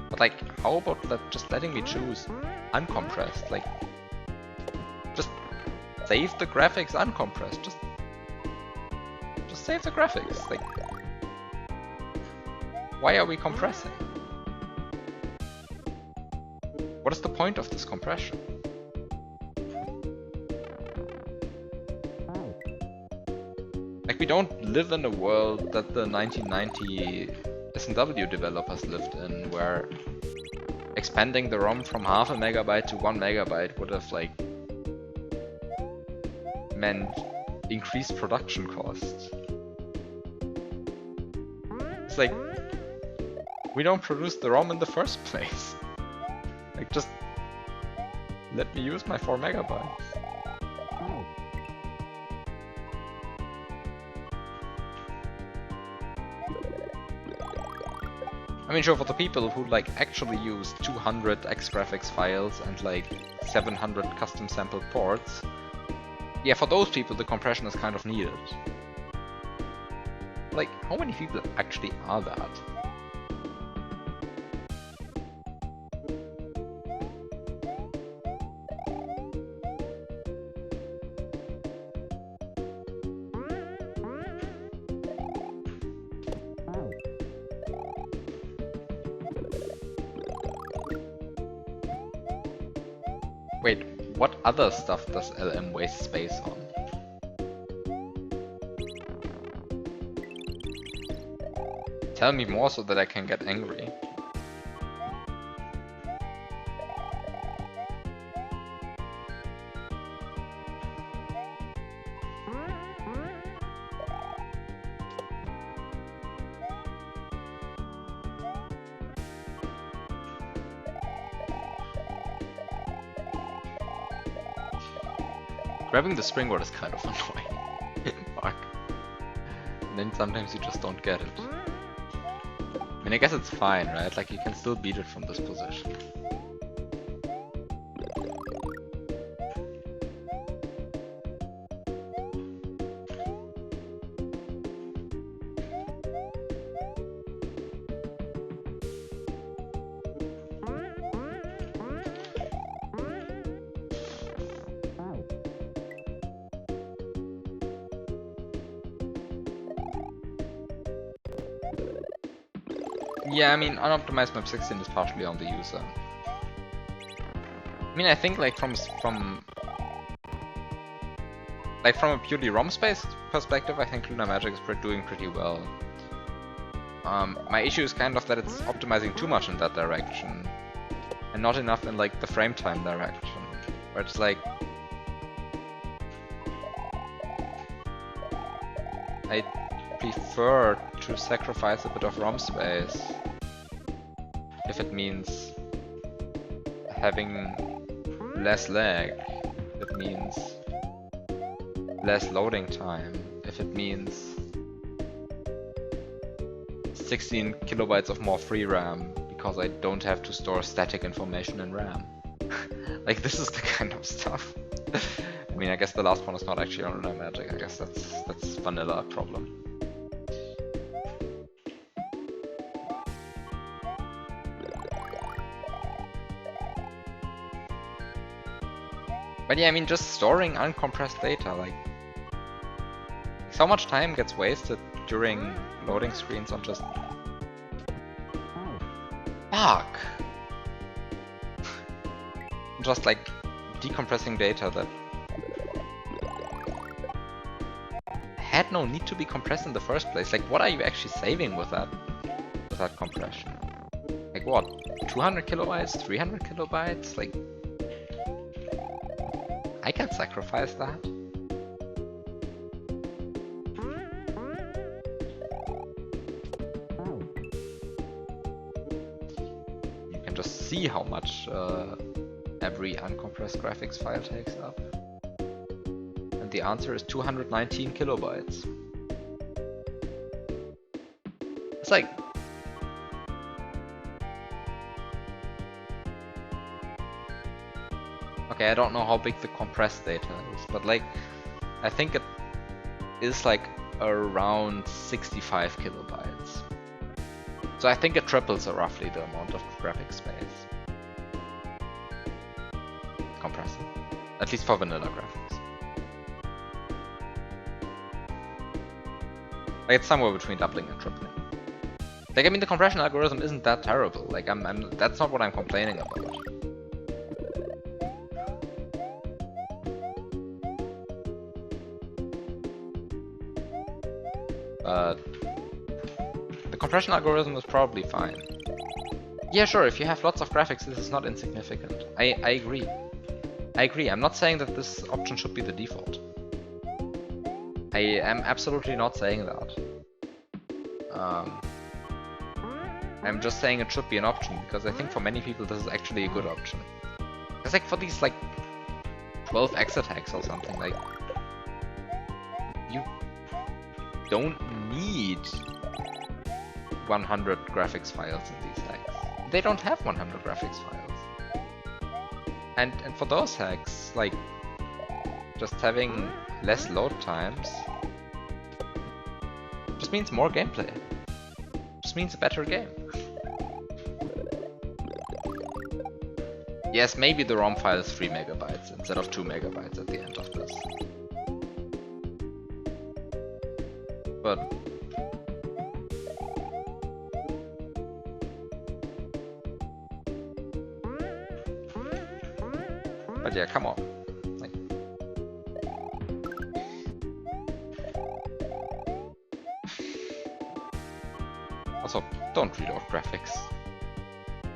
But like, how about just letting me choose uncompressed? Like, just save the graphics uncompressed. Just save the graphics. Like, why are we compressing? What is the point of this compression? Like, we don't live in a world that the 1990 S&W developers lived in, where expanding the ROM from half a megabyte to 1 megabyte would have like meant increased production costs. It's like, we don't produce the ROM in the first place. Like, just let me use my 4 megabytes. I mean, sure, for the people who like actually use 200 Xgraphics files and like 700 custom sampled ports, yeah, for those people the compression is kind of needed. Like, how many people actually are that? Wait, what other stuff does LM waste space on? Tell me more so that I can get angry. Grabbing the springboard is kind of annoying. Fuck. And then sometimes you just don't get it. I mean, I guess it's fine, right? Like, you can still beat it from this position. Yeah, I mean, unoptimized map 16 is partially on the user. I mean, I think like from a purely ROM space perspective, I think Lunar Magic is doing pretty well. My issue is kind of that it's optimizing too much in that direction, and not enough in like the frame time direction, where it's like I prefer to sacrifice a bit of ROM space if it means having less lag, if it means less loading time, if it means 16 kilobytes of more free RAM because I don't have to store static information in RAM. Like, this is the kind of stuff. I mean, I guess the last one is not actually on Lunar Magic. I guess that's vanilla problem. But yeah, I mean, just storing uncompressed data, like, so much time gets wasted during loading screens on just... Fuck! Just like decompressing data that had no need to be compressed in the first place. Like, what are you actually saving with that compression? Like what? 200 kilobytes? 300 kilobytes? Like, I can sacrifice that. You can just see how much every uncompressed graphics file takes up. And the answer is 219 kilobytes. It's like... Okay, I don't know how big the compressed data is, but like, I think it is like around 65 kilobytes. So I think it triples roughly the amount of graphic space. Compressing. At least for vanilla graphics. Like, it's somewhere between doubling and tripling. Like, I mean, the compression algorithm isn't that terrible. Like, that's not what I'm complaining about. But the compression algorithm is probably fine. Yeah, sure, if you have lots of graphics, this is not insignificant. I agree. I agree. I'm not saying that this option should be the default. I am absolutely not saying that. I'm just saying it should be an option, because I think for many people this is actually a good option. It's like for these like 12 exatex or something, like, you don't need 100 graphics files in these hacks. They don't have 100 graphics files. And for those hacks, like, just having less load times just means more gameplay. Just means a better game. Yes, maybe the ROM file is 3 megabytes instead of 2 megabytes at the end of this. But yeah, come on. Like, also, don't reload graphics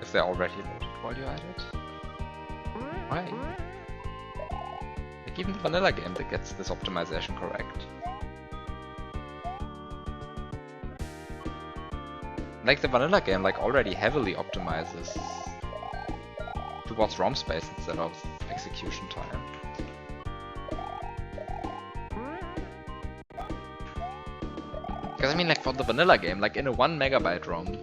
if they're already loaded while you're at it. Why? Like, even the vanilla game that gets this optimization correct. Like, the vanilla game like already heavily optimizes towards ROM space instead of execution time. Because I mean, like, for the vanilla game, like in a 1 megabyte ROM,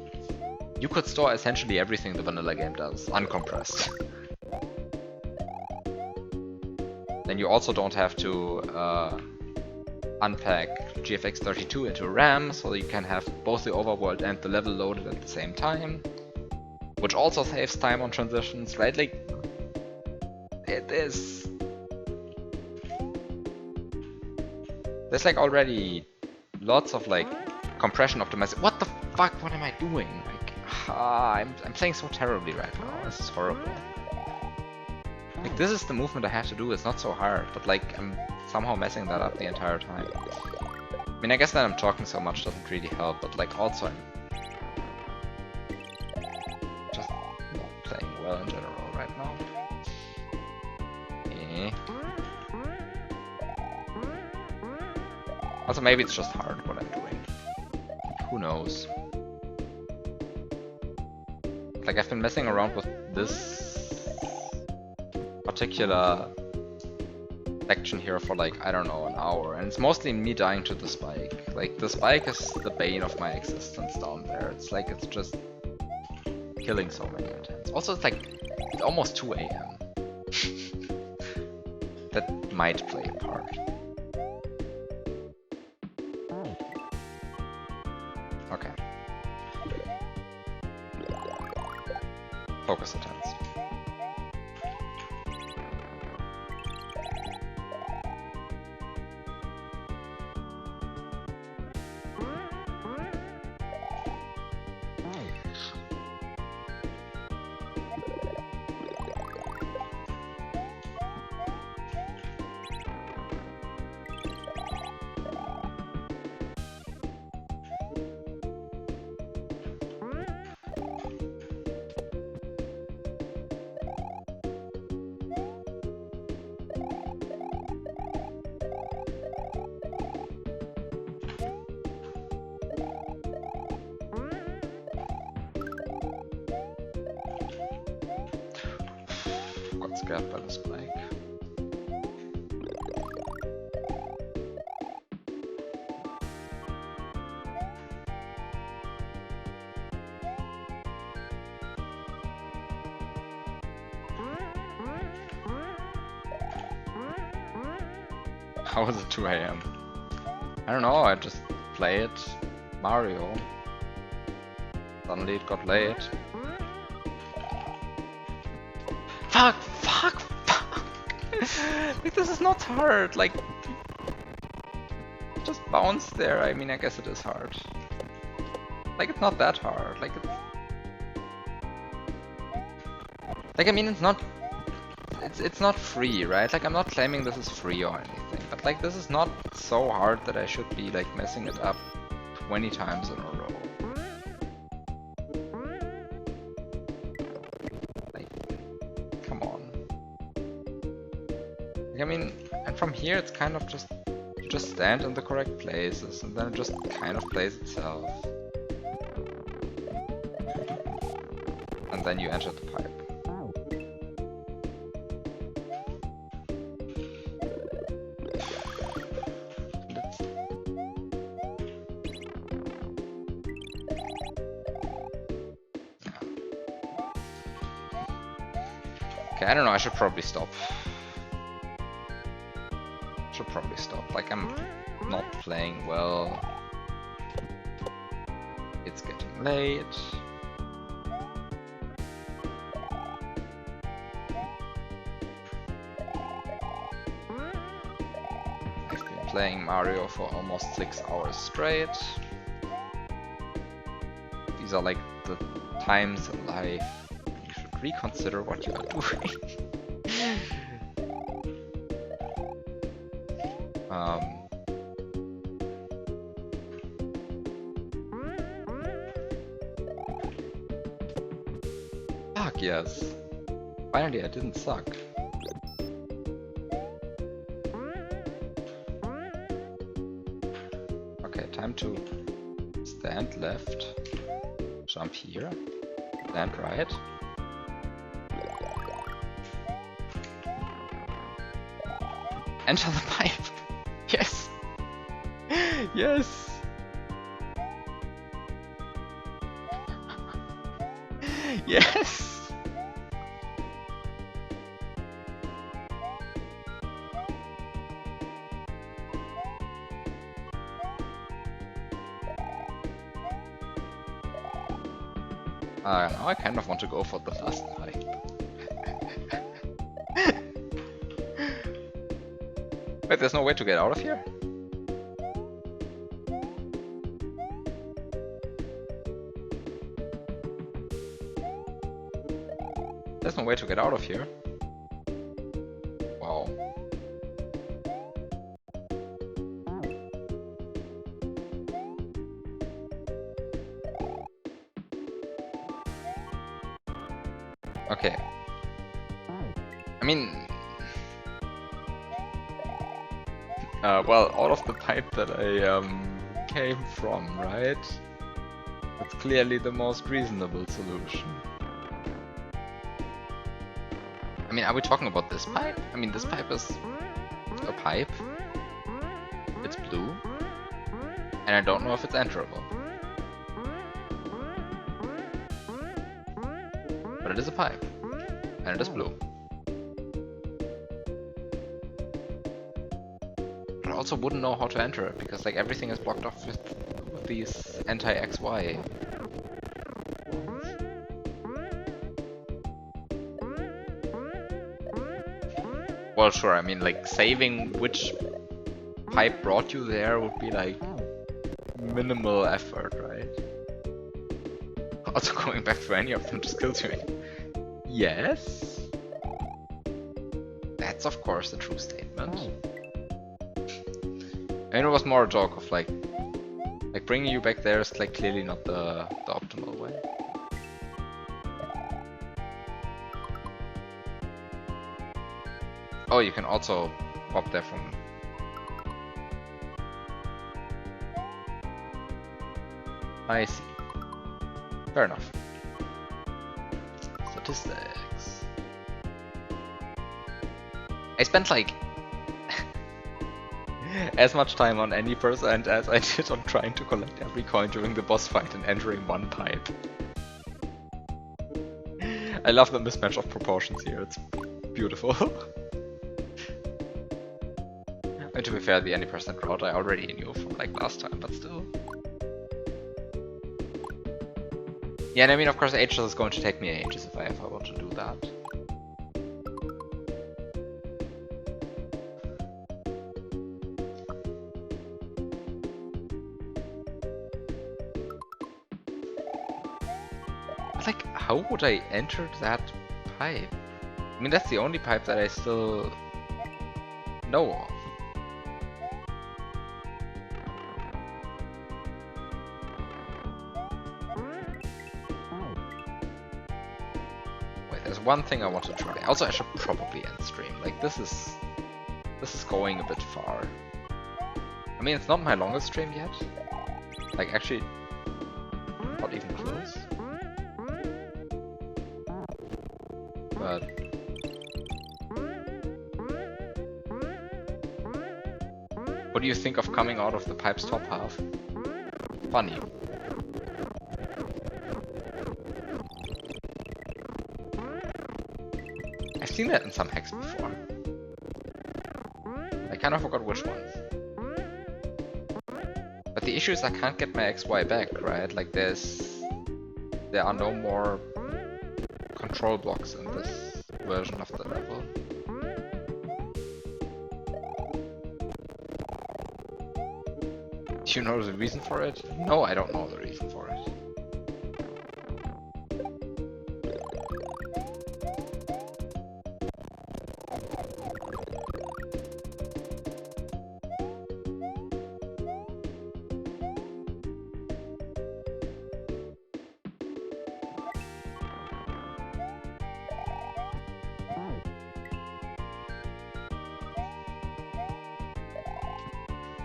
you could store essentially everything the vanilla game does, uncompressed. Then you also don't have to unpack GFX32 into RAM, so you can have both the overworld and the level loaded at the same time, which also saves time on transitions, right? Like, it is... There's like already lots of like compression optimization. What the fuck? What am I doing? Like, I'm playing so terribly right now. This is horrible. Like, this is the movement I have to do. It's not so hard, but like, I'm somehow messing that up the entire time. I mean, I guess that I'm talking so much doesn't really help, but like, also I'm just not playing well in general right now. Also, maybe it's just hard what I'm doing. Who knows? Like, I've been messing around with this particular section here for like, I don't know, an hour, and it's mostly me dying to the spike. Like, the spike is the bane of my existence down there. It's like, it's just killing so many attempts. Also, it's like, it's almost 2 AM. That might play a part. Okay. Focus attempts. Got scared by the spike. How is it 2 AM? I don't know, I just played Mario. Suddenly it got late. Fuck! Fuck! Fuck! Like, this is not hard, like... Just bounce there, I mean, I guess it is hard. Like, it's not that hard, like, it's... Like, I mean, it's not... It's not free, right? Like, I'm not claiming this is free or anything, but like, this is not so hard that I should be, like, messing it up 20 times in a row. I mean, and from here it's kind of just, you just stand in the correct places and then it just kind of plays itself. And then you enter the pipe. Okay, I don't know, I should probably stop. Should probably stop. Like, I'm not playing well. It's getting late. I've been playing Mario for almost 6 hours straight. These are like the times in life you should reconsider what you are doing. Fuck yes. Finally, I didn't suck. Okay, time to stand left, jump here, stand right. Enter the pipe. Yes. Yes. Yes. Now I kind of want to go for the last pipe. Wait, there's no way to get out of here? way to get out of here. Wow. Okay. I mean... well, out of the pipe that I came from, right? It's clearly the most reasonable solution. I mean, are we talking about this pipe? I mean, this pipe is a pipe. It's blue. And I don't know if it's enterable. But it is a pipe. And it is blue. But I also wouldn't know how to enter it, because like everything is blocked off with these anti-XY. Well, sure, I mean, like, saving which pipe brought you there would be, like, minimal effort, right? Also, going back for any of them just kills me. Yes? That's, of course, a true statement. I mean, it was more a joke of, like bringing you back there is, like, clearly not the optimal way. Oh, you can also pop there from... I see. Fair enough. Statistics. I spent like as much time on any percent as I did on trying to collect every coin during the boss fight and entering one pipe. I love the mismatch of proportions here, it's beautiful. And to be fair, the any percent route I already knew from like last time, but still. Yeah, and I mean, of course, ages is going to take me ages if I ever want to do that. But like, how would I enter that pipe? I mean, that's the only pipe that I still know of. There's one thing I want to try. Also, I should probably end stream. Like, this is going a bit far. I mean, it's not my longest stream yet. Like, actually, not even close. But what do you think of coming out of the pipe's top half? Funny. I've seen that in some hacks before. I kind of forgot which ones. But the issue is I can't get my XY back, right? Like there are no more control blocks in this version of the level. Do you know the reason for it? No, I don't know the reason for it.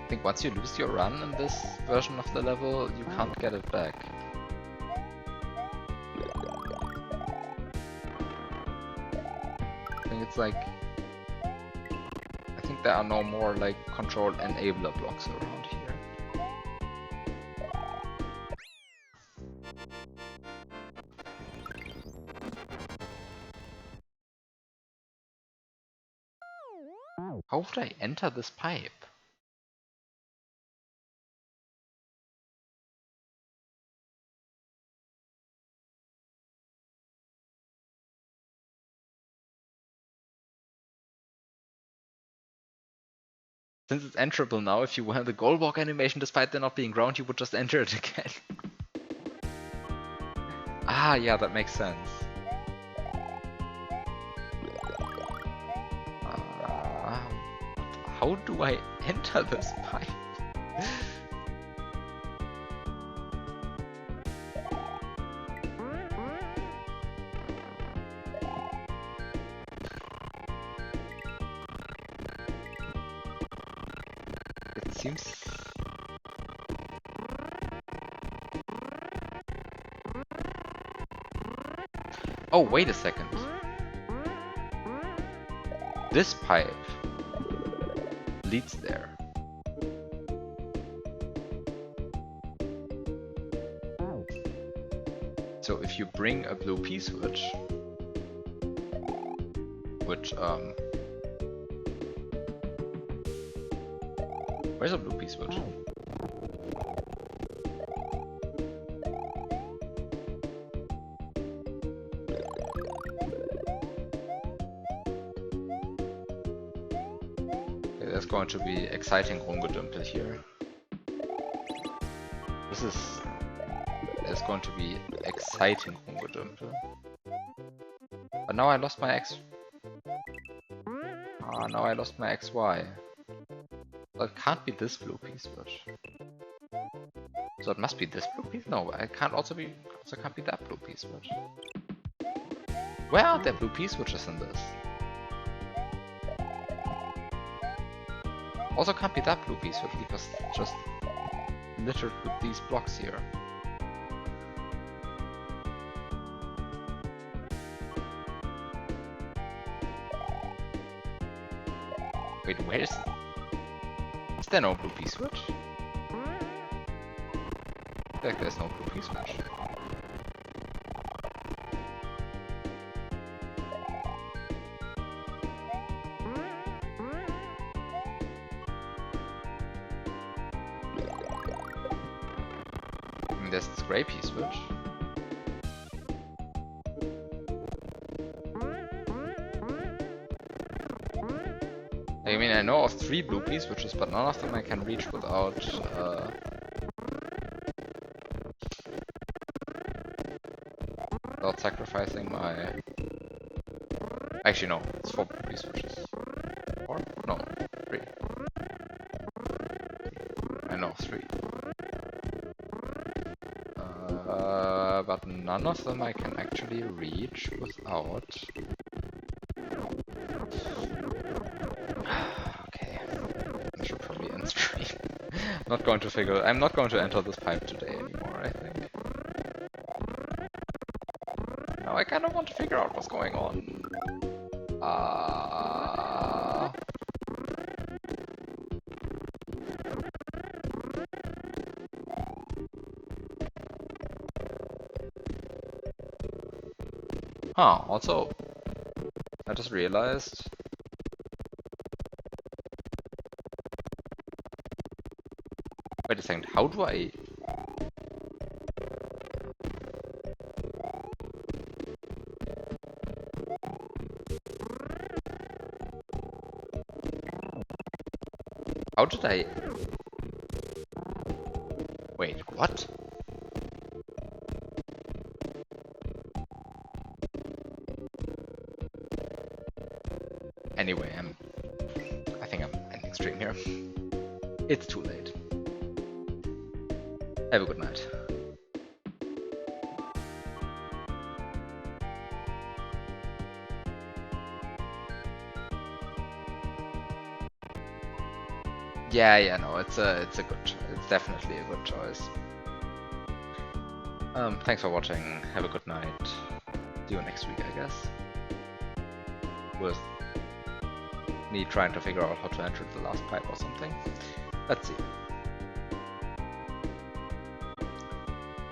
I think once you lose your run in this version of the level, you can't get it back. I think it's like... I think there are no more like control enabler blocks around here. How would I enter this pipe? Since it's enterable now, if you were the goal walk animation despite there not being ground, you would just enter it again. Ah, yeah, that makes sense. how do I enter this pipe? It seems... Oh, wait a second. This pipe leads there. So if you bring a blue P-switch, which, where's a blue P-switch? There's going to be exciting Rumgedümpel here. There's going to be exciting Rumgedümpel. But now I lost my X. Ah, now I lost my XY. So it can't be this blue piece, so it must be this blue piece? No, it can't also can't be that blue piece, where are there blue piece switches in this? Also can't be that blue piece switch because it's just littered with these blocks here. Wait, where is there no blue piece switch? Like there's no blue piece switch. I mean, there's this gray piece switch. I mean, I know of 3 blue piece switches, but none of them I can reach without sacrificing my... Actually, no, it's 4 blue piece switches. 4? No, 3. I know, 3. But none of them I can actually reach without... I'm not going to enter this pipe today anymore, I think. Now I kind of want to figure out what's going on. Also, I just realized... Wait a second, how do I... How did I... Wait, what? Anyway, I think I'm ending stream here. It's too late. Have a good night. Yeah, no, it's a good choice. It's definitely a good choice. Thanks for watching. Have a good night. See you next week, I guess. With me trying to figure out how to enter the last pipe or something. Let's see.